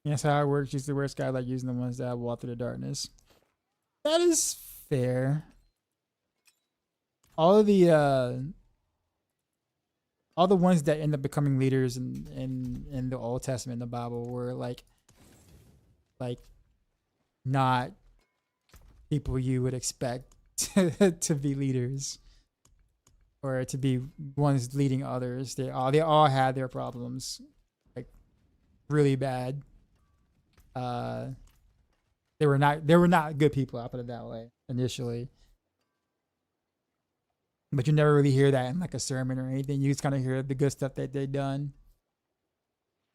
That's how it works. She's the worst guy, like using the ones that walk through the darkness. That is fair. All the ones that end up becoming leaders in the Old Testament, the Bible, were like not people you would expect to be leaders or to be ones leading others. They all had their problems, like really bad. They were not good people. I'll put it that way initially. But you never really hear that in like a sermon or anything. You just kind of hear the good stuff that they've done.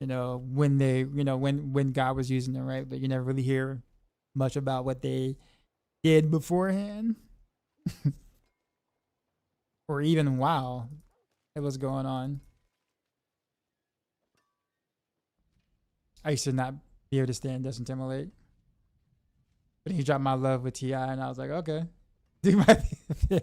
When God was using them, right? But you never really hear much about what they did beforehand. Or even wow, it was going on. I used to not be able to stand Justin Timberlake. But he dropped My Love with T.I. and I was like, okay. Do my thing.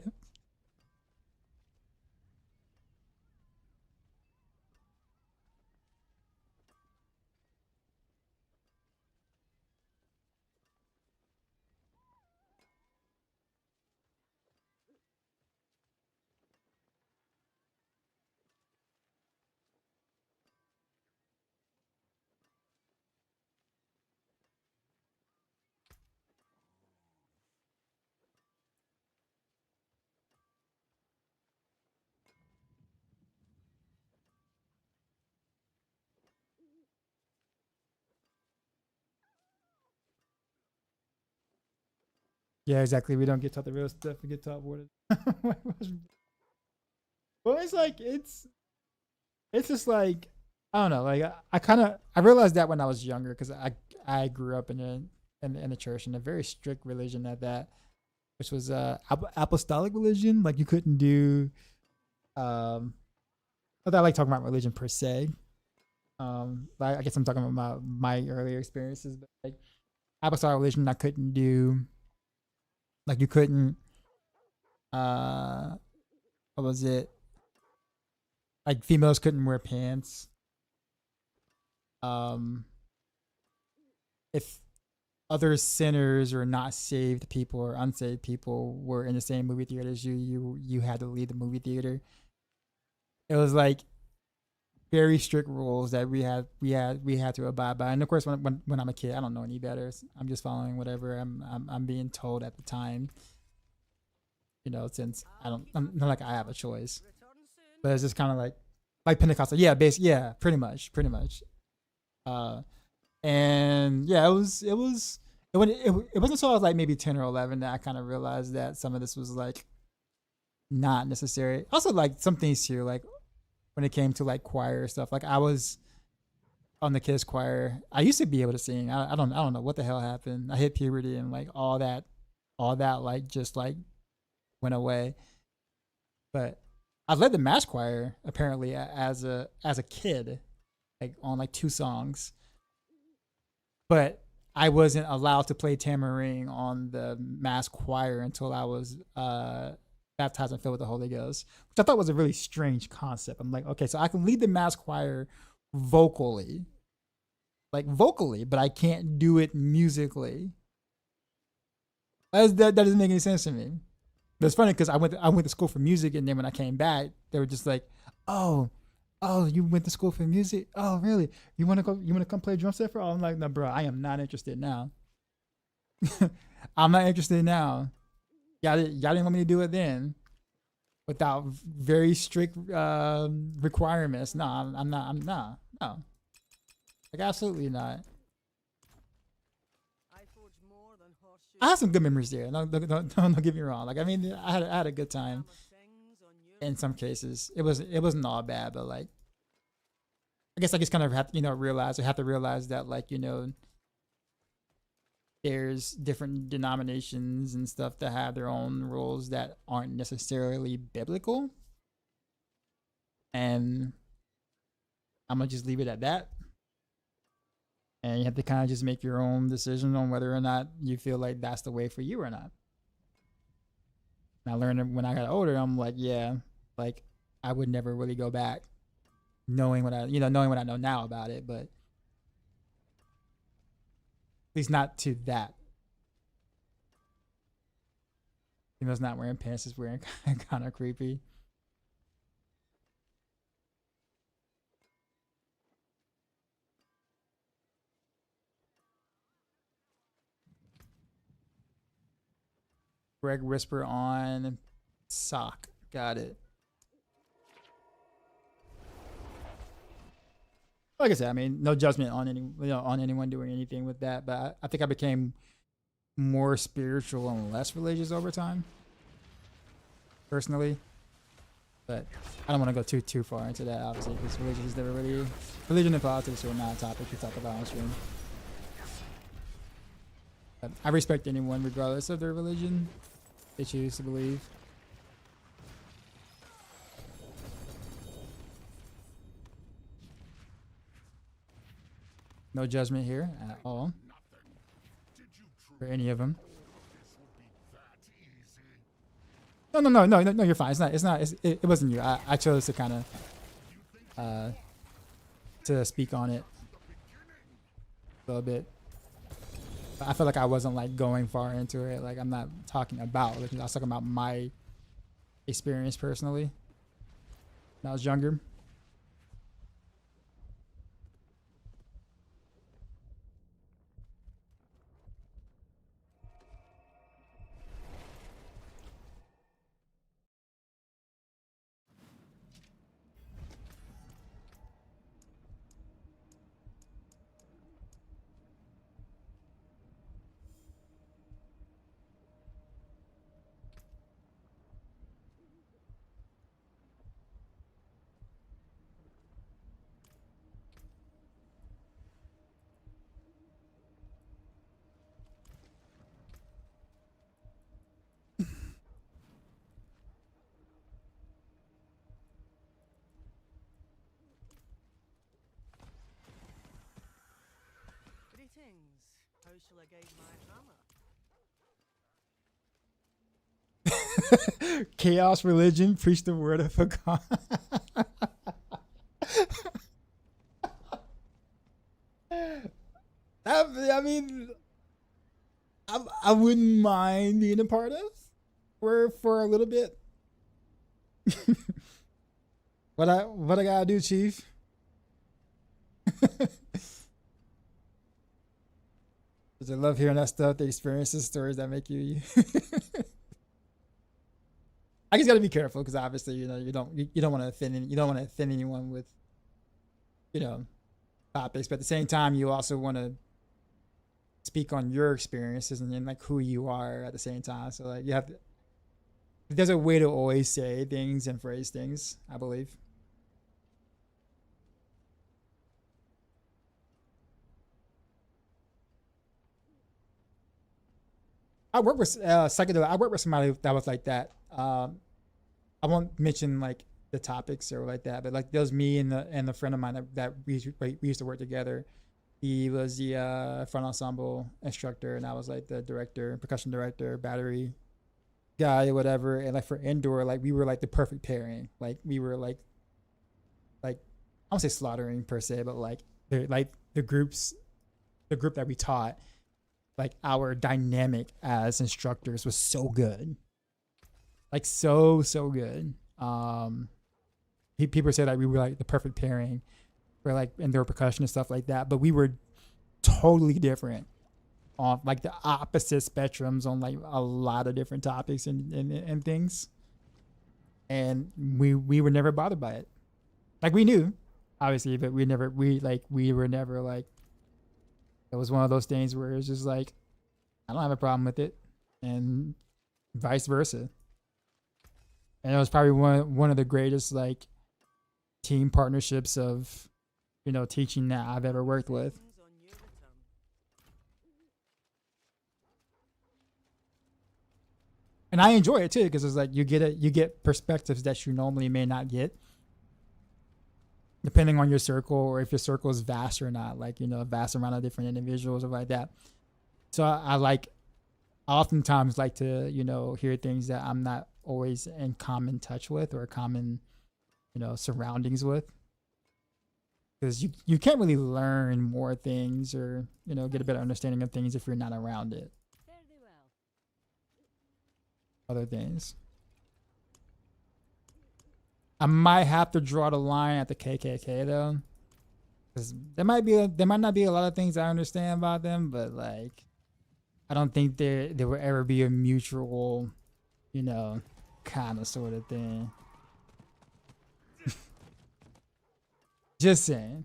Yeah, exactly. We don't get taught the real stuff. We get taught what it. Well, it's like it's just like I don't know. Like I kind of I realized that when I was younger because I grew up in a church in a very strict religion at that, which was apostolic religion. Like you couldn't do not that I like talking about religion per se. Like I guess I'm talking about my earlier experiences, but like apostolic religion, I couldn't do. Like you couldn't. Uh, what was it? Like females couldn't wear pants. Um, if other sinners or not saved people or unsaved people were in the same movie theater as you had to leave the movie theater. It was like very strict rules that we had to abide by. And of course, when I'm a kid, I don't know any better. I'm just following whatever I'm being told at the time. You know, since I'm not like I have a choice, but it's just kind of like Pentecostal. Yeah, yeah, pretty much. Uh, and yeah, it wasn't until I was like maybe 10 or 11 that I kind of realized that some of this was like not necessary. Also, like some things too, like when it came to like choir stuff. Like I was on the kids choir. I used to be able to sing. I don't know what the hell happened. I hit puberty and like all that like just like went away. But I led the mass choir apparently as a kid, like on like 2 songs. But I wasn't allowed to play tambourine on the mass choir until I was baptized and filled with the Holy Ghost, which I thought was a really strange concept. I'm like, okay, so I can lead the mass choir vocally, but I can't do it musically. That doesn't make any sense to me. But it's funny because I went to school for music, and then when I came back, they were just like, "Oh, oh, you went to school for music? Oh, really? You want to go? You want to come play drum set for?" I'm like, "No, bro, I am not interested now. I'm not interested now. Y'all didn't want me to do it then, without very strict requirements. No, I'm not. I'm not. No, like absolutely not. I forge more than horseshoes. I had some good memories there. Don't get me wrong. Like I mean, I had a good time in some cases. It wasn't all bad, but like I guess I just kind of have to, have to realize that like there's different denominations and stuff that have their own rules that aren't necessarily biblical, and I'm gonna just leave it at that. And you have to kind of just make your own decision on whether or not you feel like that's the way for you or not. And I learned when I got older, I'm like, yeah, like I would never really go back, knowing what I know now about it, but at least not to that. Females not wearing pants is wearing kind of creepy. Greg whisper on sock. Got it. Like I said, I mean, no judgment on on anyone doing anything with that, but I think I became more spiritual and less religious over time, personally. But I don't want to go too far into that, obviously, because religion and politics are not a topic we talk about on stream. But I respect anyone regardless of their religion they choose to believe. No judgment here at all for any of them. No. You're fine. It wasn't you. I chose to kind of to speak on it a little bit. I feel like I wasn't like going far into it. Like I'm not talking about religion. I was talking about my experience personally when I was younger. shall I gauge my hammer? Chaos religion, preach the word of God. I mean, I wouldn't mind being a part of for a little bit. What I gotta do, Chief? I love hearing that stuff, the experiences, stories that make you. I just gotta be careful because obviously, you don't want to offend anyone with, topics, but at the same time, you also want to speak on your experiences and then like who you are at the same time. So like you have to. There's a way to always say things and phrase things, I believe. I work with psychedelic. I work with somebody that was like that. I won't mention like the topics or like that, but like there was me and the friend of mine that we used to work together. He was the front ensemble instructor, and I was like the director, percussion director, battery guy, or whatever. And like for indoor, like we were like the perfect pairing. Like we were like I don't say slaughtering per se, but like the group that we taught. Like our dynamic as instructors was so good, like so good. People say that we were like the perfect pairing for like indoor percussion and stuff like that, but we were totally different on like the opposite spectrums on like a lot of different topics and things. And we were never bothered by it. Like we knew, obviously, but we were never like. It was one of those things where it's just like, I don't have a problem with it, and vice versa. And it was probably one of the greatest like team partnerships of, teaching that I've ever worked with. And I enjoy it too because it's like you get perspectives that you normally may not get, depending on your circle or if your circle is vast or not, like, a vast amount of different individuals or like that. So I oftentimes like to, hear things that I'm not always in common touch with or common, surroundings with. Because you can't really learn more things or, get a better understanding of things if you're not around it. Other things. I might have to draw the line at the KKK though, because there might not be a lot of things I understand about them, but like, I don't think there will ever be a mutual, kind of sort of thing. Just saying.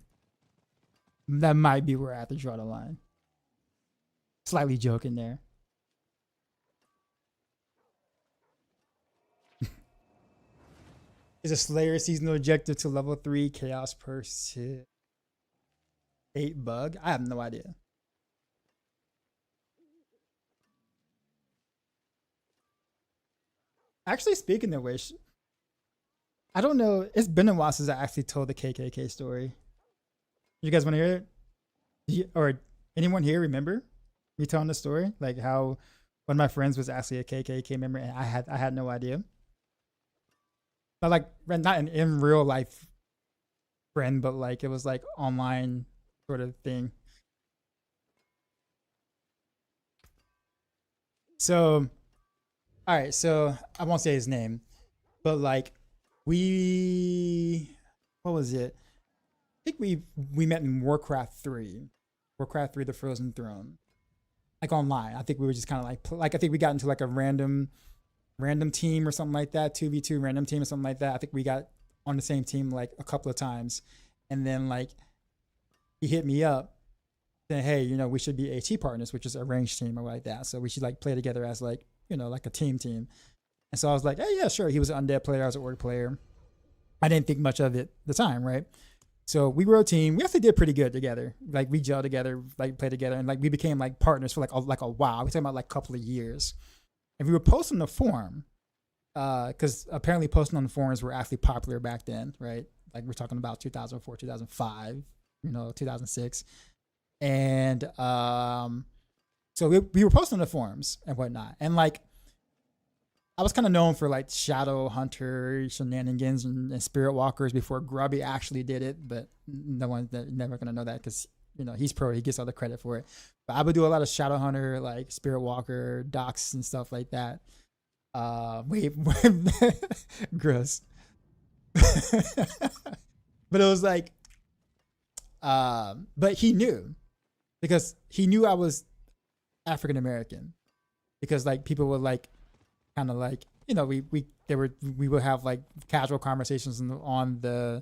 That might be where I have to draw the line. Slightly joking there. Is a Slayer seasonal objective to level 3 chaos per 8 bug? I have no idea. Actually, speaking of which, I don't know. It's been a while since I actually told the KKK story. You guys want to hear it? Or anyone here remember me telling the story? Like how one of my friends was actually a KKK member and I had no idea. But like not an in real life friend, but like it was like online sort of thing. So, all right. So I won't say his name, but like what was it? I think we met in Warcraft 3, The Frozen Throne, like online. I think we were just kind of like I think we got into like a random team or something like that, 2v2 random team or something like that. I think we got on the same team like a couple of times, and then like he hit me up saying, hey, we should be AT partners, which is a range team or like that. So we should like play together as like, like a team. And so I was like, hey, yeah, sure. He was an undead player, I was an orc player. I didn't think much of it at the time, right? So we were a team. We actually did pretty good together. Like we gelled together, like played together, and like we became like partners for like a while. We're talking about like a couple of years. And we were posting the forum, because apparently posting on the forums were actually popular back then, right? Like we're talking about 2004, 2005, 2006. And So we were posting on the forums and whatnot, and like I was kind of known for like Shadow Hunter shenanigans and Spirit Walkers before Grubby actually did it, but no one's never gonna know that because he's pro, he gets all the credit for it. But I would do a lot of Shadow Hunter, like Spirit Walker, docs and stuff like that. Gross. But it was like, but he knew because he knew I was African American because like people would like kind of like we would have like casual conversations on the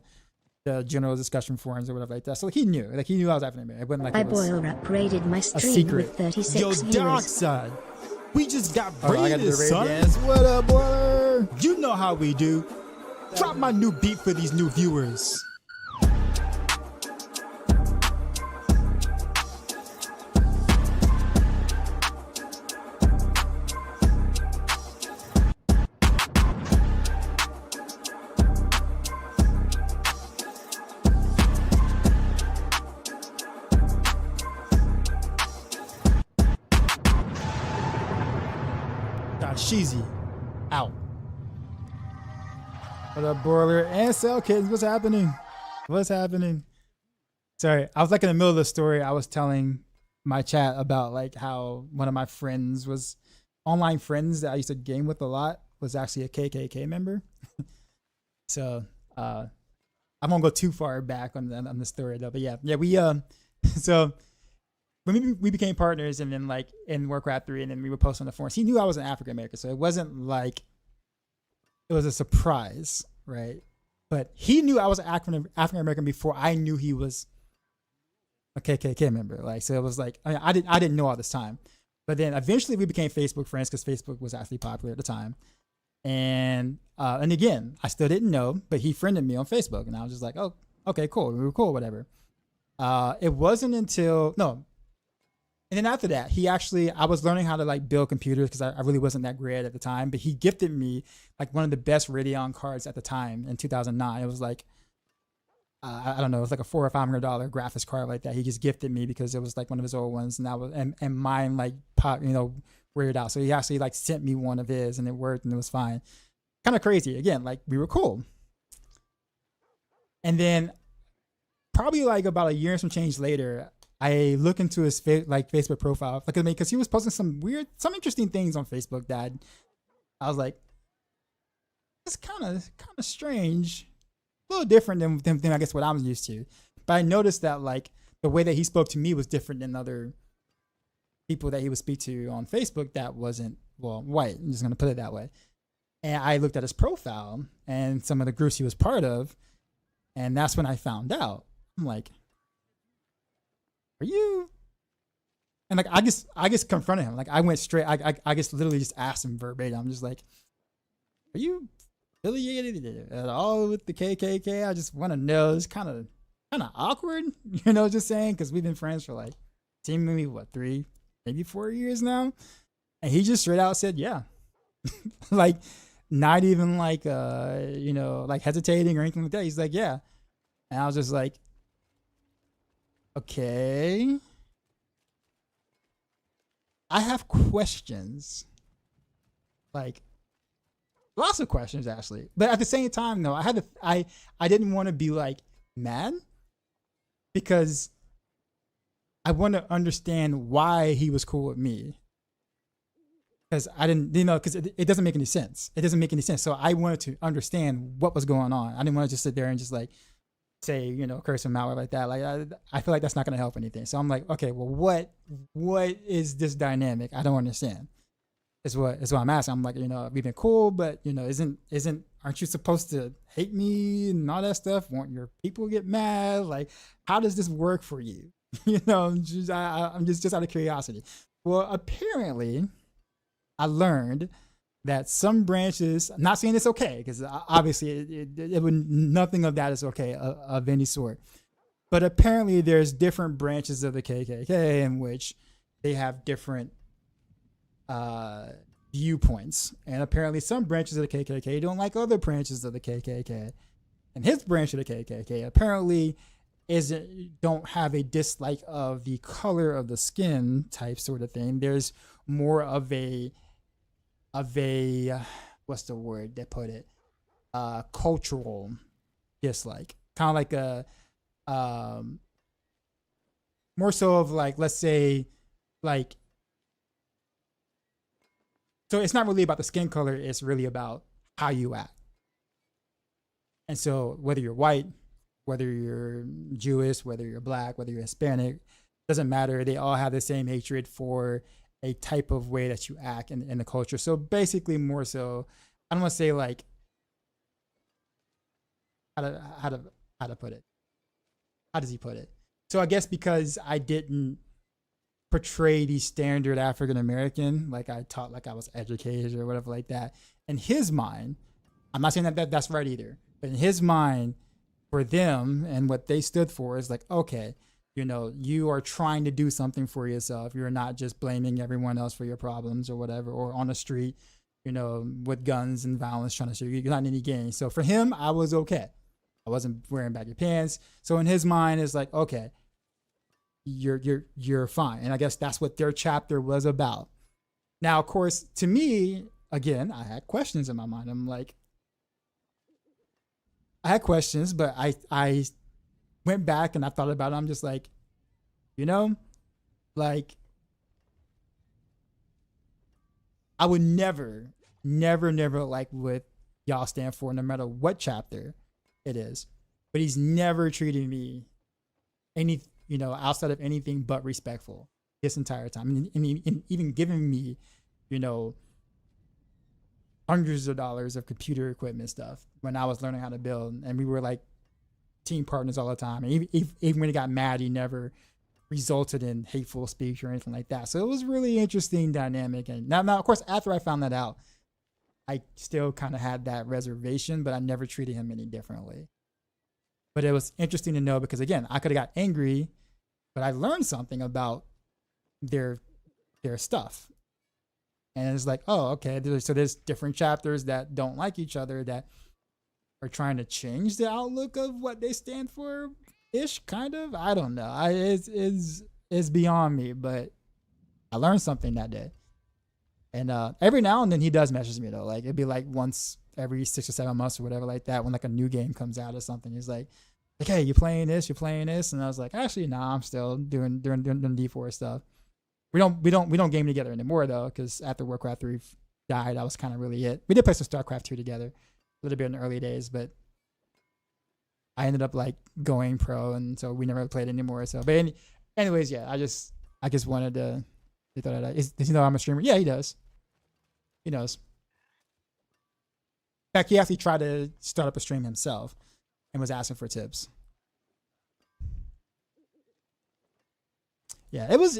general discussion forums or whatever like that. So he knew I was African American. It wasn't like I it was boil raided my a stream secret. with 36 Yo, viewers. Dark Side, we just got Oh, I gotta do raided, the raid son. dance. What up, boiler? You know how we do. Drop my new beat for these new viewers. Sheezy out. What up, Boiler and Cell Kids? What's happening? What's happening? Sorry, I was like in the middle of the story. I was telling my chat about like how one of my friends was online friends that I used to game with a lot was actually a KKK member. So I won't go too far back on the story though. But yeah, we so when we became partners and then like in Warcraft 3 and then we would post on the forums, he knew I was an African American, so it wasn't like it was a surprise, right? But he knew I was African American before I knew he was a KKK member. Like, so it was like I didn't know all this time, but then eventually we became Facebook friends because Facebook was actually popular at the time. And again, I still didn't know, but he friended me on Facebook, and I was just like, oh, okay, cool, we were cool, whatever. It wasn't until and then after that, I was learning how to like build computers because I really wasn't that great at the time, but he gifted me like one of the best Radeon cards at the time in 2009. It was like, I don't know, it was like a $400 or $500 graphics card like that. He just gifted me because it was like one of his old ones, and mine like pop, weird out. So he actually like sent me one of his and it worked and it was fine. Kind of crazy. Again, like we were cool. And then probably like about a year and some change later, I look into his Facebook profile, like because he was posting some interesting things on Facebook that I was like, it's kind of strange, a little different than I guess what I'm used to. But I noticed that like the way that he spoke to me was different than other people that he would speak to on Facebook that wasn't white. I'm just gonna put it that way. And I looked at his profile and some of the groups he was part of, and that's when I found out. I'm like, are you? And like I just confronted him. Like I went straight. I just literally just asked him verbatim. I'm just like, are you affiliated at all with the KKK? I just want to know. It's kind of awkward, just saying, because we've been friends for like seemingly 3, maybe 4 years now. And he just straight out said, yeah. Like not even like like hesitating or anything like that. He's like, yeah. And I was just like, okay. I have questions. Like lots of questions actually. But at the same time though, I didn't want to be like mad because I want to understand why he was cool with me. Because I didn't, because it doesn't make any sense. It doesn't make any sense. So I wanted to understand what was going on. I didn't want to just sit there and just like say, curse him out like that. Like I feel like that's not going to help anything. So I'm like, okay, well, what is this dynamic? I don't understand. Is what I'm asking. I'm like, we've been cool, but aren't you supposed to hate me and all that stuff? Won't your people get mad? Like, how does this work for you? I'm just out of curiosity. Well, apparently, I learned that some branches, I'm not saying it's okay, because obviously it would, nothing of that is okay of any sort. But apparently there's different branches of the KKK in which they have different viewpoints. And apparently some branches of the KKK don't like other branches of the KKK. And his branch of the KKK apparently don't have a dislike of the color of the skin type sort of thing. There's more of a what's the word that put it, cultural dislike, kind of like a more so of like, let's say, like, so it's not really about the skin color, it's really about how you act. And so whether you're white, whether you're Jewish, whether you're black, whether you're Hispanic, doesn't matter. They all have the same hatred for a type of way that you act in the culture. So basically, more so, I don't want to say like how to put it. How does he put it? So I guess because I didn't portray the standard African American, like I taught, like I was educated or whatever like that. In his mind, I'm not saying that that's right either, but in his mind, for them and what they stood for is like, okay, you know, you are trying to do something for yourself. You're not just blaming everyone else for your problems or whatever, or on the street, you know, with guns and violence trying to shoot you. You're not in any gang. So for him, I was okay. I wasn't wearing baggy pants. So in his mind, it's like, okay, you're fine. And I guess that's what their chapter was about. Now, of course, to me, again, I had questions in my mind. I'm like, I had questions, but I went back and I thought about it. I'm just like, you know, like, I would never like what y'all stand for, no matter what chapter it is. But he's never treated me outside of anything but respectful this entire time, and even giving me, you know, hundreds of dollars of computer equipment stuff when I was learning how to build, and we were like team partners all the time. And even when he got mad, he never resulted in hateful speech or anything like that. So it was really interesting dynamic. And now of course, after I found that out, I still kind of had that reservation, but I never treated him any differently. But it was interesting to know, because again, I could have got angry, but I learned something about their stuff. And it's like, oh, okay, so there's different chapters that don't like each other, that are trying to change the outlook of what they stand for ish, kind of. I don't know. It's beyond me, but I learned something that day. And every now and then he does message me though. Like it'd be like once every 6 or 7 months or whatever like that, when like a new game comes out or something. He's like, hey, you playing this? You playing this? And I was like, actually, nah, I'm still doing D4 stuff. We don't game together anymore though, because after Warcraft 3 died, that was kind of really it. We did play some StarCraft 2 together a little bit in the early days, but I ended up like going pro, and so we never played anymore. So, but anyways, yeah, I just wanted to. They thought does he know I'm a streamer? Yeah, he does. He knows. In fact, he actually tried to start up a stream himself and was asking for tips. Yeah, it was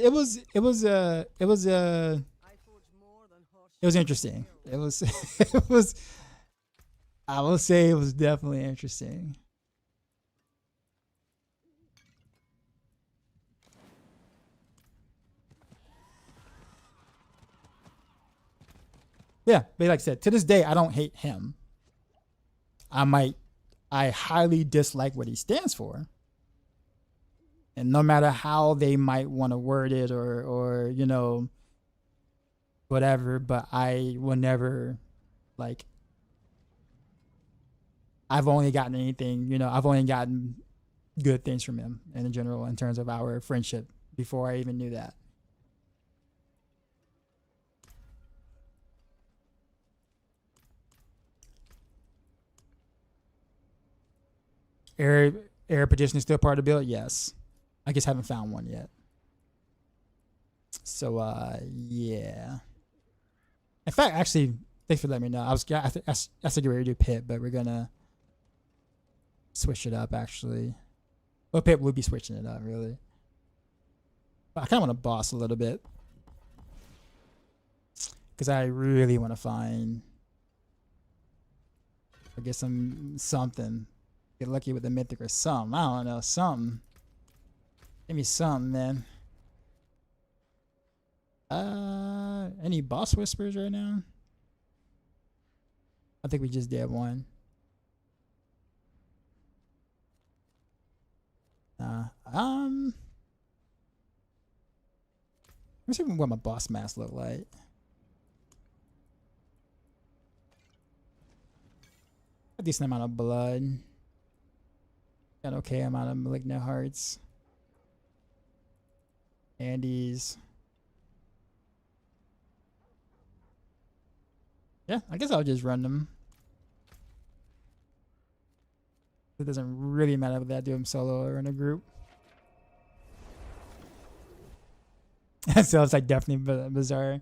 interesting. It was I will say it was definitely interesting. Yeah, but like I said, to this day, I don't hate him. I highly dislike what he stands for. And no matter how they might want to word it or you know, whatever, but I will never, like, I've only gotten anything, you know, I've only gotten good things from him in general in terms of our friendship before I even knew that. Air petition is still part of the build? Yes. I just haven't found one yet. So yeah. In fact, actually, thanks for letting me know. I was getting ready to do pit, but we're gonna switch it up actually. Well, pit will be switching it up really. But I kinda wanna boss a little bit. Cause I really wanna find or get something. Get lucky with a mythic or something. I don't know, something. Give me something, man. Any boss whispers right now? I think we just did one. Let's see what my boss mask look like. A decent amount of blood. Got an okay amount of malignant hearts. Andes. Yeah, I guess I'll just run them. It doesn't really matter whether I do them solo or in a group. So it's like definitely bizarre.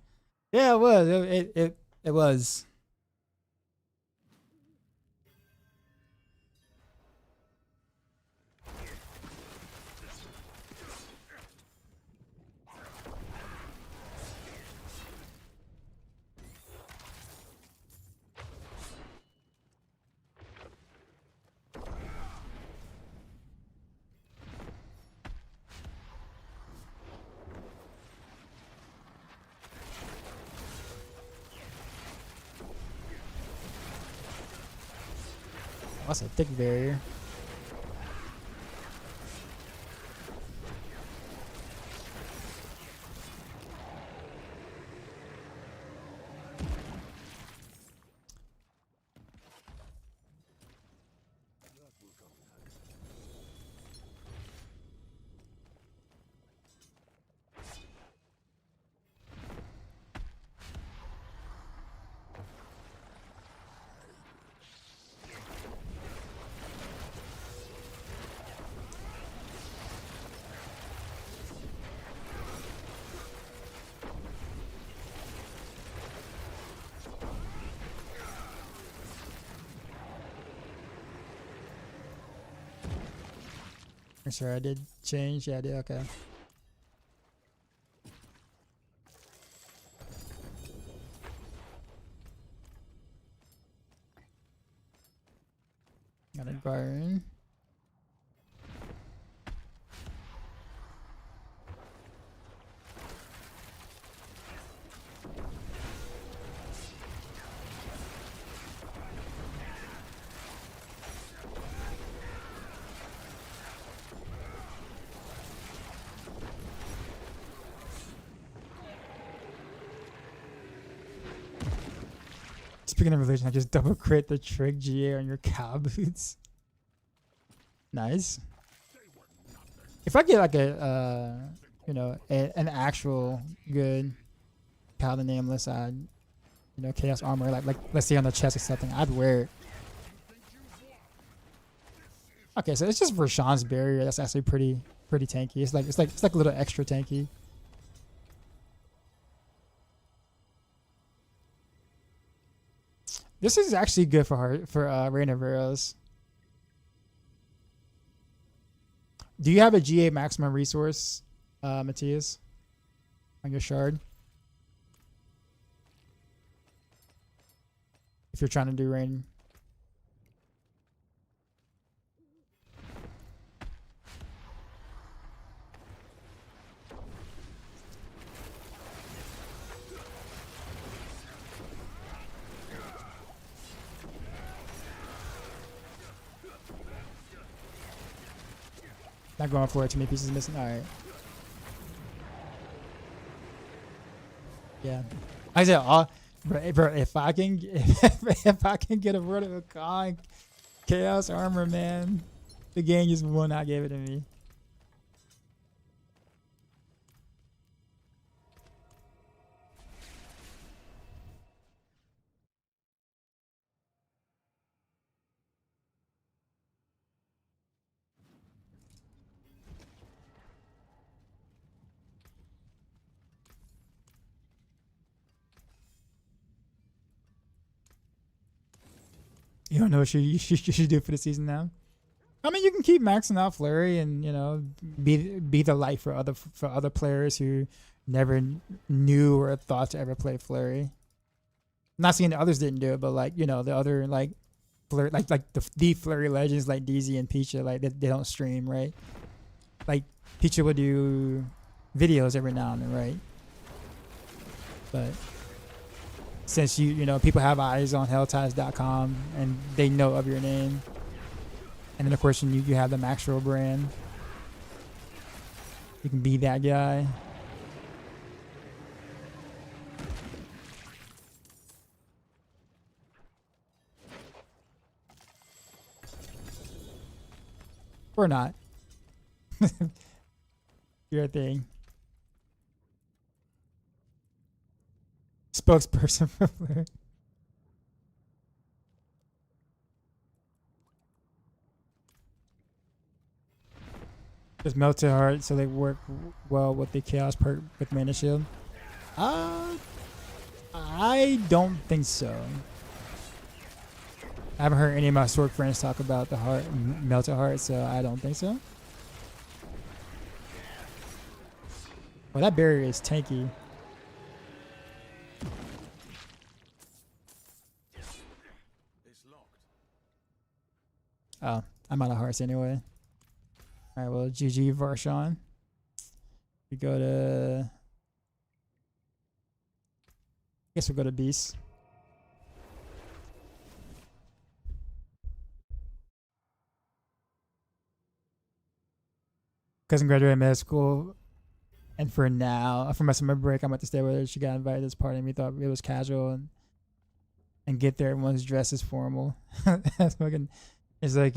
Yeah, it was. It was. That's a thick barrier. I'm sure I did change. Yeah, I did. Okay. Got a guard. Speaking of religion, I just double crit the trick GA on your cow boots. Nice. If I get like a, you know, an actual good paladin nameless, you know, chaos armor, like let's say on the chest or something, I'd wear it. Okay, so it's just Rashawn's barrier. That's actually pretty tanky. It's like a little extra tanky. This is actually good for Rain of Arrows. Do you have a GA maximum resource, Matthias, on your shard? If you're trying to do Rain. Not going for it. Too many pieces missing. All right. Yeah. I said, bro, if I can get a vertical con chaos armor, man, the game just will not give it to me. You don't know what you should do for the season now? I mean, you can keep maxing out Flurry and, you know, be the light for other players who never knew or thought to ever play Flurry. I'm not saying the others didn't do it, but like, you know, the other like Flurry, like the Flurry legends like DZ and Pecha, like they don't stream, right? Like Pecha would do videos every now and then, right? But since you know, people have eyes on hellties.com and they know of your name. And then of course you have the Maxwell brand. You can be that guy. Or not. Your thing. Spokesperson for Flare. Just melted heart so they work well with the chaos perk with mana shield. I don't think so. I haven't heard any of my sword friends talk about the heart melted heart, so I don't think so. Well, that barrier is tanky. It's locked. Oh, I'm out of hearts anyway. All right, well, GG Varshawn. We go to. I guess we'll go to Beast. Cousin graduated med school, and for now, for my summer break, I'm at the stay with her. She got invited to this party, and we thought it was casual, and get there, everyone's dressed as formal. That's fucking. It's like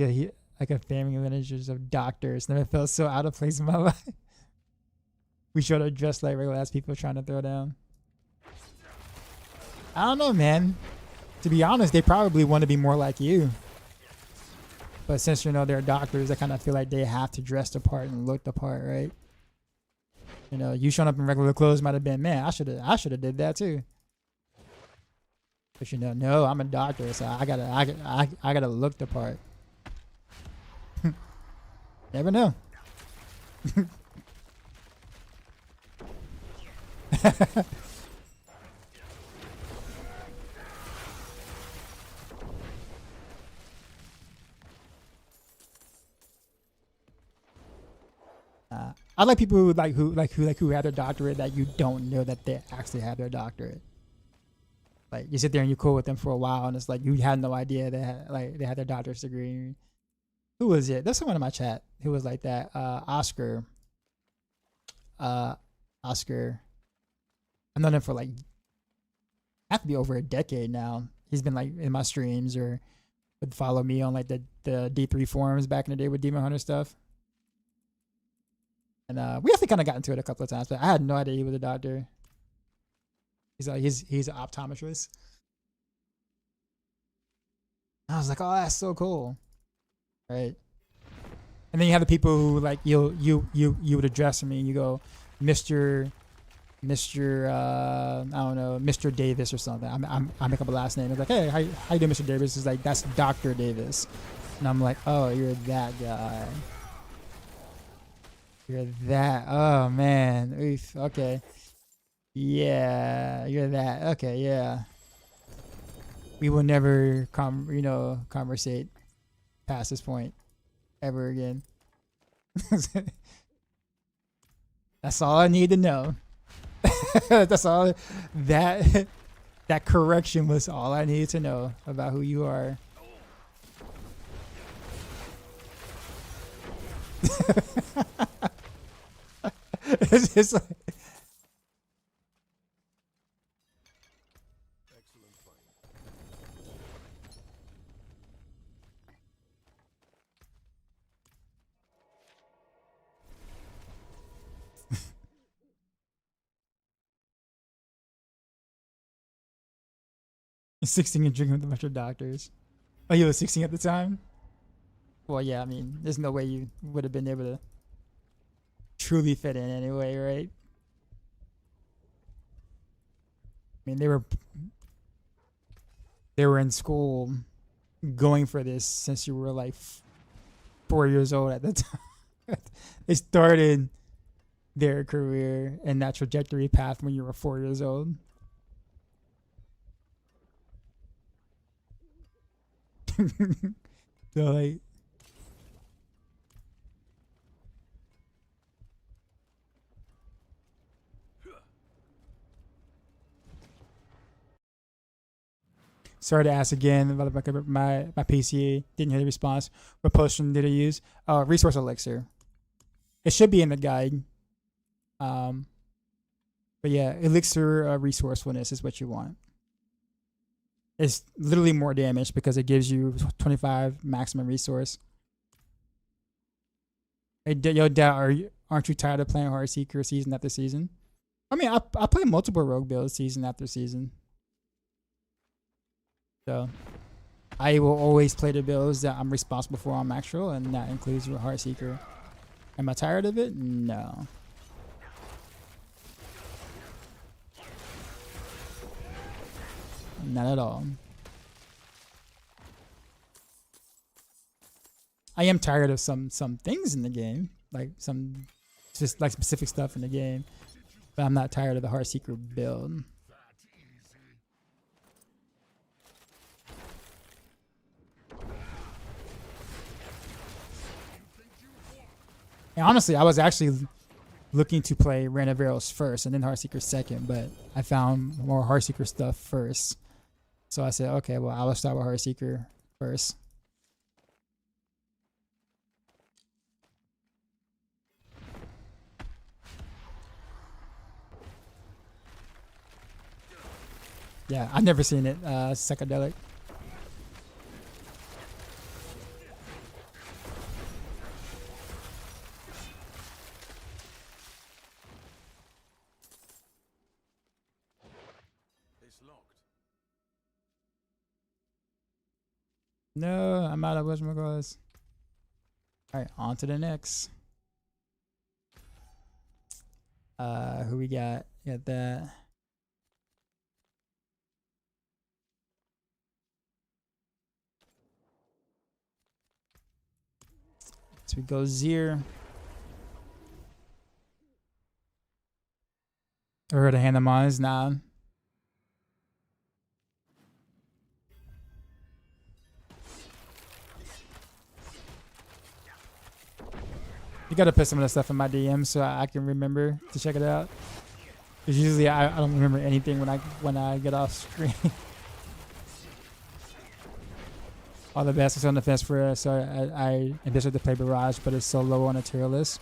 a family lineage of doctors. Never felt so out of place in my life. We showed up dressed like regular ass people trying to throw down. I don't know, man. To be honest, they probably want to be more like you. But since you know they're doctors, I kind of feel like they have to dress the part and look the part, right? You know, you showing up in regular clothes might have been, man, I should have did that too. But you know, no, I'm a doctor, so I gotta look the part. Never know. I like people who have their doctorate that you don't know that they actually have their doctorate. Like you sit there and you cool with them for a while, and it's like you had no idea they had their doctorate degree. Who was it? That's someone in my chat who was like that. Oscar. Oscar. I've known him for like have to be over a decade now. He's been like in my streams or would follow me on like the D3 forums back in the day with Demon Hunter stuff. And we actually kind of got into it a couple of times, but I had no idea he was a doctor. He's an optometrist. I was like, oh, that's so cool, right? And then you have the people who like you would address me and you go, Mr. I don't know, Mr. Davis or something. I make up a last name. It's like, hey, how you doing, Mr. Davis? It's like, that's Dr. Davis, and I'm like, oh, you're that guy. You're that. Oh man. Oof. Okay. Yeah. You're that. Okay. Yeah. We will never conversate past this point ever again. That's all I need to know. That's all. That correction was all I needed to know about who you are. It's just like Excellent fight. He's 16 and drinking with a bunch of doctors. Oh, you were 16 at the time? Well, yeah, I mean, there's no way you would have been able to truly fit in anyway, right? I mean, they were in school going for this since you were like 4 years old at the time. They started their career in that trajectory path when you were 4 years old. So like, sorry to ask again about my PCA. Didn't hear the response. What potion did I use? Resource elixir. It should be in the guide. But yeah, elixir resourcefulness is what you want. It's literally more damage because it gives you 25 maximum resource. Hey, yo, Dad, aren't you tired of playing Heartseeker season after season? I mean, I play multiple rogue builds season after season. So I will always play the builds that I'm responsible for on Maxroll, and that includes Heartseeker. Am I tired of it? No. Not at all. I am tired of some things in the game, like some just like specific stuff in the game, but I'm not tired of the Heartseeker build. And honestly, I was actually looking to play Ranaveros first and then Heartseeker second, but I found more Heartseeker stuff first. So I said, okay, well, I will start with Heartseeker first. Yeah, I've never seen it. Psychedelic. It's locked. No, I'm out of whatchamacallit. Alright, on to the next. Who we got? Got that. So we go Zir. Or to hand them on is nah. You gotta put some of that stuff in my DM so I can remember to check it out. Because usually I don't remember anything when I get off screen. All the best is on the fence for us. So I envisioned to play Barrage, but it's so low on the tier list.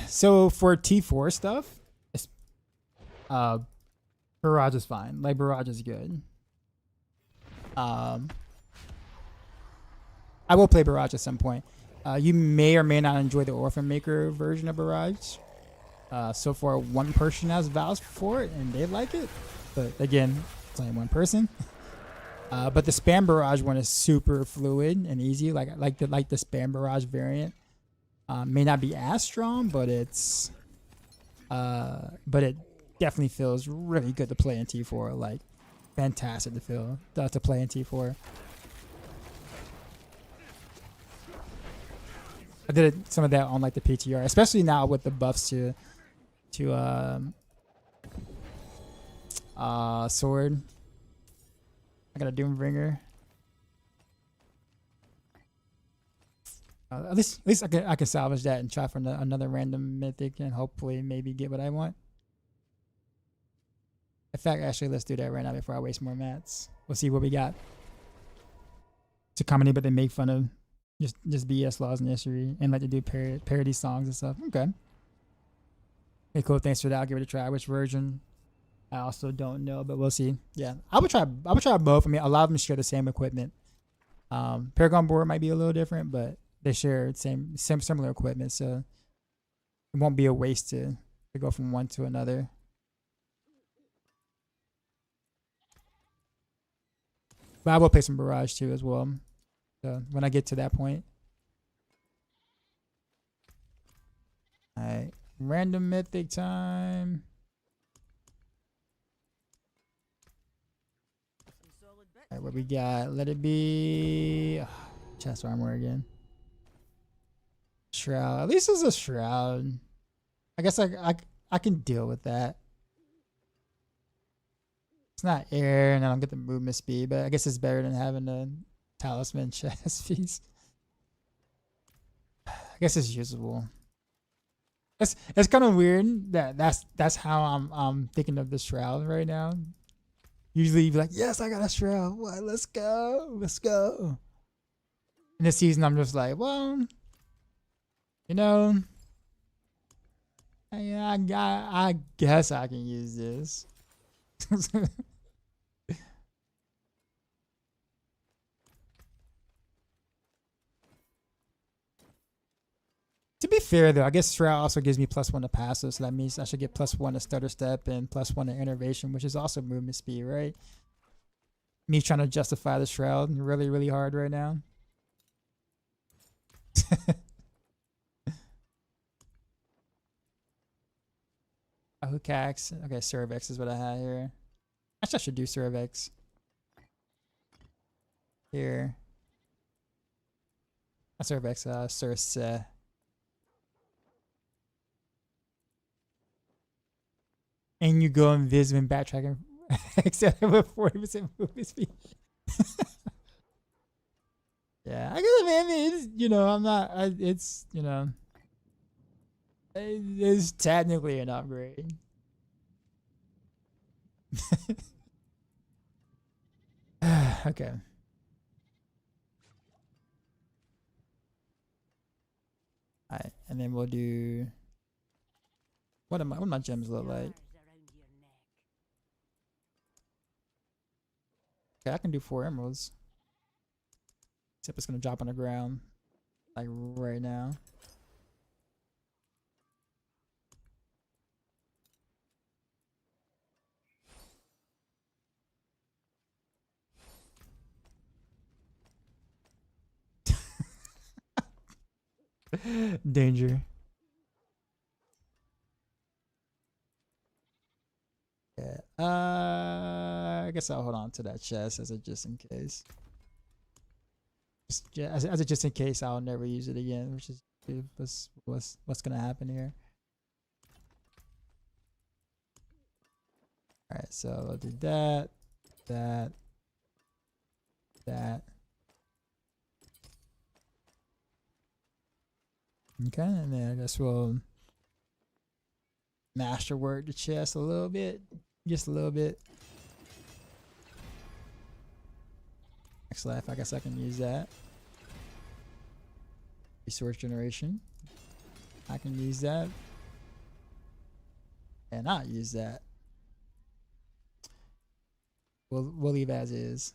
So for T4 stuff, it's Barrage is fine. Like Barrage is good. I will play Barrage at some point. You may or may not enjoy the Orphan Maker version of Barrage. So far, one person has vouched for it and they like it, but again, it's only one person. But the Spam Barrage one is super fluid and easy. Like the Spam Barrage variant. May not be as strong, but it's but it definitely feels really good to play in T4. Like fantastic to feel to play in T4. I did some of that on like the PTR, especially now with the buffs to sword. I got a Doombringer. At least I can salvage that and try for another random mythic and hopefully maybe get what I want. In fact, actually, let's do that right now before I waste more mats. We'll see what we got. It's a comedy, but they make fun of just BS laws and history and like to do parody songs and stuff. Okay. Okay, cool. Thanks for that. I'll give it a try. Which version? I also don't know, but we'll see. Yeah, I would try both. I mean, a lot of them share the same equipment. Paragon board might be a little different, but they share similar equipment, so it won't be a waste to go from one to another. But I will play some Barrage too as well. So when I get to that point. Alright. Random mythic time. Alright, what we got? Let it be chest armor again. Shroud. At least it's a shroud. I guess I can deal with that. It's not air and I don't get the movement speed, but I guess it's better than having a talisman chest piece. I guess it's usable. It's kind of weird that that's how I'm thinking of the shroud right now. Usually you'd be like, yes, I got a shroud. What? Let's go. Let's go. In this season, I'm just like, well, you know, I guess I can use this. To be fair, though, I guess Shroud also gives me +1 to passive, so that means I should get +1 to stutter step and +1 to innervation, which is also movement speed, right? Me trying to justify the Shroud really, really hard right now. A Hookax. Okay, Cervex is what I had here. Actually, I should do Cervex. Here. Not Cervex, Cerce. And you go invisible and backtracking except with 40% movement speed. Yeah, I guess, I mean, it's, you know, I'm not, it's, you know, it's technically an upgrade. Okay. Alright, and then we'll do, what do my gems look like? Okay, I can do 4 emeralds. Except it's gonna drop on the ground, like right now. Danger. Yeah. I guess I'll hold on to that chest as a just in case. As a just in case, I'll never use it again, which is what's gonna happen here. All right, so I'll do that. Okay, and then I guess we'll masterwork the chest a little bit, just a little bit. Next life, I guess I can use that. Resource generation, I can use that, and not use that. We'll leave as is.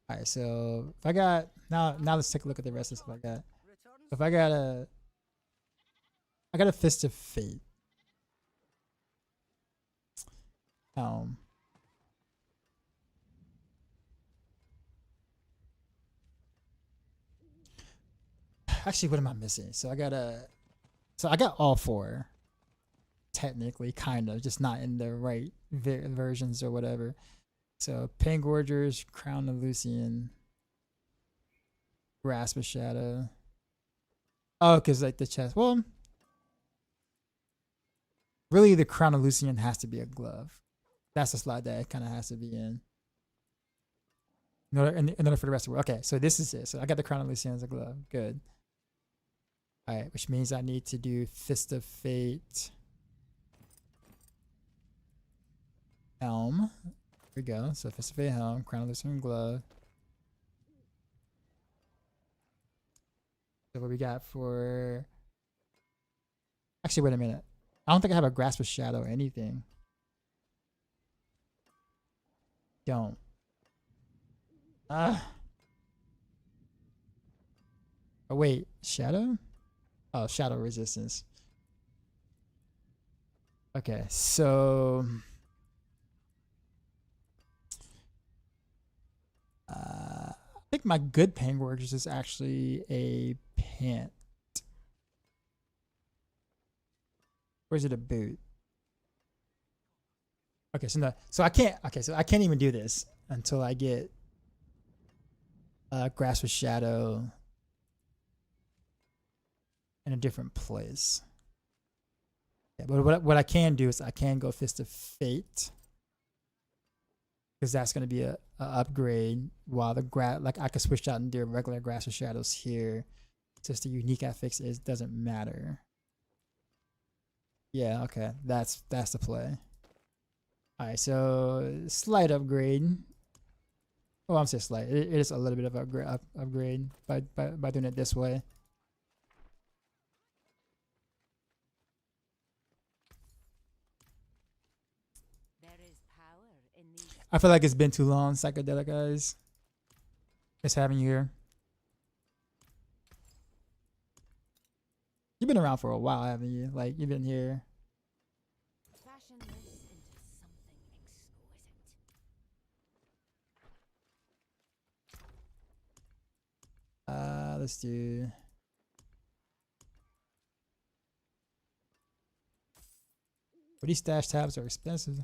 All right, so if I got now let's take a look at the rest of the stuff I got. If I got a Fist of Fate. Actually, what am I missing? So I got all 4. Technically, kind of, just not in the right versions or whatever. So Pangorgers, Crown of Lucian, Grasp of Shadow. Oh, because like the chest. Well, really, the Crown of Lucian has to be a glove. That's the slot that it kind of has to be in. In order for the rest of the world. Okay, so this is it. So I got the Crown of Lucian as a glove. Good. All right, which means I need to do Fist of Fate. Helm. Here we go. So Fist of Fate Helm, Crown of Lucian glove. So what we got for... Actually, wait a minute. I don't think I have a Grasp of Shadow or anything. Don't. Oh wait, Shadow? Oh, Shadow Resistance. Okay, so... I think my good Pangorgers is actually a pant. Or is it a boot? Okay, so no, so I can't even do this until I get Grasp of Shadow in a different place. Yeah, but what I can do is I can go Fist of Fate, because that's going to be a upgrade, while the like I could switch out and do a regular Grasp of Shadows here. Just the unique affix doesn't matter. Yeah, okay, that's the play. All right, so slight upgrade. Oh, I'm saying slight. It is a little bit of upgrade by doing it this way. There is power in these. I feel like it's been too long, psychedelic guys. It's having you here. You've been around for a while, haven't you? Like you've been here. Fashion this into something exquisite. Let's do. But these stash tabs are expensive.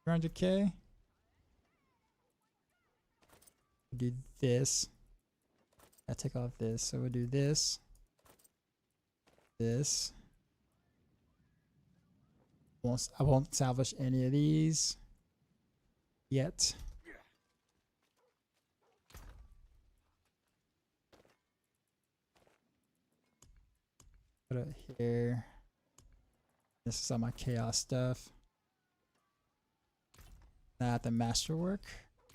300K. Do this. I take off this, so we'll do this. This. I won't salvage any of these yet. Put it here. This is all my chaos stuff. Not the masterwork.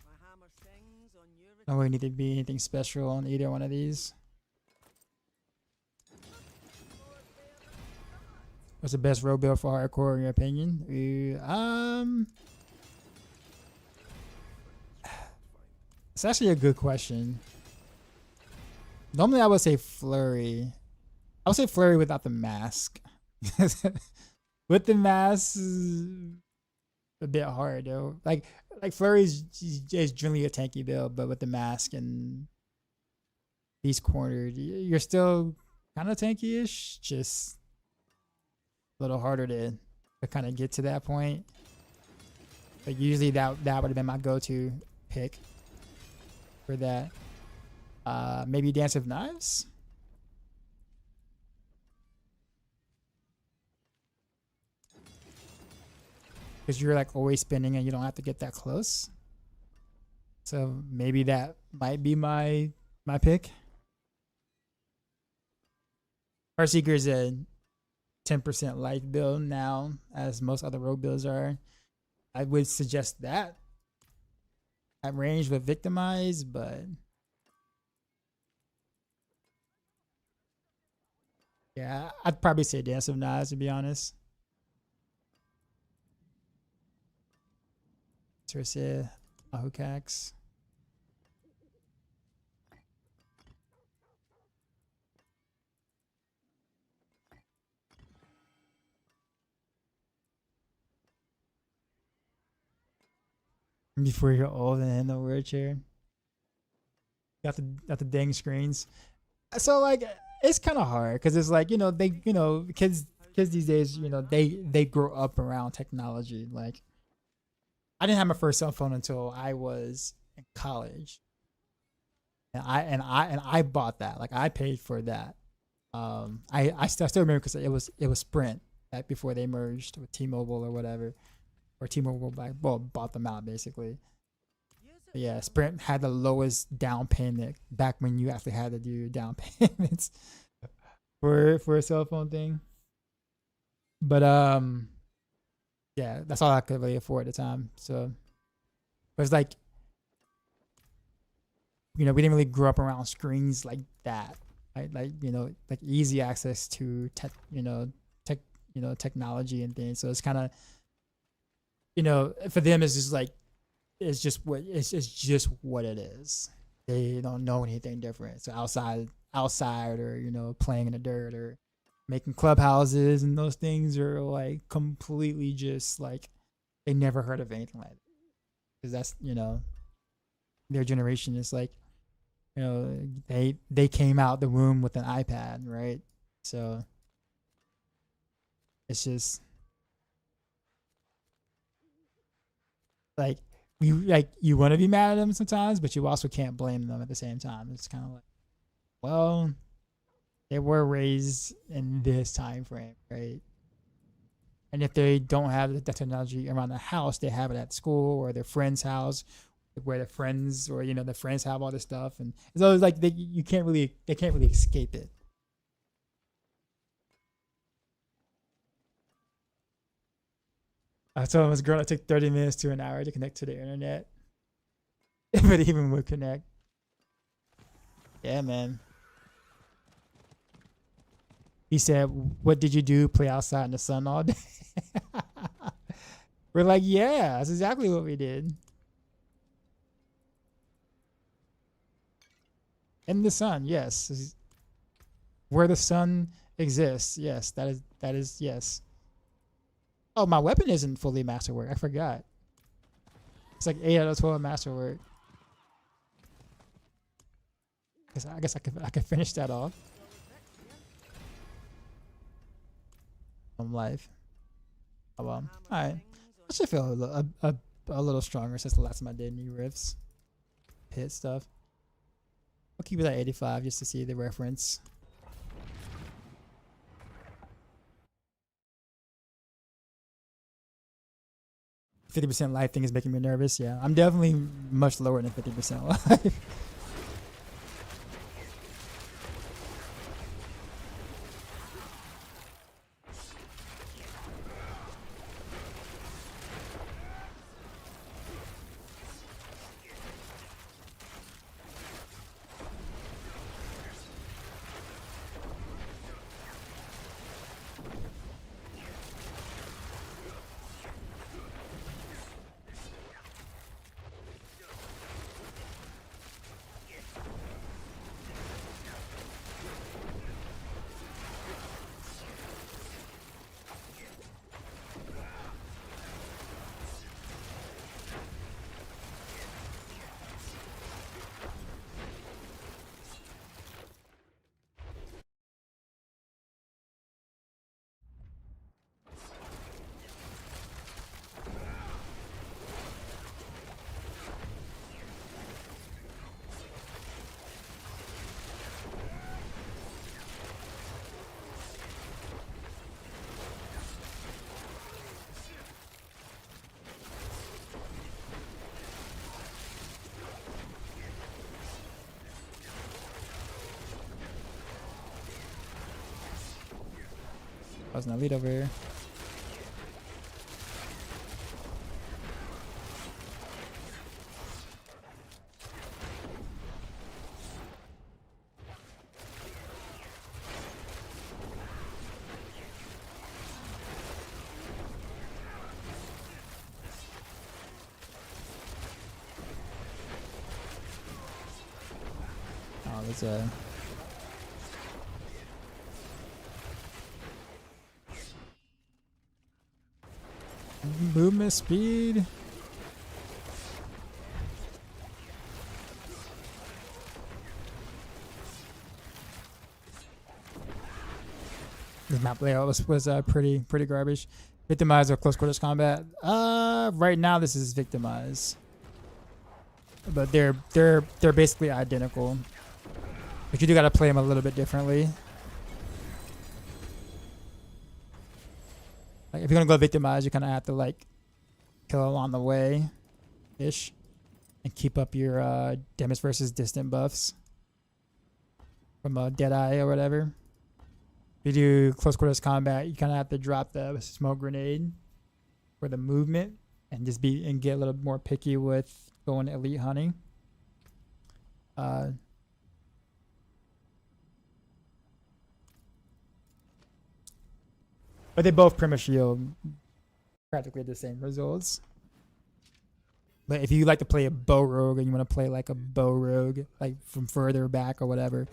My hammer sings on your Don't really need to be anything special on either one of these. What's the best rogue build for hardcore in your opinion? It's actually a good question. Normally I would say flurry. I would say flurry without the mask. With the mask, a bit hard though. Like flurry is generally a tanky build, but with the mask and these cornered, you're still kind of tanky-ish. Just a little harder to kind of get to that point. But usually that would have been my go-to pick for that. Maybe Dance of Knives. Because you're like always spinning and you don't have to get that close. So maybe that might be my pick. Heartseeker is a 10% life build now, as most other rogue builds are. I would suggest that at range with Victimize, but yeah, I'd probably say Dance of Knives to be honest. Cersei, Ahukax. Before you're old and in the wheelchair. Got the dang screens. So like it's kind of hard because it's like, kids these days, they grow up around technology. Like I didn't have my first cell phone until I was in college. And I bought that. Like I paid for that. I still remember because it was Sprint back before they merged with T-Mobile or whatever. Or T-Mobile bought them out basically. But yeah, Sprint had the lowest down payment back when you actually had to do down payments for a cell phone thing. But yeah, that's all I could really afford at the time. So but it's like, we didn't really grow up around screens like that. Right? Like easy access to technology and things. So it's kind of, for them it's just like it's just what it is. They don't know anything different. So outside or playing in the dirt or making clubhouses and those things are like completely just like they never heard of anything like that. Because that's their generation is like they came out the womb with an iPad, right? So it's just like you want to be mad at them sometimes, but you also can't blame them at the same time. It's kind of like, well, they were raised in this time frame, right? And if they don't have the technology around the house, they have it at school or their friend's house, where the friends or the friends have all this stuff, and it's always like they can't really escape it. I told him it's going to take 30 minutes to an hour to connect to the internet. If it even would connect. Yeah, man. He said, what did you do? Play outside in the sun all day? We're like, yeah, that's exactly what we did. In the sun, yes. Where the sun exists, yes. That is yes. Oh, my weapon isn't fully masterwork. I forgot. It's like 8 out of 12 masterwork. I guess I could finish that off. I'm live. Oh well. Alright. I should feel a little stronger since the last time I did new riffs. Hit stuff. I'll keep it at 85 just to see the reference. %50 life thing is making me nervous. Yeah, I'm definitely much lower than 50% life. I was in the lead over here. Oh, there's a... movement speed. This map layout was pretty garbage. Victimize or close quarters combat. Right now this is Victimize, but they're basically identical. But you do gotta play them a little bit differently. Like if you're gonna go Victimize, you kind of have to like kill along the way, ish, and keep up your damage versus distant buffs from a Deadeye or whatever. If you do close quarters combat, you kind of have to drop the smoke grenade for the movement and just get a little more picky with going elite hunting. But they both pretty much yield practically the same results. But if you like to play a bow rogue and you want to play like a bow rogue, like from further back or whatever,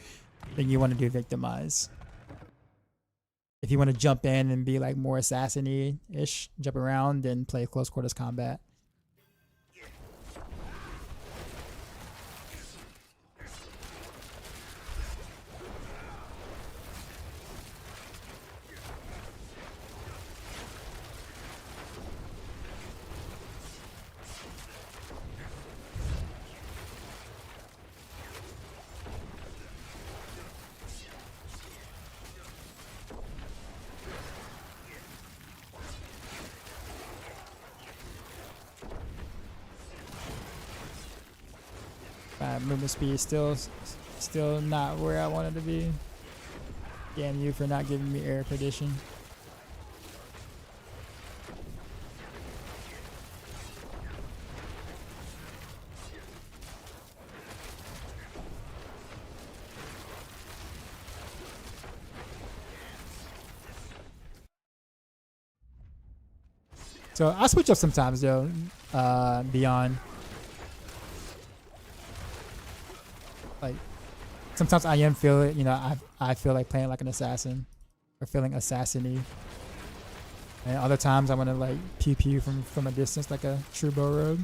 then you want to do Victimize. If you want to jump in and be like more assassin-y-ish, jump around, then play close quarters combat. Movement speed is still not where I wanted to be. Damn you for not giving me air perdition. So I switch up sometimes though. Beyond. Like sometimes I am feeling, you know, I feel like playing like an assassin or feeling assassiny. And other times I want to like pew pew from a distance like a true bow rogue.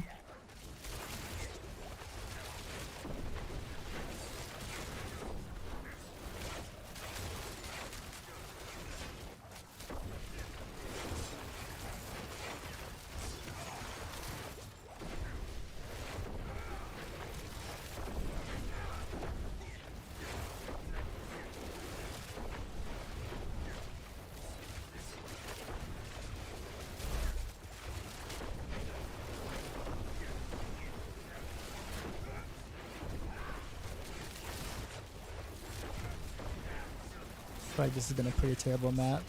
Like this has been a pretty terrible map.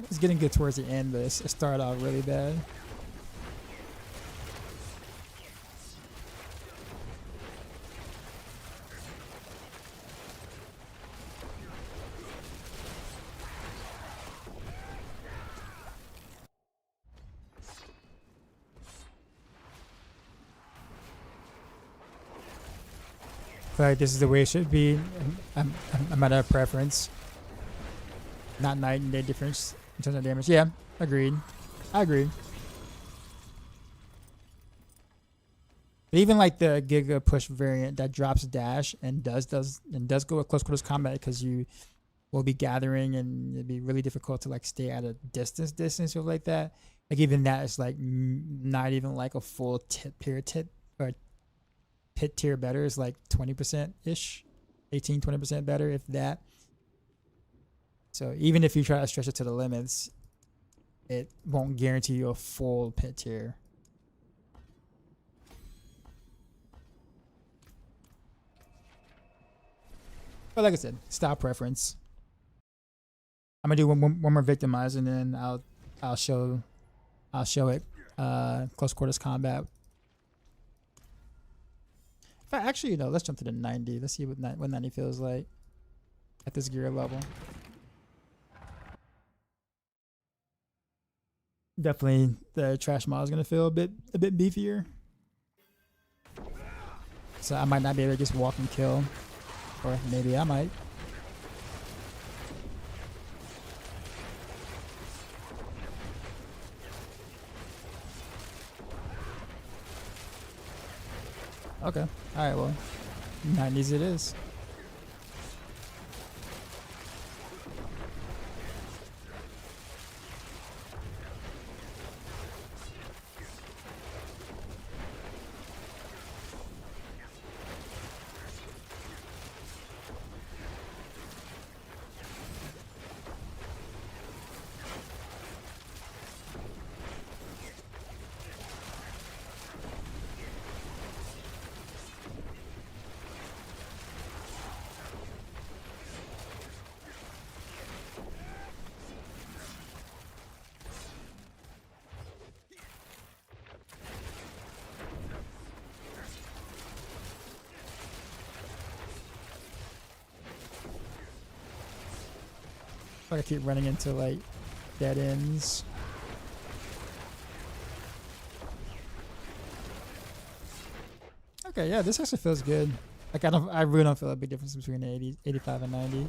It's getting good towards the end, but it started out really bad. Like this is the way it should be. I'm at a preference. Not night and day difference in terms of damage. Yeah, agreed. I agree. But even like the Giga Push variant that drops dash and does go with close quarters combat because you will be gathering and it'd be really difficult to like stay at a distance or like that. Like even that is like not even like a full pit tier better is like 20% ish, 18-20% better if that. So even if you try to stretch it to the limits, it won't guarantee you a full pit tier. But like I said, style preference. I'm gonna do one more Victimize and then I'll show it close quarters combat. In fact, actually, you know, let's jump to the 90. Let's see what 90 feels like at this gear level. Definitely, the trash model is gonna feel a bit beefier. So I might not be able to just walk and kill, or maybe I might. Okay. All right. Well, 90s it is. I keep running into like dead ends. Okay, yeah, this actually feels good. Like I really don't feel a big difference between 80, 85 and 90.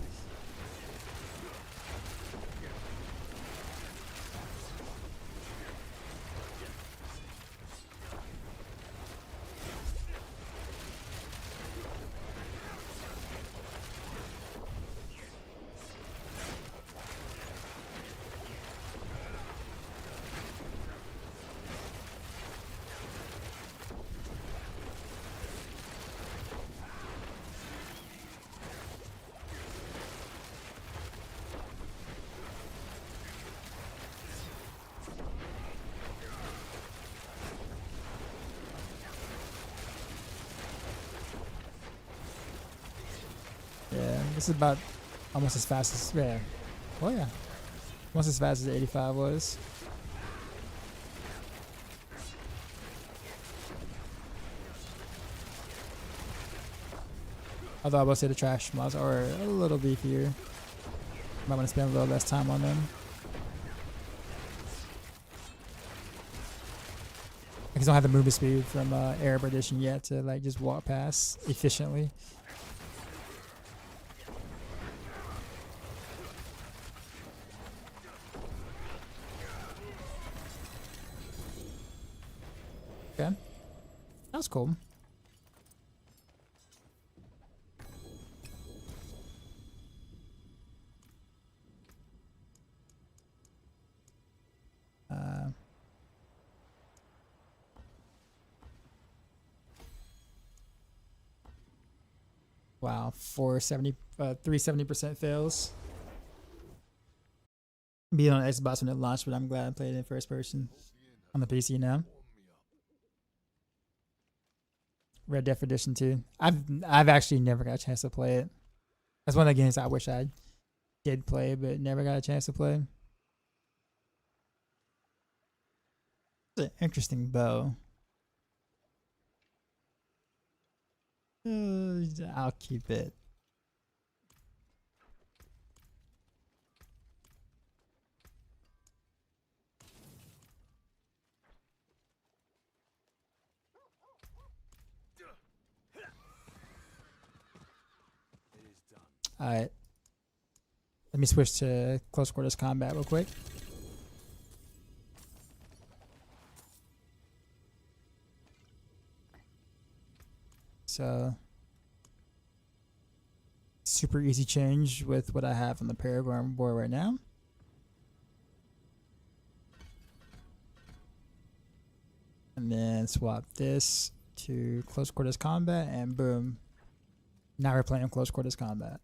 Yeah, this is about almost as fast as, yeah. Oh yeah. Almost as fast as 85 was. Although I will say the trash mods are a little beefier. Might want to spend a little less time on them. I just don't have the movement speed from Arab Edition yet to like just walk past efficiently. Okay, that was cool. Wow, 370% fails. Being on Xbox when it launched, but I'm glad I played it in first person on the PC now. Red Dead Edition 2. I've actually never got a chance to play it. That's one of the games I wish I did play, but never got a chance to play. It's an interesting bow. I'll keep it. Alright. Let me switch to close quarters combat real quick. So super easy change with what I have on the Paragon board right now. And then swap this to close quarters combat and boom. Now we're playing close quarters combat.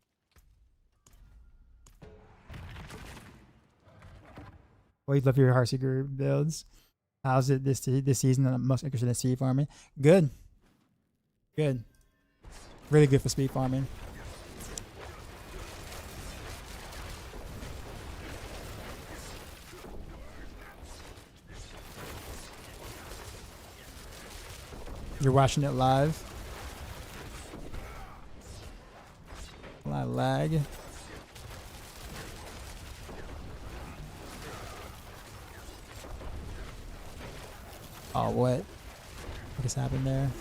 Well, you love your Heartseeker builds. How's it this season? I'm most interested in speed farming. Good. Good. Really good for speed farming. You're watching it live. A lot of lag. Oh, what just happened there?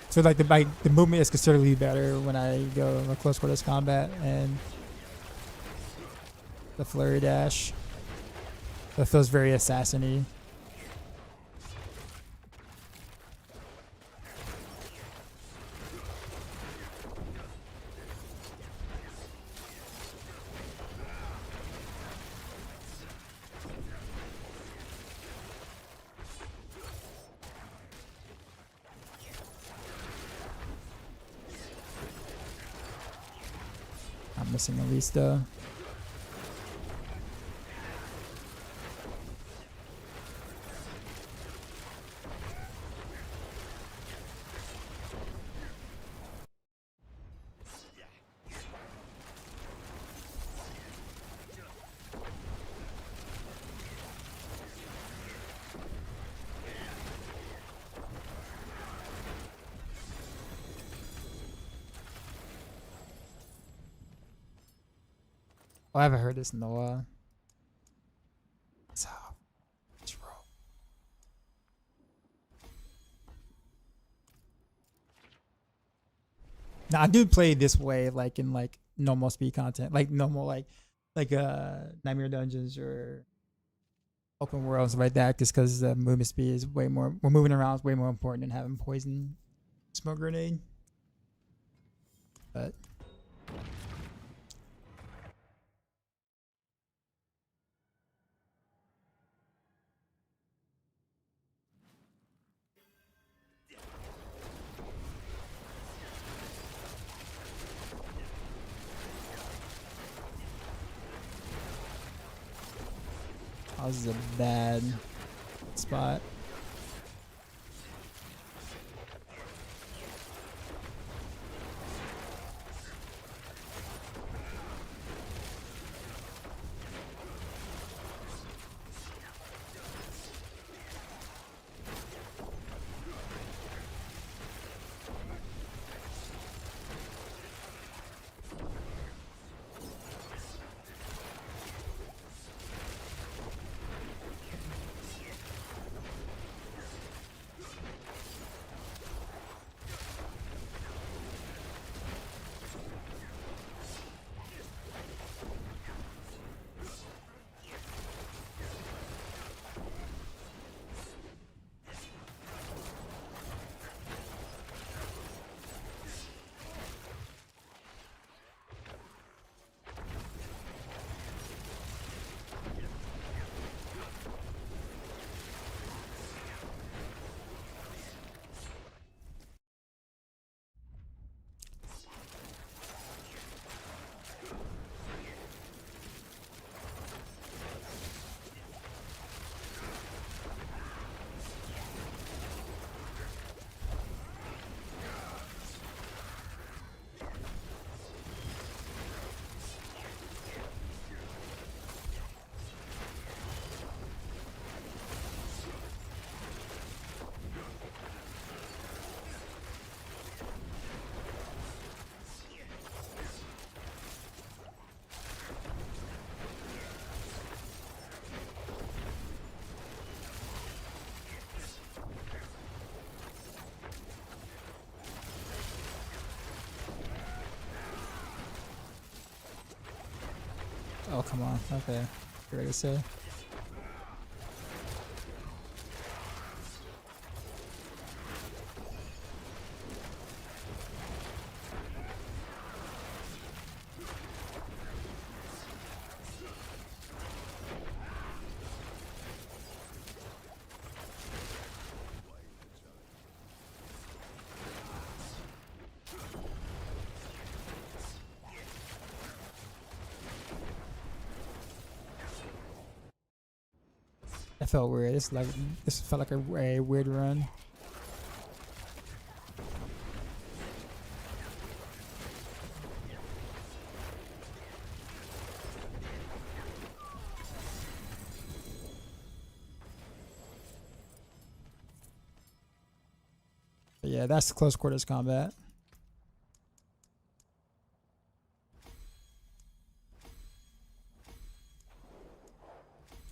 So like the movement is considerably better when I go in close quarters combat and the flurry dash. That feels very assassin-y. I'm missing a least though. I haven't heard this in a while. So, let's roll. Now I do play this way, like in like normal speed content, like normal like Nightmare Dungeons or open worlds like that, just because the movement speed is way more. We're moving around is way more important than having poison smoke grenade. But oh, this is a bad spot. Oh, come on. Okay. You're ready to say. That felt weird. This felt like a weird run. But yeah, that's close quarters combat.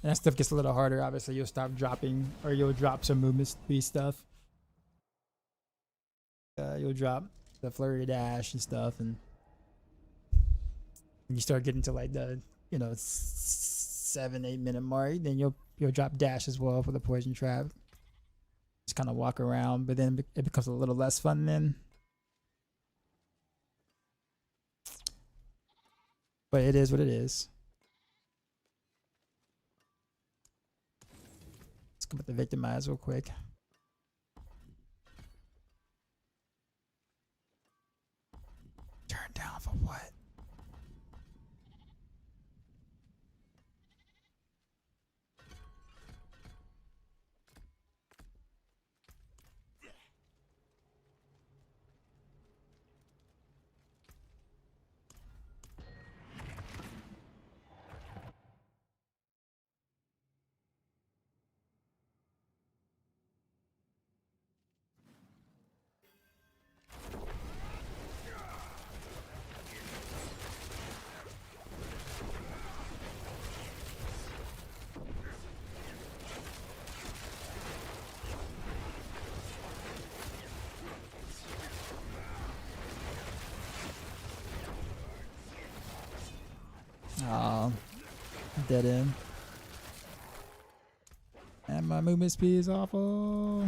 And that stuff gets a little harder. Obviously, you'll stop dropping, or you'll drop some movement speed stuff. You'll drop the flurry dash and stuff, and when you start getting to like the 7-8 minute mark, then you'll drop dash as well for the poison trap. Just kind of walk around, but then it becomes a little less fun then. But it is what it is. Let's go with the Victimize real quick. Turn down for what? dead end. And my movement speed is awful.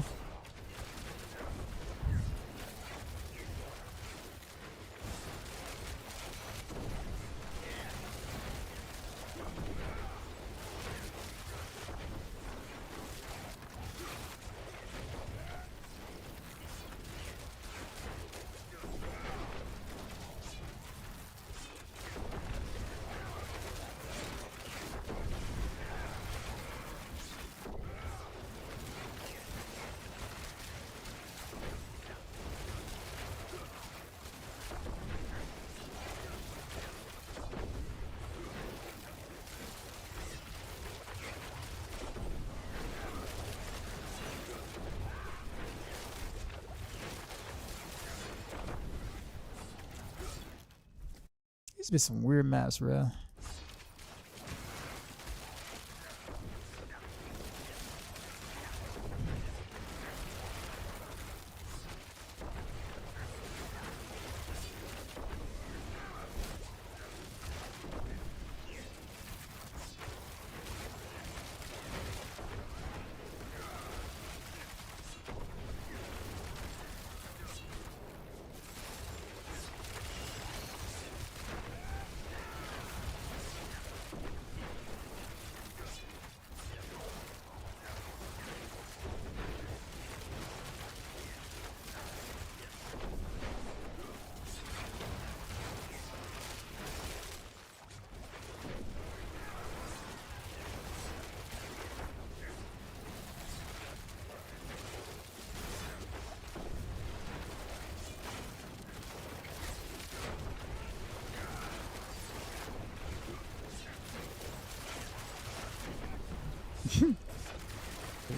Used to be some weird maps, bro.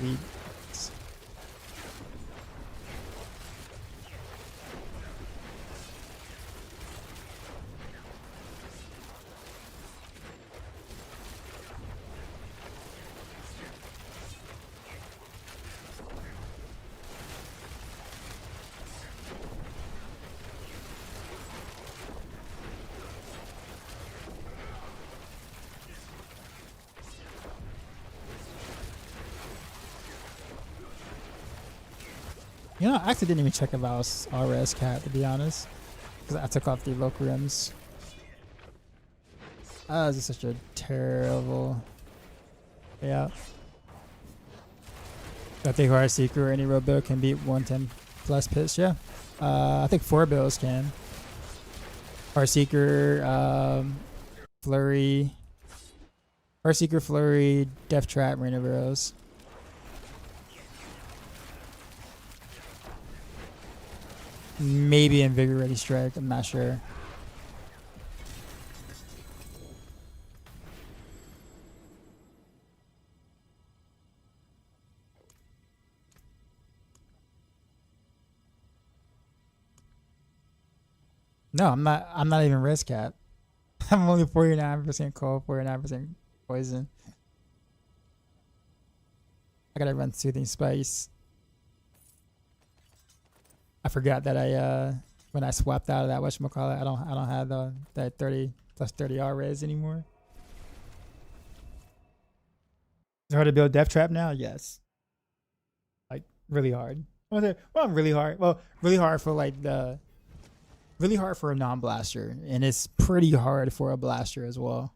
Delete. You know, I actually didn't even check if I was RS cat, to be honest, because I took off the Evoke-Rims. Ah, this is such a terrible. Yeah. I think Heartseeker or any road build can beat 110 plus pitch. Yeah. I think 4 builds can. Heartseeker, Flurry, Heartseeker, Flurry, Death Trap, Rain of Arrows. Maybe Invigorating Strike, I'm not sure. No, I'm not even risk cap. I'm only 49% cold, 49% poison. I gotta run Soothing Spice. I forgot that when I swapped out of that whatchamacallit, I don't have that 30 plus 30 R res anymore. It's hard to build Death Trap now? Yes. Like really hard. Well, really hard. Well, really hard for like really hard for a non-blaster, and it's pretty hard for a blaster as well.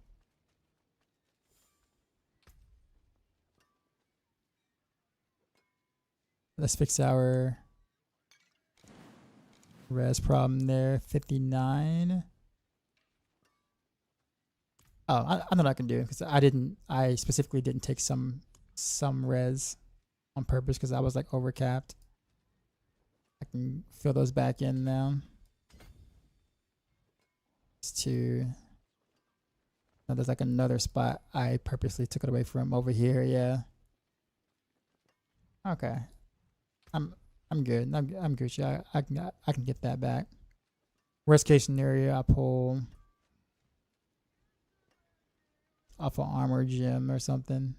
Let's fix our res problem there. 59. Oh, I know what I can do because I specifically didn't take some res on purpose because I was like overcapped. I can fill those back in now. To now there's like another spot I purposely took it away from over here. Yeah. Okay. I'm good. I'm Gucci. I can get that back. Worst case scenario, I pull off an armor gem or something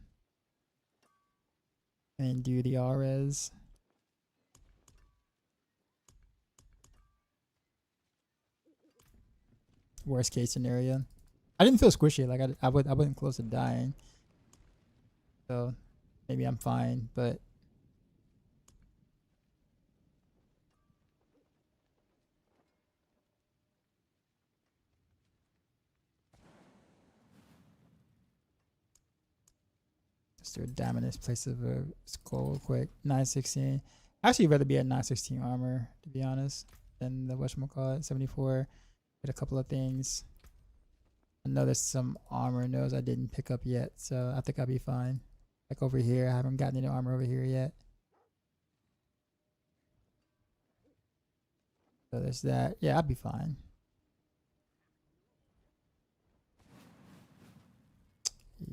and do the RS. Worst case scenario. I didn't feel squishy. Like I wasn't close to dying. So maybe I'm fine, but let's do a Dominus place of a skull real quick. 916. Actually, rather be at 916 armor, to be honest, than the whatchamacallit 74. Get a couple of things. I know there's some armor nodes I didn't pick up yet, so I think I'll be fine. Like over here, I haven't gotten any armor over here yet. So there's that. Yeah, I'll be fine.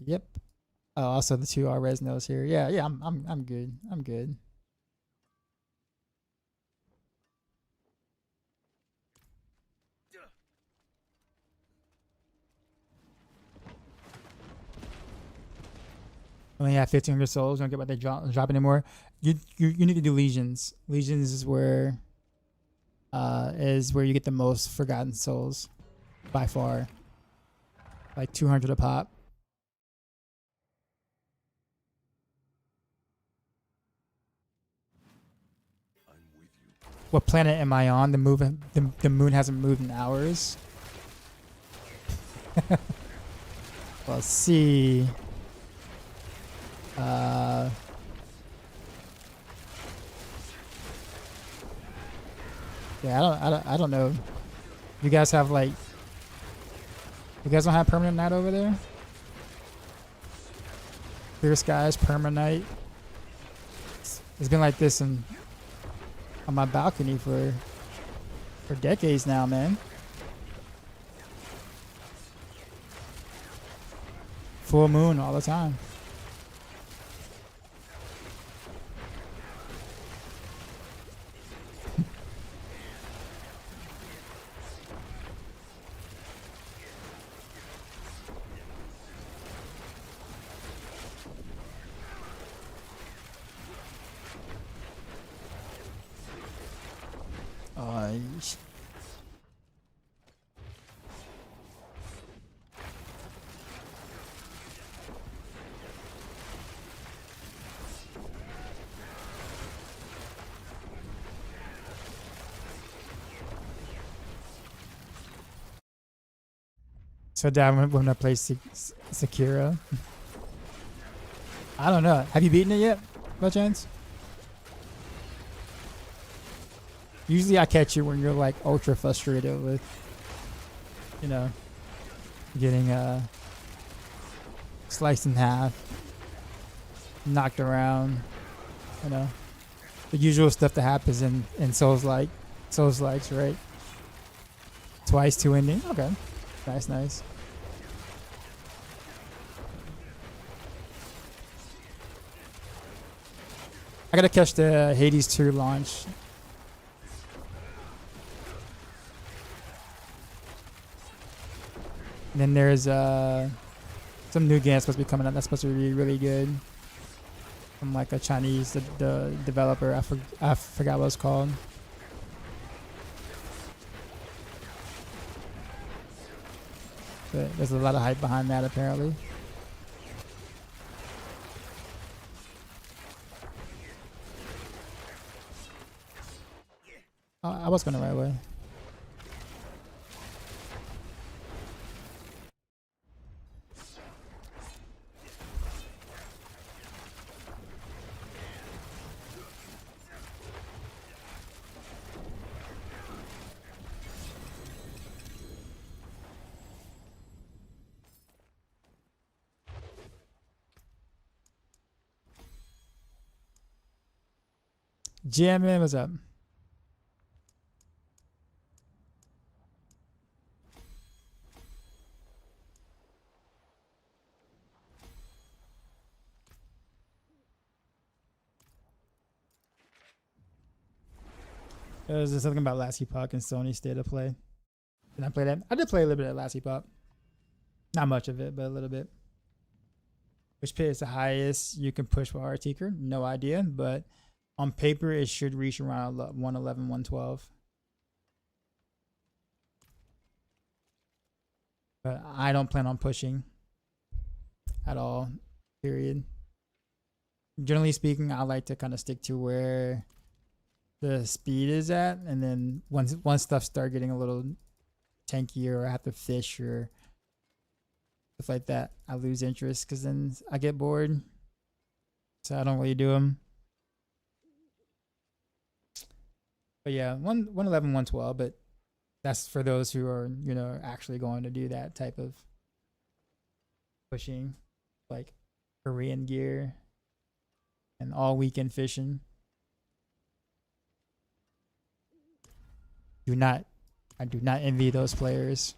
Yep. Oh, also the 2 res nodes here. Yeah, I'm good. I'm good. Only have 1,500 souls. Don't get what they drop anymore. You need to do legions. Legions is where you get the most forgotten souls by far. Like 200 a pop. I'm with you. What planet am I on? The moon hasn't moved in hours. Let's see. Yeah, I don't know. You guys have like, you guys don't have permanent night over there? Clear skies, permanent night. It's been like this on my balcony for decades now, man. Full moon all the time. Yeesh. So Dad, when I play Sekiro, I don't know. Have you beaten it yet, by chance? Usually I catch you when you're like ultra frustrated with, you know, getting sliced in half, knocked around, you know, the usual stuff that happens in Souls likes, right? Twice 2 ending. Okay, nice. I gotta catch the Hades 2 launch. And then there's some new game supposed to be coming out that's supposed to be really good. From like a Chinese the developer. I forgot what it's called. But there's a lot of hype behind that apparently. Oh, I was going the right way. GMN, what's up? There's something about Last Epoch and Sony State of Play. Did I play that? I did play a little bit of Last Epoch. Not much of it, but a little bit. Which pit is the highest you can push with Heartseeker? No idea, but on paper it should reach around 111, 112. But I don't plan on pushing at all, period. Generally speaking, I like to kind of stick to where the speed is at, and then once stuff start getting a little tankier or I have to fish or stuff like that, I lose interest because then I get bored. So I don't really do them. But yeah, 111, 112, but that's for those who are, you know, actually going to do that type of pushing, like Korean gear and all weekend fishing. I do not envy those players.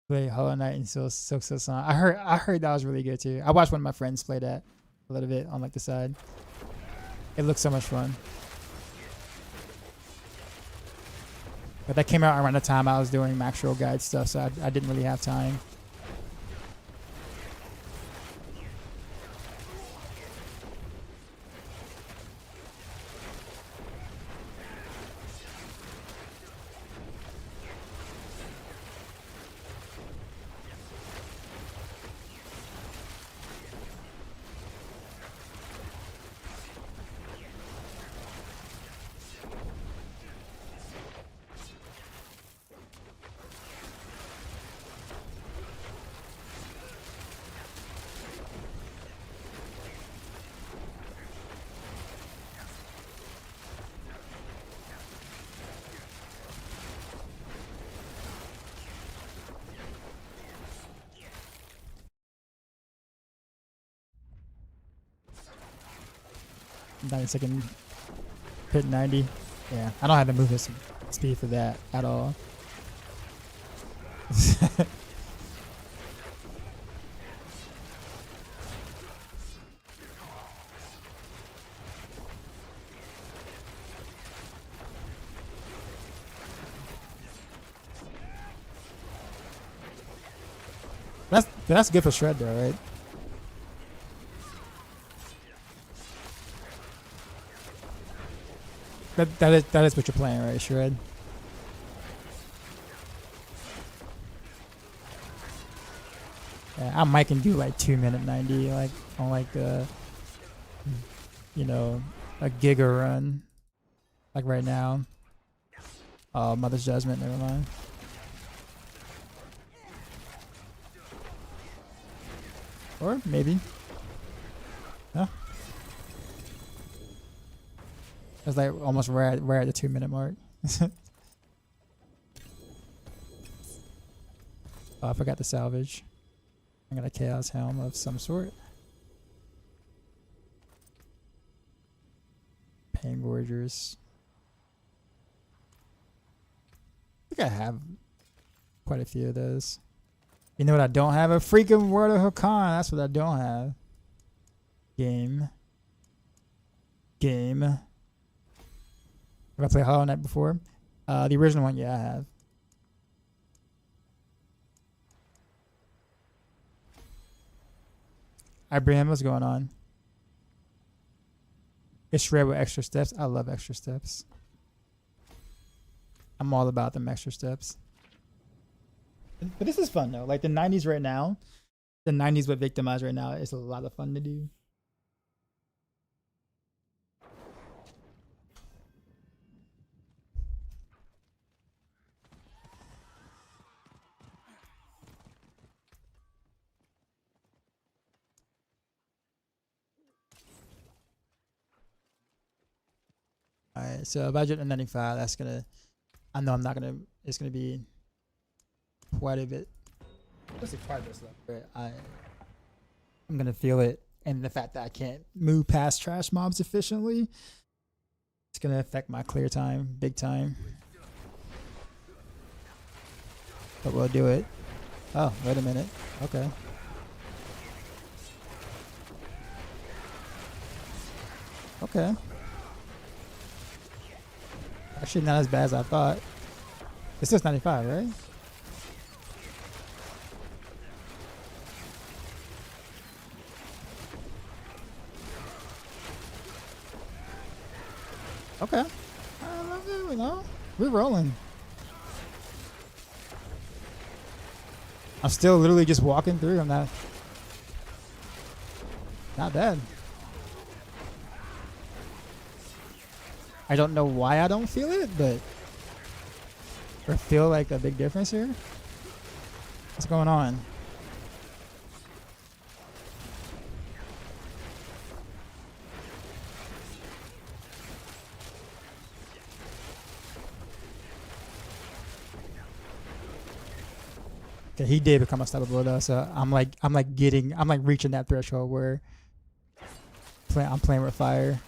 Play Hollow Knight and Silk Song. I heard that was really good too. I watched one of my friends play that a little bit on like the side. It looks so much fun. But that came out around the time I was doing Maxroll Guide stuff, so I didn't really have time. I'm 90-second pit 90. Yeah, I don't have the movement speed for that at all. That's good for shred though, right? That is what you're playing, right? Shred. Yeah, I might can do like 2-minute 90, like on like you know, a giga run, like right now. Oh, Mother's Judgment. Never mind. Or maybe. No. It's like almost right at the 2-minute mark. Oh, I forgot to salvage. I got a Chaos Helm of some sort. Pain Gorgers. I think I have quite a few of those. You know what I don't have? A freaking World of Hakan. That's what I don't have. Game. Have I played Hollow Knight before? The original one, yeah, I have. Ibrahim, what's going on? It's shred with extra steps. I love extra steps. I'm all about them extra steps. But this is fun though. Like the 90s right now, the 90s with Victimize right now is a lot of fun to do. Alright, so budget of 95, that's gonna, I know I'm not gonna, it's gonna be quite a bit, especially quite a bit slow, but I'm gonna feel it, and the fact that I can't move past trash mobs efficiently, it's gonna affect my clear time, big time. But we'll do it. Oh, wait a minute, okay. Okay. Actually, not as bad as I thought. It's just 95, right? Okay. I love it, you know? We're rolling. I'm still literally just walking through. I'm not bad. I don't know why I don't feel it, but or feel like a big difference here. What's going on? Okay, he did become unstoppable though, so I'm like reaching that threshold where I'm playing with fire.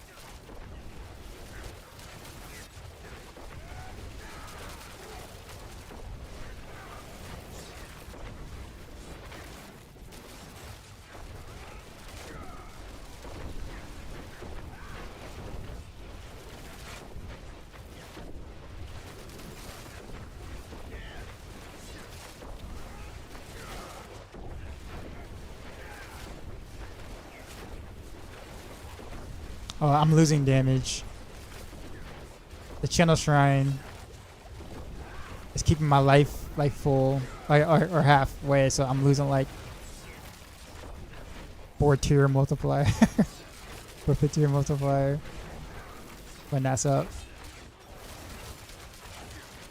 Oh, I'm losing damage. The channel shrine is keeping my life like full, or halfway, so I'm losing like 4 tier multiplier, 4 tier multiplier when that's up.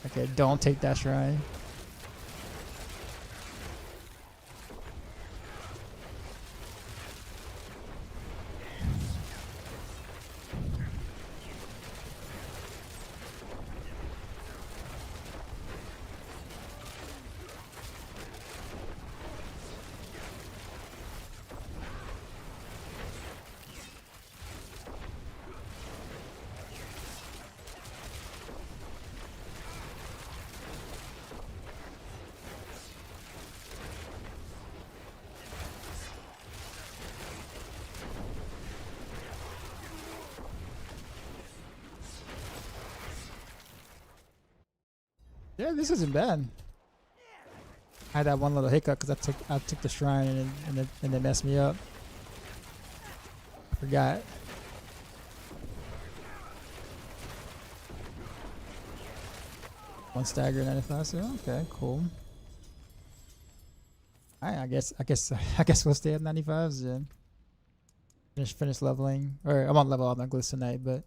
Okay, don't take that shrine. Yeah, this isn't bad. I had that one little hiccup because I took the shrine and it messed me up. I forgot. One stagger 95. So okay, cool. Alright, I guess we'll stay at 95s then. Finish leveling, or I won't level all my glyphs tonight, but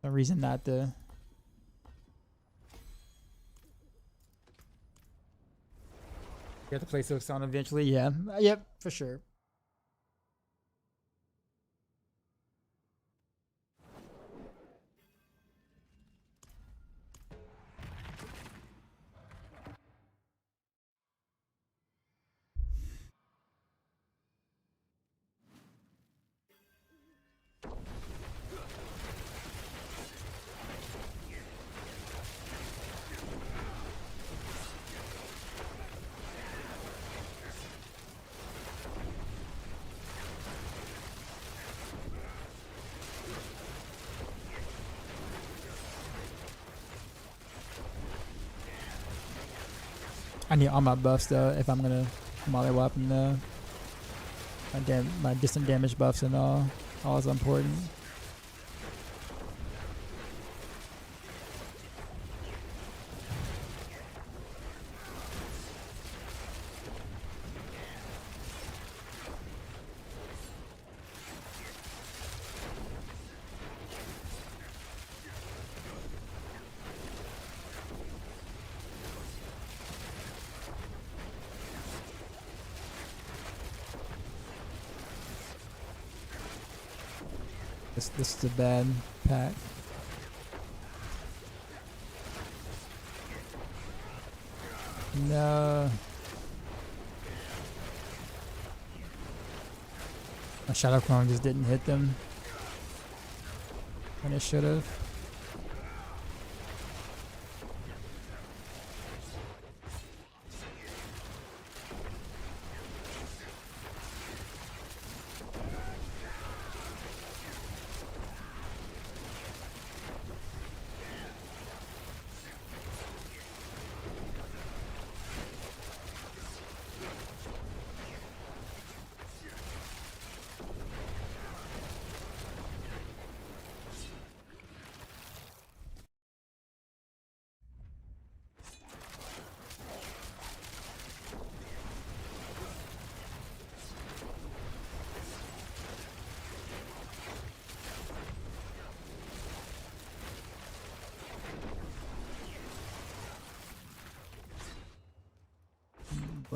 no reason not to. You have to play Silk Sound eventually, yeah. Yep, for sure. I need all my buffs though if I'm gonna mollywop and my distant damage buffs and all is important. This is a bad pack. No. My Shadow Clone just didn't hit them when it should have.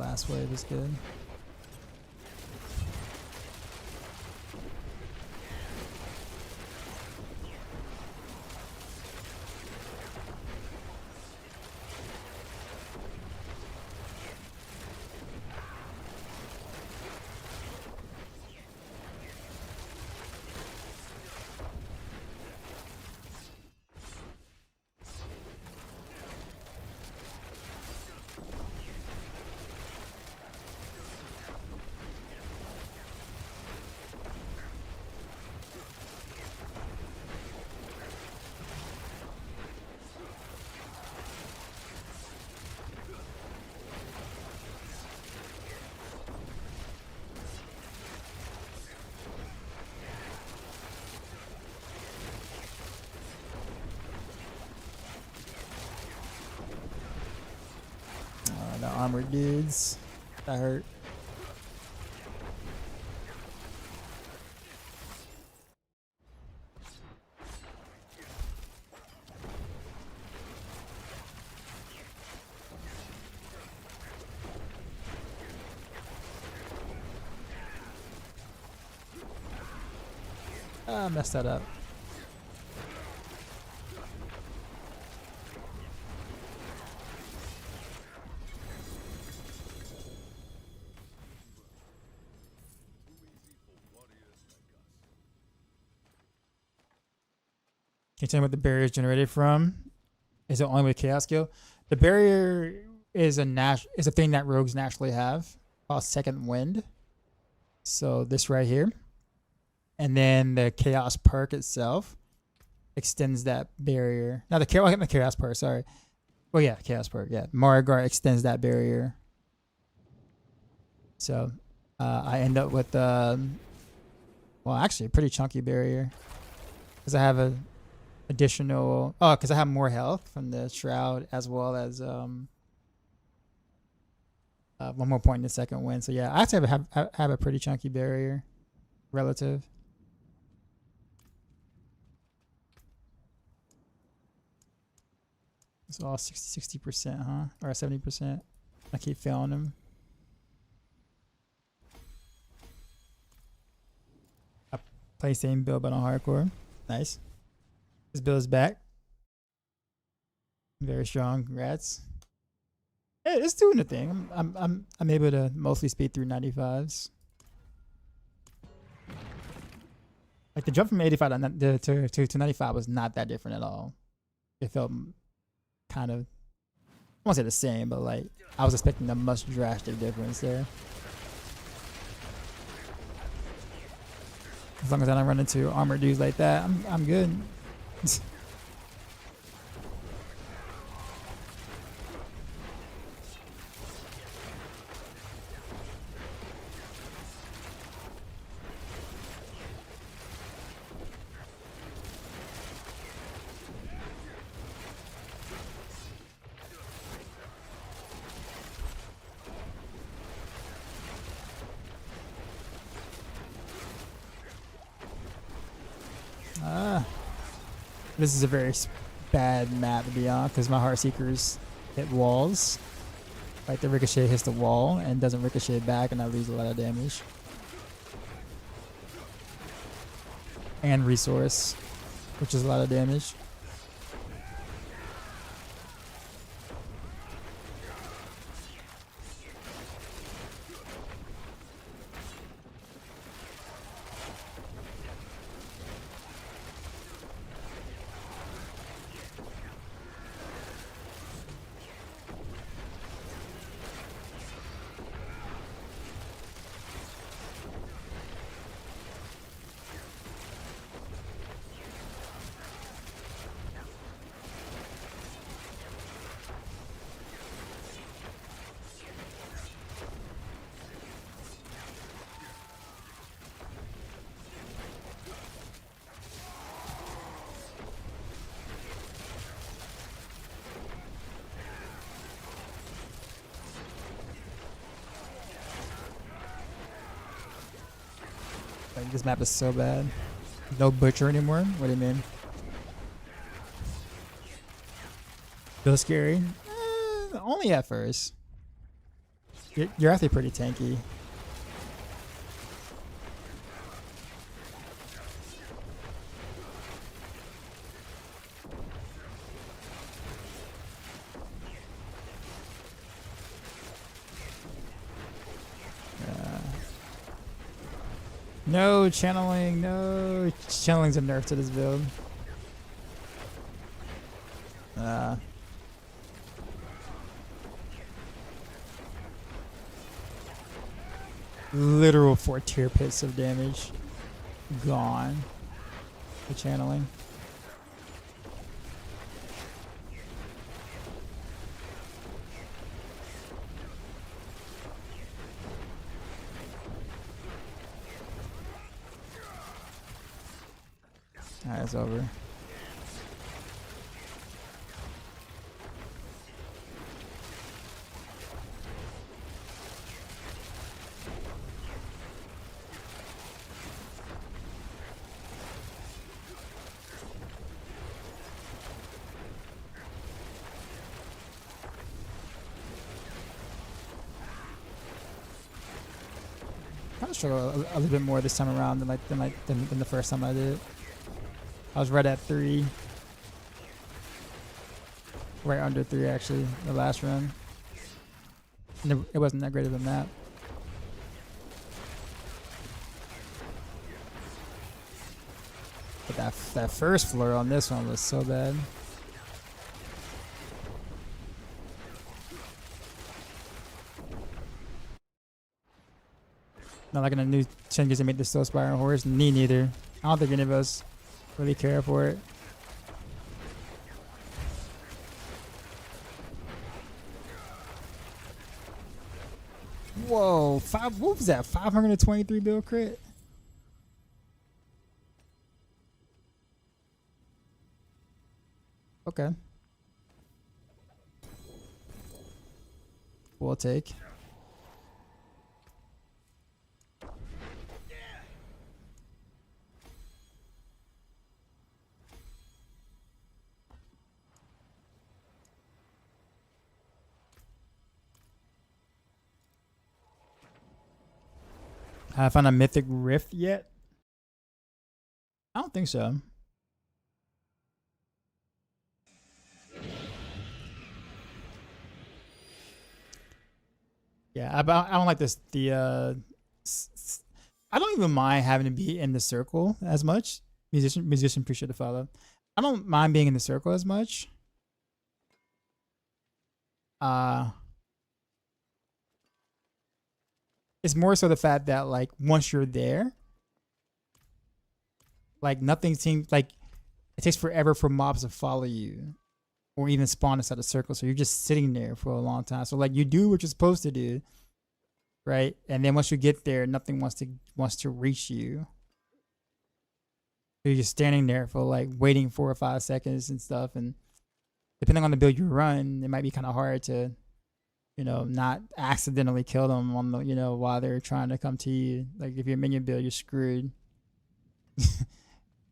Blast wave is good. The armored dudes. That hurt. I messed that up. Can you tell me what the barrier is generated from? Is it only with chaos skill? The barrier is a thing that rogues naturally have called second wind. So this right here. And then the chaos perk itself extends that barrier. Now the chaos perk, sorry. Well yeah, chaos perk, yeah. Marigar extends that barrier. So I end up with well actually a pretty chunky barrier. Because I have a additional because I have more health from the shroud as well as one more point in the second wind. So yeah, I actually have a pretty chunky barrier relative. It's all 60%, huh? Or 70%. I keep failing them. I play same build but on hardcore. Nice. This build is back. Very strong. Congrats. Hey, it's doing the thing. I'm able to mostly speed through 95s. Like the jump from 85 to 95 was not that different at all. It felt kind of, I won't say the same, but like I was expecting a much drastic difference there. As long as I don't run into armored dudes like that, I'm good. This is a very bad map to be on because my Heartseekers hit walls. Like the ricochet hits the wall and doesn't ricochet back, and I lose a lot of damage. And resource, which is a lot of damage. Like this map is so bad. No butcher anymore? What do you mean? Feel scary? Only at first. You're actually pretty tanky. No channeling, no channeling's a nerf to this build. Literal 4 tier pits of damage gone. The channeling. Alright, it's over. I struggle a little bit more this time around than the first time I did. I was right at 3. Right under 3 actually, the last run. And it wasn't that great of a map. But that first floor on this one was so bad. Not like in the new changes they made the Still Spire Horse. Me neither. I don't think any of us really care for it. Whoa, what was that? 523 bill crit? Okay. We'll take. Have I found a mythic rift yet? I don't think so. Yeah, I don't like this. I don't even mind having to be in the circle as much. Musician, appreciate the follow. I don't mind being in the circle as much. It's more so the fact that like once you're there, like nothing seems like it takes forever for mobs to follow you or even spawn inside a circle. So you're just sitting there for a long time. So like you do what you're supposed to do, right? And then once you get there, nothing wants to reach you. So you're just standing there for like waiting 4 or 5 seconds and stuff. And depending on the build you run, it might be kind of hard to, you know, not accidentally kill them on the, you know, while they're trying to come to you. Like if you're minion build, you're screwed.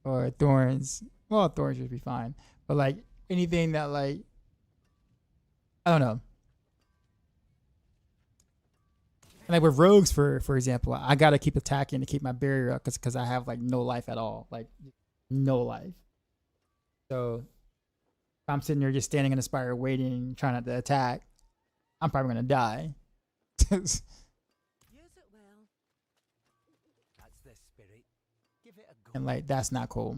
Or thorns. Well, thorns should be fine. But like anything that like, I don't know. And like with rogues, for example, I gotta keep attacking to keep my barrier up because I have like no life at all. Like no life. So if I'm sitting there just standing in the spire waiting, trying not to attack, I'm probably gonna die. Use it well. That's the spirit. Give it a go. And like that's not cool.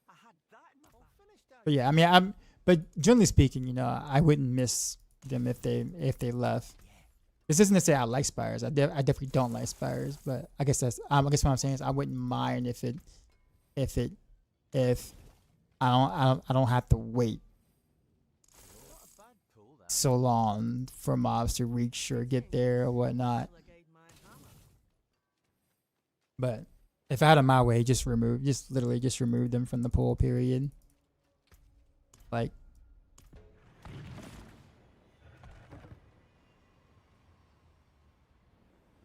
I had that in my back. But yeah, I mean, but generally speaking, you know, I wouldn't miss them if they left. This isn't to say I like spires. I definitely don't like spires, but I guess that's I guess what I'm saying is I wouldn't mind if I don't have to wait Not a bad pull, that. so long for mobs to reach or get there or whatnot. Delegate my hammer. But if I had it my way, literally just remove them from the pool, period. Like,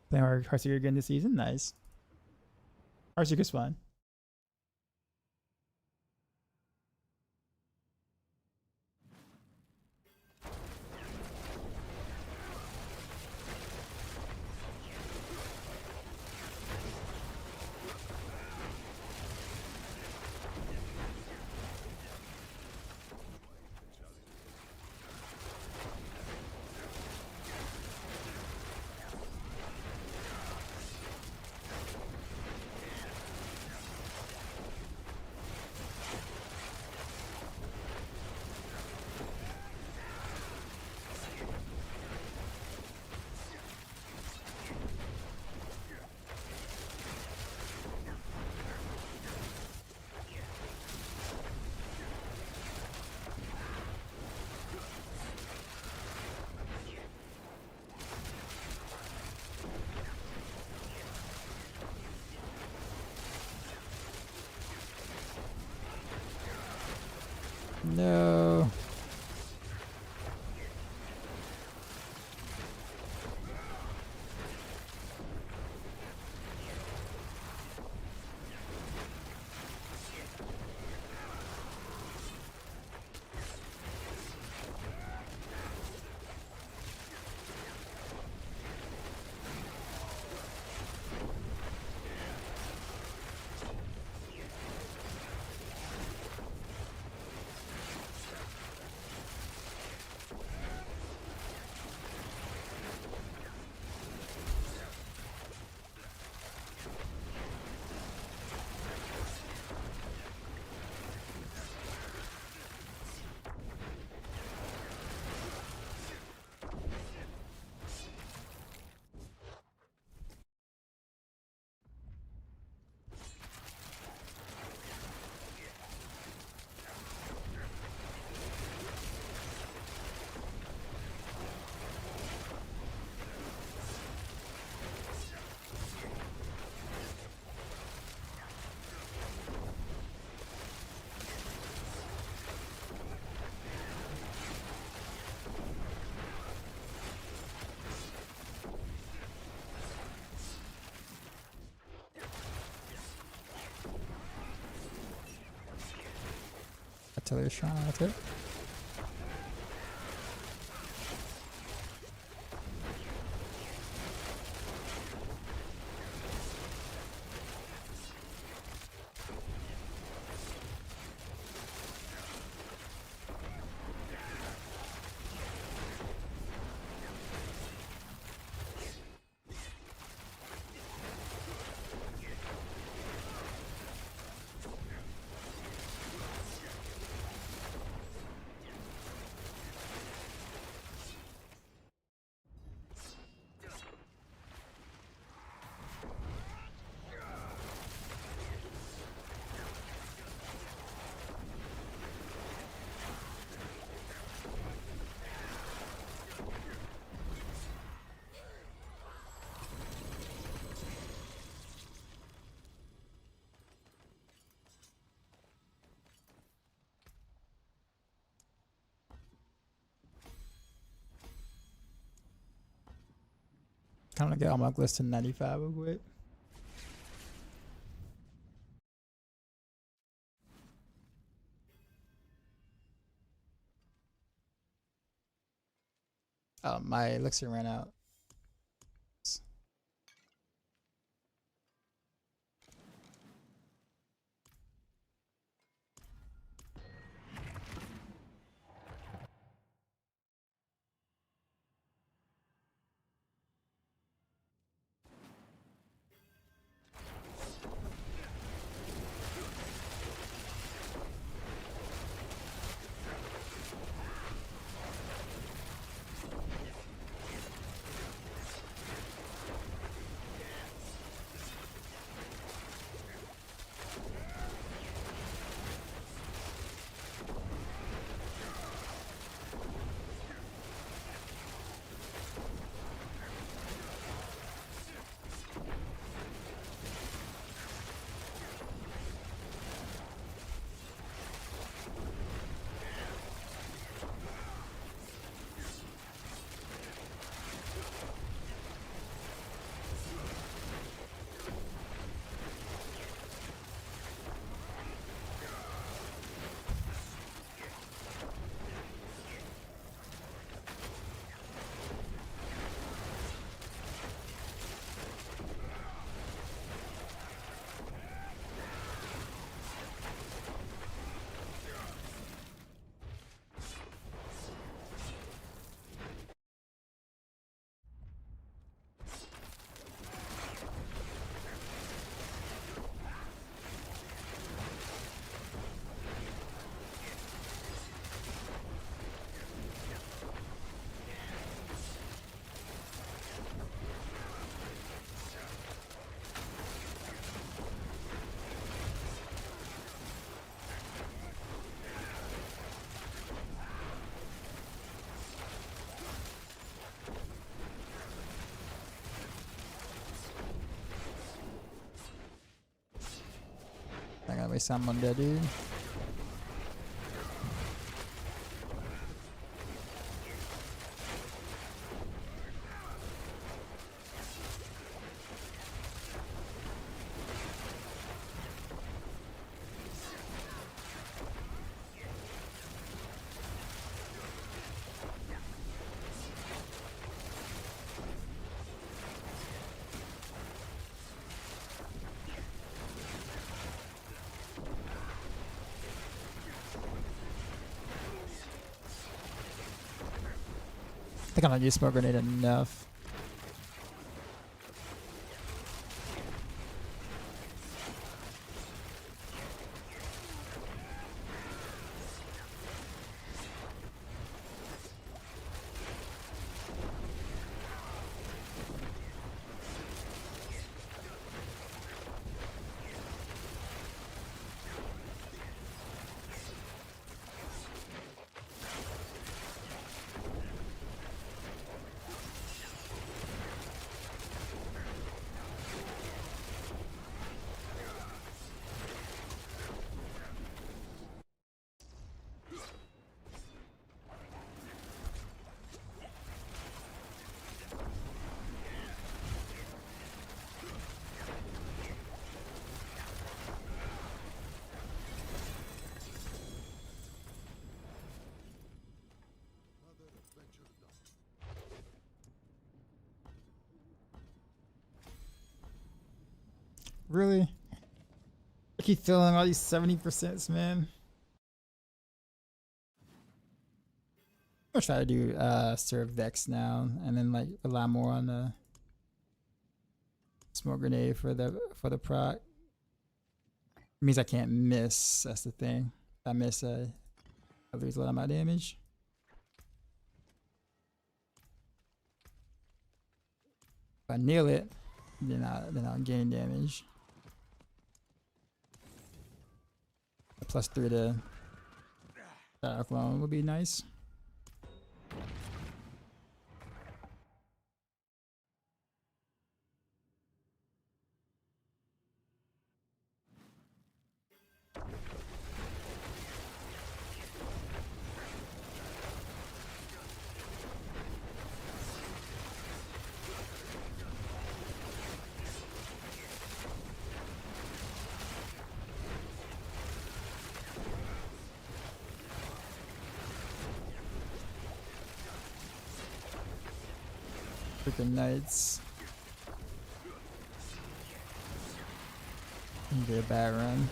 Playing Heartseeker again this season. Nice. Heartseeker's fun. No. Artillery shot, that's it. Kind of get all my glyphs to 95 real quick. Oh, my elixir ran out. Might waste time on that dude. I think I don't use smoke grenade enough. Really? I keep feeling all these 70%, man. I'm gonna try to do serve Vex now and then like rely more on the smoke grenade for the proc. It means I can't miss, that's the thing. If I miss I lose a lot of my damage. If I nail it, then I'll gain damage. +3 to Paragon would be nice. Freaking knights. Be a bad run.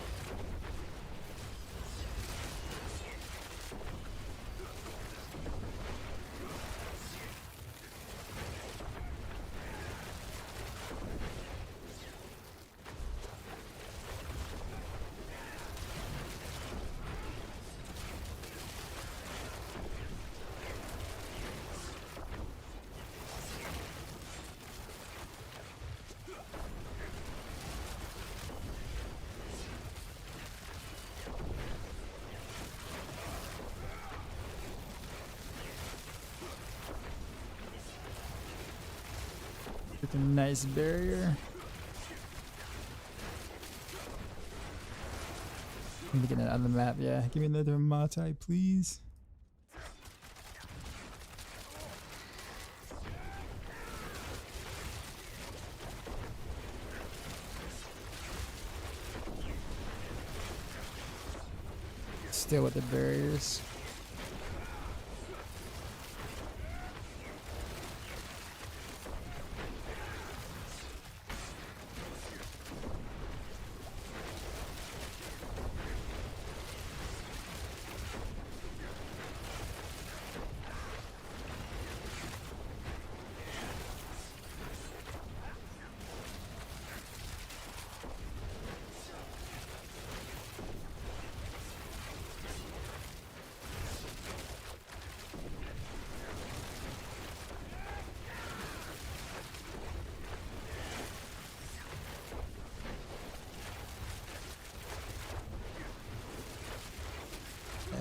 With a nice barrier. Let me get it on the map, yeah. Give me another multi, please. Still with the barriers.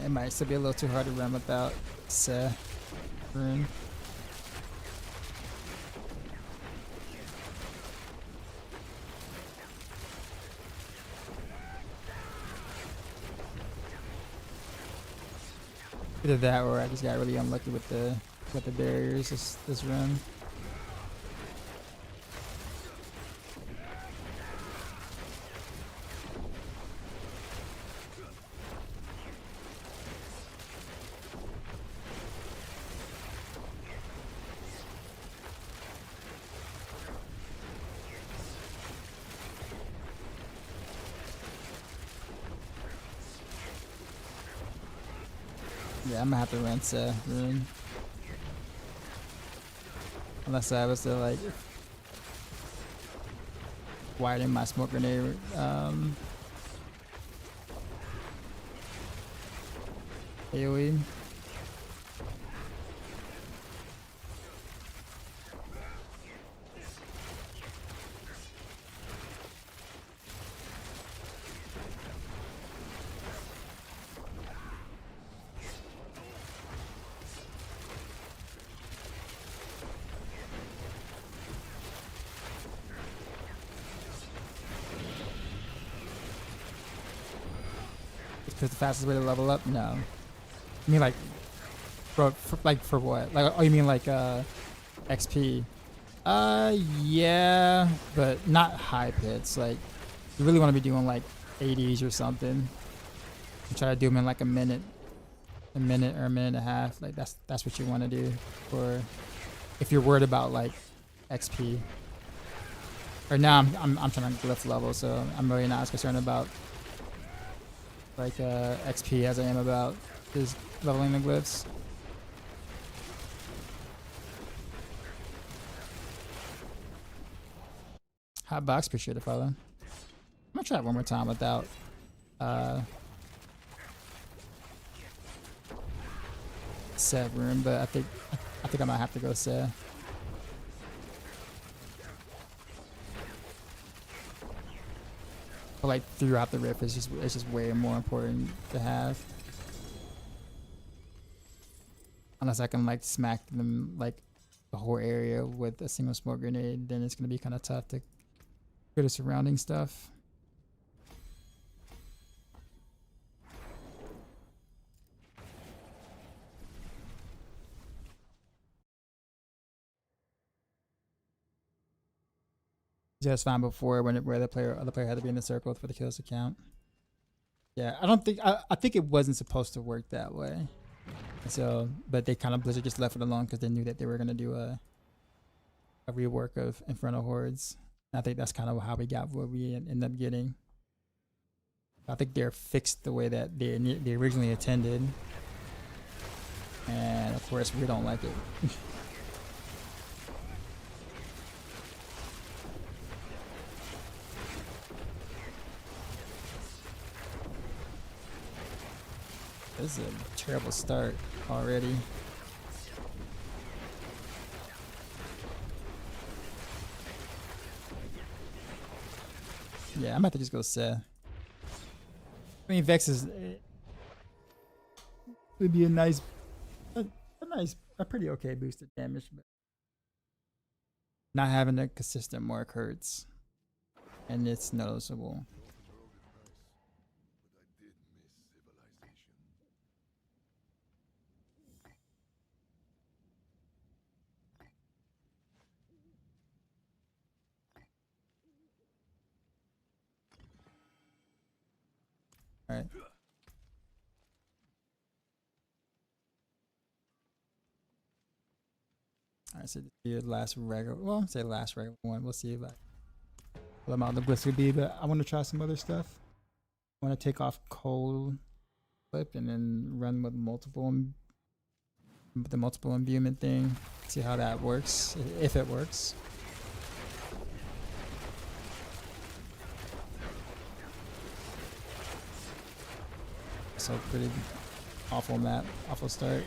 It might still be a little too hard to run without rune. Either that or I just got really unlucky with the barriers this run. Yeah, I'm gonna have to rinse rune. Unless I was to like widen my smoke grenade AoE. Because the fastest way to level up? No. I mean like, for what? Like, oh, you mean like XP? Yeah, but not high pits. Like, you really want to be doing like 80s or something. And try to do them in like a minute or a minute and a half. Like that's what you want to do for if you're worried about like XP. Right now I'm trying to glyph level, so I'm really not as concerned about like XP as I am about just leveling the glyphs. Hot box, appreciate it, follow. I'm gonna try it one more time without set room, but I think I might have to go set. But like throughout the rift, it's just way more important to have. Unless I can like smack them like the whole area with a single smoke grenade, then it's gonna be kind of tough to go to surrounding stuff. Just fine before where the other player had to be in the circle for the kills to count. Yeah, I think it wasn't supposed to work that way. So, but they kind of Blizzard just left it alone because they knew that they were gonna do a rework of Infernal Hordes. And I think that's kind of how we got what we ended up getting. I think they're fixed the way that they originally intended, and of course we don't like it. This is a terrible start already. Yeah, I'm about to just go Seth. I mean, Vex is would be a pretty okay boosted damage, but not having a consistent mark hurts, and it's noticeable. All right. Alright, so this will be the last regular, well, say last regular one. We'll see what amount the bliss would be, but I want to try some other stuff. I want to take off cold clip and then run with the multiple imbuement thing. See how that works, if it works. So pretty awful map, awful start.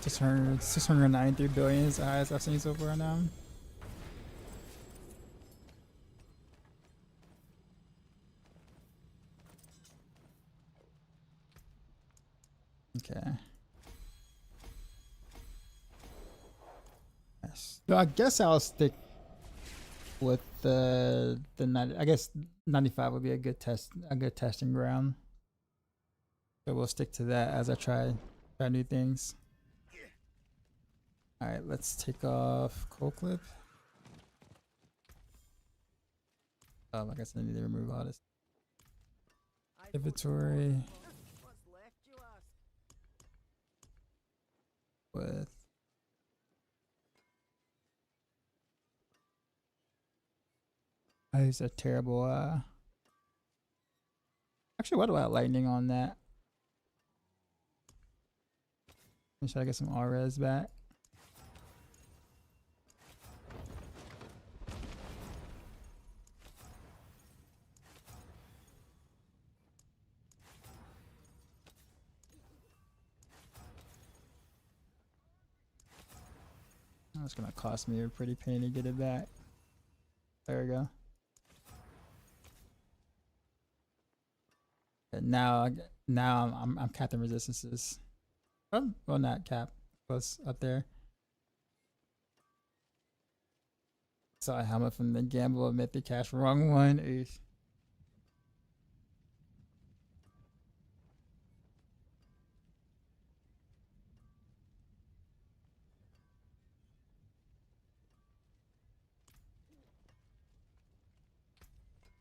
693 billion is the highest I've seen so far now. Okay. Yes. So I guess I'll stick with the 90. I guess 95 would be a good testing ground. So we'll stick to that as I try new things. All right, let's take off cold clip. I guess I need to remove all this inventory What's left, you ask? with. I use a terrible. Actually, what about lightning on that? Should I get some RS back? That's gonna cost me a pretty penny to get it back. There we go. And now I'm capping resistances. Well, not cap, close up there. Saw a helmet from the gamble of Mythic Cash. Wrong one. Oof.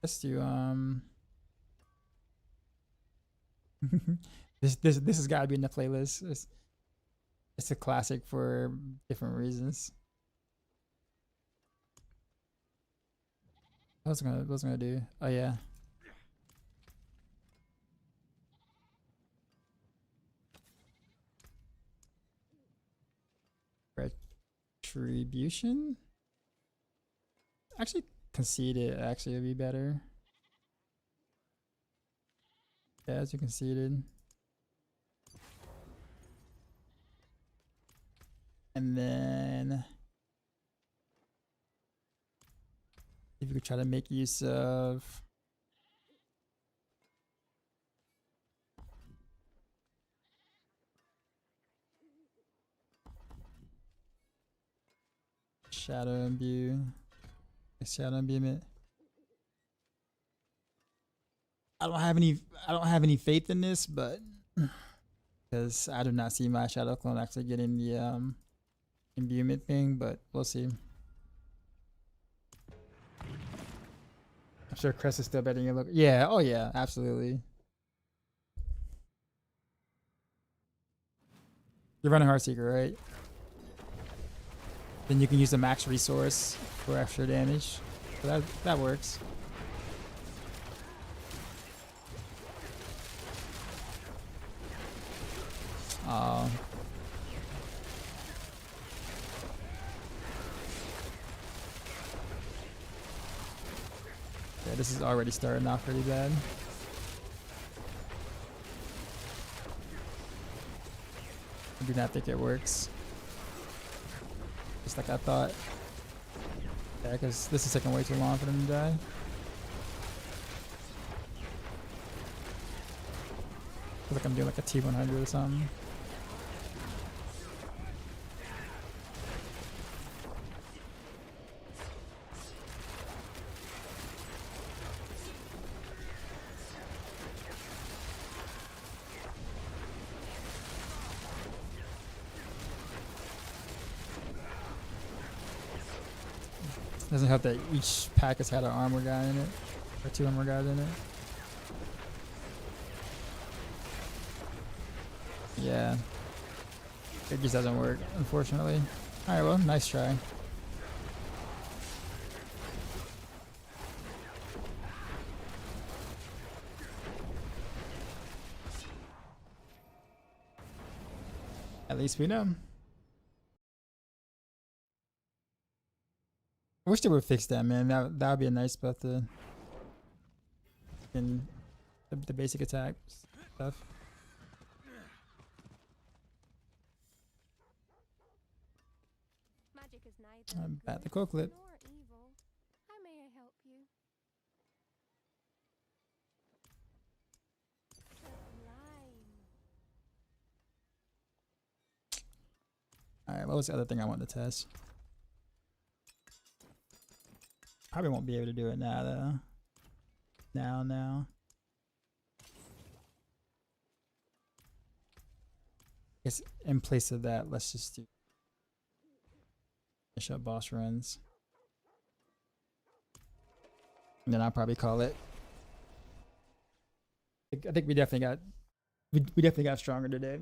Let's do this has got to be in the playlist. It's a classic for different reasons. What was I gonna do? Oh yeah. Retribution? Actually, conceded actually would be better. Yeah, as you conceded. And then if you could try to make use of shadow imbue, shadow imbuement. I don't have any faith in this, but because I do not see my shadow clone actually getting the imbuement thing, but we'll see. I'm sure Crest is still betting your look. Yeah, oh yeah, absolutely. You're running Heartseeker, right? Then you can use the max resource for extra damage. So that works. Yeah, this is already starting off pretty bad. I do not think it works. Just like I thought. Yeah, because this is taking way too long for them to die. Feels like I'm doing like a T100 or something. Doesn't help that each pack has had an armor guy in it, or 2 armor guys in it. Yeah, it just doesn't work, unfortunately. All right, well, nice try. At least we know. I wish they would fix that, man. That would be a nice buff to in the basic attack stuff. I'm at the quick clip. Nor evil. How may I help you? Sublime. All right, what was the other thing I wanted to test? Probably won't be able to do it now though. Now. Guess in place of that, let's just do finish up boss runs. And then I'll probably call it. I think we definitely got stronger today.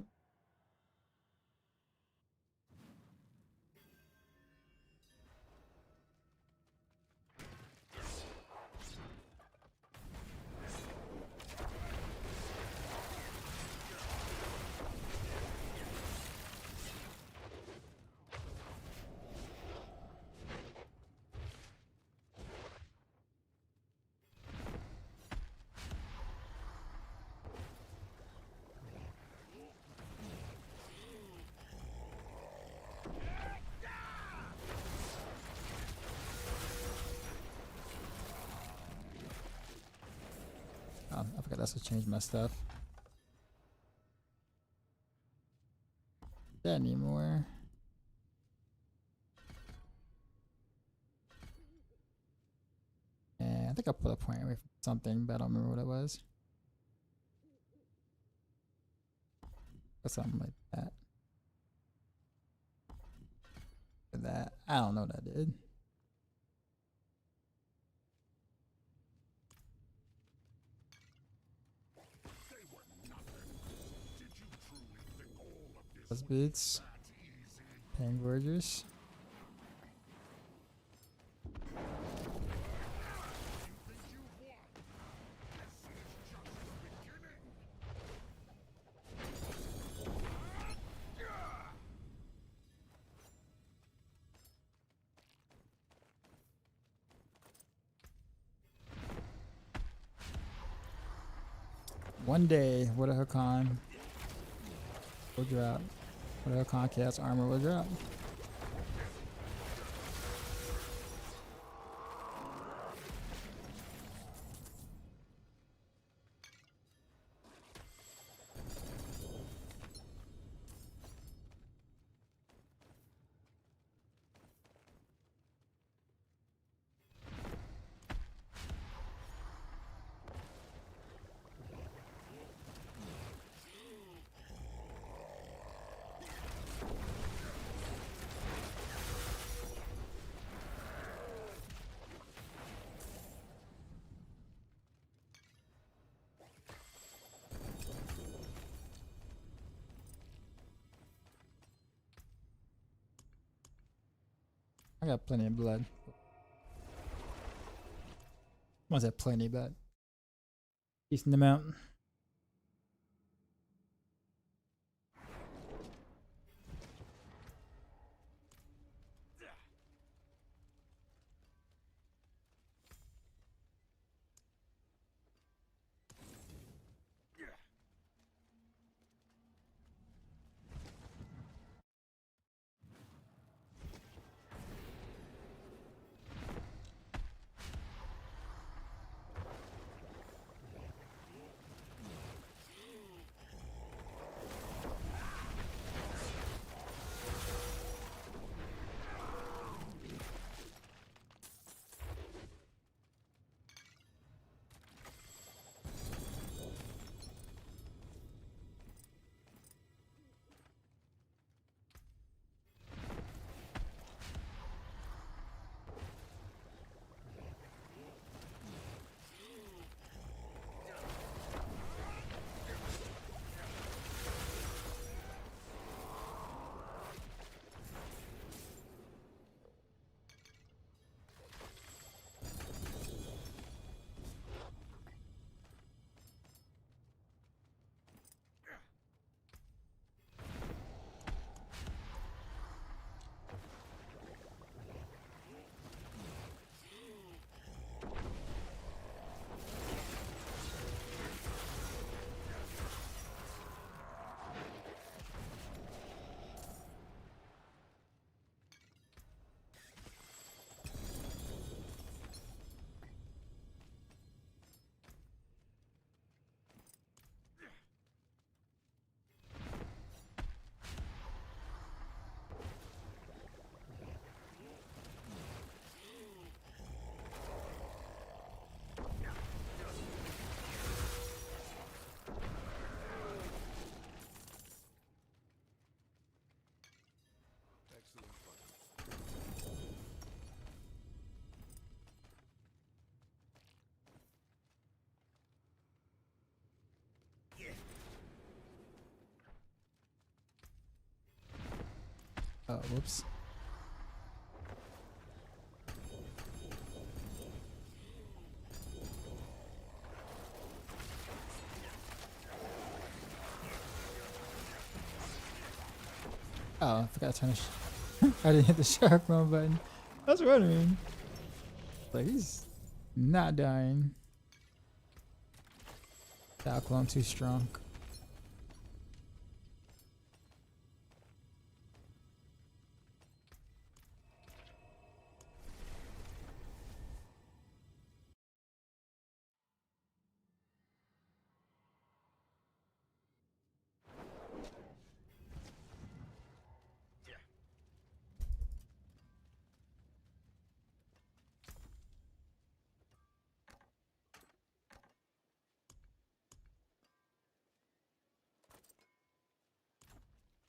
I forgot that's what changed my stuff. That anymore. And I think I put a point away from something, but I don't remember what it was. Or something like that. That I don't know what I did. Boots, Pang Vergers. One day, what a Hakan will drop. Whatever Concast armor will drop. I got plenty of blood. I must have plenty, but decent amount. Whoops. Oh, I forgot to turn I didn't hit the shark run button. That's what I mean. Like, he's not dying. I'm too strong.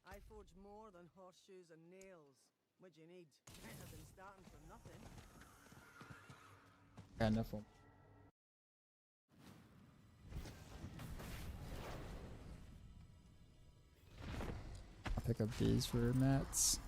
I forge more than horseshoes and nails. What you need? Better than starting from nothing. Got enough of 'em. I'll pick up these for mats.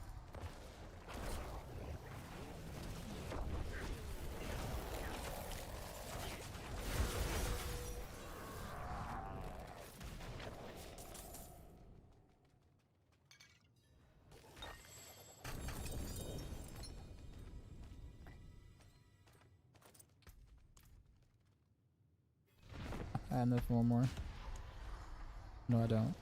I have enough for one more. No, I don't.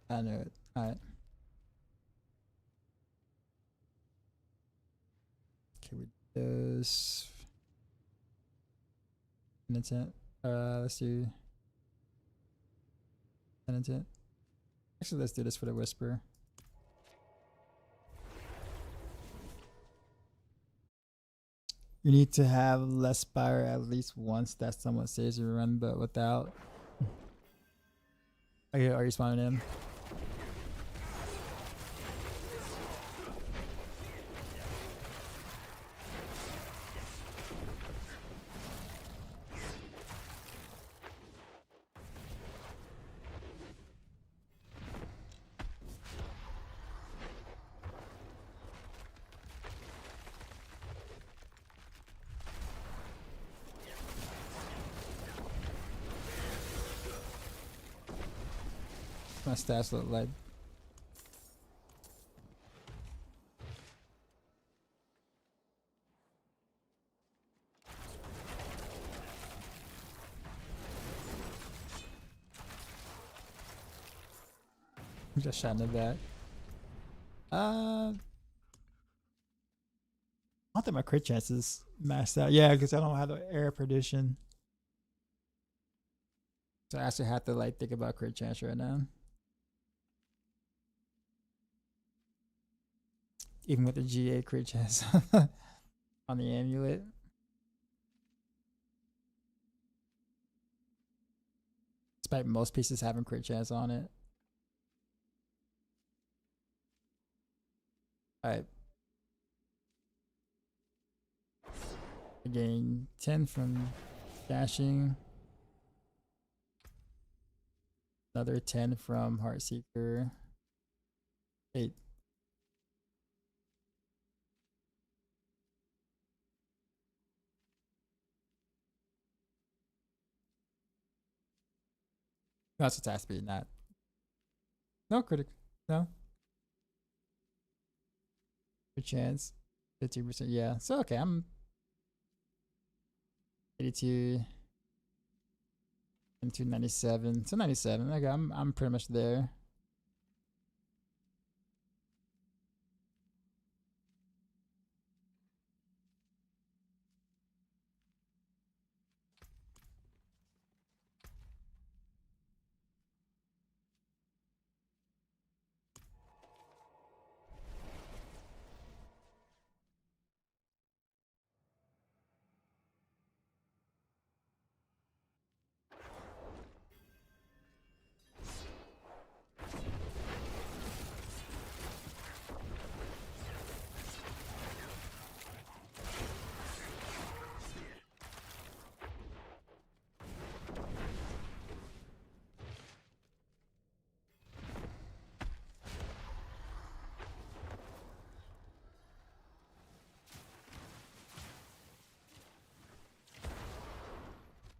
I knew it. Alright. Okay, we do this. Intent. Let's do intent. Actually, let's do this for the whisper. You need to have less fire at least once. That somewhat saves your run, but without. Okay, are you spawning in? My stats look like. Just shot in the back. I don't think my crit chance is maxed out. Yeah, because I don't have the air perdition. So I actually have to like think about crit chance right now. Even with the GA crit chance on the amulet. Despite most pieces having crit chance on it. Alright. I gain 10 from dashing. Another 10 from Heartseeker. 8. That's attack speed, not. No critic. No. Good chance. 50%. Yeah. So okay, I'm 82 and 297. So 97. Okay, I'm pretty much there.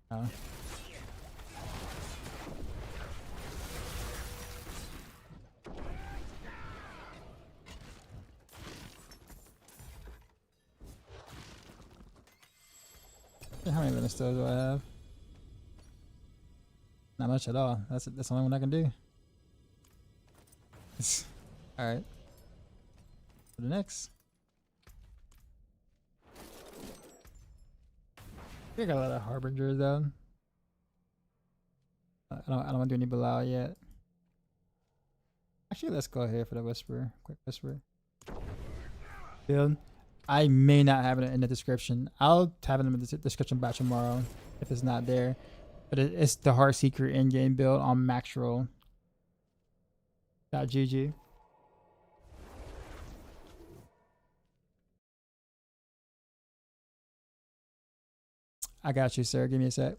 Oh. How many limit stoves do I have? Not much at all. That's the only one I can do. Alright. For the next. I got a lot of harbingers though. I don't want to do any Bilal yet. Actually, let's go ahead for the whisper. Quick whisper. Build. I may not have it in the description. I'll have it in the description by tomorrow if it's not there. But it's the Heartseeker in-game build on max roll. .gg. I got you, sir. Give me a sec.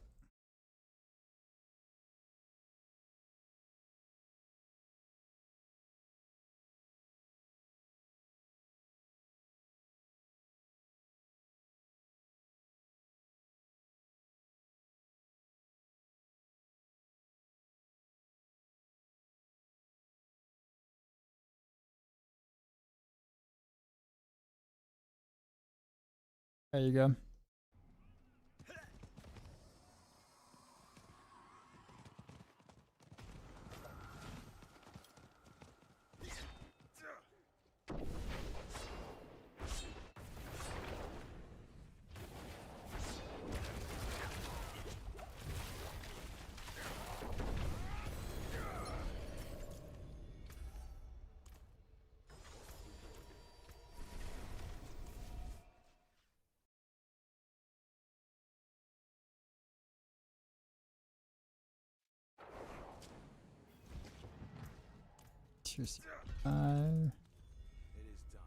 There you go. Tier 5. It is done.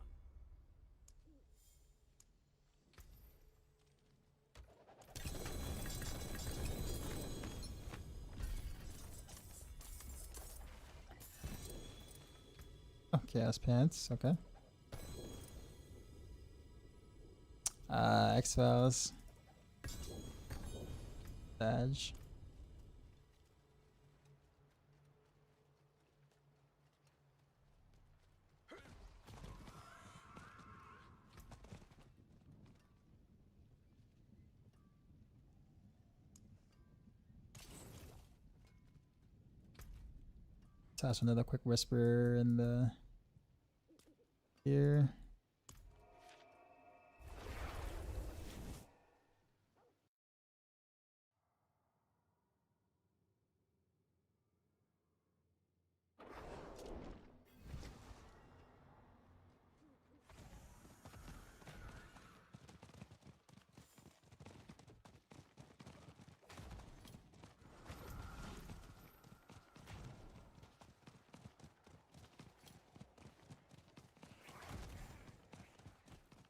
Okay, that's pants. Okay. X-Files. Badge. Toss another quick whisper in the here.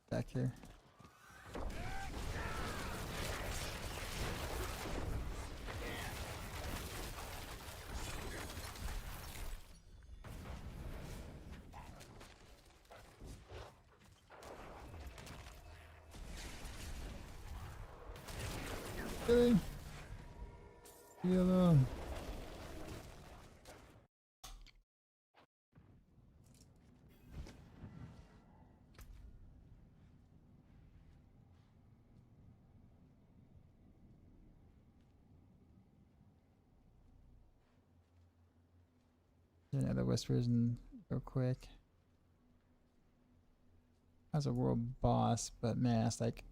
Back here. Really? Leave me alone. Yeah, the whispers and real quick. That's a world boss, but man, it's like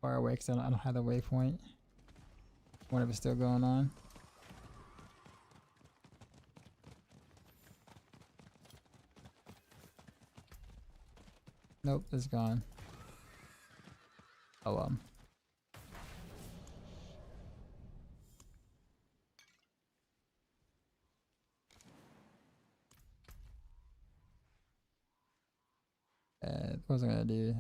far away because I don't have the waypoint. I wonder if it's still going on. Nope, it's gone. Oh well. What was I gonna do?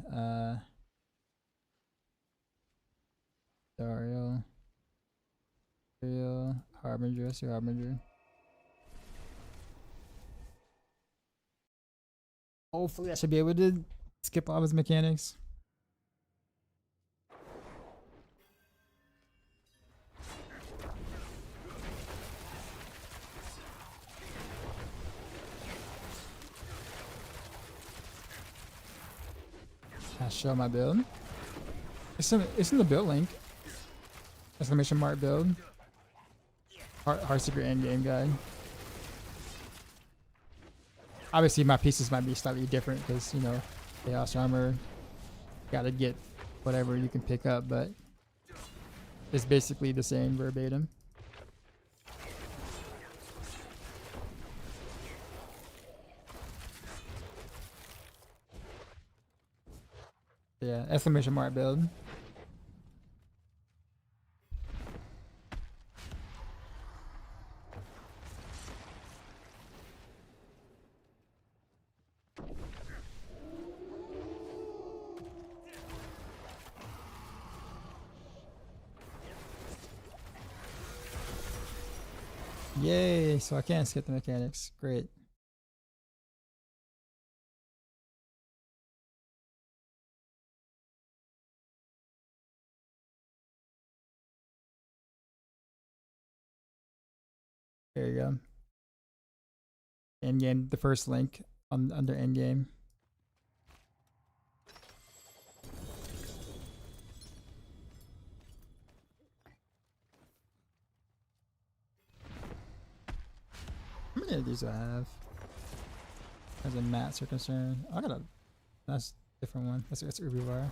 Dario. Harbinger, let's do Harbinger. Hopefully I should be able to skip all his mechanics. show my build. It's in the build link. Exclamation mark build. Heartseeker endgame guide. Obviously, my pieces might be slightly different because, you know, Chaos Armor, gotta get whatever you can pick up, but it's basically the same verbatim. Yeah, exclamation mark build. Yay, so I can't skip the mechanics. Great. There you go. Endgame, the first link under endgame. How many of these do I have? As a mats are concerned. I got a that's a different one. That's Ruby Wire.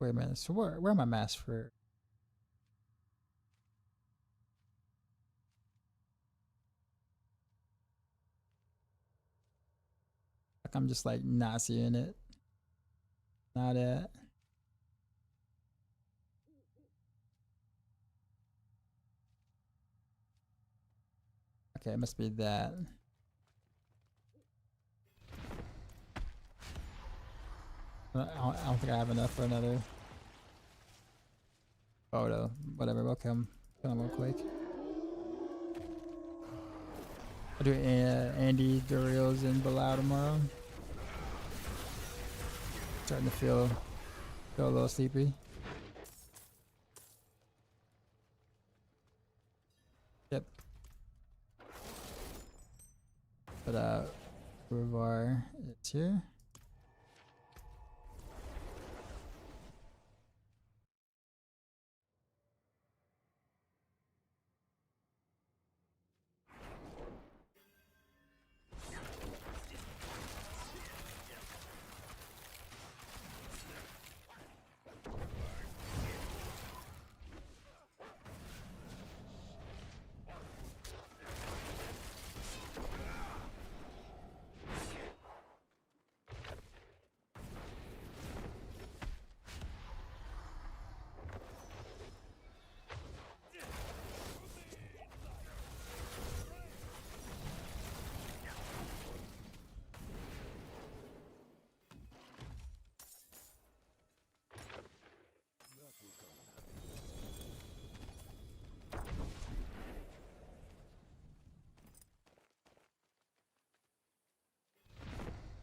Wait a minute. So where are my masks for? Like I'm just like not seeing it. Not it. Okay, it must be that. I don't think I have enough for another photo. Whatever, we'll come real quick. I'll do Andy, Duriels, and Bilal tomorrow. Starting to feel a little sleepy. Yep. But Boulevard, it's here.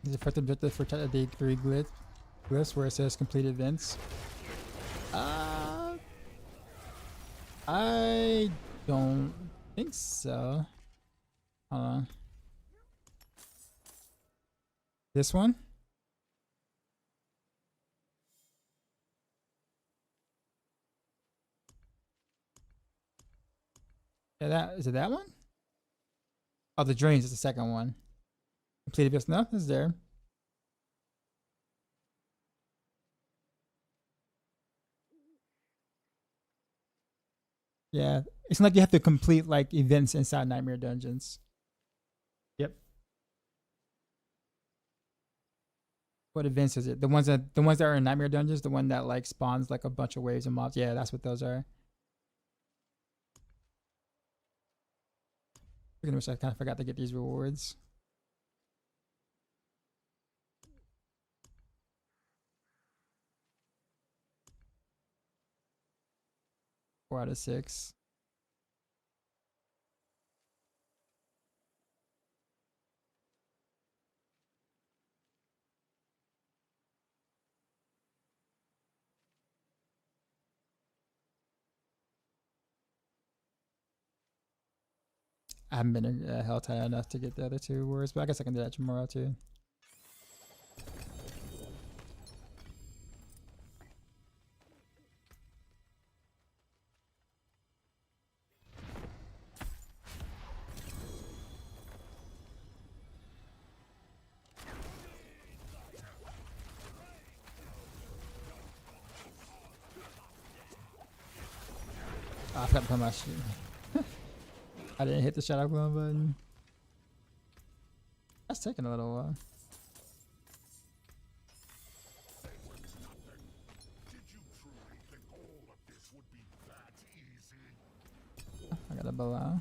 The effective objective for day 3 glyphs where it says complete events. I don't think so. Hold on. This one? Yeah, is it that one? Oh, the drains is the second one. Completed events. No, it's there. Yeah, it's like you have to complete like events inside Nightmare Dungeons. Yep. What events is it? The ones that are in Nightmare Dungeons, the one that like spawns like a bunch of waves and mobs. Yeah, that's what those are. I wish I kind of forgot to get these rewards. 4 out of 6. I haven't been held tight enough to get the other 2 rewards, but I guess I can do that tomorrow too. Oh, I forgot to put my shit. I didn't hit the shadow clone button. That's taking a little while. I got a bow out.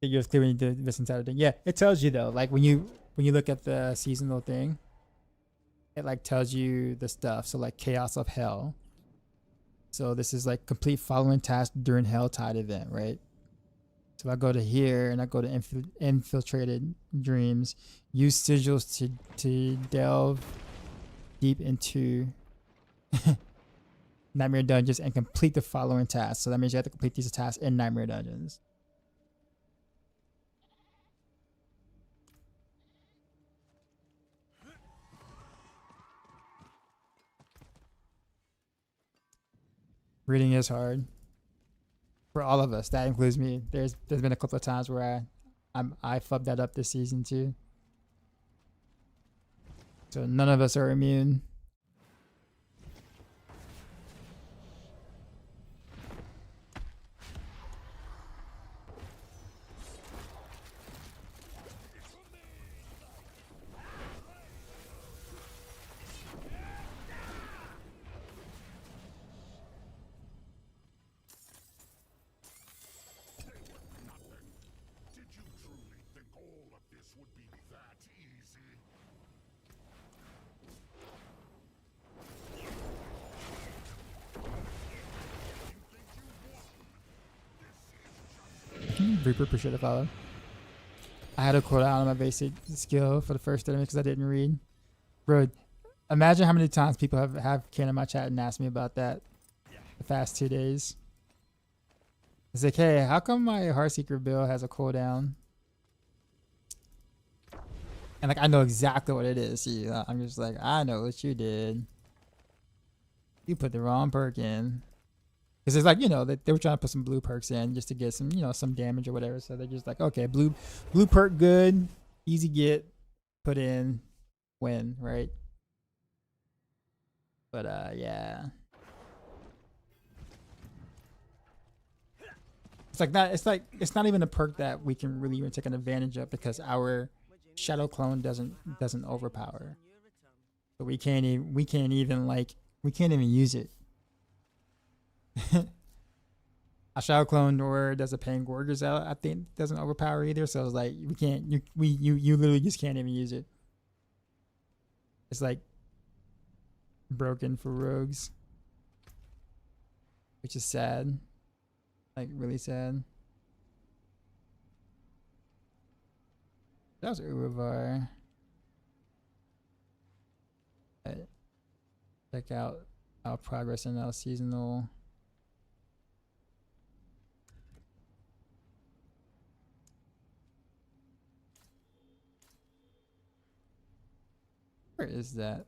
You're clearing this entire thing. Yeah, it tells you though. Like when you look at the seasonal thing, it like tells you the stuff. So like Chaos of Hell. So this is like complete following task during Helltide event, right? So I go to here and I go to Infiltrated Dreams. Use sigils to delve deep into Nightmare Dungeons and complete the following tasks. So that means you have to complete these tasks in Nightmare Dungeons. Reading is hard for all of us. That includes me. There's been a couple of times where I fubbed that up this season too. So none of us are immune. Reaper, appreciate the follow. I had a cooldown on my basic skill for the first 30 minutes because I didn't read. Bro, imagine how many times people have came in my chat and asked me about that the past 2 days. It's like, hey, how come my Heartseeker build has a cooldown? And like, I know exactly what it is. See, I'm just like, I know what you did. You put the wrong perk in. Because it's like, you know, they were trying to put some blue perks in just to get some, you know, some damage or whatever. So they're just like, okay, blue perk good, easy get, put in, win, right? But yeah. It's not even a perk that we can really even take an advantage of because our shadow clone doesn't overpower. So we can't even use it. A shadow clone or does a Pain Gorgers out, I think doesn't overpower either. So it's like we can't you literally just can't even use it. It's like broken for rogues, which is sad, like really sad. That was Uruvar. Check out our progress in our seasonal. Where is that?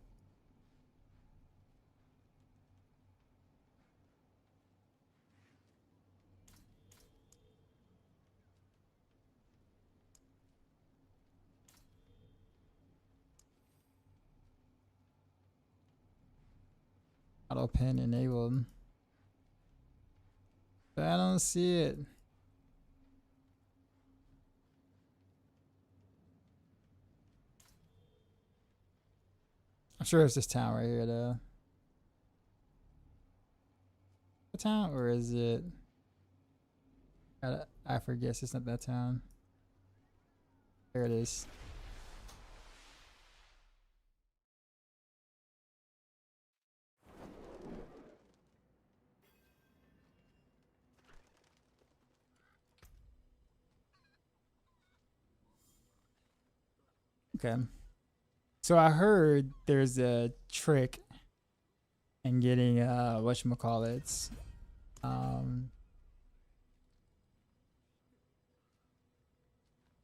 Auto pen enabled. But I don't see it. I'm sure it's this town right here, though. The town, or is it? I forget. It's not that town. There it is. Okay. So I heard there's a trick in getting whatchamacallits.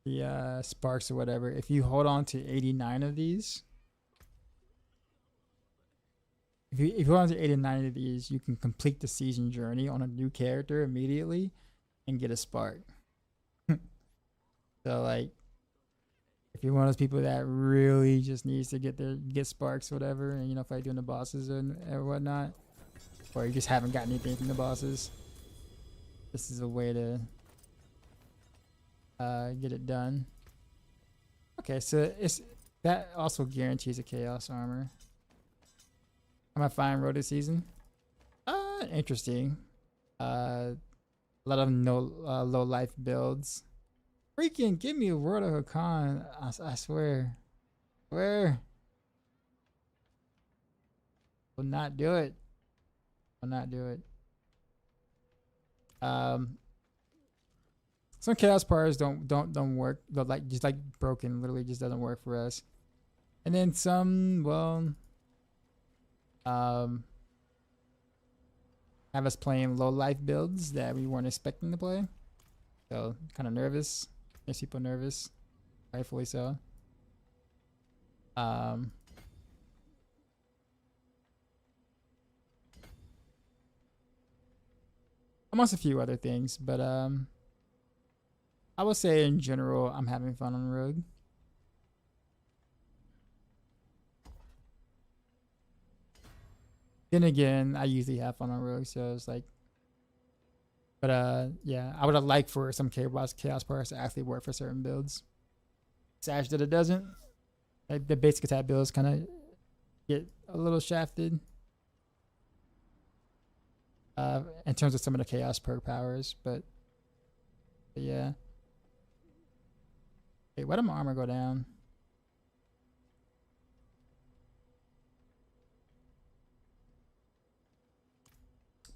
The sparks or whatever. If you hold on to 89 of these, if you hold on to 89 of these, you can complete the season journey on a new character immediately and get a spark. So like, if you're one of those people that really just needs to get sparks or whatever, and you know, fight doing the bosses or whatnot, or you just haven't gotten anything from the bosses, this is a way to get it done. Okay, so that also guarantees a chaos armor. Am I fine road this season? Interesting. A lot of low life builds. Freaking give me a World of Hakan. I swear. Will not do it. Will not do it. Some chaos powers don't work. They're like just like broken. Literally just doesn't work for us. And then some, well, have us playing low life builds that we weren't expecting to play. So kind of nervous. Makes people nervous. Rightfully so. Amongst a few other things, but I would say in general I'm having fun on Rogue. Then again, I usually have fun on Rogue, so it's like, but yeah, I would have liked for some chaos powers to actually work for certain builds. Sash that it doesn't. Like the basic attack builds kind of get a little shafted. In terms of some of the chaos perk powers, but yeah. Hey, why did my armor go down?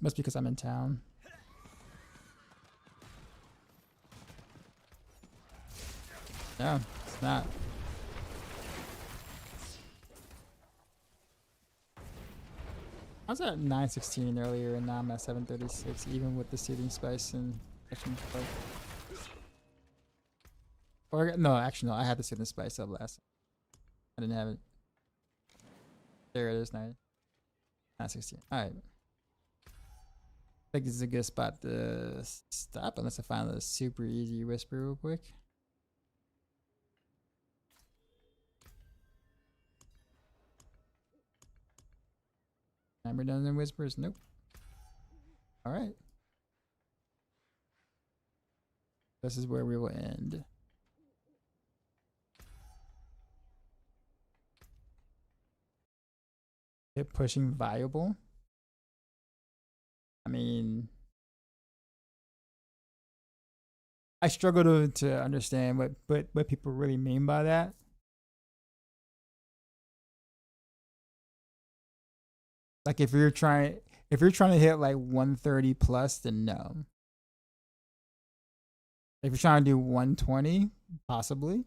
Must be because I'm in town. No, it's not. I was at 916 earlier and now I'm at 736, even with the seeding spice and action spike. Or no, actually no, I had the seeding spice up last time. I didn't have it. There it is, 916. Alright. I think this is a good spot to stop unless I find a super easy whisper real quick. Am I done in whispers? Nope. Alright. This is where we will end. Hit pushing viable. I mean, I struggle to understand what people really mean by that. Like if you're trying to hit like 130 plus, then no. If you're trying to do 120, possibly.